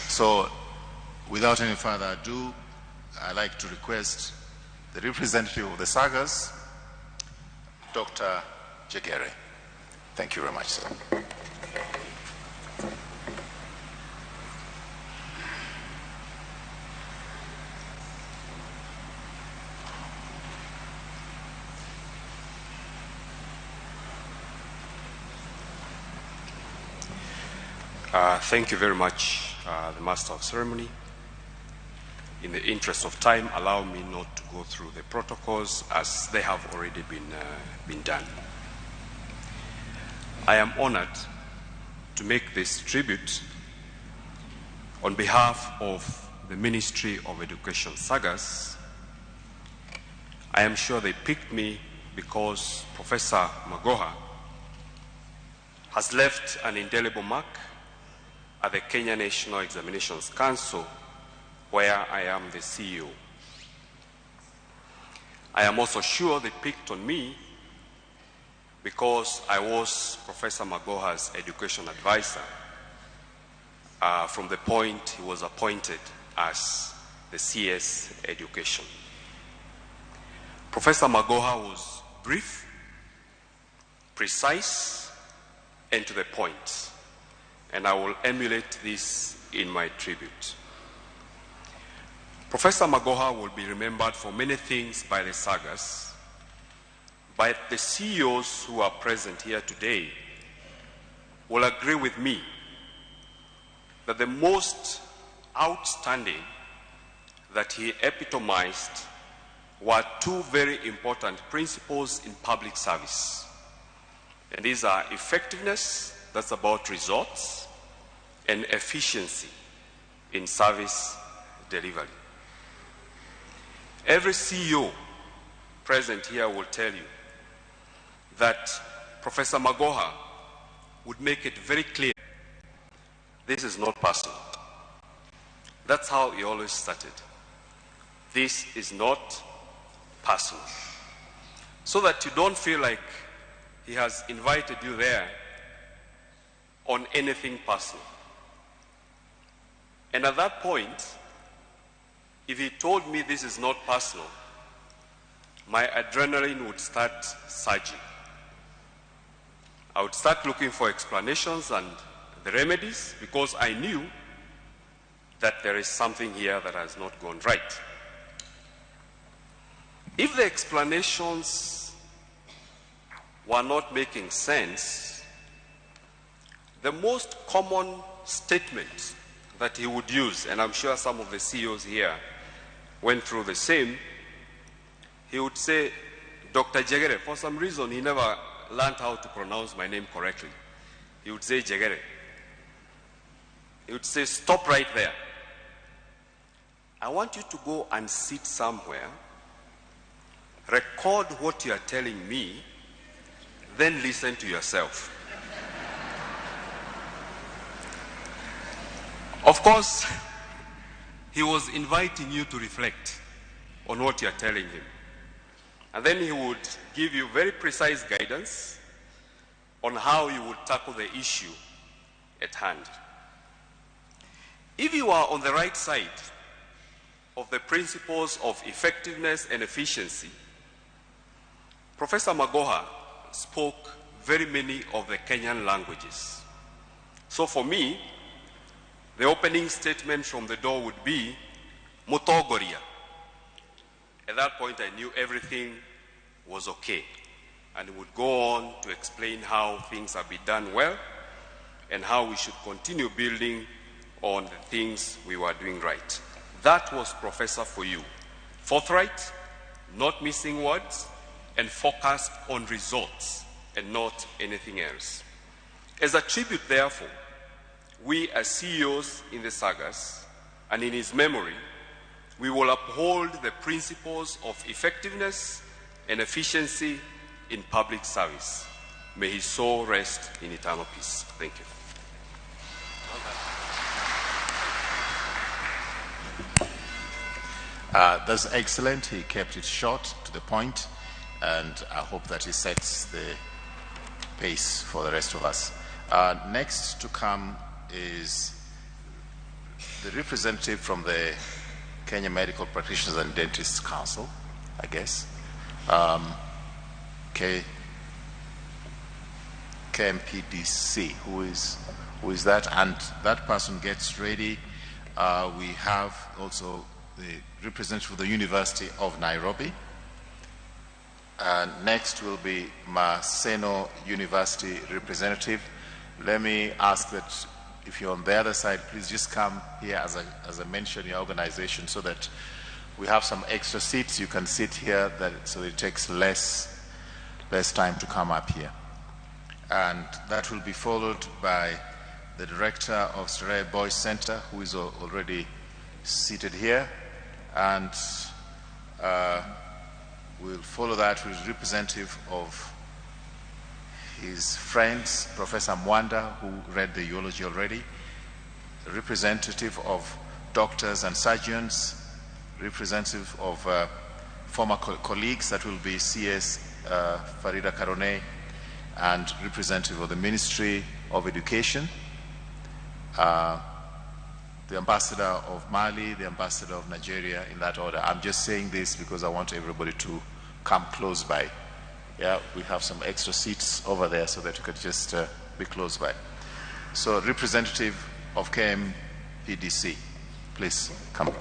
So, without any further ado, I'd like to request the representative of the Sagas, Dr. Jegere. Thank you very much, sir. Thank you very much, the Master of Ceremony. In the interest of time, allow me not to go through the protocols as they have already been done. I am honored to make this tribute on behalf of the Ministry of Education Sagas. I am sure they picked me because Professor Magoha has left an indelible mark at the Kenya National Examinations Council, where I am the CEO. I am also sure they picked on me because I was Professor Magoha's education advisor from the point he was appointed as the CS Education. Professor Magoha was brief, precise, and to the point, and I will emulate this in my tribute. Professor Magoha will be remembered for many things by the Sagas, but the CEOs who are present here today will agree with me that the most outstanding that he epitomized were two very important principles in public service. And these are effectiveness, that's about results, and efficiency in service delivery. Every CEO present here will tell you that Professor Magoha would make it very clear this is not personal. That's how he always started. this is not personal. So that you don't feel like he has invited you there on anything personal. And at that point, if he told me this is not personal, my adrenaline would start surging. I would start looking for explanations and the remedies because I knew that there is something here that has not gone right. If the explanations were not making sense, the most common statement that he would use, and I'm sure some of the CEOs here went through the same, he would say, Dr. Jegere, for some reason he never learned how to pronounce my name correctly. He would say Jegere. He would say, stop right there. I want you to go and sit somewhere, record what you are telling me, then listen to yourself. Of course, he was inviting you to reflect on what you are telling him. And then he would give you very precise guidance on how you would tackle the issue at hand. If you are on the right side of the principles of effectiveness and efficiency, Professor Magoha spoke very many of the Kenyan languages. So for me, the opening statement from the door would be, Mutogoria. At that point, I knew everything was okay. And he would go on to explain how things have been done well and how we should continue building on the things we were doing right. That was Professor for you. Forthright, not missing words, and focused on results and not anything else. As a tribute, therefore, we as CEOs in the sagas and in his memory, we will uphold the principles of effectiveness and efficiency in public service. May his soul rest in eternal peace. Thank you. That's excellent. He kept it short, to the point, and I hope that he sets the pace for the rest of us. Next to come is the representative from the Kenya Medical Practitioners and Dentists Council, I guess. KMPDC. Who is that? And that person gets ready. We have also the representative of the University of Nairobi. Next will be Maseno University representative. Let me ask that if you're on the other side, please just come here as I mentioned your organization, so that we have some extra seats. You can sit here, so it takes less time to come up here. And that will be followed by the director of Starehe Boys Center, who is already seated here. And we'll follow that with representative of his friends, Professor Mwanda, who read the eulogy already, a representative of doctors and surgeons, representative of former colleagues, that will be CS Farida Karone, and representative of the Ministry of Education, the ambassador of Mali, the ambassador of Nigeria, in that order. I'm just saying this because I want everybody to come close by. Yeah, we have some extra seats over there so that you could just be close by. So, representative of KMPDC, please come.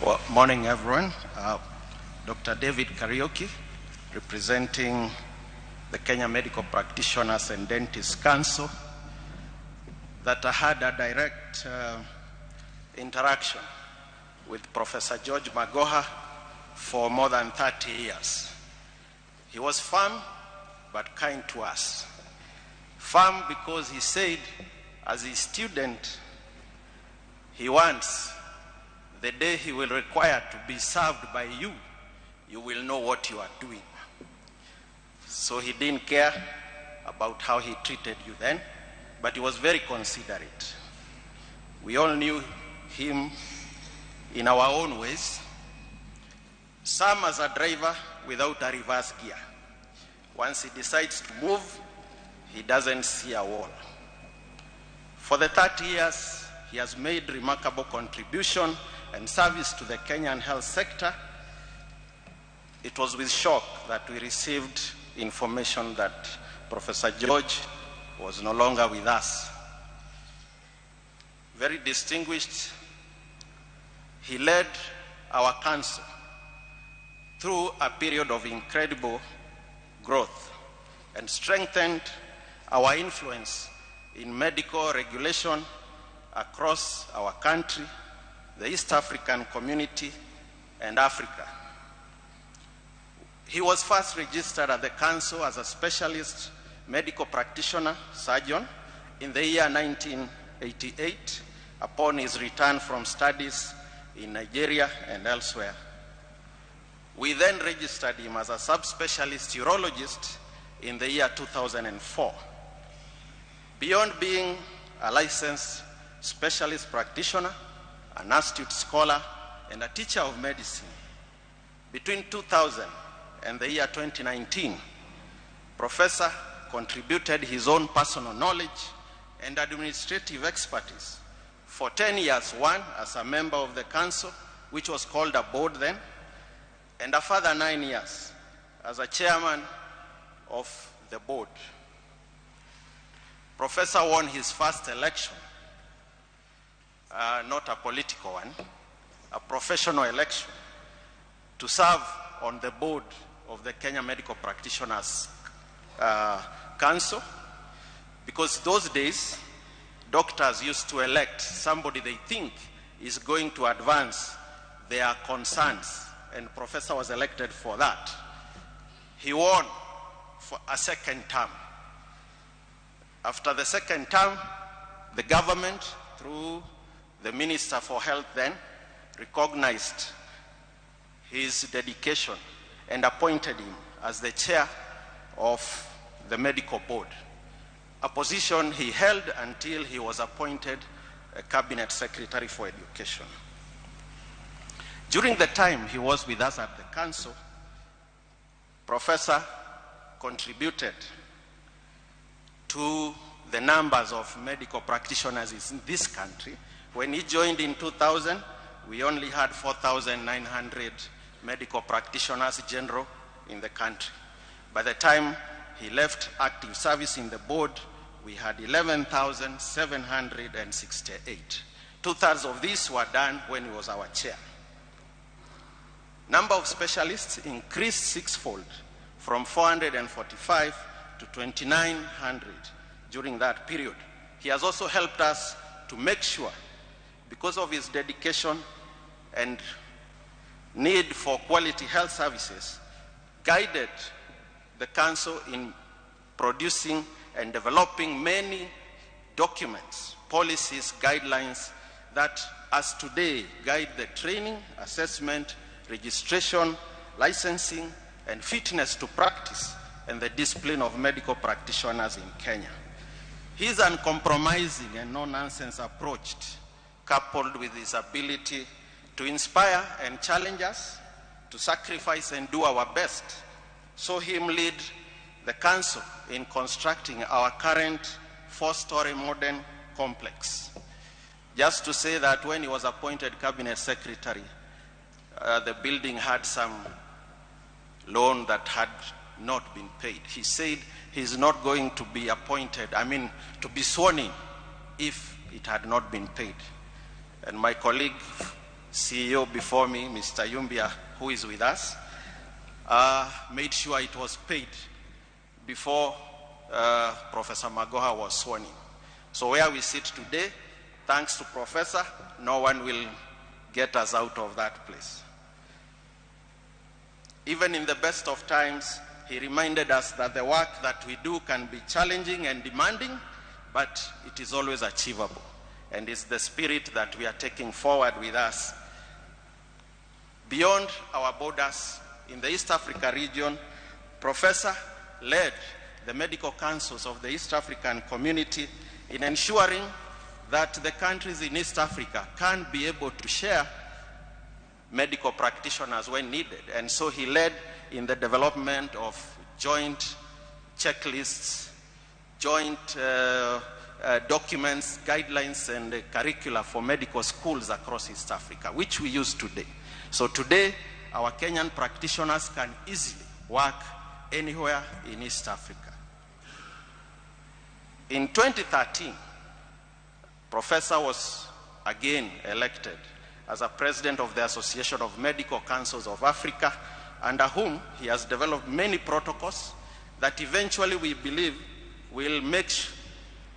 Well, morning, everyone. Dr. David Kariuki, representing the Kenya Medical Practitioners and Dentists Council, that I had a direct interaction with Professor George Magoha for more than 30 years. He was firm but kind to us. Firm because he said, as a student, he wants the day he will require to be served by you, you will know what you are doing. So he didn't care about how he treated you then, but he was very considerate. We all knew him in our own ways. Some as a driver without a reverse gear. Once he decides to move, he doesn't see a wall. For the 30 years, he has made remarkable contribution and service to the Kenyan health sector. It was with shock that we received information that Professor George was no longer with us. Very distinguished, he led our council through a period of incredible growth and strengthened our influence in medical regulation across our country, the East African community, and Africa. He was first registered at the council as a specialist medical practitioner, surgeon, in the year 1988 upon his return from studies in Nigeria and elsewhere. We then registered him as a subspecialist urologist in the year 2004. Beyond being a licensed specialist practitioner, an astute scholar, and a teacher of medicine, between 2000 and the year 2019, Professor contributed his own personal knowledge and administrative expertise for 10 years, one as a member of the council, which was called a board then, and a further 9 years as a chairman of the board. Professor won his first election, not a political one, a professional election, to serve on the board of the Kenya Medical Practitioners Council, because those days, doctors used to elect somebody they think is going to advance their concerns, and Professor was elected for that. He won for a second term. After the second term, the government, through the Minister for Health then, recognized his dedication and appointed him as the chair of the medical board, a position he held until he was appointed a cabinet secretary for education. During the time he was with us at the council, Professor contributed to the numbers of medical practitioners in this country. When he joined in 2000, we only had 4,900 medical practitioners general in the country. By the time he left active service in the board, we had 11,768. 2/3 of these were done when he was our chair. Number of specialists increased sixfold, from 445 to 2,900 during that period. He has also helped us to make sure, because of his dedication and need for quality health services, guided the council in producing and developing many documents, policies, guidelines that as today guide the training, assessment, registration, licensing, and fitness to practice and the discipline of medical practitioners in Kenya. His uncompromising and no-nonsense approach, coupled with his ability to inspire and challenge us, to sacrifice and do our best, saw him lead the council in constructing our current 4-story modern complex. Just to say that when he was appointed cabinet secretary, the building had some loan that had not been paid. He said he's not going to be appointed, to be sworn in if it had not been paid. And my colleague, CEO before me, Mr. Yumbia, who is with us, made sure it was paid before Professor Magoha was sworn in. So where we sit today, thanks to Professor, no one will get us out of that place. Even in the best of times, he reminded us that the work that we do can be challenging and demanding, but it is always achievable. And it's the spirit that we are taking forward with us. Beyond our borders, in the East Africa region, Professor led the medical councils of the East African community in ensuring that the countries in East Africa can be able to share medical practitioners when needed. And so he led in the development of joint checklists, joint documents, guidelines, and curricula for medical schools across East Africa, which we use today. So today, our Kenyan practitioners can easily work anywhere in East Africa. In 2013, Professor was again elected as a president of the Association of Medical Councils of Africa, under whom he has developed many protocols that eventually we believe will make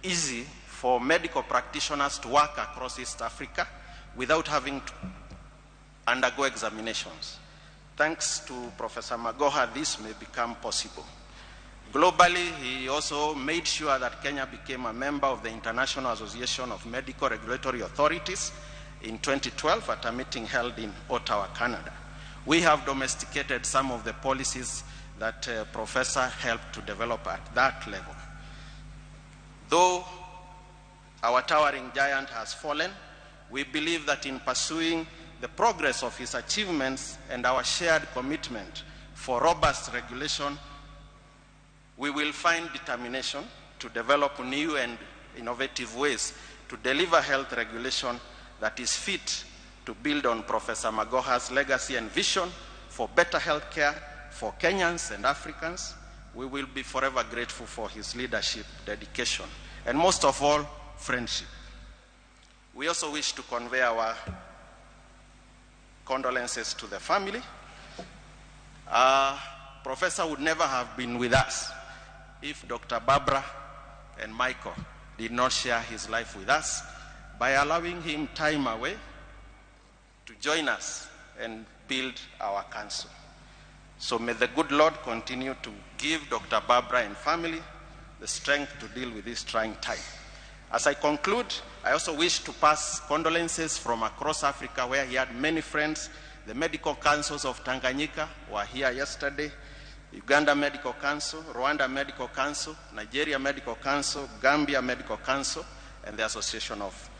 easy for medical practitioners to work across East Africa without having to undergo examinations. Thanks to Professor Magoha, this may become possible. Globally, he also made sure that Kenya became a member of the International Association of Medical Regulatory Authorities in 2012 at a meeting held in Ottawa, Canada. We have domesticated some of the policies that Professor helped to develop at that level. Though our towering giant has fallen, we believe that in pursuing the progress of his achievements and our shared commitment for robust regulation, we will find determination to develop new and innovative ways to deliver health regulation that is fit to build on Professor Magoha's legacy and vision for better health care for Kenyans and Africans. We will be forever grateful for his leadership, dedication, and most of all, friendship. We also wish to convey our condolences to the family. Professor would never have been with us if Dr. Barbara and Michael did not share his life with us by allowing him time away to join us and build our council. So may the good Lord continue to give Dr. Barbara and family the strength to deal with this trying time. As I conclude, I also wish to pass condolences from across Africa, where he had many friends. The medical councils of Tanganyika were here yesterday, Uganda Medical Council, Rwanda Medical Council, Nigeria Medical Council, Gambia Medical Council, and the Association of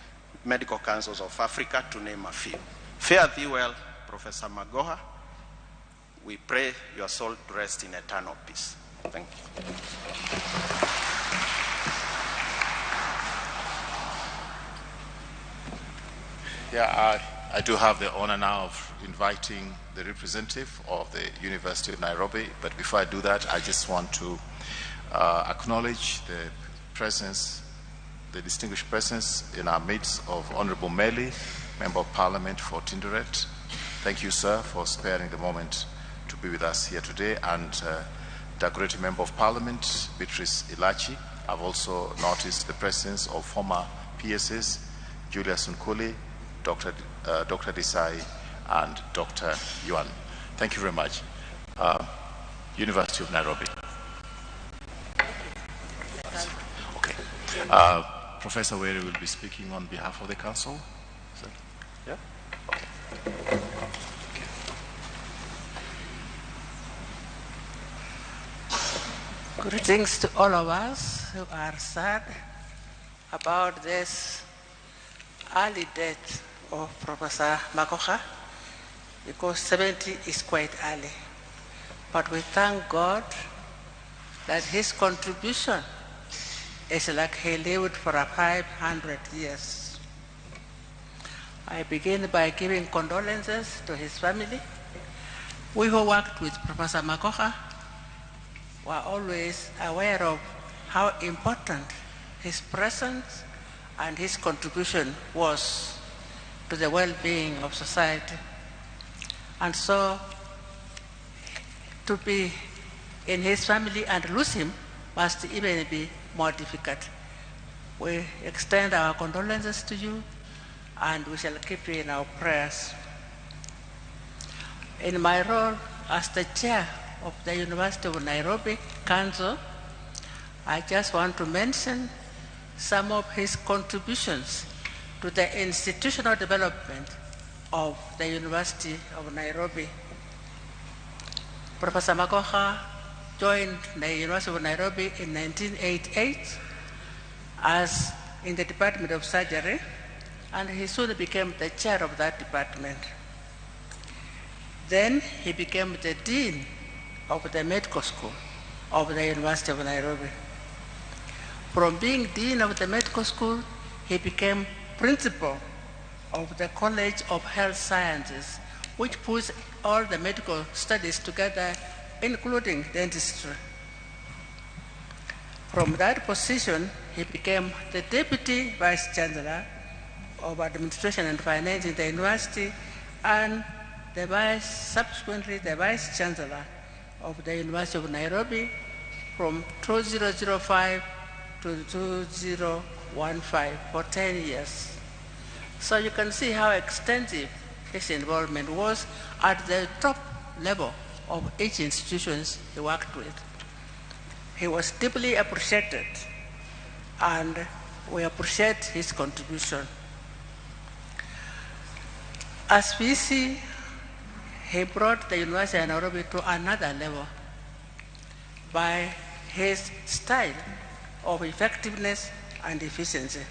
Medical Councils of Africa, to name a few. Fare thee well, Professor Magoha. We pray your soul to rest in eternal peace. Thank you. Yeah, I do have the honor now of inviting the representative of the University of Nairobi, but before I do that, I just want to acknowledge the presence, the distinguished presence in our midst of Honorable Meli, Member of Parliament for Tinderet. Thank you, sir, for sparing the moment to be with us here today, and Dagoretti Member of Parliament, Beatrice Ilachi. I've also noticed the presence of former PSs, Julius Nkuli, Dr. Desai, and Dr. Yuan. Thank you very much. University of Nairobi. Okay. Professor Were will be speaking on behalf of the council. Yeah? Okay. Greetings to all of us who are sad about this early death of Professor Magoha, because 70 is quite early. But we thank God that his contribution is like he lived for 500 years. I begin by giving condolences to his family. We who worked with Professor Magoha were always aware of how important his presence and his contribution was to the well-being of society. And so to be in his family and lose him must even be more difficult. We extend our condolences to you, and we shall keep you in our prayers. In my role as the chair of the University of Nairobi Council, I just want to mention some of his contributions to the institutional development of the University of Nairobi. Professor Magoha joined the University of Nairobi in 1988 as in the Department of Surgery, and he soon became the chair of that department. Then he became the dean of the medical school of the University of Nairobi. From being dean of the medical school, he became principal of the College of Health Sciences, which puts all the medical studies together, including dentistry. From that position, he became the deputy vice chancellor of administration and finance in the university, and subsequently the vice chancellor of the University of Nairobi from 2005 to 2015 for 10 years. So you can see how extensive his involvement was at the top level of each institution he worked with. He was deeply appreciated, and we appreciate his contribution. As we see, he brought the University of Nairobi to another level by his style of effectiveness and efficiency.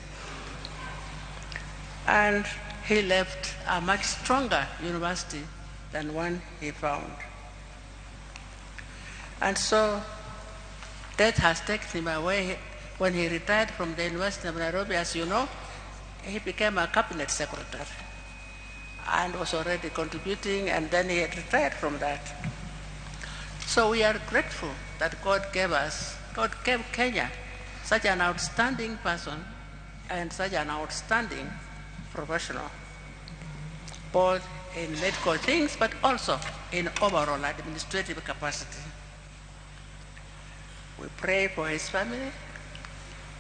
And he left a much stronger university than one he found. And so death has taken him away. When he retired from the University of Nairobi, as you know, he became a cabinet secretary and was already contributing, and then he had retired from that. So we are grateful that God gave Kenya such an outstanding person and such an outstanding professional, both in medical things, but also in overall administrative capacity. We pray for his family,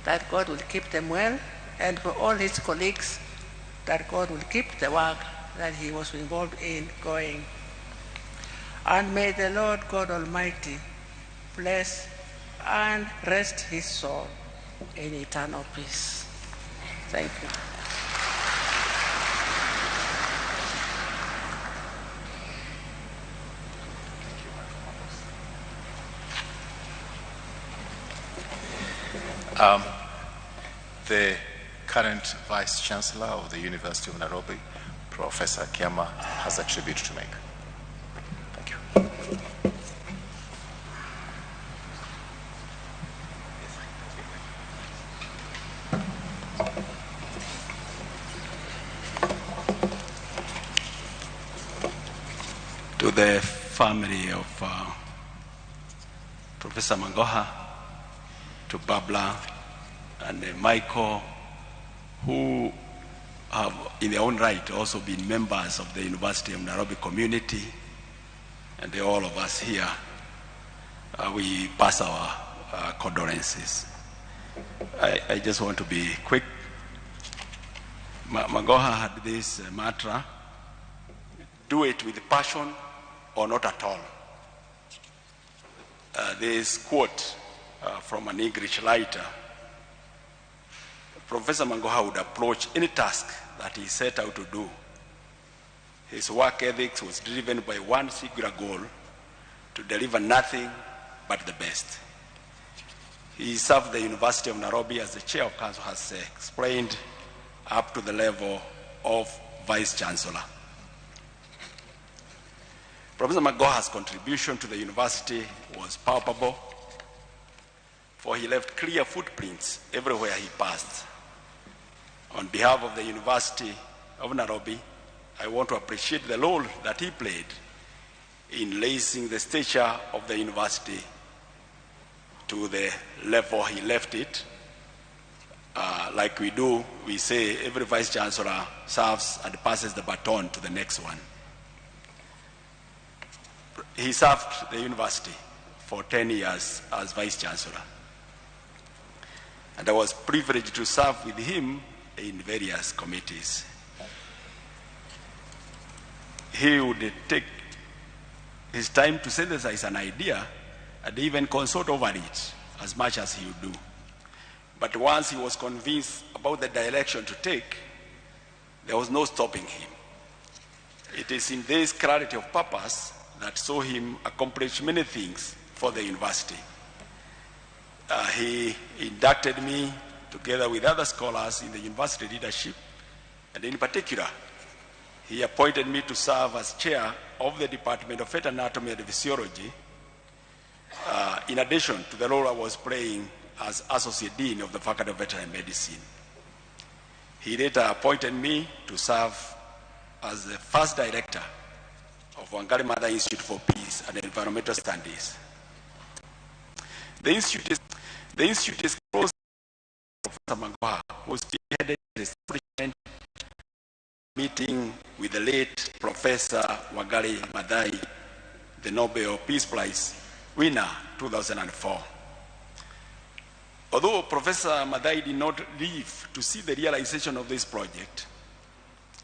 that God will keep them well, and for all his colleagues, that God will keep the work that he was involved in going. And may the Lord God Almighty bless and rest his soul in eternal peace. Thank you. The current Vice Chancellor of the University of Nairobi, Professor Kiama, has a tribute to make. Thank you. To the family of Professor Magoha, to Babla and Michael, who have in their own right also been members of the University of Nairobi community, and all of us here, we pass our condolences. I just want to be quick. Magoha had this mantra: do it with passion or not at all. This quote from an English writer: Professor Magoha would approach any task that he set out to do. His work ethics was driven by one singular goal: to deliver nothing but the best. He served the University of Nairobi, as the chair of council has explained, up to the level of vice chancellor. Professor Magoha's contribution to the university was palpable, for he left clear footprints everywhere he passed. On behalf of the University of Nairobi, I want to appreciate the role that he played in raising the stature of the university to the level he left it. Like we do, we say every vice chancellor serves and passes the baton to the next one. He served the university for 10 years as vice chancellor, and I was privileged to serve with him in various committees. He would take his time to synthesize an idea and even consult over it as much as he would do. But once he was convinced about the direction to take, there was no stopping him. It is in this clarity of purpose that saw him accomplish many things for the university. He inducted me together with other scholars in the university leadership, and in particular, he appointed me to serve as chair of the Department of Fetal Anatomy and Physiology, in addition to the role I was playing as Associate Dean of the Faculty of Veterinary Medicine. He later appointed me to serve as the first director of Wangari Maathai Institute for Peace and Environmental Studies. The institute is close to Professor Magoha, who spearheaded the establishment meeting with the late Professor Wangari Maathai, the Nobel Peace Prize winner 2004. Although Professor Maathai did not live to see the realization of this project,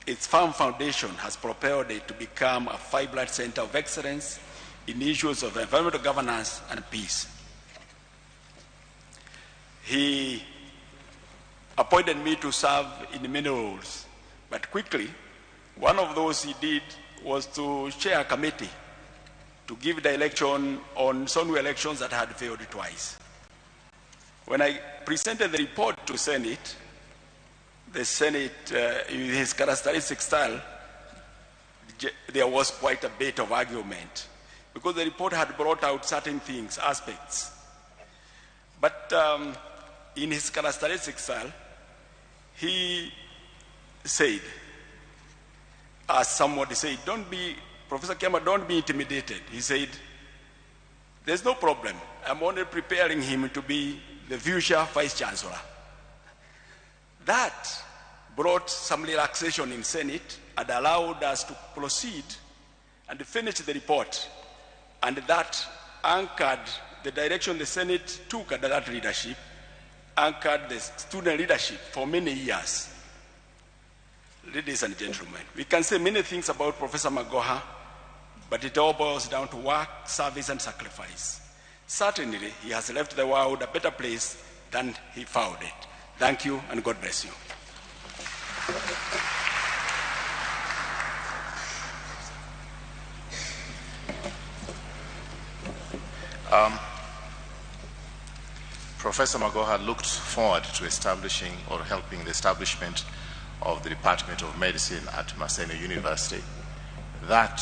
its firm foundation has propelled it to become a five-blood center of excellence in issues of environmental governance and peace. He appointed me to serve in many roles, but quickly, one of those he did was to chair a committee to give direction on SONU elections that had failed twice. When I presented the report to Senate, the Senate, in his characteristic style, there was quite a bit of argument because the report had brought out certain things, aspects. But in his characteristic style, he said, as somebody said, Professor Kiama, don't be intimidated. He said, there's no problem. I'm only preparing him to be the future Vice Chancellor. That brought some relaxation in Senate and allowed us to proceed and finish the report. And that anchored the direction the Senate took under that leadership, anchored the student leadership for many years. Ladies and gentlemen, we can say many things about Professor Magoha, but it all boils down to work, service, and sacrifice. Certainly, he has left the world a better place than he found it. Thank you, and God bless you. Professor Magoha looked forward to establishing or helping the establishment of the Department of Medicine at Maseno University. That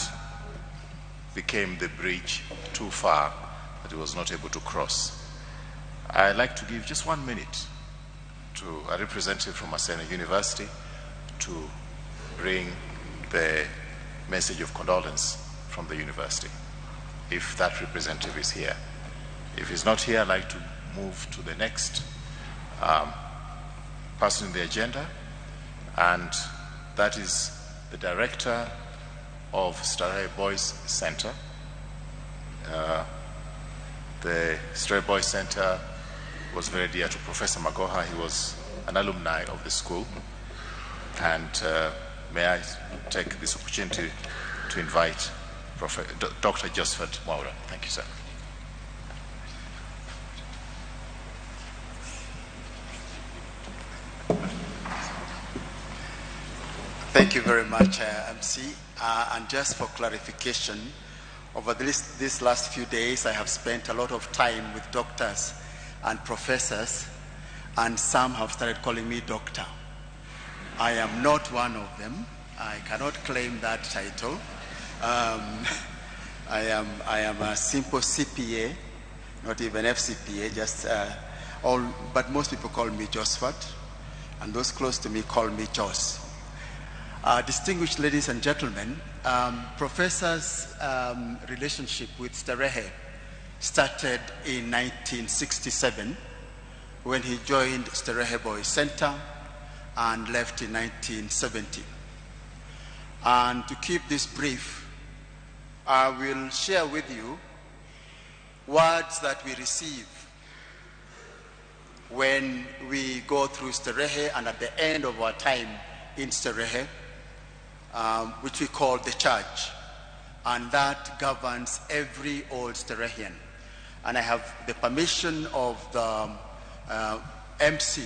became the bridge too far that he was not able to cross. I'd like to give just 1 minute to a representative from Maseno University to bring the message of condolence from the university, if that representative is here. If he's not here, I'd like to move to the next person in the agenda, and that is the director of Starehe Boys Center. The Starehe Boys Center was very dear to Professor Magoha. He was an alumni of the school. And may I take this opportunity to invite Dr. Josephat Mwaura. Thank you, sir. Thank you very much, MC. And just for clarification, over these last few days, I have spent a lot of time with doctors and professors, and some have started calling me doctor. I am not one of them. I cannot claim that title. I am a simple CPA, not even FCPA, but most people call me Josephat, and those close to me call me Jos. Distinguished ladies and gentlemen, Professor's relationship with Starehe started in 1967 when he joined Starehe Boys Center and left in 1970. And to keep this brief, I will share with you words that we receive when we go through Starehe and at the end of our time in Starehe, which we call the church, and that governs every old Starehian. And I have the permission of the MC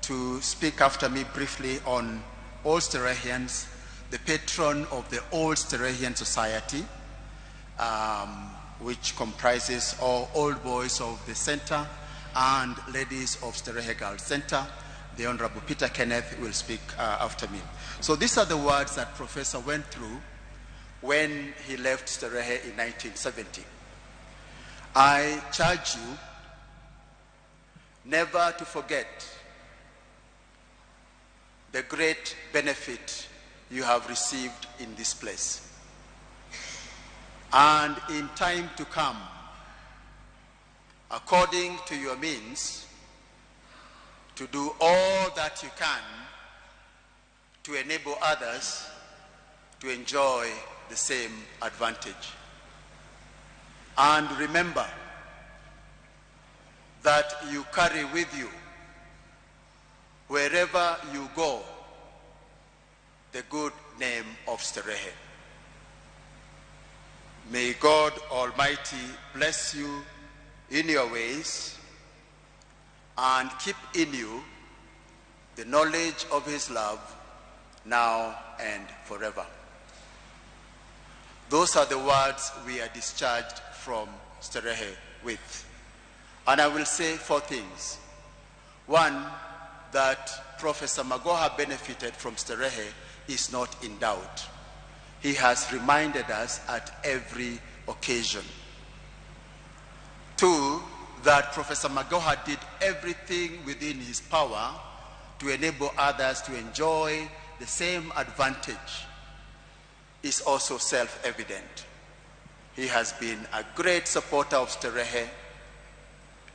to speak after me briefly on Old Starehians, the patron of the Old Starehian Society, which comprises all old boys of the center and ladies of Starehe Girls Center. The Honorable Peter Kenneth will speak after me. So these are the words that Professor went through when he left Starehe in 1970. I charge you never to forget the great benefit you have received in this place. And in time to come, according to your means, to do all that you can to enable others to enjoy the same advantage. And remember that you carry with you, wherever you go, the good name of Starehe. May God Almighty bless you in your ways and keep in you the knowledge of his love now and forever. Those are the words we are discharged from Starehe with. And I will say 4 things. 1, that Professor Magoha benefited from Starehe is not in doubt. He has reminded us at every occasion. 2, that Professor Magoha did everything within his power to enable others to enjoy the same advantage is also self-evident. He has been a great supporter of Starehe.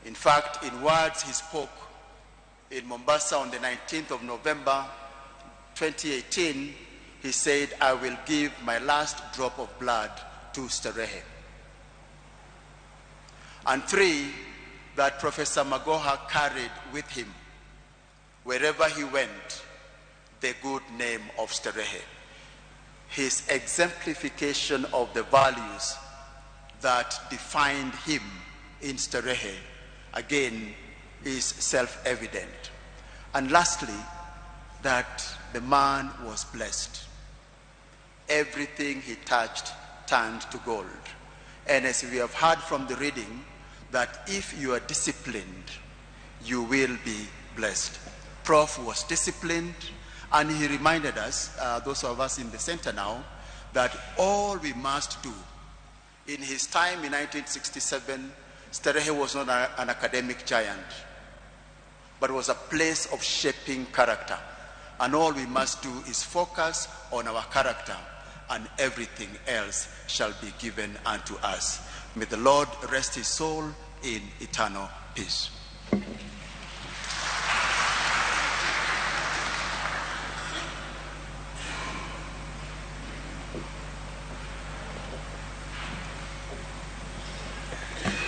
In fact, in words he spoke in Mombasa on the 19th of November 2018, he said, "I will give my last drop of blood to Starehe." And 3, that Professor Magoha carried with him, wherever he went, the good name of Starehe. His exemplification of the values that defined him in Starehe, again, is self-evident. And lastly, that the man was blessed. Everything he touched turned to gold. And as we have heard from the reading, that if you are disciplined, you will be blessed. Prof was disciplined, and he reminded us, those of us in the center now, that all we must do. In his time in 1967, Starehe was not an academic giant, but was a place of shaping character. And all we must do is focus on our character, and everything else shall be given unto us. May the Lord rest his soul in eternal peace.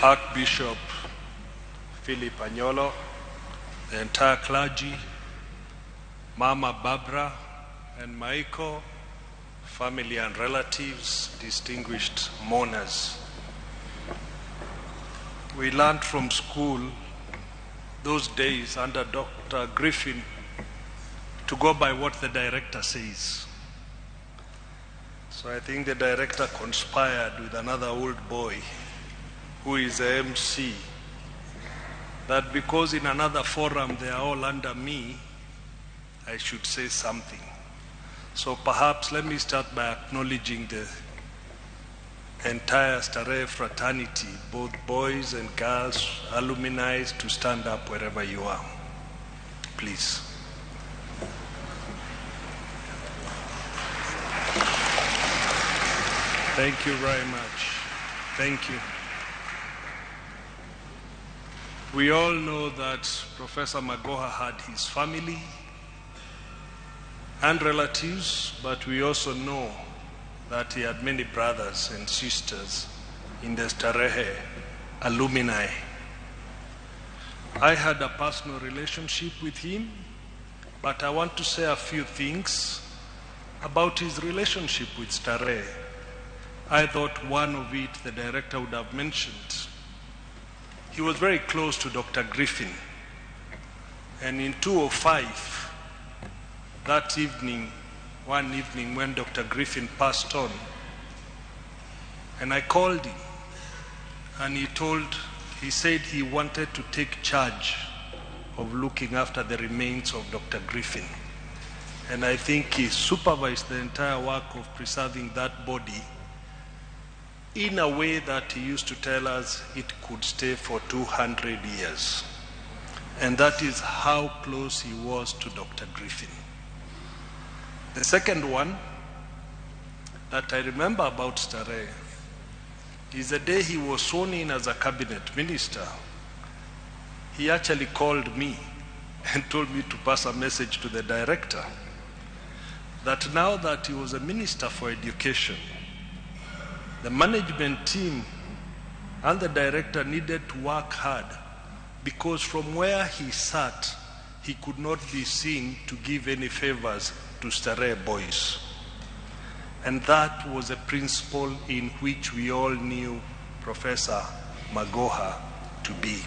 Archbishop Philip Anyolo, the entire clergy, Mama Barbara and Michael, family and relatives, distinguished mourners. We learned from school those days under Dr. Griffin to go by what the director says. So I think the director conspired with another old boy who is a MC, that because in another forum they are all under me, I should say something. So perhaps let me start by acknowledging the entire Starehe fraternity, both boys and girls, alumni, to stand up wherever you are. Please. Thank you very much. Thank you. We all know that Professor Magoha had his family and relatives, but we also know that he had many brothers and sisters in the Starehe alumni. I had a personal relationship with him, but I want to say a few things about his relationship with Starehe. I thought one of it the director would have mentioned. He was very close to Dr. Griffin. And in 2005, that evening, one evening when Dr. Griffin passed on, and I called him and he said he wanted to take charge of looking after the remains of Dr. Griffin. And I think he supervised the entire work of preserving that body in a way that he used to tell us it could stay for 200 years. And that is how close he was to Dr. Griffin. The second one that I remember about Starehe is the day he was sworn in as a cabinet minister. He actually called me and told me to pass a message to the director that now that he was a minister for education, the management team and the director needed to work hard, because from where he sat, he could not be seen to give any favors to Starehe boys. And that was a principle in which we all knew Professor Magoha to be.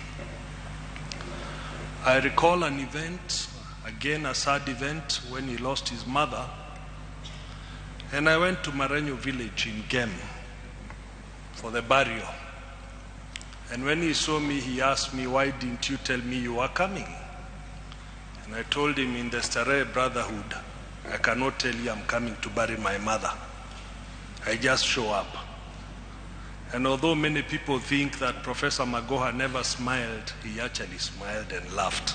I recall an event, again a sad event, when he lost his mother. And I went to Marenyo village in Gem for the burial. And when he saw me, he asked me, "Why didn't you tell me you were coming?" And I told him, in the Starehe Brotherhood, I cannot tell you I'm coming to bury my mother. I just show up. And although many people think that Professor Magoha never smiled, he actually smiled and laughed.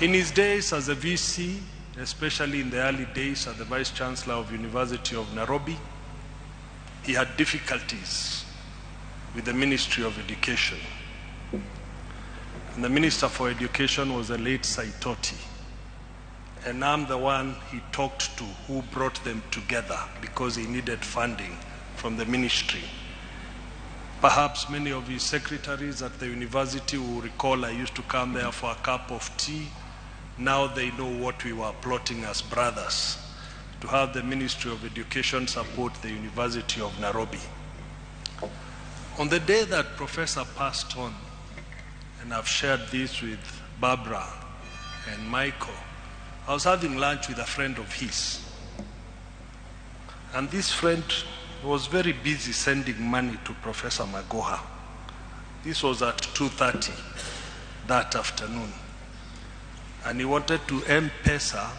In his days as a VC, especially in the early days as the Vice Chancellor of University of Nairobi, he had difficulties with the Ministry of Education. And the Minister for Education was the late Saitoti. And I'm the one he talked to who brought them together because he needed funding from the ministry. Perhaps many of his secretaries at the university will recall I used to come there for a cup of tea. Now they know what we were plotting as brothers, to have the Ministry of Education support the University of Nairobi. On the day that Professor passed on, and I've shared this with Barbara and Michael, I was having lunch with a friend of his. And this friend was very busy sending money to Professor Magoha. This was at 2:30 that afternoon. And he wanted to M-Pesa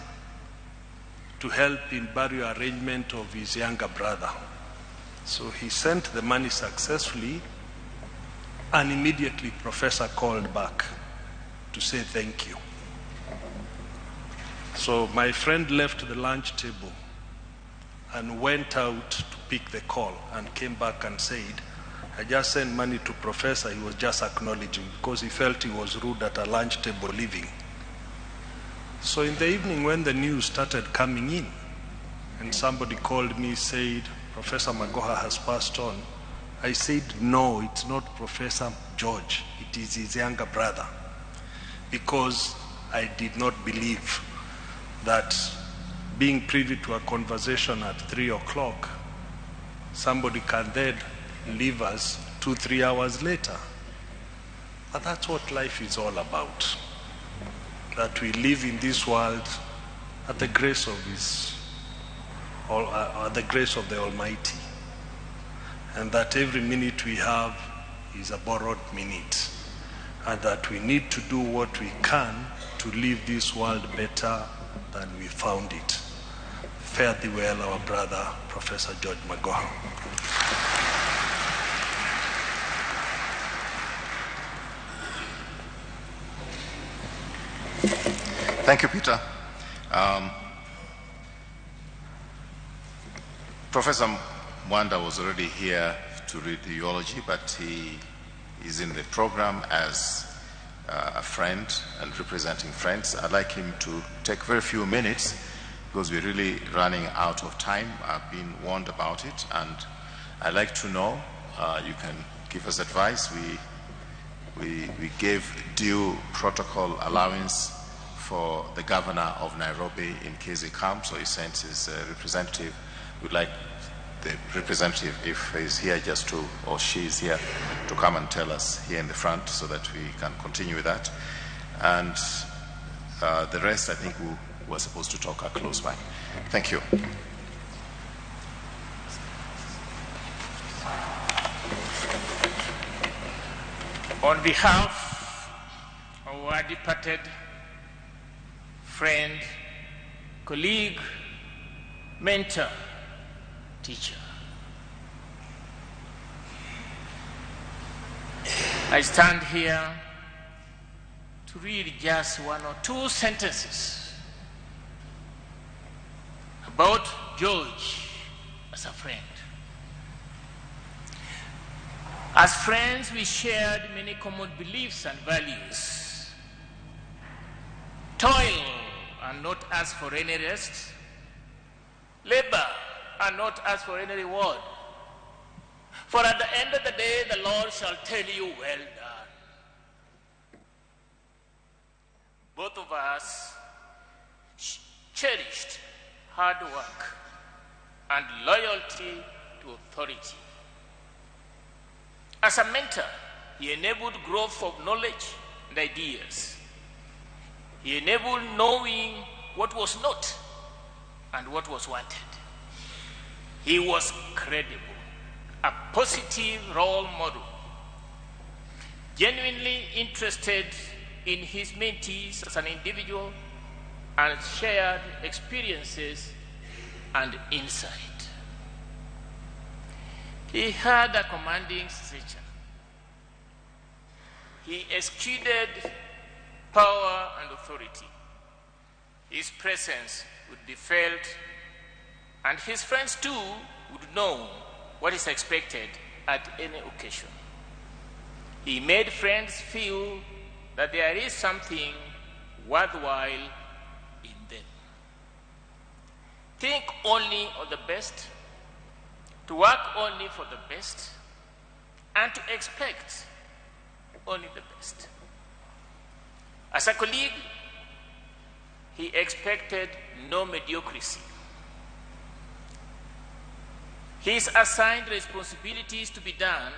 to help in burial arrangement of his younger brother. So he sent the money successfully, and immediately Professor called back to say thank you. So my friend left the lunch table and went out to pick the call and came back and said, "I just sent money to Professor. He was just acknowledging," because he felt he was rude at a lunch table leaving. So in the evening when the news started coming in and somebody called me, said, "Professor Magoha has passed on," I said, "No, it's not Professor George. It is his younger brother." Because I did not believe that being privy to a conversation at 3 o'clock, somebody can then leave us 2-3 hours later. But that's what life is all about. That we live in this world at the grace of the grace of the Almighty. And that every minute we have is a borrowed minute. And that we need to do what we can to leave this world better than we found it. Fare thee well, our brother, Professor George Magoha. Thank you, Peter. Professor Mwanda was already here to read the eulogy, but he is in the program as a friend and representing friends. I'd like him to take very few minutes because we're really running out of time. I've been warned about it, and I'd like to know, you can give us advice. We gave due protocol allowance for the governor of Nairobi in case he comes, so he sent his representative. We'd like the representative, if he's here, just to, or she is here, to come and tell us here in the front so that we can continue with that. And the rest, I think, we're supposed to talk are close by. Thank you. On behalf of our departed friend, colleague, mentor, teacher, I stand here to read just one or two sentences about George as a friend. As friends, we shared many common beliefs and values. Toil and not ask for any rest. Labor and not ask for any reward. For at the end of the day, the Lord shall tell you, well done. Both of us cherished hard work and loyalty to authority. As a mentor, he enabled growth of knowledge and ideas. He enabled knowing what was not and what was wanted. He was credible, a positive role model, genuinely interested in his mentees as an individual, and shared experiences and insight. He had a commanding stature. He exuded power and authority. His presence would be felt, and his friends too would know what is expected at any occasion. He made friends feel that there is something worthwhile in them. Think only of the best, to work only for the best, and to expect only the best. As a colleague, he expected no mediocrity. His assigned responsibilities to be done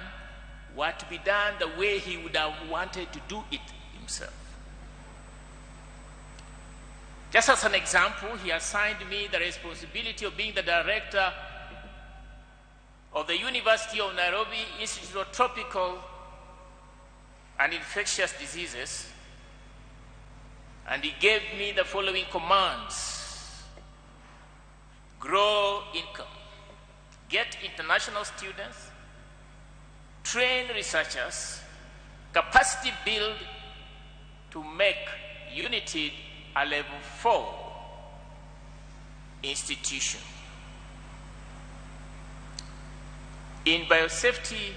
were to be done the way he would have wanted to do it himself. Just as an example, he assigned me the responsibility of being the director of the University of Nairobi Institute of Tropical and Infectious Diseases, and he gave me the following commands: grow income, get international students, train researchers, capacity build to make Unity a level 4 institution. In biosafety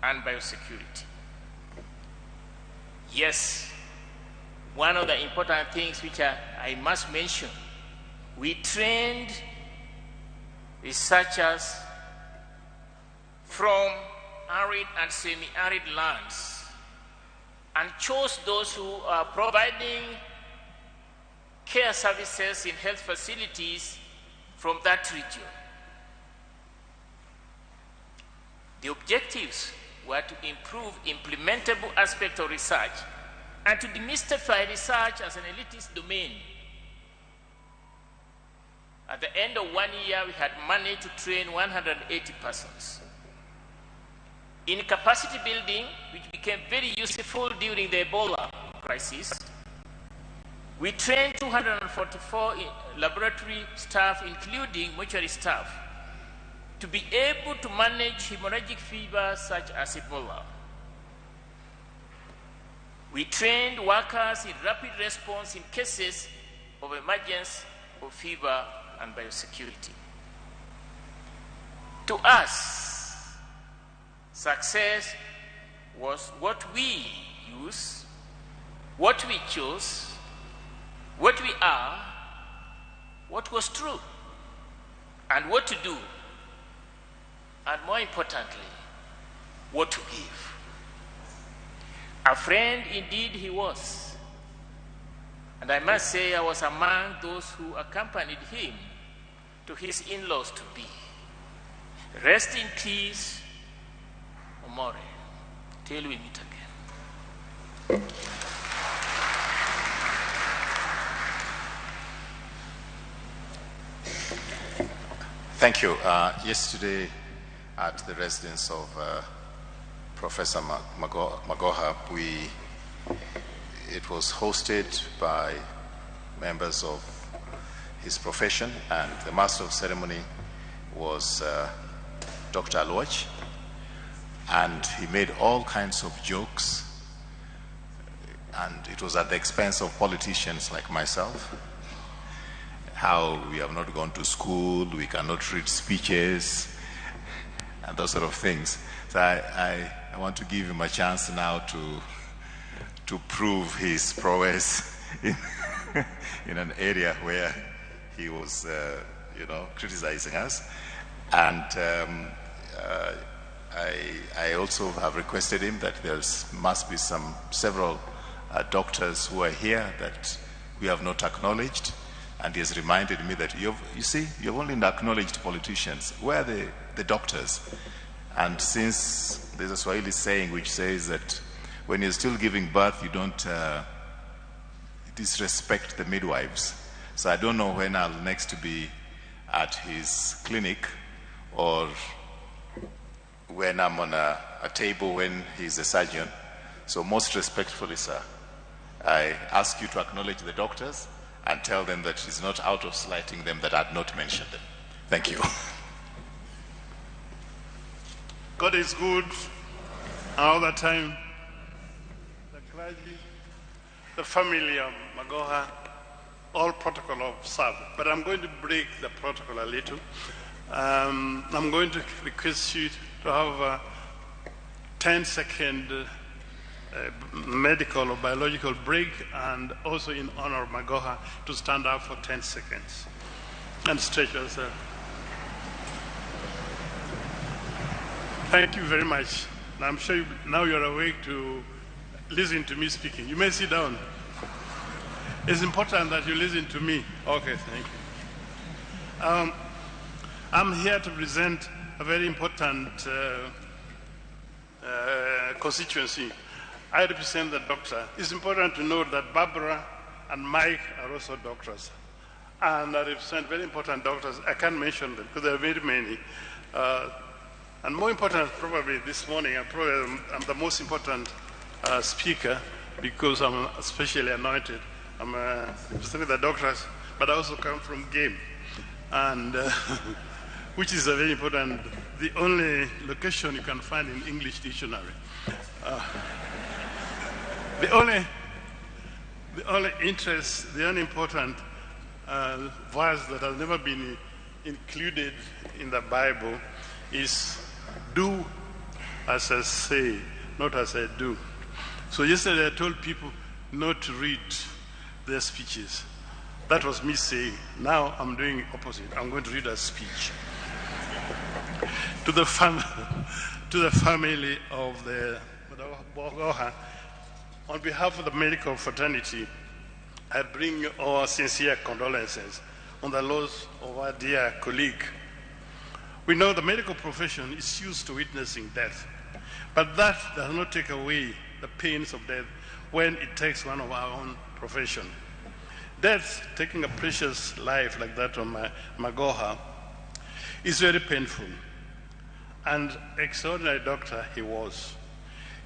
and biosecurity. Yes, one of the important things which I must mention, we trained researchers from arid and semi-arid lands and chose those who are providing care services in health facilities from that region. The objectives were to improve implementable aspects of research and to demystify research as an elitist domain. At the end of 1 year, we had managed to train 180 persons. In capacity building, which became very useful during the Ebola crisis, we trained 244 laboratory staff, including mortuary staff, to be able to manage hemorrhagic fever such as Ebola. We trained workers in rapid response in cases of emergence of fever and biosecurity. To us, success was what we use, what we chose, what we are, what was true, and what to do, and more importantly, what to give. A friend indeed he was. And I must say I was among those who accompanied him to his in-laws to be. Rest in peace, Omore, till we meet again. Thank you. Yesterday, at the residence of Professor Magoha, it was hosted by members of his profession, and the master of ceremony was Dr. Alwach, and he made all kinds of jokes, and it was at the expense of politicians like myself. How we have not gone to school, we cannot read speeches, and those sort of things. So I want to give him a chance now to prove his prowess in an area where he was, criticizing us. And I also have requested him that there must be several doctors who are here that we have not acknowledged. And he has reminded me that you've only acknowledged politicians. Where are the doctors? And since there's a Swahili saying which says that when you're still giving birth, you don't disrespect the midwives. So I don't know when I'll next be at his clinic, or when I'm on a table when he's a surgeon. So most respectfully, sir, I ask you to acknowledge the doctors and tell them that it's not out of slighting them that I had not mentioned them. Thank you. God is good, and all the time. The clergy, the family of Magoha, all protocol observed. But I'm going to break the protocol a little. I'm going to request you to have a 10-second medical or biological break, and also in honor of Magoha to stand up for 10 seconds and stretch yourself. Thank you very much. I'm sure now you're awake to listen to me speaking. You may sit down. It's important that you listen to me. Okay, thank you. I'm here to present a very important constituency. I represent the doctor. It's important to note that Barbara and Mike are also doctors. And I represent very important doctors. I can't mention them because there are very many. And more important, probably this morning, I'm the most important speaker because I'm especially anointed. I'm representing the doctors, but I also come from game, and which is a very important, the only location you can find in English dictionary. The only interest, the only important verse that has never been included in the Bible is do as I say, not as I do. So yesterday I told people not to read their speeches. That was me saying. Now I'm doing the opposite. I'm going to read a speech. To the family of the Magoha, on behalf of the medical fraternity, I bring our sincere condolences on the loss of our dear colleague. We know the medical profession is used to witnessing death, but that does not take away the pains of death when it takes one of our own profession. Death, taking a precious life like that of Magoha, is very painful, and extraordinary doctor he was.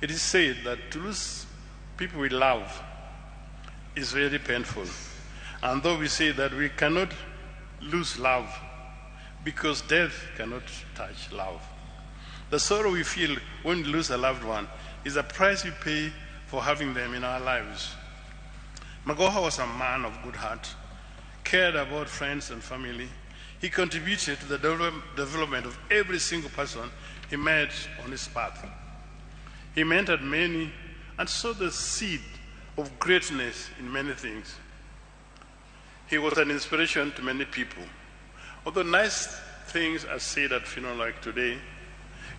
It is said that to lose people we love is very painful, and though we say that we cannot lose love because death cannot touch love. The sorrow we feel when we lose a loved one is a price we pay for having them in our lives. Magoha was a man of good heart, cared about friends and family. He contributed to the development of every single person he met on his path. He mentored many and sowed the seed of greatness in many things. He was an inspiration to many people. Although nice things are said at funerals like today,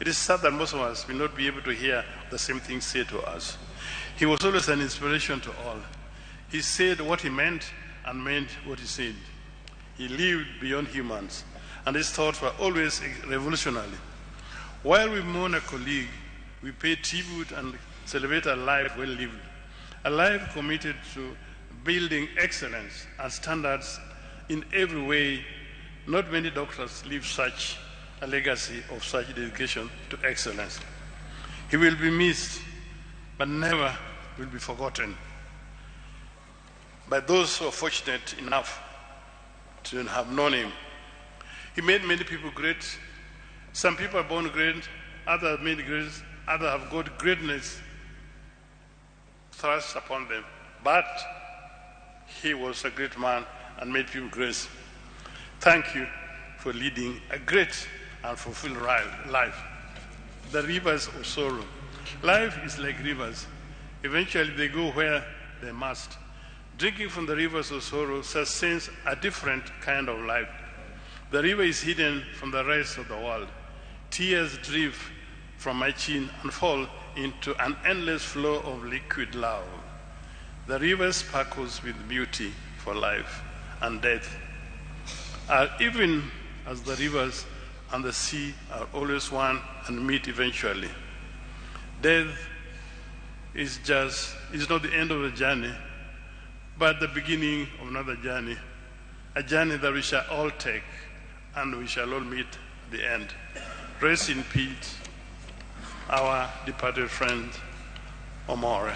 it is sad that most of us will not be able to hear the same things said to us. He was always an inspiration to all. He said what he meant and meant what he said. He lived beyond humans, and his thoughts were always revolutionary. While we mourn a colleague, we pay tribute and celebrate a life well lived, a life committed to building excellence and standards in every way. Not many doctors leave such a legacy of such dedication to excellence. He will be missed, but never will be forgotten by those who are fortunate enough to have known him. He made many people great. Some people are born great, others are made great, others have got greatness thrust upon them. But he was a great man and made people great. Thank you for leading a great and fulfilled life. The rivers of sorrow. Life is like rivers. Eventually they go where they must. Drinking from the rivers of sorrow sustains a different kind of life. The river is hidden from the rest of the world. Tears drip from my chin and fall into an endless flow of liquid love. The river sparkles with beauty for life and death. Even as the rivers and the sea are always one and meet eventually. Death is not the end of the journey, but the beginning of another journey, a journey that we shall all take and we shall all meet at the end. Rest in peace, our departed friend, Omore.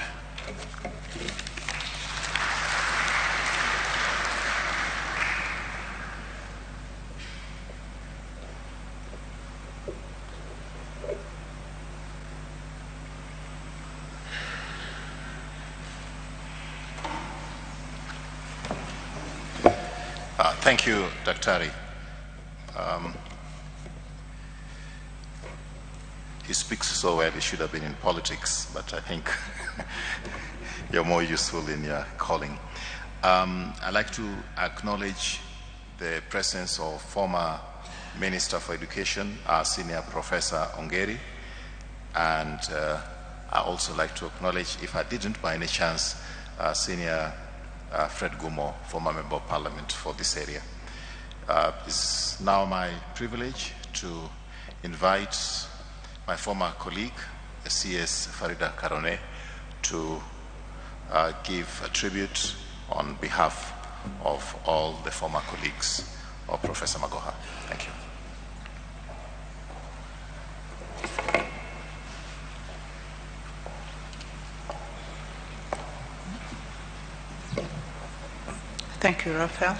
Thank you, Daktari. He speaks so well, he should have been in politics, but I think you're more useful in your calling. I'd like to acknowledge the presence of former Minister for Education, our Senior Professor Ongeri, and I also like to acknowledge, if I didn't by any chance, Senior Fred Gumo, former Member of Parliament for this area. It's now my privilege to invite my former colleague, CS Farida Karone, to give a tribute on behalf of all the former colleagues of Professor Magoha. Thank you. Thank you, Raphael.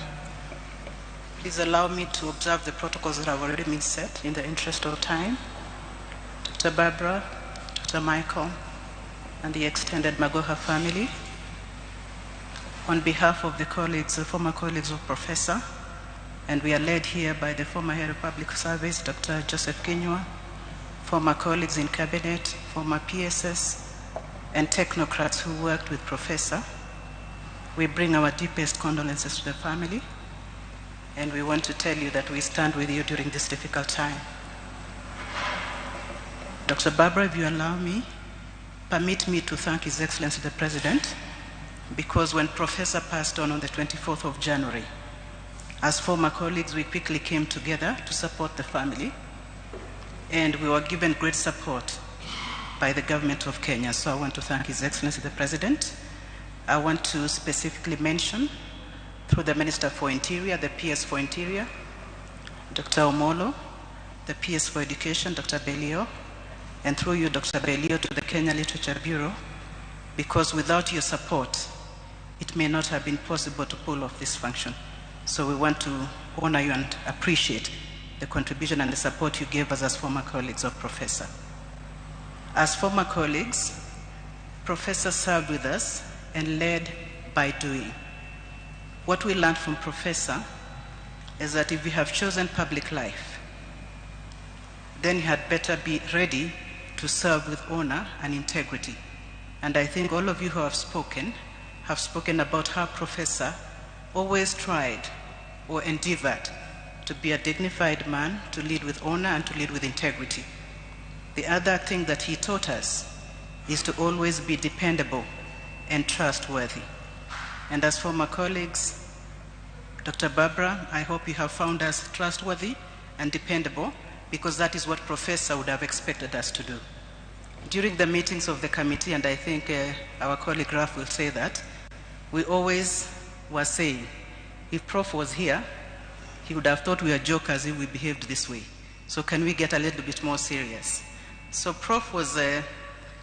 Please allow me to observe the protocols that have already been set in the interest of time. Dr. Barbara, Dr. Michael, and the extended Magoha family, on behalf of the colleagues, the former colleagues of Professor, and we are led here by the former Head of Public Service, Dr. Joseph Kinyua, former colleagues in Cabinet, former PSS, and technocrats who worked with Professor. We bring our deepest condolences to the family, and we want to tell you that we stand with you during this difficult time. Dr. Barbara, if you allow me, permit me to thank His Excellency the President, because when Professor passed on the 24th of January, as former colleagues, we quickly came together to support the family, and we were given great support by the government of Kenya. So I want to thank His Excellency the President. I want to specifically mention, through the Minister for Interior, the PS for Interior, Dr. Omolo, the PS for Education, Dr. Belio, and through you, Dr. Belio, to the Kenya Literature Bureau, because without your support, it may not have been possible to pull off this function. So we want to honor you and appreciate the contribution and the support you gave us as former colleagues of Professor. As former colleagues, Professor served with us and led by doing. What we learned from Professor is that if we have chosen public life, then you had better be ready to serve with honor and integrity. And I think all of you who have spoken about how Professor always tried or endeavored to be a dignified man, to lead with honor and to lead with integrity. The other thing that he taught us is to always be dependable and trustworthy. And as former colleagues, Dr. Barbara, I hope you have found us trustworthy and dependable, because that is what Professor would have expected us to do. During the meetings of the committee, and I think our colleague Raf will say that, we always were saying, if Prof was here, he would have thought we were jokers if we behaved this way. So can we get a little bit more serious? So Prof was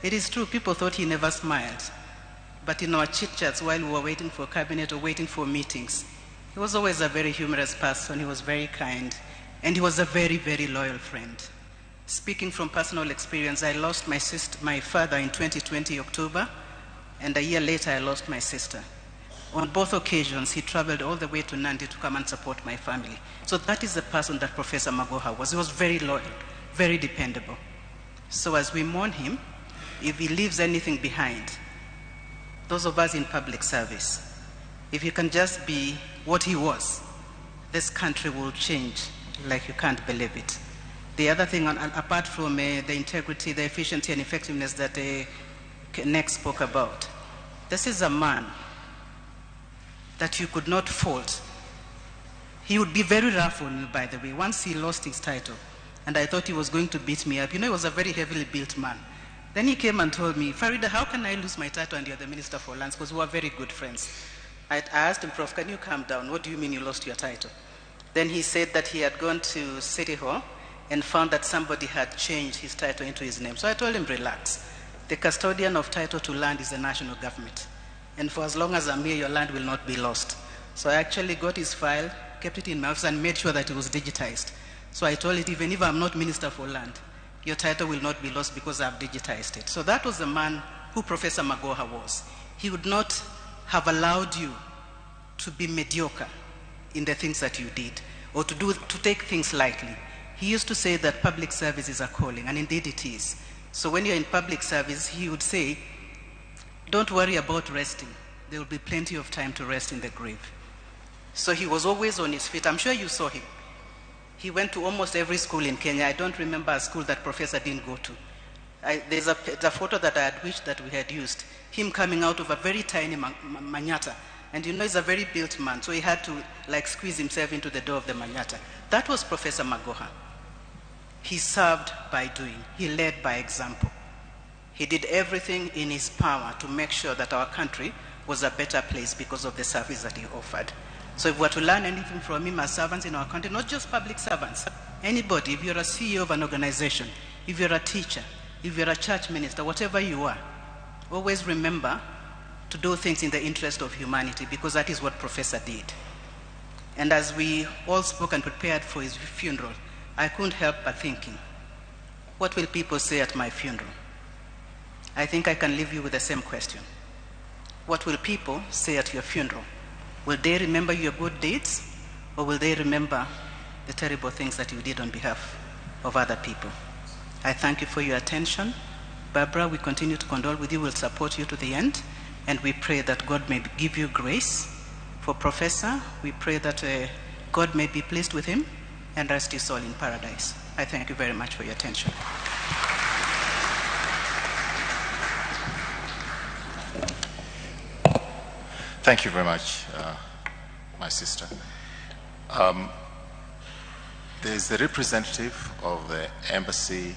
It is true, people thought he never smiled. But in our chit-chats while we were waiting for cabinet or waiting for meetings, he was always a very humorous person. He was very kind. And he was a very, very loyal friend. Speaking from personal experience, I lost my father in 2020 October, and a year later I lost my sister. On both occasions, he traveled all the way to Nandi to come and support my family. So that is the person that Professor Magoha was. He was very loyal, very dependable. So as we mourn him, if he leaves anything behind, those of us in public service, if you can just be what he was, this country will change like you can't believe it. The other thing, apart from the integrity, the efficiency and effectiveness that Nick spoke about, this is a man that you could not fault. He would be very rough on you, by the way. Once he lost his title, and I thought he was going to beat me up. You know, he was a very heavily built man. Then he came and told me, Farida, how can I lose my title and you're the Minister for Lands? Because we were very good friends. I asked him, Prof, can you calm down? What do you mean you lost your title? Then he said that he had gone to City Hall and found that somebody had changed his title into his name. So I told him, relax. The custodian of title to land is the national government. And for as long as I'm here, your land will not be lost. So I actually got his file, kept it in my office, and made sure that it was digitized. So I told it, even if I'm not Minister for Land, your title will not be lost because I've digitized it. So that was the man who Professor Magoha was. He would not have allowed you to be mediocre in the things that you did, or to take things lightly. He used to say that public service is a calling, and indeed it is. So when you're in public service, he would say, don't worry about resting. There will be plenty of time to rest in the grave. So he was always on his feet. I'm sure you saw him. He went to almost every school in Kenya. I don't remember a school that Professor didn't go to. There's a photo that I had wished that we had used. Him coming out of a very tiny Manyata. And you know, he's a very built man, so he had to squeeze himself into the door of the Manyata. That was Professor Magoha. He served by doing. He led by example. He did everything in his power to make sure that our country was a better place because of the service that he offered. So if we're to learn anything from him as servants in our country, not just public servants, anybody, if you're a CEO of an organization, if you're a teacher, if you're a church minister, whatever you are, always remember to do things in the interest of humanity, because that is what Professor did. And as we all spoke and prepared for his funeral, I couldn't help but thinking, what will people say at my funeral? I think I can leave you with the same question. What will people say at your funeral? Will they remember your good deeds, or will they remember the terrible things that you did on behalf of other people? I thank you for your attention. Barbara, we continue to condole with you. We'll support you to the end. And we pray that God may give you grace. For Professor, we pray that God may be pleased with him and rest his soul in paradise. I thank you very much for your attention. Thank you very much, my sister. There's the representative of the Embassy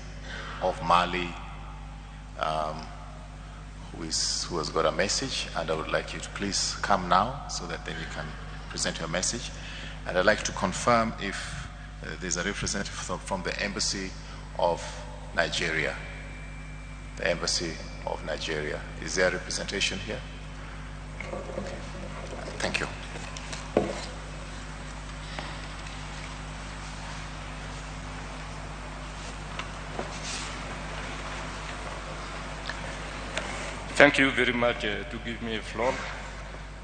of Mali who has got a message, and I would like you to please come now so that then you can present your message. And I'd like to confirm if there's a representative from the Embassy of Nigeria. The Embassy of Nigeria. Is there a representation here? Okay. Thank you. Thank you very much to give me a floor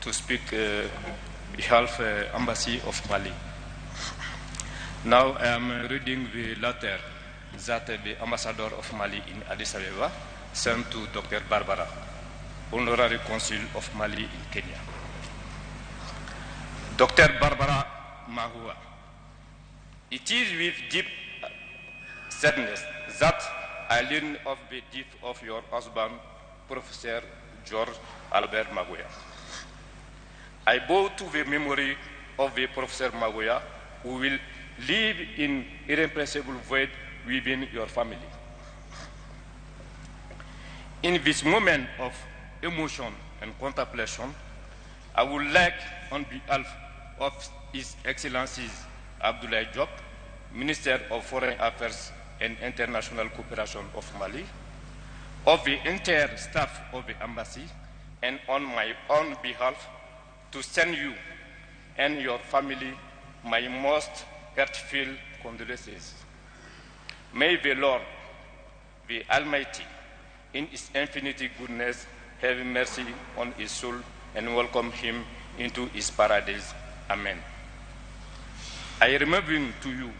to speak behalf Embassy of Mali. Now I am reading the letter that the Ambassador of Mali in Addis Ababa sent to Dr. Barbara, Honorary Consul of Mali in Kenya. Dr. Barbara Mahua, it is with deep sadness that I learn of the death of your husband, Professor George Albert Magoya. I bow to the memory of the Professor Magoya, who will live in irrepressible void within your family. In this moment of emotion and contemplation, I would like, on behalf of His Excellencies Abdoulaye Diop, Minister of Foreign Affairs and International Cooperation of Mali, of the entire staff of the embassy and on my own behalf to send you and your family my most heartfelt condolences. May the Lord, the Almighty, in His infinite goodness, have mercy on his soul and welcome him into His paradise. Amen. I remember to you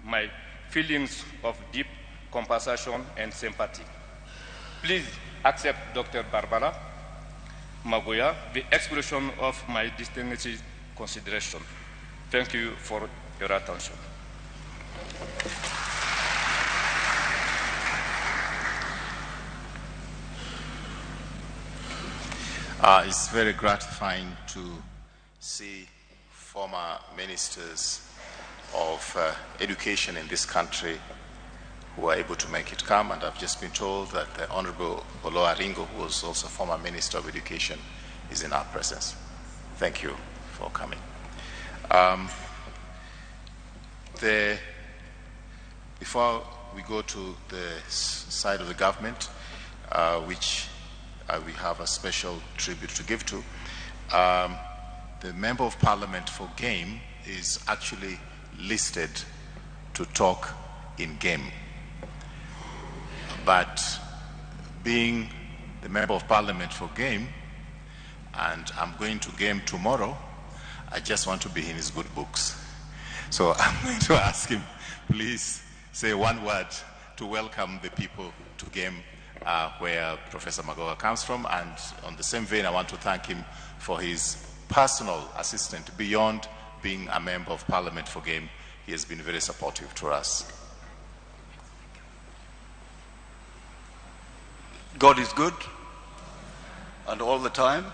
my feelings of deep compassion and sympathy. Please accept Dr. Barbara Magoya the expression of my distinguished consideration. Thank you for your attention. It's very gratifying to see former ministers of education in this country who are able to make it come, and I've just been told that the Honorable Olo Aringo, who was also former Minister of Education, is in our presence. Thank you for coming. Before we go to the side of the government, which we have a special tribute to give to, the Member of Parliament for Game is actually listed to talk in Game. But being the Member of Parliament for Game, and I'm going to Game tomorrow, I just want to be in his good books. So I'm going to ask him, please say one word to welcome the people to Game, where Professor Magoha comes from. And on the same vein, I want to thank him for his personal assistance. Beyond being a Member of Parliament for Game, he has been very supportive to us. God is good, and all the time.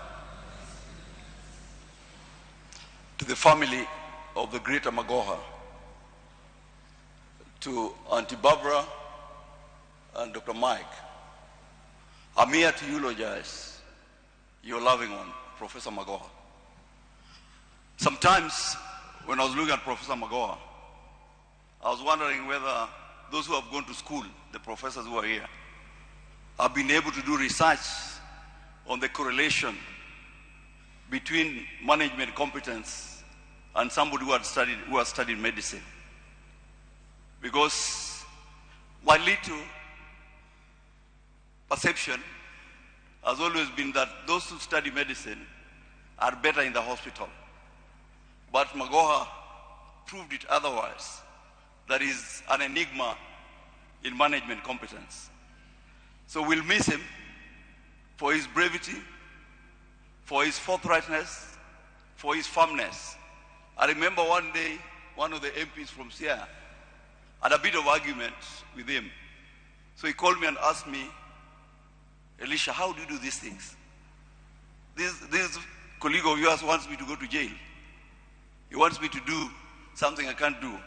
To the family of the great Magoha, to Auntie Barbara and Dr. Mike, I'm here to eulogize your loving one, Professor Magoha. Sometimes when I was looking at Professor Magoha, I was wondering whether those who have gone to school, the professors who are here, have been able to do research on the correlation between management competence and somebody who has studied medicine. Because my little perception has always been that those who study medicine are better in the hospital. But Magoha proved it otherwise. That is an enigma in management competence. So we'll miss him for his brevity, for his forthrightness, for his firmness. I remember one day, one of the MPs from Sierra had a bit of argument with him. So he called me and asked me, Elisha, how do you do these things? This colleague of yours wants me to go to jail. He wants me to do something I can't do.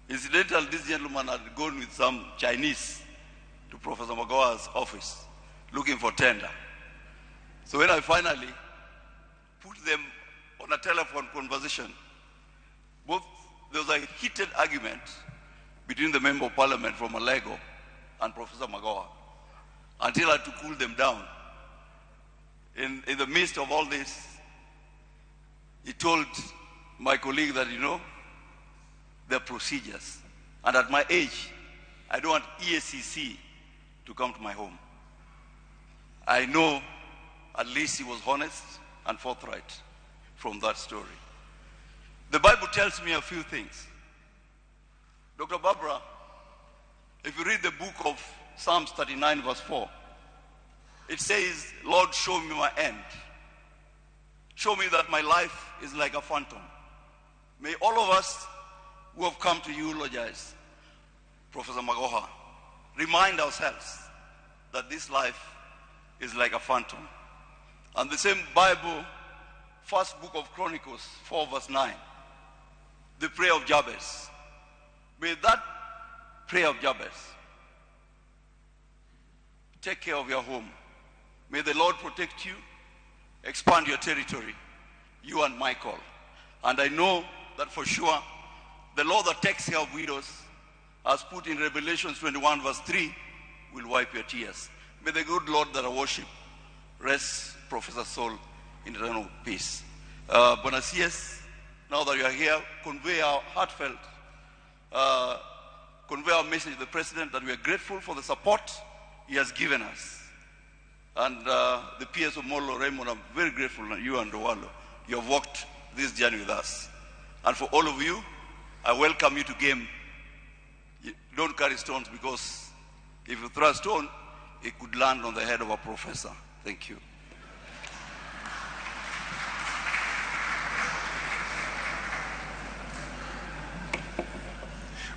Incidentally, this gentleman had gone with some Chinese to Professor Magoha's office looking for tender. So when I finally put them on a telephone conversation, there was a heated argument between the Member of Parliament from Malego and Professor Magoha until I had to cool them down. In the midst of all this, he told my colleague that, there are procedures. And at my age, I don't want EACC to come to my home. I know at least he was honest and forthright from that story. The Bible tells me a few things. Dr. Barbara, if you read the book of Psalms 39 verse 4, it says, Lord, show me my end. Show me that my life is like a phantom. May all of us who have come to eulogize Professor Magoha remind ourselves that this life is like a phantom. And the same Bible, first book of Chronicles 4 verse 9, the prayer of Jabez. May that prayer of Jabez take care of your home. May the Lord protect you, expand your territory, you and Michael. And I know that for sure, the Lord that takes care of widows, as put in Revelation 21 verse 3, will wipe your tears. May the good Lord that I worship rest Professor Saul in the realm of peace. Buenos Dias, now that you are here, convey our heartfelt, convey our message to the President that we are grateful for the support he has given us. And the peers of Molo, Raymond, I'm very grateful, and you and Owalo, you have walked this journey with us. And for all of you, I welcome you to game. Don't carry stones, because if you throw a stone, it could land on the head of a professor. Thank you.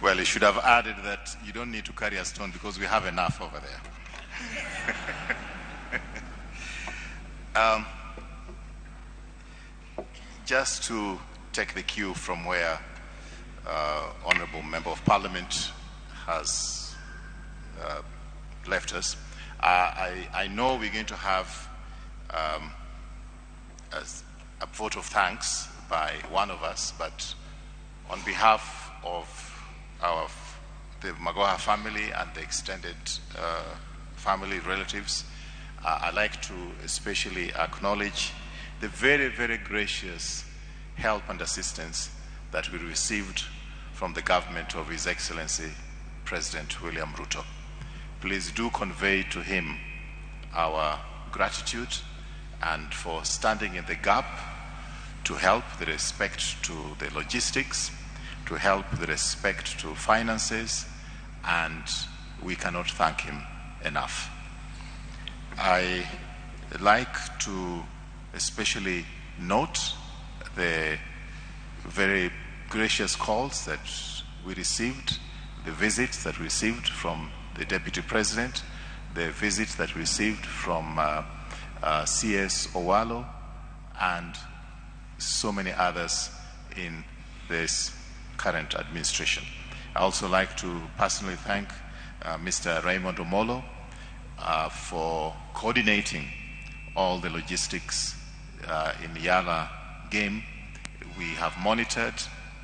Well, you should have added that you don't need to carry a stone because we have enough over there. Just to take the cue from where Honorable Member of Parliament has left us, I know we're going to have a vote of thanks by one of us, but on behalf of the Magoha family and the extended family relatives, I'd like to especially acknowledge the very, very gracious help and assistance that we received from the government of His Excellency President William Ruto. Please do convey to him our gratitude and for standing in the gap to help with respect to the logistics, to help with respect to finances, and we cannot thank him enough. I like to especially note the very gracious calls that we received, the visits that we received from the Deputy President, the visits that we received from CS Owalo, and so many others in this current administration. I also like to personally thank Mr. Raymond Omolo for coordinating all the logistics in Yala game. We have monitored,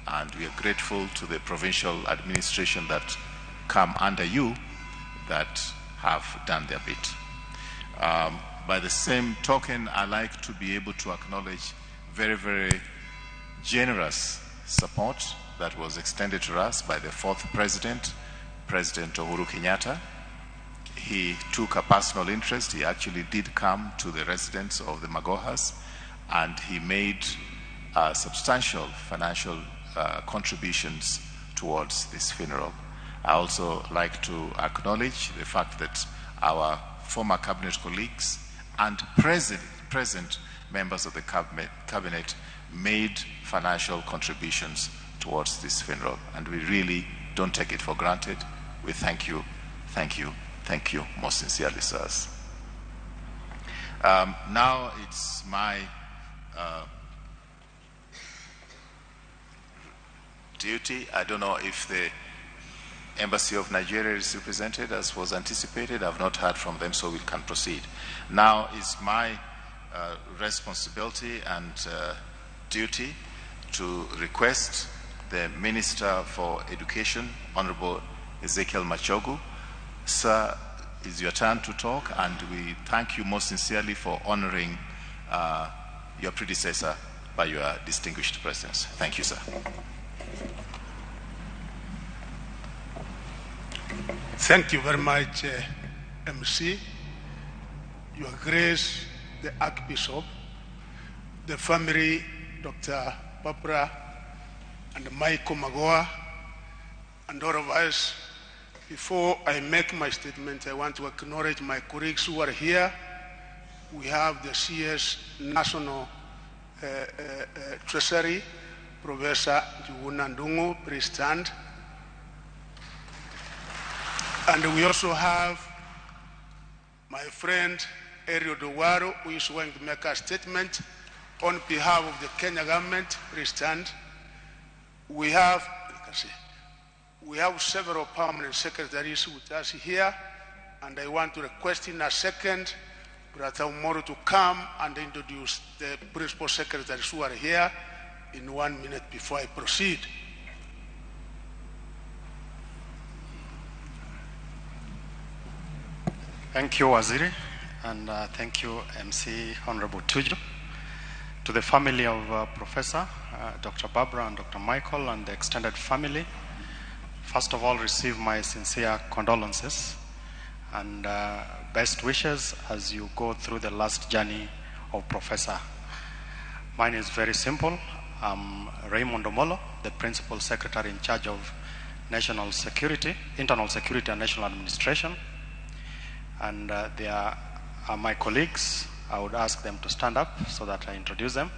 and we are grateful to the provincial administration that come under you that have done their bit. By the same token, I like to be able to acknowledge very, very generous support that was extended to us by the fourth president, President Uhuru Kenyatta. He took a personal interest. He actually did come to the residence of the Magohas, and he made substantial financial contributions towards this funeral. I also like to acknowledge the fact that our former cabinet colleagues and present members of the cabinet made financial contributions towards this funeral, and we really don't take it for granted. We thank you, thank you, thank you most sincerely, sirs. Now it's my duty. I don't know if the Embassy of Nigeria is represented as was anticipated. I've not heard from them, so we can proceed. Now is my responsibility and duty to request the Minister for Education, Honorable Ezekiel Machogu. Sir, it's your turn to talk, and we thank you most sincerely for honoring your predecessor by your distinguished presence. Thank you, sir. Thank you very much, MC, Your Grace, the Archbishop, the family, Dr. Barbara and Michael Magoha, and all of us. Before I make my statement, I want to acknowledge my colleagues who are here. We have the CS National Treasury, Professor Njuguna Ndungu, please stand. And we also have my friend Erio Dowaro, who is going to make a statement on behalf of the Kenya government. Please stand. We have several permanent secretaries with us here, and I want to request in a second Brother Umoro to come and introduce the principal secretaries who are here in 1 minute before I proceed. Thank you, Waziri, and thank you, MC Honorable Tuju. To the family of Professor Dr. Barbara and Dr. Michael and the extended family, first of all, receive my sincere condolences and best wishes as you go through the last journey of Professor. Mine is very simple. I'm Raymond Omolo, the Principal Secretary in charge of National Security, Internal Security and National Administration. And they are my colleagues. I would ask them to stand up so that I introduce them.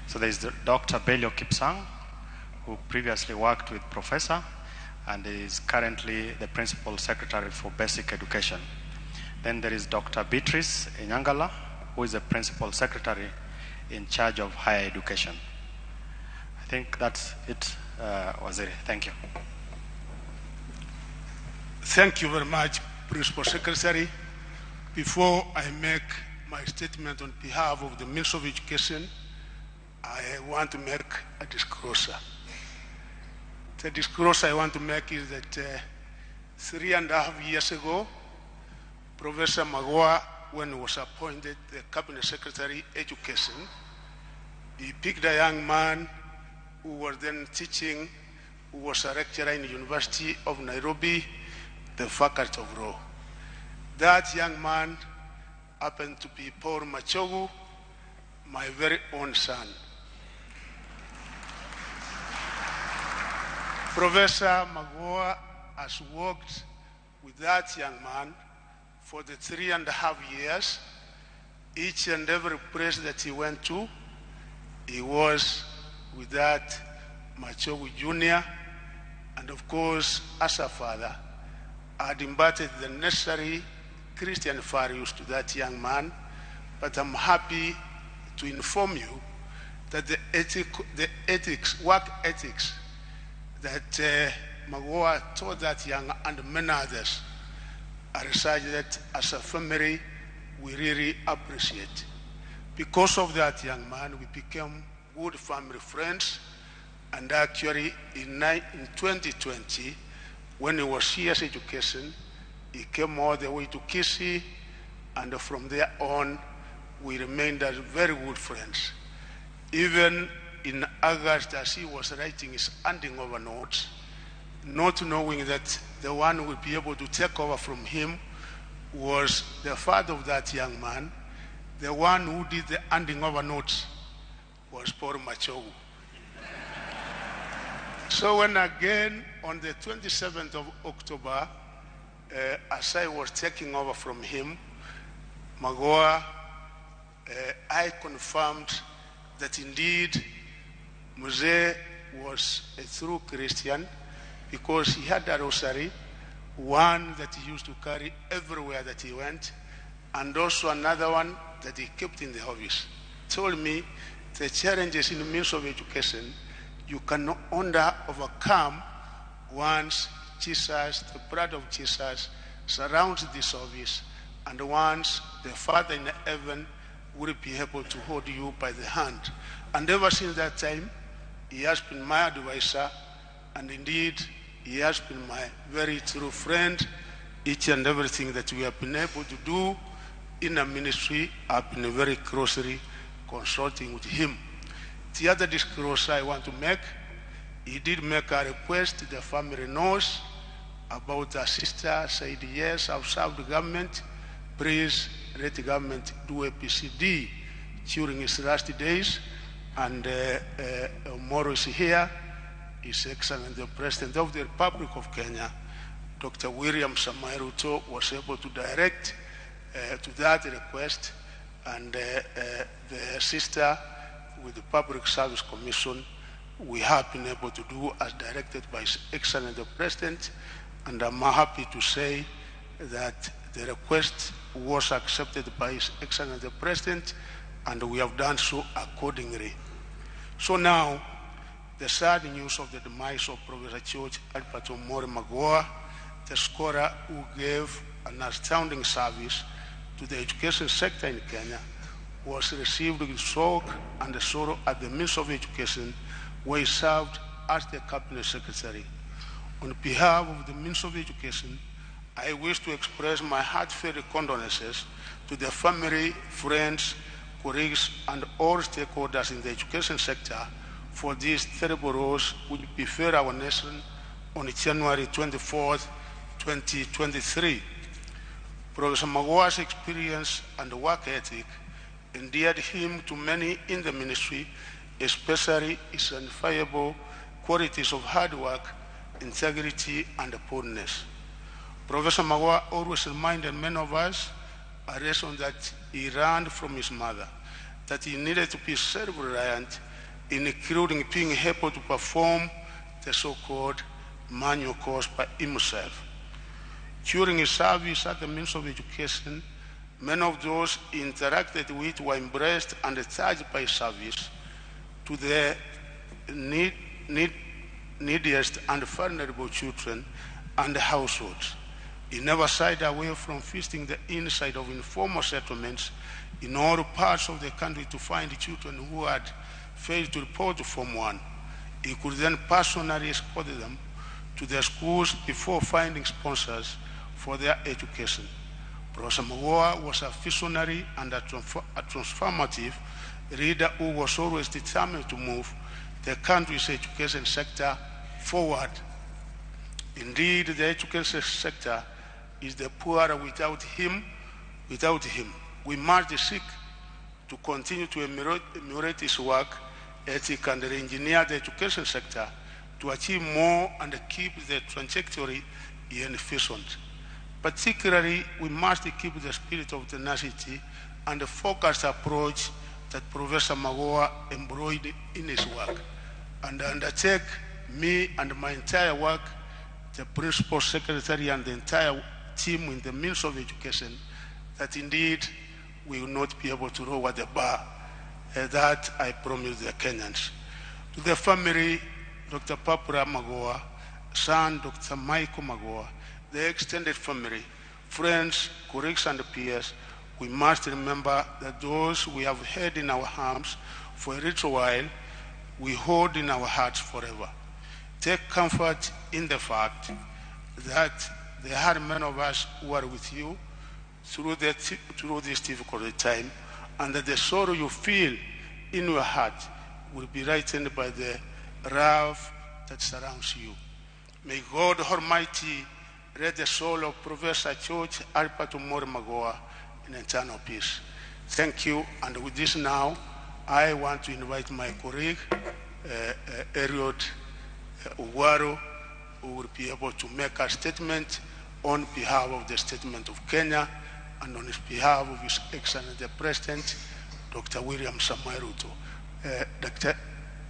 So there is Dr. Belio Kipsang, who previously worked with Professor and is currently the Principal Secretary for Basic Education. Then there is Dr. Beatrice Inyangala, who is the Principal Secretary in charge of higher education. I think that's it, Waziri. Thank you. Thank you very much, Principal Secretary. Before I make my statement on behalf of the Ministry of Education, I want to make a disclosure. The disclosure I want to make is that 3.5 years ago, Professor Magoha, when he was appointed the Cabinet Secretary Education, he picked a young man who was then teaching, who was a lecturer in the University of Nairobi, the Faculty of Law. That young man happened to be Paul Machogu, my very own son. Professor Magoha has worked with that young man for the 3.5 years. Each and every place that he went to, he was with that Machogu Jr. And of course, as a father, I had imparted the necessary Christian values to that young man, but I'm happy to inform you that the work ethics that Magoha taught that young and many others are such that as a family we really appreciate. Because of that young man, we became good family friends, and actually in 2020, when he was CS Education, he came all the way to Kisii, and from there on, we remained as very good friends. Even in August, as he was writing his handing over notes, not knowing that the one who would be able to take over from him was the father of that young man, the one who did the handing over notes was Paul Machogu. So when again, on the 27th of October, as I was taking over from him, Magoha, I confirmed that indeed Mzee was a true Christian because he had a rosary, one that he used to carry everywhere that he went, and also another one that he kept in the office. Told me the challenges in the Ministry of Education you can only overcome once Jesus, the blood of Jesus, surrounds this office, and once the Father in heaven will be able to hold you by the hand. And ever since that time, he has been my advisor, and indeed, he has been my very true friend. Each and everything that we have been able to do in a ministry, I've been very closely consulting with him. The other disclosure I want to make, he did make a request, the family knows about her sister, said yes, I've served the government, please let the government do a PCD during his last days, and Moro is here, His Excellency the President of the Republic of Kenya, Dr. William Samoei Ruto, was able to direct to that request, and the sister with the Public Service Commission, we have been able to do as directed by His Excellency the President, and I'm happy to say that the request was accepted by His Excellency the President, and we have done so accordingly. So now, the sad news of the demise of Professor George Albert Omori Magoha, the scholar who gave an astounding service to the education sector in Kenya, was received with shock and sorrow at the Ministry of Education, where he served as the Cabinet Secretary. On behalf of the Ministry of Education, I wish to express my heartfelt condolences to the family, friends, colleagues, and all stakeholders in the education sector for these terrible loss which befell our nation on January 24, 2023. Professor Magoha's experience and work ethic endeared him to many in the ministry, especially his unfiable qualities of hard work, integrity, and boldness. Professor Magoha always reminded many of us a lesson that he learned from his mother, that he needed to be self-reliant, including being able to perform the so-called manual course by himself. During his service at the Ministry of Education, many of those he interacted with were embraced and charged by service to the neediest and vulnerable children and households. He never shied away from visiting the inside of informal settlements in all parts of the country to find children who had failed to report to Form 1. He could then personally escort them to their schools before finding sponsors for their education. Professor Magoha was a visionary and a transformative leader who was always determined to move the country's education sector forward. Indeed, the education sector is the poorer without him. We must seek to continue to emulate his work ethic and engineer the education sector to achieve more and keep the trajectory he envisioned. Particularly, we must keep the spirit of tenacity and the focused approach that Professor Magoha embodied in his work, and undertake me and my entire work, the Principal Secretary and the entire team in the Ministry of Education, that indeed we will not be able to lower the bar. That I promise the Kenyans. To the family, Dr. Papra Magoha, son Dr. Michael Magoha, the extended family, friends, colleagues, and peers, we must remember that those we have held in our arms for a little while, we hold in our hearts forever. Take comfort in the fact that there are many of us who are with you through this difficult time, and that the sorrow you feel in your heart will be lightened by the love that surrounds you. May God Almighty let the soul of Professor George Albert Omori Magoha in eternal peace. Thank you, and with this now, I want to invite my colleague, Eliud Owaro, who will be able to make a statement on behalf of the Statement of Kenya and on his behalf of His Excellency the President, Dr. William Samoei Ruto. Doctor,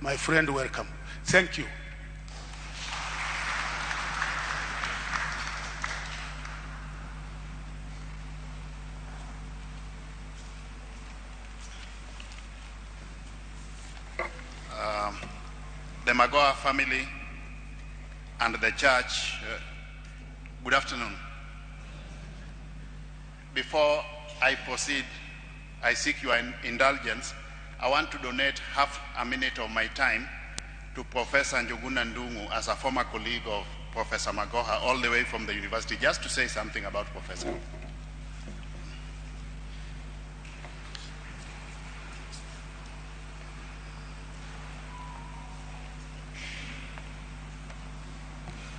my friend, welcome. Thank you. The Magoha family and the church, good afternoon. Before I proceed, I seek your indulgence. I want to donate half a minute of my time to Professor Njuguna Ndung'u as a former colleague of Professor Magoha all the way from the university, just to say something about Professor.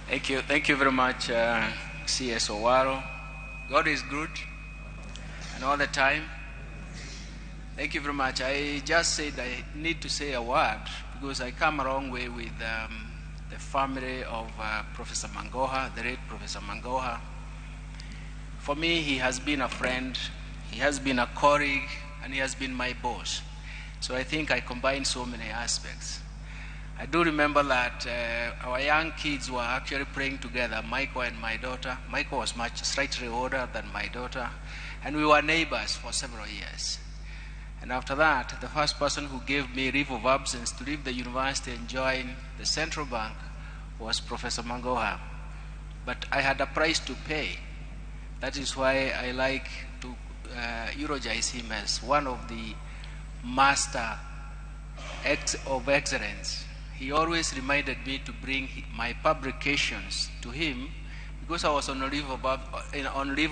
Thank you very much, CS Owaro. God is good, and all the time. Thank you very much. I just said I need to say a word because I come a long way with the family of Professor Magoha, the late Professor Magoha. For me, he has been a friend, he has been a colleague, and he has been my boss. So I think I combine so many aspects. I do remember that our young kids were actually praying together, Michael and my daughter. Michael was much slightly older than my daughter, and we were neighbors for several years. And after that, the first person who gave me leave of absence to leave the university and join the central bank was Professor Magoha. But I had a price to pay. That is why I like to eulogize him as one of the master of excellence. He always reminded me to bring my publications to him because I was on leave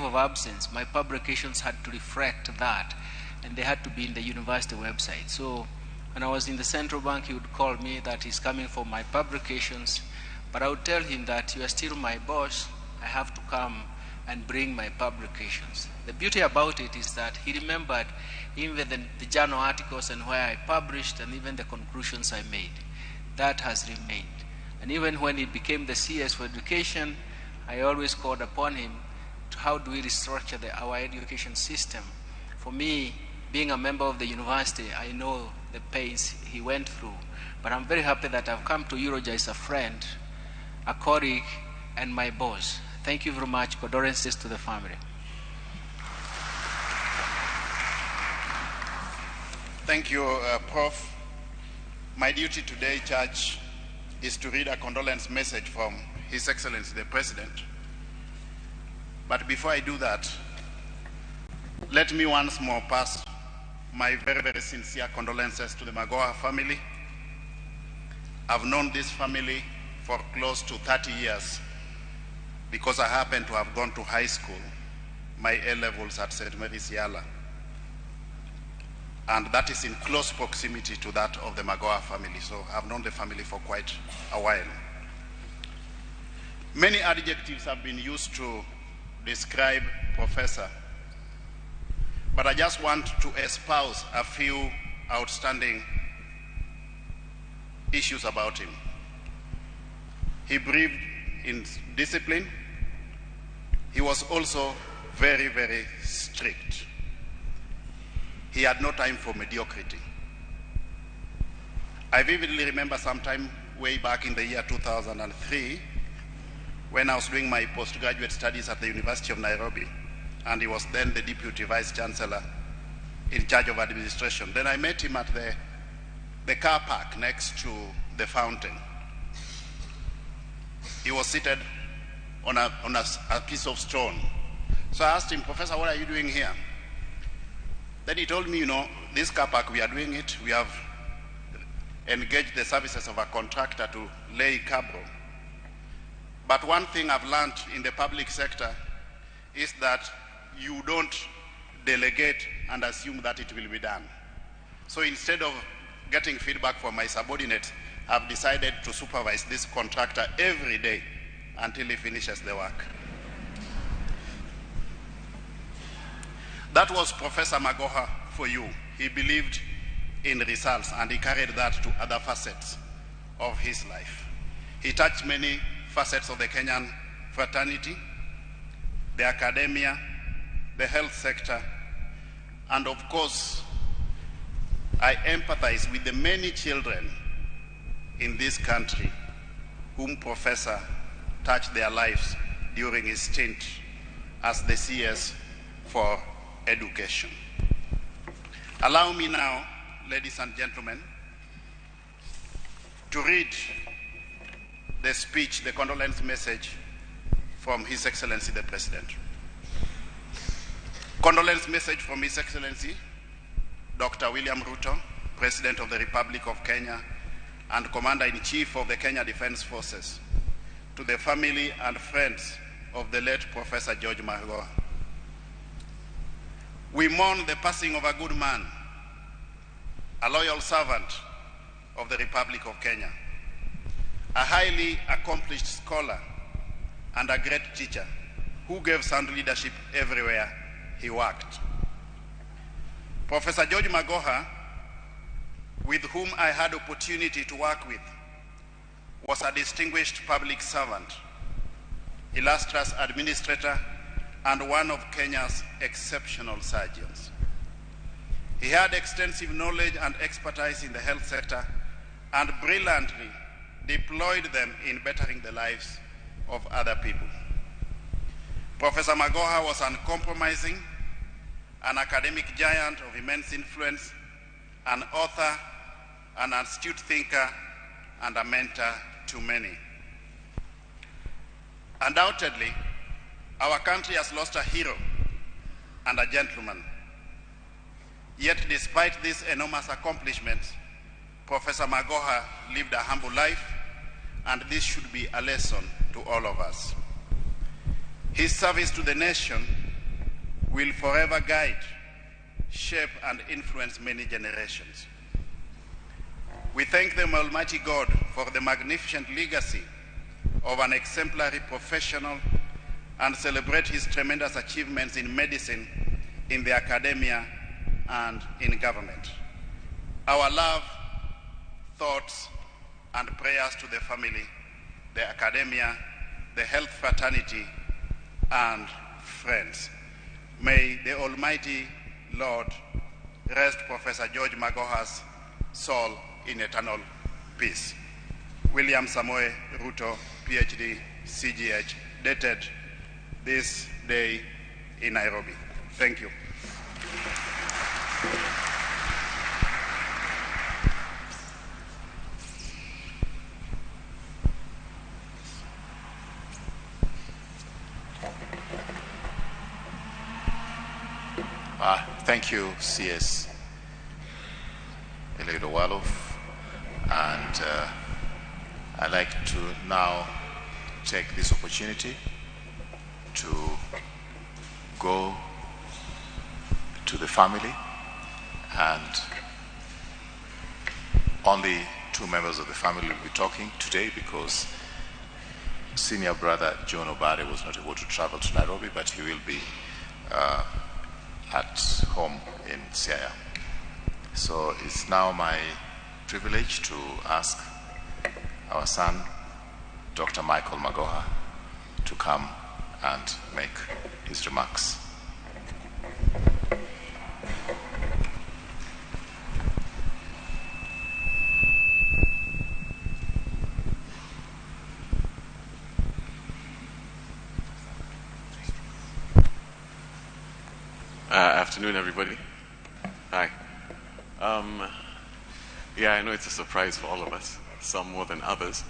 of absence, my publications had to reflect that, and they had to be in the university website. So when I was in the central bank, he would call me that he's coming for my publications, but I would tell him that you are still my boss, I have to come and bring my publications. The beauty about it is that he remembered even the journal articles and where I published and even the conclusions I made. That has remained. And even when he became the CS for education, I always called upon him to how do we restructure our education system. For me, being a member of the university, I know the pains he went through. But I'm very happy that I've come to Euroja as a friend, a colleague, and my boss. Thank you very much. Condolences to the family. Thank you, Prof. My duty today, Church, is to read a condolence message from His Excellency the President. But before I do that, let me once more pass my very, very sincere condolences to the Magoha family. I've known this family for close to 30 years because I happen to have gone to high school, my A-levels at St. Mary's Yala. And that is in close proximity to that of the Magoha family. So I've known the family for quite a while. Many adjectives have been used to describe Professor, but I just want to espouse a few outstanding issues about him. He breathed in discipline. He was also very, very strict. He had no time for mediocrity. I vividly remember sometime way back in the year 2003 when I was doing my postgraduate studies at the University of Nairobi, and he was then the Deputy Vice Chancellor in charge of administration. Then I met him at the car park next to the fountain. He was seated on a piece of stone. So I asked him, Professor, what are you doing here? Then he told me, you know, this car park, we are doing it. We have engaged the services of a contractor to lay cable. But one thing I've learned in the public sector is that you don't delegate and assume that it will be done. So instead of getting feedback from my subordinates, I've decided to supervise this contractor every day until he finishes the work. That was Professor Magoha for you. He believed in results, and he carried that to other facets of his life. He touched many facets of the Kenyan fraternity, the academia, the health sector, and of course, I empathize with the many children in this country whom Professor touched their lives during his stint as the CS for education. Allow me now, ladies and gentlemen, to read the speech, the condolence message from His Excellency the President. Condolence message from His Excellency Dr. William Ruto, President of the Republic of Kenya and Commander-in-Chief of the Kenya Defense Forces, to the family and friends of the late Professor George Magoha. We mourn the passing of a good man, a loyal servant of the Republic of Kenya, a highly accomplished scholar and a great teacher who gave sound leadership everywhere he worked. Professor George Magoha, with whom I had opportunity to work with, was a distinguished public servant, illustrious administrator, and one of Kenya's exceptional surgeons. He had extensive knowledge and expertise in the health sector and brilliantly deployed them in bettering the lives of other people. Professor Magoha was uncompromising, an academic giant of immense influence, an author, an astute thinker, and a mentor to many. Undoubtedly, our country has lost a hero and a gentleman. Yet, despite these enormous accomplishments, Professor Magoha lived a humble life, and this should be a lesson to all of us. His service to the nation will forever guide, shape, and influence many generations. We thank the Almighty God for the magnificent legacy of an exemplary professional and celebrate his tremendous achievements in medicine, in the academia, and in government. Our love, thoughts, and prayers to the family, the academia, the health fraternity, and friends. May the Almighty Lord rest Professor George Magoha's soul in eternal peace. William Samoe Ruto, PhD, CGH, dated this day in Nairobi. Thank you. Thank you, CS Eleidowalo. And I'd like to now take this opportunity to go to the family, and only 2 members of the family will be talking today because senior brother John Obare was not able to travel to Nairobi, but he will be at home in Siaya. So it's now my privilege to ask our son, Dr. Michael Magoha, to come and make his remarks. Afternoon, everybody. Hi. Yeah, I know it's a surprise for all of us, some more than others,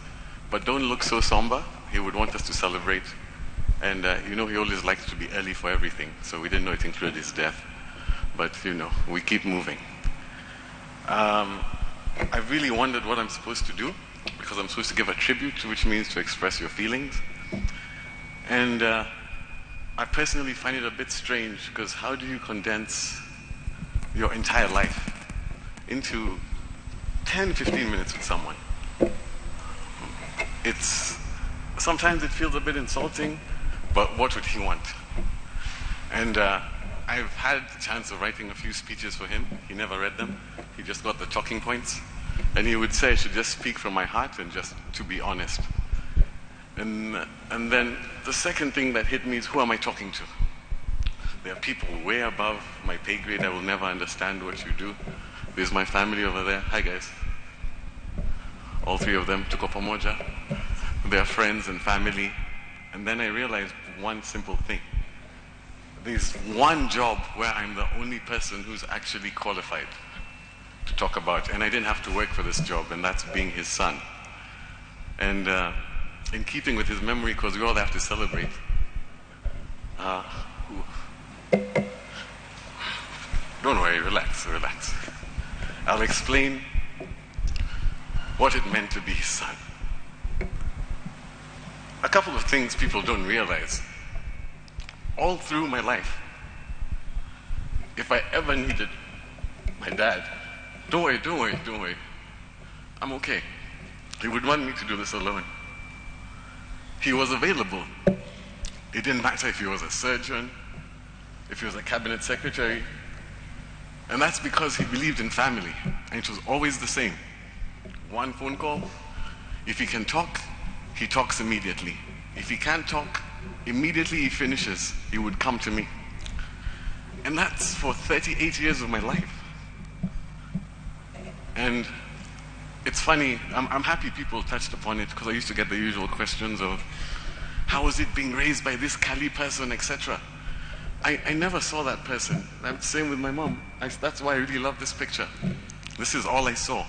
but don't look so somber. He would want us to celebrate, and you know, he always likes to be early for everything, so we didn't know it included his death, but you know, we keep moving. I really wondered what I'm supposed to do, because I'm supposed to give a tribute, which means to express your feelings, and I personally find it a bit strange, because how do you condense your entire life into 10-15 minutes with someone? Sometimes it feels a bit insulting, but what would he want? And I've had the chance of writing a few speeches for him. He never read them. He just got the talking points. And he would say I should just speak from my heart and just to be honest. And then the second thing that hit me is, who am I talking to? There are people way above my pay grade. I will never understand what you do. There's my family over there. Hi, guys. All 3 of them, tuko pamoja. They are friends and family. And then I realized one simple thing. There's one job where I'm the only person who's actually qualified to talk about. And I didn't have to work for this job, and that's being his son. And in keeping with his memory, because we all have to celebrate, don't worry, relax. I'll explain what it meant to be his son. A couple of things people don't realize. All through my life, if I ever needed my dad, don't worry, I'm okay. He would want me to do this alone. He was available. It didn't matter if he was a surgeon, if he was a cabinet secretary. And that's because he believed in family. And it was always the same. One phone call. If he can talk, he talks immediately. If he can't talk, immediately he finishes, he would come to me. And that's for 38 years of my life. And it's funny, I'm happy people touched upon it, because I used to get the usual questions of, how is it being raised by this Kali person, etc. I never saw that person. I'm the same with my mom. That's why I really love this picture. This is all I saw.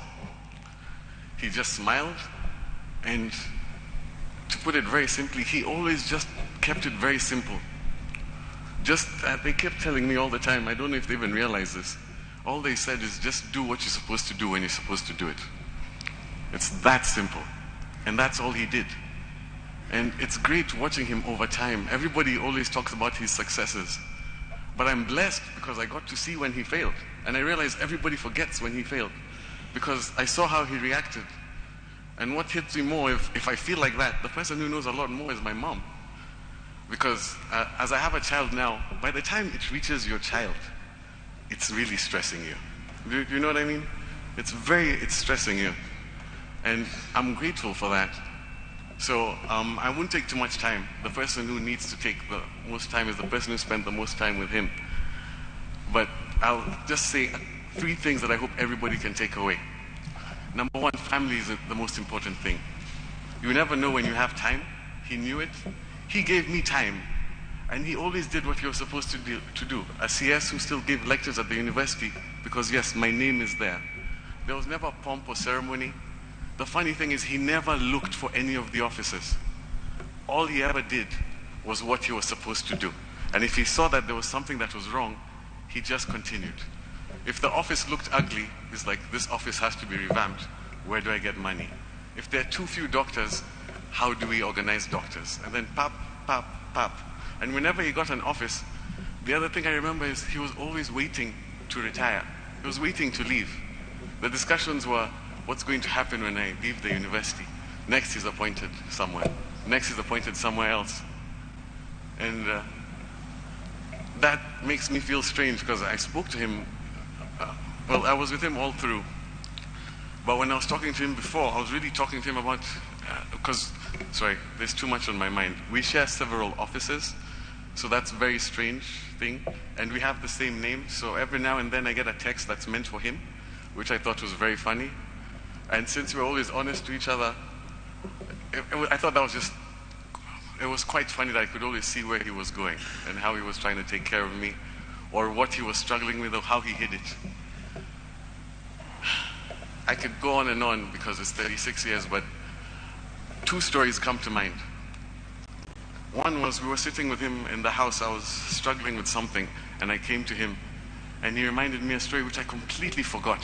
He just smiled, and to put it very simply, he always just kept it very simple. They kept telling me all the time, I don't know if they even realize this, all they said is just do what you're supposed to do when you're supposed to do it. It's that simple. And that's all he did. And it's great watching him over time. Everybody always talks about his successes. But I'm blessed because I got to see when he failed. And I realized everybody forgets when he failed, because I saw how he reacted. And what hits me more, if I feel like that, the person who knows a lot more is my mom. Because as I have a child now, by the time it reaches your child, it's really stressing you. Do you know what I mean? It's stressing you. And I'm grateful for that. So I won't take too much time. The person who needs to take the most time is the person who spent the most time with him. But I'll just say 3 things that I hope everybody can take away. Number 1, family is the most important thing. You never know when you have time. He knew it. He gave me time. And he always did what he was supposed to do. A CS who still gave lectures at the university because, yes, my name is there. There was never pomp or ceremony. The funny thing is he never looked for any of the offices. All he ever did was what he was supposed to do. And if he saw that there was something that was wrong, he just continued. If the office looked ugly, he's like, this office has to be revamped. Where do I get money? If there are too few doctors, how do we organize doctors? And then pap, pap, pap. And whenever he got an office, the other thing I remember is he was always waiting to retire. He was waiting to leave. The discussions were, what's going to happen when I leave the university? Next he's appointed somewhere. Next he's appointed somewhere else. And that makes me feel strange because I spoke to him, I was with him all through. But when I was talking to him before, I was really talking to him about, there's too much on my mind. We share several offices, so that's a very strange thing. And we have the same name, so every now and then I get a text that's meant for him, which I thought was very funny. And since we're always honest to each other, I thought that was just, it was quite funny that I could always see where he was going and how he was trying to take care of me, or what he was struggling with, or how he hid it. I could go on and on because it's 36 years, but 2 stories come to mind. One was we were sitting with him in the house. I was struggling with something, and I came to him, and he reminded me a story which I completely forgot.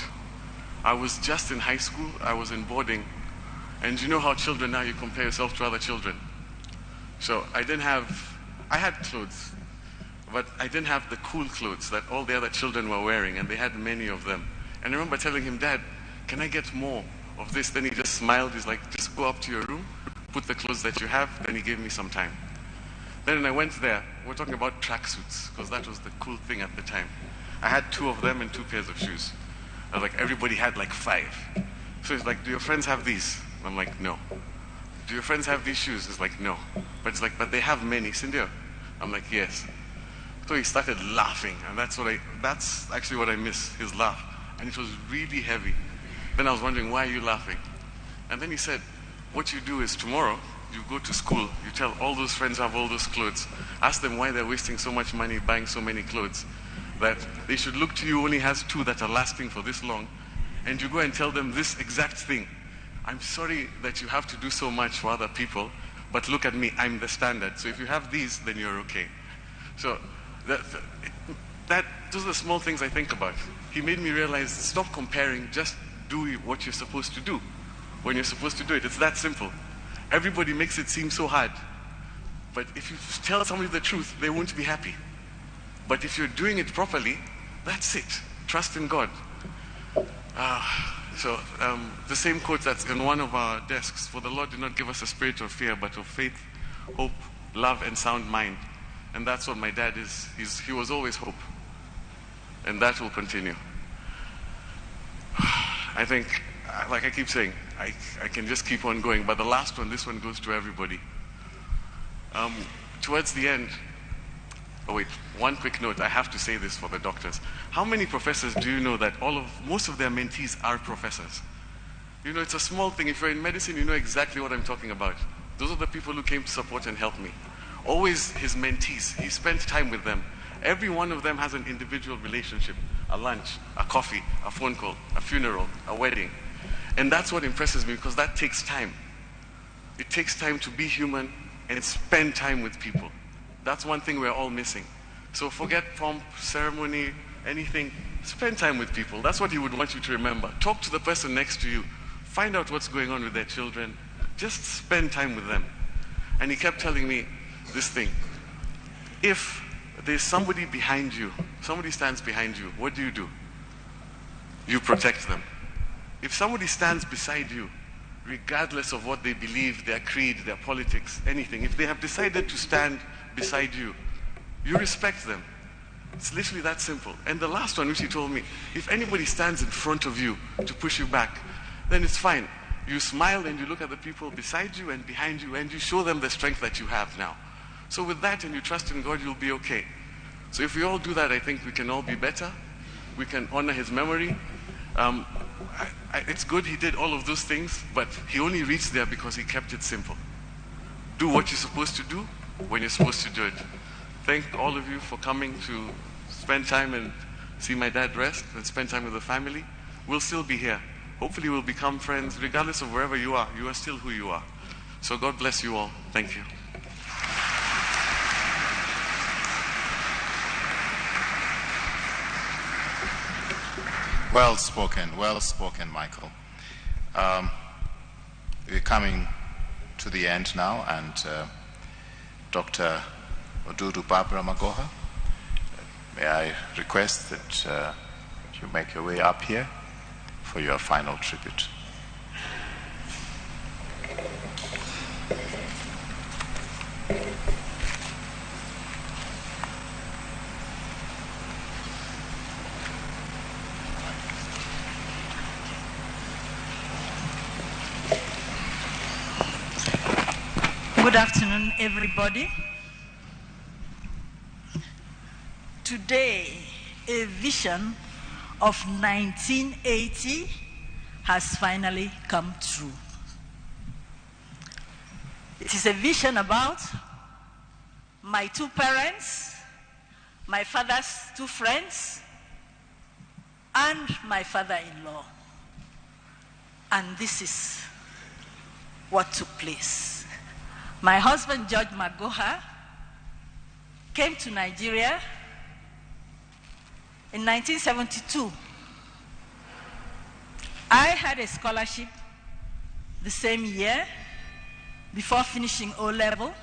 I was just in high school. I was in boarding, and you know how children now, you compare yourself to other children. So I had clothes, but I didn't have the cool clothes that all the other children were wearing, and they had many of them. And I remember telling him, Dad, can I get more of this? Then he just smiled. He's like, just go up to your room, put the clothes that you have. Then he gave me some time. Then when I went there, we're talking about tracksuits, because that was the cool thing at the time. I had 2 of them and 2 pairs of shoes. I was like, everybody had like 5. So he's like, do your friends have these? I'm like, no. Do your friends have these shoes? He's like, no. But it's like, but they have many, Cindy. I'm like, yes. So he started laughing, and that's actually what I miss, his laugh. And it was really heavy. Then I was wondering, why are you laughing? And then he said, what you do is tomorrow, you go to school, you tell all those friends who have all those clothes, ask them why they're wasting so much money buying so many clothes, that they should look to you who only has 2 that are lasting for this long, and you go and tell them this exact thing. I'm sorry that you have to do so much for other people, but look at me, I'm the standard. So if you have these, then you're okay. So those are the small things I think about. He made me realize, stop comparing, just do what you're supposed to do when you're supposed to do it. It's that simple. Everybody makes it seem so hard. But if you tell somebody the truth, they won't be happy. But if you're doing it properly, that's it. Trust in God. The same quote that's in one of our desks, for the Lord did not give us a spirit of fear, but of faith, hope, love, and sound mind. And that's what my dad is. He was always hope. And that will continue. I think, like I keep saying, I can just keep on going. But the last one, this one goes to everybody. Towards the end, one quick note. I have to say this for the doctors. How many professors do you know that most of their mentees are professors? You know, it's a small thing. If you're in medicine, you know exactly what I'm talking about. Those are the people who came to support and help me. Always his mentees. He spent time with them. Every one of them has an individual relationship. A lunch, a coffee, a phone call, a funeral, a wedding. And that's what impresses me, because that takes time. It takes time to be human and spend time with people. That's one thing we're all missing. So forget pomp, ceremony, anything. Spend time with people. That's what he would want you to remember. Talk to the person next to you. Find out what's going on with their children. Just spend time with them. And he kept telling me this thing. If there's somebody behind you, somebody stands behind you, what do? You protect them. If somebody stands beside you, regardless of what they believe, their creed, their politics, anything, if they have decided to stand beside you, you respect them. It's literally that simple. And the last one, which he told me, if anybody stands in front of you to push you back, then it's fine. You smile and you look at the people beside you and behind you and you show them the strength that you have now. So with that and you trust in God, you'll be okay. So if we all do that, I think we can all be better. We can honor his memory. It's good he did all of those things, but he only reached there because he kept it simple. Do what you're supposed to do when you're supposed to do it. Thank all of you for coming to spend time and see my dad rest and spend time with the family. We'll still be here. Hopefully we'll become friends regardless of wherever you are. You are still who you are. So God bless you all. Thank you. Well spoken, Michael. We're coming to the end now, and Dr. Odudu Barbara Magoha, may I request that you make your way up here for your final tribute. Good afternoon, everybody. Today, a vision of 1980 has finally come true. It is a vision about my two parents, my father's two friends, and my father-in-law. And this is what took place. My husband, George Magoha, came to Nigeria in 1972. I had a scholarship the same year before finishing O-level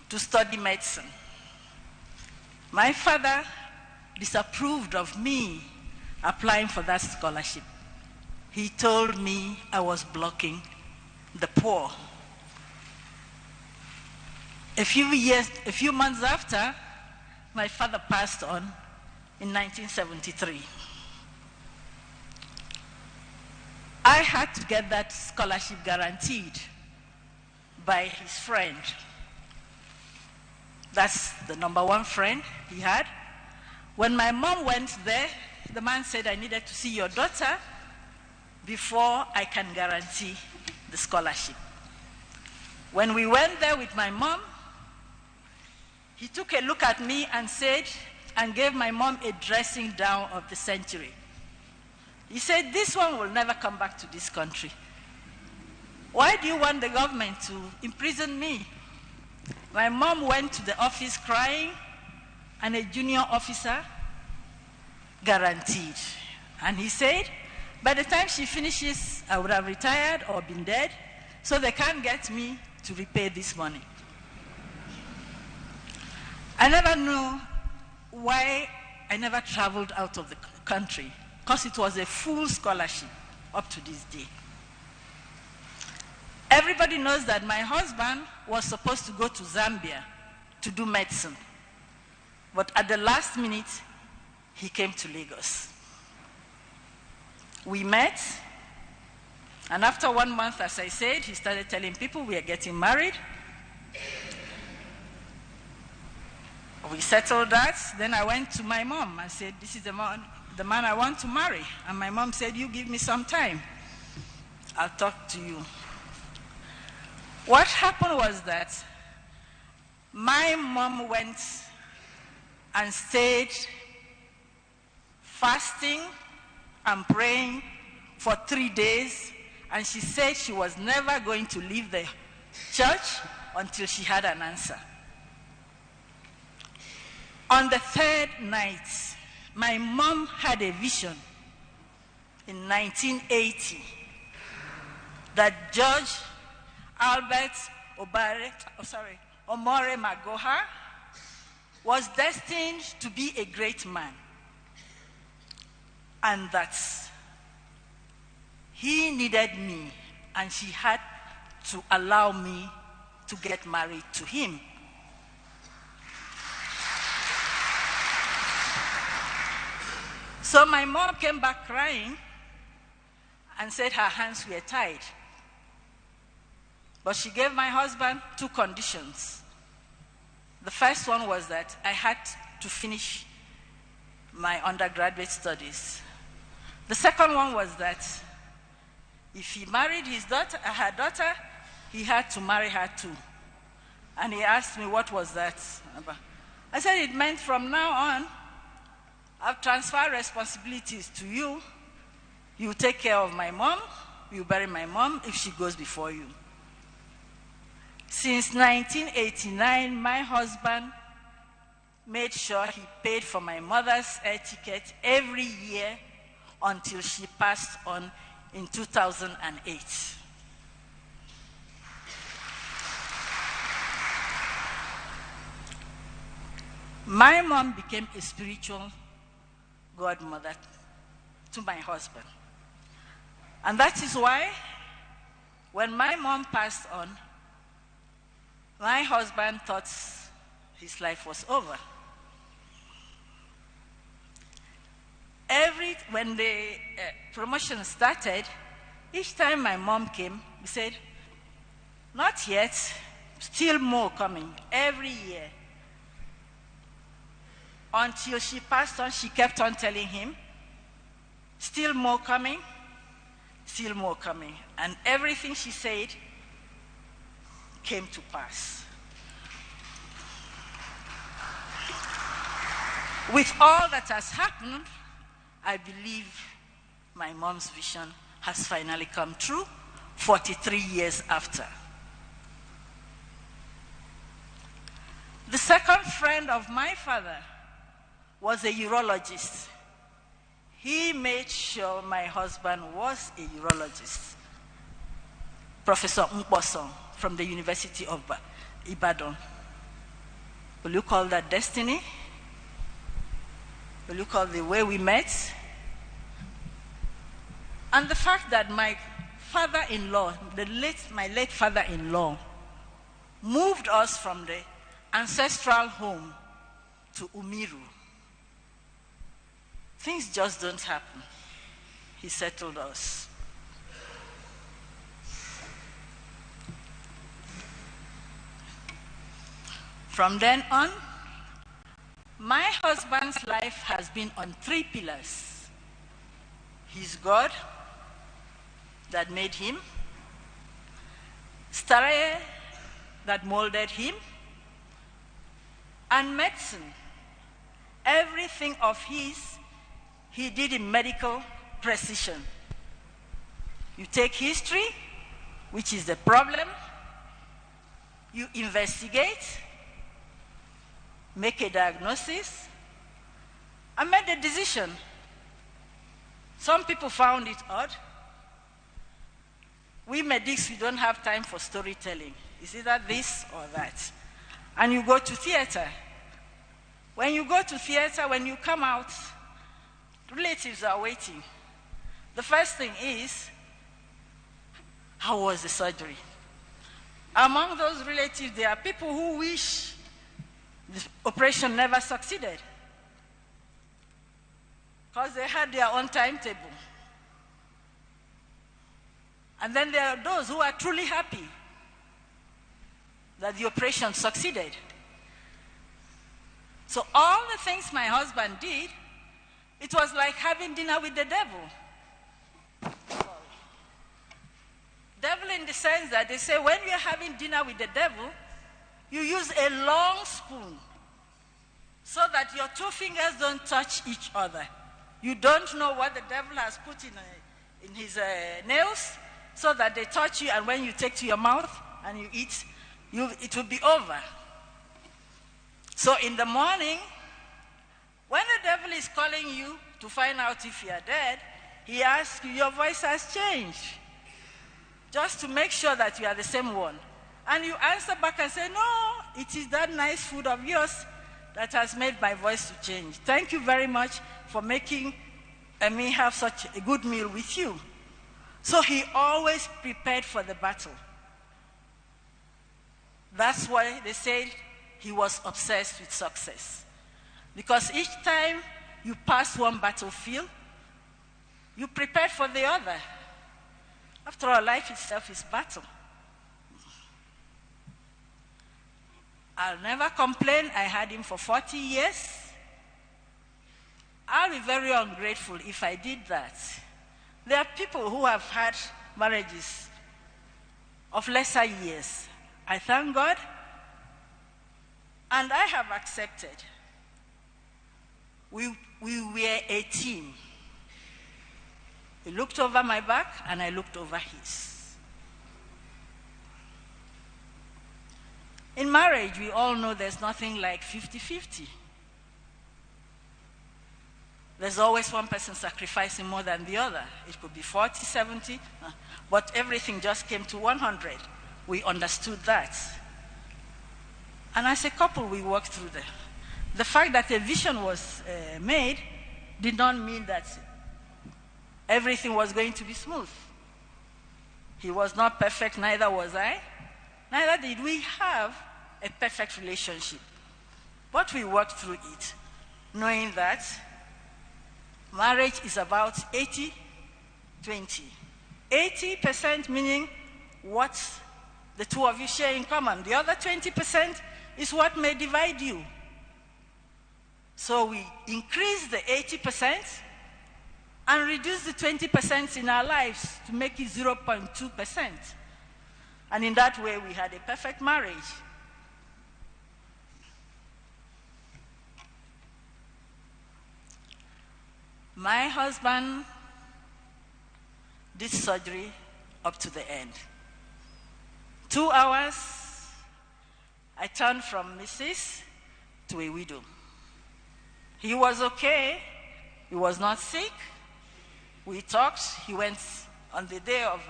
to study medicine. My father disapproved of me applying for that scholarship. He told me I was blocking the poor. A few months after, my father passed on in 1973. I had to get that scholarship guaranteed by his friend. That's the number one friend he had. When my mom went there, the man said, I needed to see your daughter before I can guarantee the scholarship. When we went there with my mom, he took a look at me and said, and gave my mom a dressing down of the century. He said, this one will never come back to this country. Why do you want the government to imprison me? My mom went to the office crying, and a junior officer guaranteed. And he said, by the time she finishes, I would have retired or been dead, so they can't get me to repay this money. I never knew why I never traveled out of the country, because it was a full scholarship up to this day. Everybody knows that my husband was supposed to go to Zambia to do medicine. But at the last minute, he came to Lagos. We met, and after 1 month, as I said, he started telling people we are getting married. We settled that. Then I went to my mom and said, this is the man I want to marry. And my mom said, you give me some time. I'll talk to you. What happened was that my mom went and stayed fasting and praying for 3 days. And she said she was never going to leave the church until she had an answer. On the third night, my mom had a vision in 1980 that George Albert Omore Magoha was destined to be a great man, and that he needed me, and she had to allow me to get married to him. So my mom came back crying and said her hands were tied. But she gave my husband 2 conditions. The first one was that I had to finish my undergraduate studies. The second one was that if he married her daughter, he had to marry her too. And he asked me, what was that? I said, it meant from now on, I've transferred responsibilities to you. You take care of my mom, you bury my mom if she goes before you. Since 1989, my husband made sure he paid for my mother's air ticket every year until she passed on in 2008. My mom became a spiritual godmother to my husband. And that is why when my mom passed on, my husband thought his life was over. When the promotion started, each time my mom came, we said, not yet, still more coming, every year. Until she passed on, she kept on telling him, still more coming, still more coming. And everything she said came to pass. With all that has happened, I believe my mom's vision has finally come true 43 years after. The second friend of my father was a urologist. He made sure my husband was a urologist. Professor Nkboson from the University of Ibadan. Will you call that destiny? Will you call the way we met? And the fact that my father-in-law, my late father-in-law, moved us from the ancestral home to Umiru. Things just don't happen. He settled us. From then on, my husband's life has been on 3 pillars. His God that made him, Stare that molded him, and medicine. Everything of his, he did in medical precision. You take history, which is the problem, you investigate, make a diagnosis, and make a decision. Some people found it odd. We medics, we don't have time for storytelling. It's either this or that. And you go to theater. When you go to theater, when you come out, relatives are waiting. The first thing is, how was the surgery? Among those relatives, there are people who wish the operation never succeeded because they had their own timetable. And then there are those who are truly happy that the operation succeeded. So all the things my husband did, it was like having dinner with the devil. Devil in the sense that they say when you're having dinner with the devil, you use a long spoon so that your 2 fingers don't touch each other. You don't know what the devil has put in his nails so that they touch you, and when you take to your mouth and you eat, it will be over. So in the morning, when the devil is calling you to find out if you are dead, he asks you, your voice has changed, just to make sure that you are the same one. And you answer back and say, no, it is that nice food of yours that has made my voice to change. Thank you very much for making me have such a good meal with you. So he always prepared for the battle. That's why they said he was obsessed with success. Because each time you pass one battlefield, you prepared for the other. After all, life itself is battle. I'll never complain. I had him for 40 years. I'll be very ungrateful if I did that. There are people who have had marriages of lesser years. I thank God, and I have accepted. We were a team. He looked over my back, and I looked over his. In marriage, we all know there's nothing like 50-50. There's always one person sacrificing more than the other. It could be 40, 70, but everything just came to 100. We understood that. And as a couple, we worked through that. The fact that a vision was made did not mean that everything was going to be smooth. He was not perfect, neither was I. Neither did we have a perfect relationship. But we worked through it, knowing that marriage is about 80-20. 80% meaning what the two of you share in common. The other 20% is what may divide you. So we increase the 80% and reduce the 20% in our lives to make it 0.2%. And in that way, we had a perfect marriage. My husband did surgery up to the end. 2 hours, I turned from Mrs. to a widow. He was okay. He was not sick. We talked. He went on the day of,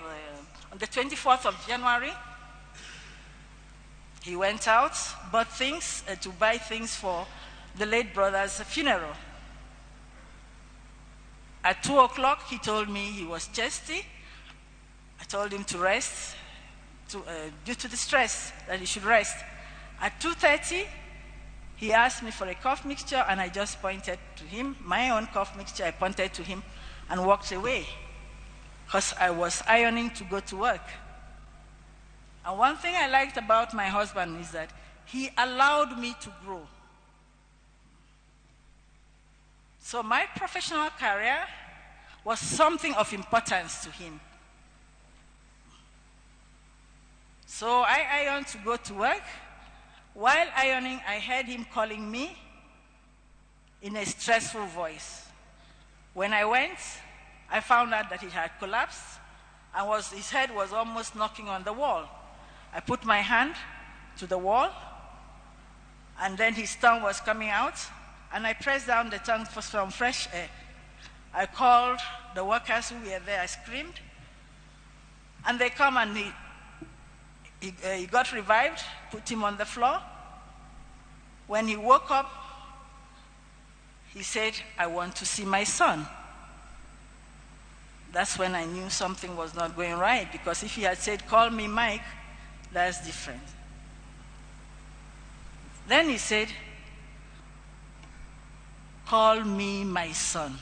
on the 24th of January. He went out, bought things to buy things for the late brother's funeral. At 2 o'clock, he told me he was chesty. I told him to rest, due to the stress, that he should rest. At 2:30, he asked me for a cough mixture, and I just pointed to him, my own cough mixture. I pointed to him and walked away because I was ironing to go to work. And one thing I liked about my husband is that he allowed me to grow. So my professional career was something of importance to him. So I ironed to go to work. While ironing, I heard him calling me in a stressful voice. When I went, I found out that he had collapsed and his head was almost knocking on the wall. I put my hand to the wall, and then his tongue was coming out, and I pressed down the tongue for some fresh air. I called the workers who were there. I screamed, and they come, and he got revived, put him on the floor. When he woke up, he said, "I want to see my son." That's when I knew something was not going right, because if he had said, "Call me Mike," that's different. Then he said, "Call me my son."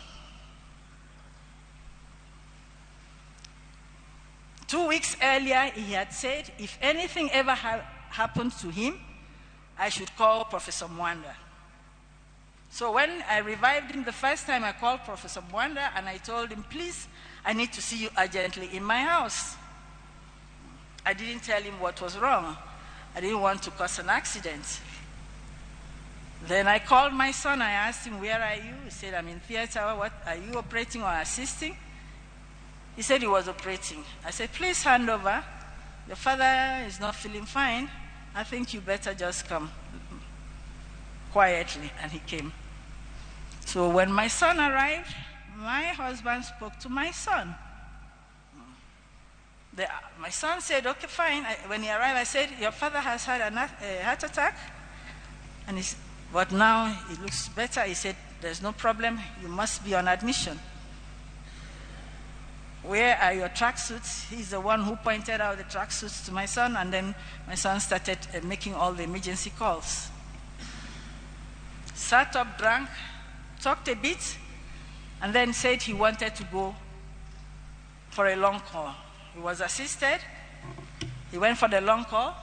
2 weeks earlier, he had said, if anything ever happened to him, I should call Professor Mwanda. So when I revived him the first time, I called Professor Mwanda and I told him, "Please, I need to see you urgently in my house." I didn't tell him what was wrong. I didn't want to cause an accident. Then I called my son. I asked him, "Where are you?" He said, "I'm in theater." "What, are you operating or assisting?" He said he was operating. I said, "Please hand over. Your father is not feeling fine. I think you better just come quietly." And he came. So when my son arrived, my husband spoke to my son. My son said, okay, fine. When he arrived, I said, your father has had a heart attack. And but now he looks better. He said, there's no problem. You must be on admission. Where are your tracksuits? He's the one who pointed out the tracksuits to my son, and then my son started making all the emergency calls. Sat up, drank, talked a bit, and then said he wanted to go for a long call. He was assisted. He went for the long call.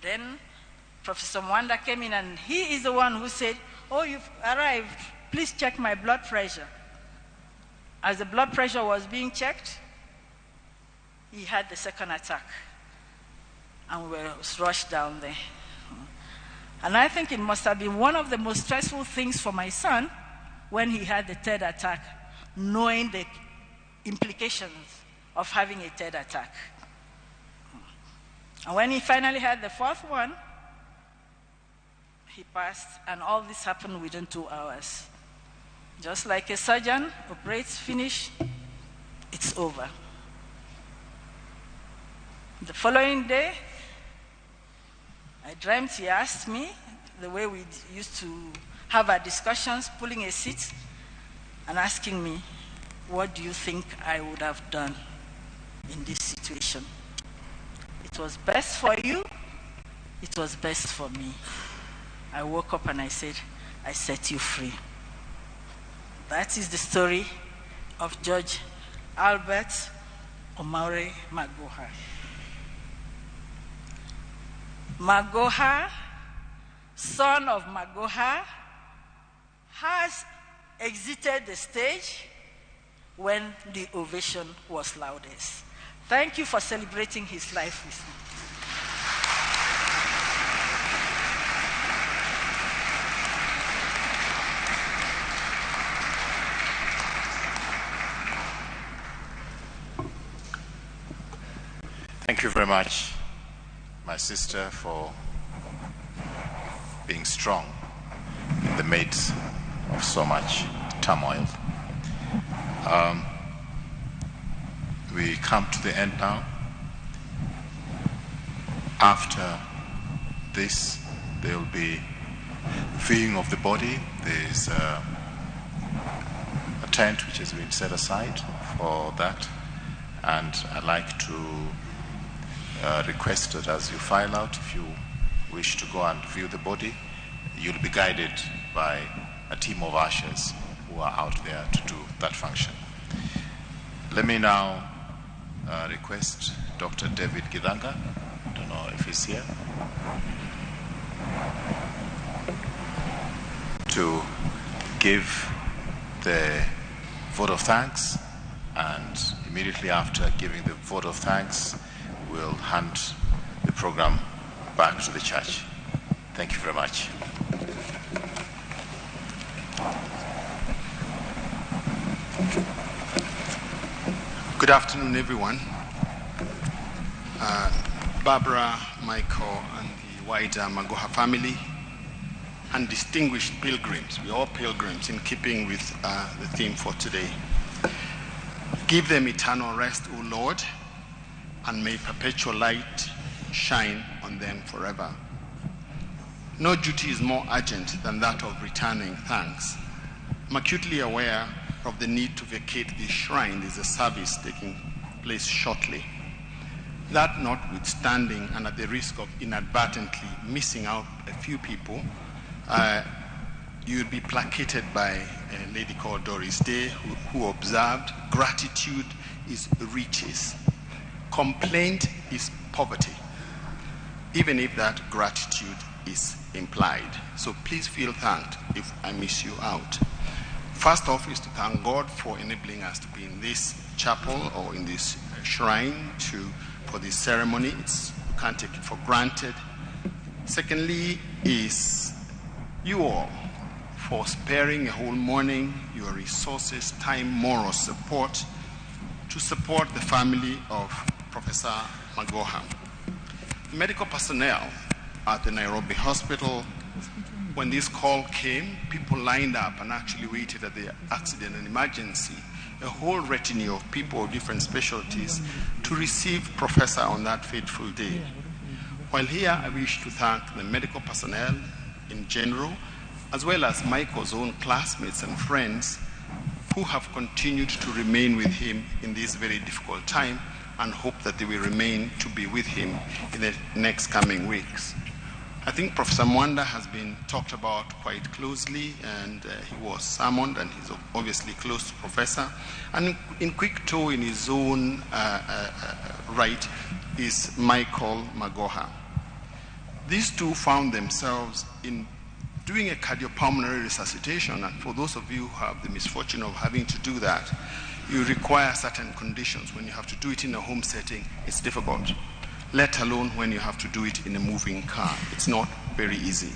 Then Professor Mwanda came in, and he is the one who said, oh, you've arrived. Please check my blood pressure. As the blood pressure was being checked, he had the second attack, and we was rushed down there. And I think it must have been one of the most stressful things for my son when he had the third attack, knowing the implications of having a third attack. And when he finally had the fourth one, he passed, and all this happened within 2 hours. Just like a surgeon operates, finish, it's over. The following day, I dreamt he asked me, the way we used to have our discussions, pulling a seat and asking me, what do you think I would have done in this situation? It was best for you, it was best for me. I woke up and I said, I set you free. That is the story of Judge Albert Omare Magoha. Magoha, son of Magoha, has exited the stage when the ovation was loudest. Thank you for celebrating his life with me. Thank you very much, my sister, for being strong in the midst of so much turmoil. We come to the end now. After this, there will be viewing of the body. There's a tent which has been set aside for that. And I'd like to request that as you file out, if you wish to go and view the body, you'll be guided by a team of ushers who are out there to do that function. Let me now request Dr. David Githanga, I don't know if he's here, to give the vote of thanks, and immediately after giving the vote of thanks, we'll hand the program back to the church. Thank you very much. Good afternoon, everyone. Barbara, Michael, and the wider Magoha family, and distinguished pilgrims. We're all pilgrims in keeping with the theme for today. Give them eternal rest, O Lord, and may perpetual light shine on them forever. No duty is more urgent than that of returning thanks. I'm acutely aware of the need to vacate this shrine. There's a service taking place shortly. That notwithstanding, and at the risk of inadvertently missing out a few people, you'll be placated by a lady called Doris Day who observed, gratitude is riches. Complaint is poverty, even if that gratitude is implied. So please feel thanked if I miss you out. First off is to thank God for enabling us to be in this chapel or in this shrine for this ceremony. You can't take it for granted. Secondly is you all for sparing a whole morning, your resources, time, moral support to support the family of Professor Magoha. Medical personnel at the Nairobi hospital, when this call came, people lined up and actually waited at the accident and emergency a whole retinue of people of different specialties to receive Professor on that fateful day. While here, I wish to thank the medical personnel in general, as well as Michael's own classmates and friends who have continued to remain with him in this very difficult time, and hope that they will remain to be with him in the next coming weeks. I think Professor Mwanda has been talked about quite closely, and he was summoned, and he's obviously close to Professor. And in quick tow in his own right is Michael Magoha. These two found themselves in doing a cardiopulmonary resuscitation, and for those of you who have the misfortune of having to do that, you require certain conditions. When you have to do it in a home setting, it's difficult, let alone when you have to do it in a moving car. It's not very easy.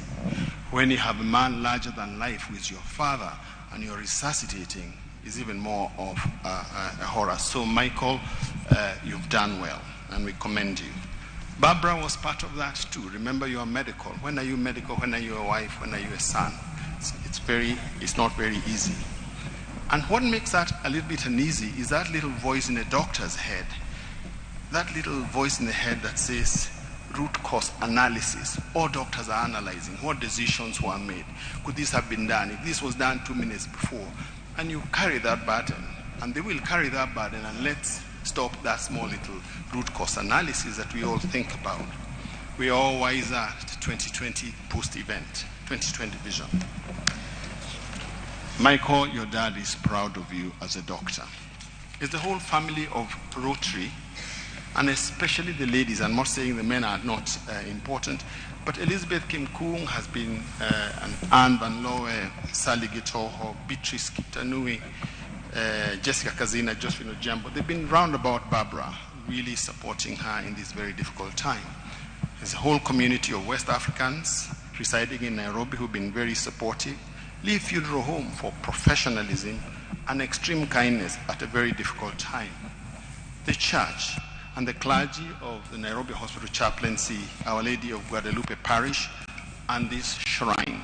When you have a man larger than life who is your father and you're resuscitating, is even more of a horror. So Michael, you've done well, and we commend you. Barbara was part of that too. Remember, you are medical. When are you medical? When are you a wife? When are you a son? It's not very easy. And what makes that a little bit uneasy is that little voice in a doctor's head. That little voice in the head that says root cause analysis. All doctors are analyzing what decisions were made. Could this have been done? If this was done 2 minutes before. And you carry that burden. And they will carry that burden, and let's stop that small little root cause analysis that we all think about. We are all wiser at 2020 post-event, 2020 vision. Michael, your dad is proud of you as a doctor. It's the whole family of Rotary, and especially the ladies. I'm not saying the men are not important, but Elizabeth Kimkung has been, and Anne Van Lowe, Sally Gitoho, Beatrice Kitanui, Jessica Kazina, Josephine Ojambo. They've been round about Barbara, really supporting her in this very difficult time. There's a whole community of West Africans residing in Nairobi who've been very supportive. Leave Funeral Home for professionalism and extreme kindness at a very difficult time. The church and the clergy of the Nairobi Hospital Chaplaincy, Our Lady of Guadalupe Parish, and this shrine.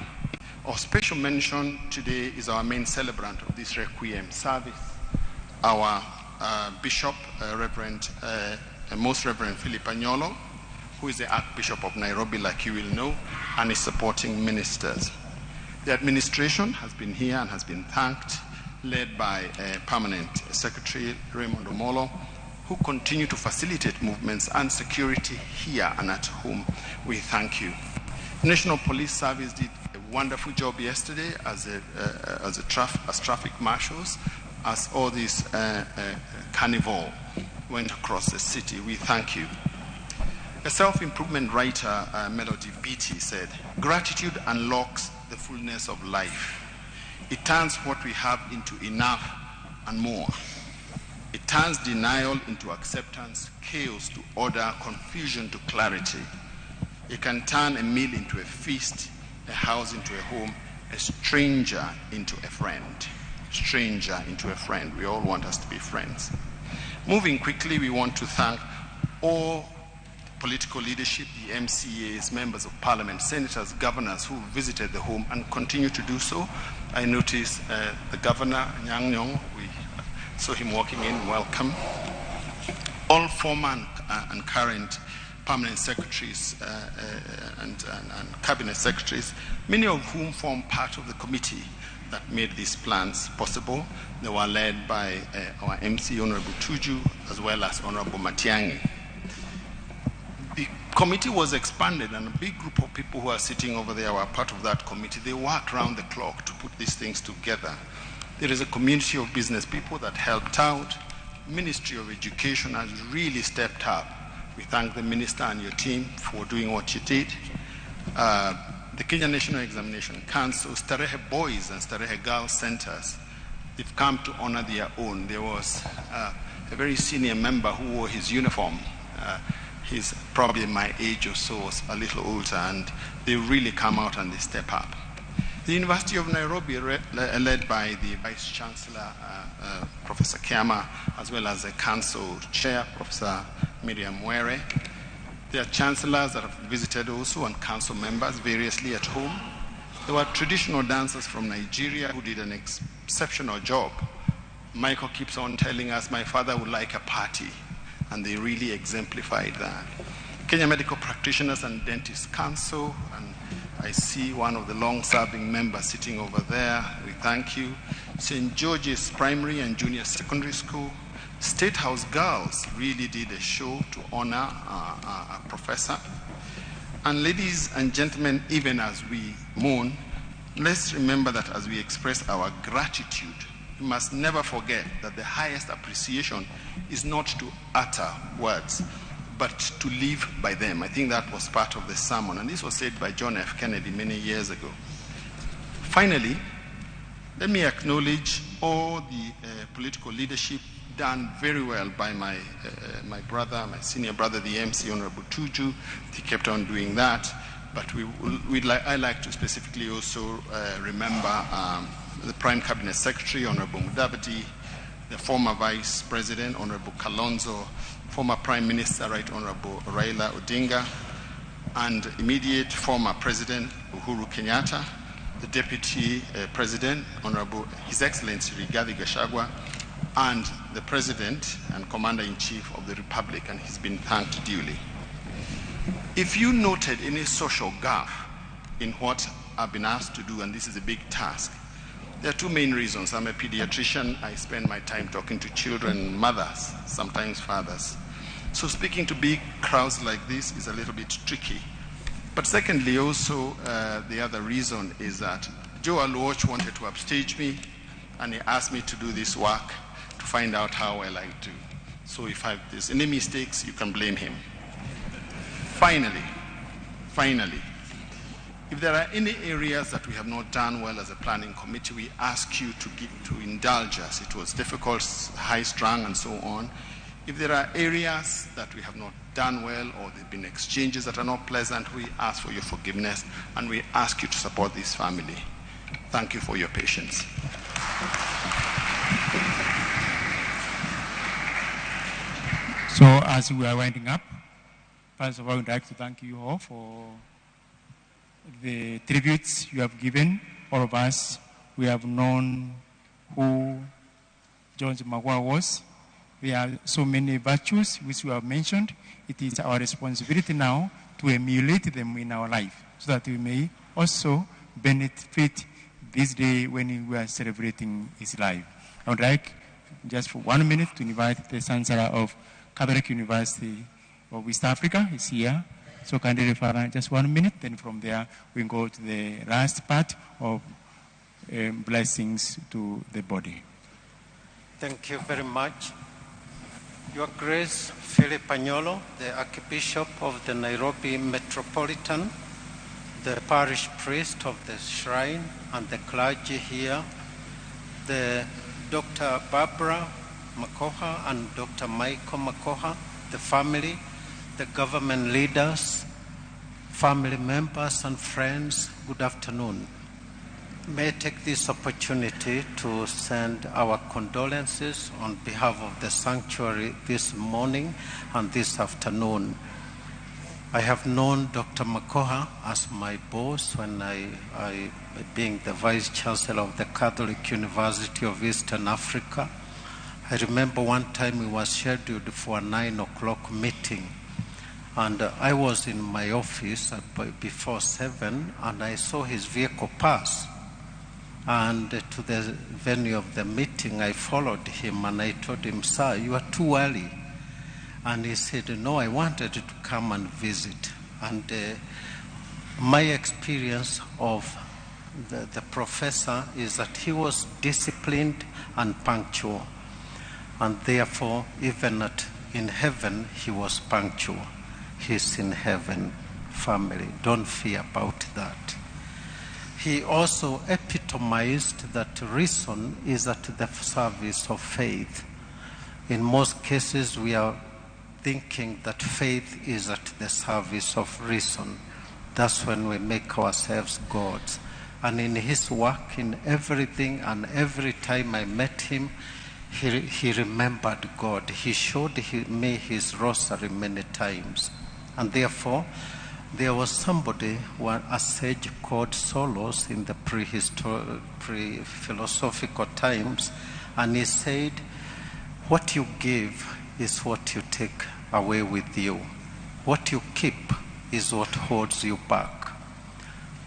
Of special mention today is our main celebrant of this Requiem service, our Bishop, Most Reverend Philip Anyolo, who is the Archbishop of Nairobi, like you will know, and is supporting ministers. The administration has been here and has been thanked, led by Permanent Secretary Raymond Omolo, who continue to facilitate movements and security here and at home. We thank you. National Police Service did a wonderful job yesterday as traffic marshals, as all this carnival went across the city. We thank you. A self-improvement writer, Melody Beatty, said, "Gratitude unlocks the fullness of life. It turns what we have into enough and more. It turns denial into acceptance, chaos to order, confusion to clarity. It can turn a meal into a feast, a house into a home, a stranger into a friend." Stranger into a friend. We all want us to be friends. Moving quickly, we want to thank all political leadership, the MCAs, members of parliament, senators, governors who visited the home and continue to do so. I noticed the governor, Nyang Nyong, we saw him walking in, welcome. All former and current permanent secretaries and cabinet secretaries, many of whom form part of the committee that made these plans possible. They were led by our MC, Honorable Tuju, as well as Honorable Matiangi. The committee was expanded, and a big group of people who are sitting over there were part of that committee. They worked round the clock to put these things together. There is a community of business people that helped out. Ministry of Education has really stepped up. We thank the minister and your team for doing what you did. The Kenya National Examination Council, Starehe Boys and Starehe Girls Centers, they've come to honor their own. There was a very senior member who wore his uniform. He's probably my age or so, a little older, and they really come out and they step up. The University of Nairobi, led by the Vice Chancellor, Professor Kiama, as well as the Council Chair, Professor Miriam Were. There are chancellors that have visited also, and council members variously at home. There were traditional dancers from Nigeria who did an exceptional job. Michael keeps on telling us, my father would like a party, and they really exemplified that. Kenya Medical Practitioners and Dentists Council, and I see one of the long-serving members sitting over there. We thank you. St. George's Primary and Junior Secondary School. State House Girls really did a show to honor a professor. And ladies and gentlemen, even as we mourn, let's remember that as we express our gratitude, we must never forget that the highest appreciation is not to utter words, but to live by them. I think that was part of the sermon, and this was said by John F. Kennedy many years ago. Finally, let me acknowledge all the political leadership done very well by my brother, my senior brother, the MC, Honorable Tuju. He kept on doing that. But I like to specifically also remember the Prime Cabinet Secretary, Honorable Mudavadi, the former Vice President, Honorable Kalonzo, former Prime Minister, Right Honorable Raila Odinga, and immediate former President Uhuru Kenyatta, the Deputy President, Honorable His Excellency Rigathi Gachagua, and the President and Commander-in-Chief of the Republic, and he's been thanked duly. If you noted any social gap in what I've been asked to do, and this is a big task, there are two main reasons. I'm a pediatrician. I spend my time talking to children, mothers, sometimes fathers. So speaking to big crowds like this is a little bit tricky. But secondly, also, the other reason is that Joe Aluoch wanted to upstage me, and he asked me to do this work to find out how well I do. So if there's any mistakes, you can blame him. Finally, if there are any areas that we have not done well as a planning committee, we ask you to indulge us. It was difficult, high-strung, and so on. If there are areas that we have not done well, or there have been exchanges that are not pleasant, we ask for your forgiveness, and we ask you to support this family. Thank you for your patience. So as we are winding up, first of all, I would like to thank you all for the tributes you have given. All of us, we have known who George Magua was. There are so many virtues which we have mentioned. It is our responsibility now to emulate them in our life so that we may also benefit this day when we are celebrating his life. I would like just for 1 minute to invite the Chancellor of Catholic University of East Africa is here. So kindly refer just 1 minute, then from there we go to the last part of blessings to the body. Thank you very much. Your Grace, Philip Agnolo, the Archbishop of the Nairobi Metropolitan, the parish priest of the shrine, and the clergy here, the Dr. Barbara Makoha and Dr. Michael Makoha, the family, the government leaders, family members, and friends, good afternoon. May I take this opportunity to send our condolences on behalf of the sanctuary this morning and this afternoon. I have known Dr. Makoha as my boss when I being the Vice Chancellor of the Catholic University of Eastern Africa. I remember one time we was scheduled for a 9 o'clock meeting, and I was in my office before 7, and I saw his vehicle pass. And to the venue of the meeting, I followed him and I told him, "Sir, you are too early." And he said, "No, I wanted to come and visit." And my experience of the professor is that he was disciplined and punctual. And therefore, even in heaven, he was punctual. He's in heaven, family. Don't fear about that. He also epitomized that reason is at the service of faith. In most cases, we are thinking that faith is at the service of reason. That's when we make ourselves gods. And in his work, in everything and every time I met him, he remembered God. He showed me his rosary many times. And therefore, there was somebody, a sage called Solos in the pre-philosophical times, And he said, what you give is what you take away with you. What you keep is what holds you back.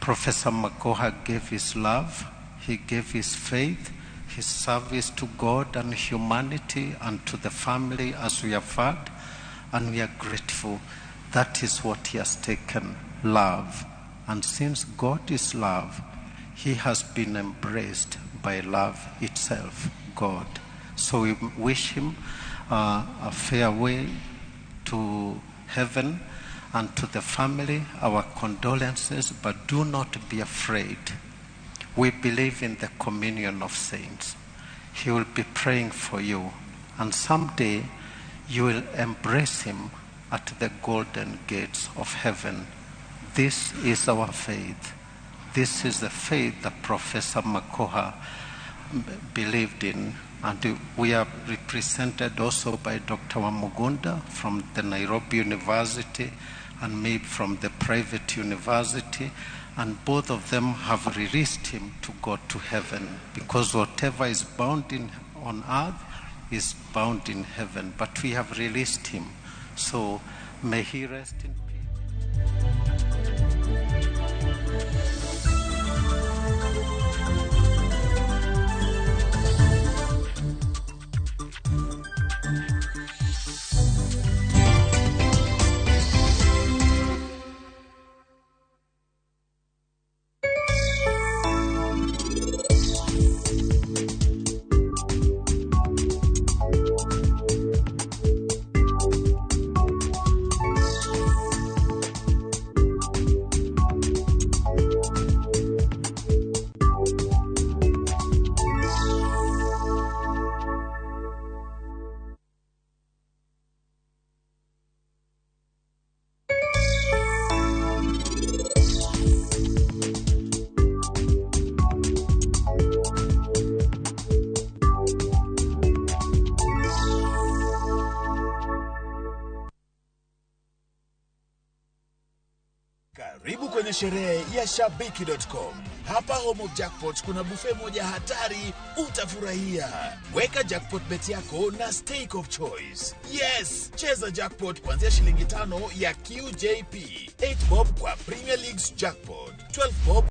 Professor Magoha gave his love, he gave his faith, his service to God and humanity and to the family as we have heard, and we are grateful. That is what he has taken, love. And since God is love, he has been embraced by love itself, God. So we wish him a fair way to heaven, and to the family, our condolences, but do not be afraid. We believe in the communion of saints. He will be praying for you, and someday you will embrace him at the golden gates of heaven. This is our faith. This is the faith that Professor Magoha believed in, and we are represented also by Dr. Wamugunda from the Nairobi University and me from the private university, and both of them have released him to go to heaven, because whatever is bound on earth is bound in heaven, but we have released him. So may he rest in Karibu kwenye sherehe ya Shabiki.com. Hapa home of jackpot kuna buffet moja hatari utafurahia. Weka jackpot bet yako na stake of choice. Yes, cheza jackpot kuanzia shilingi 5 ya QJP, 8 bob kwa Premier League's jackpot, 12 bob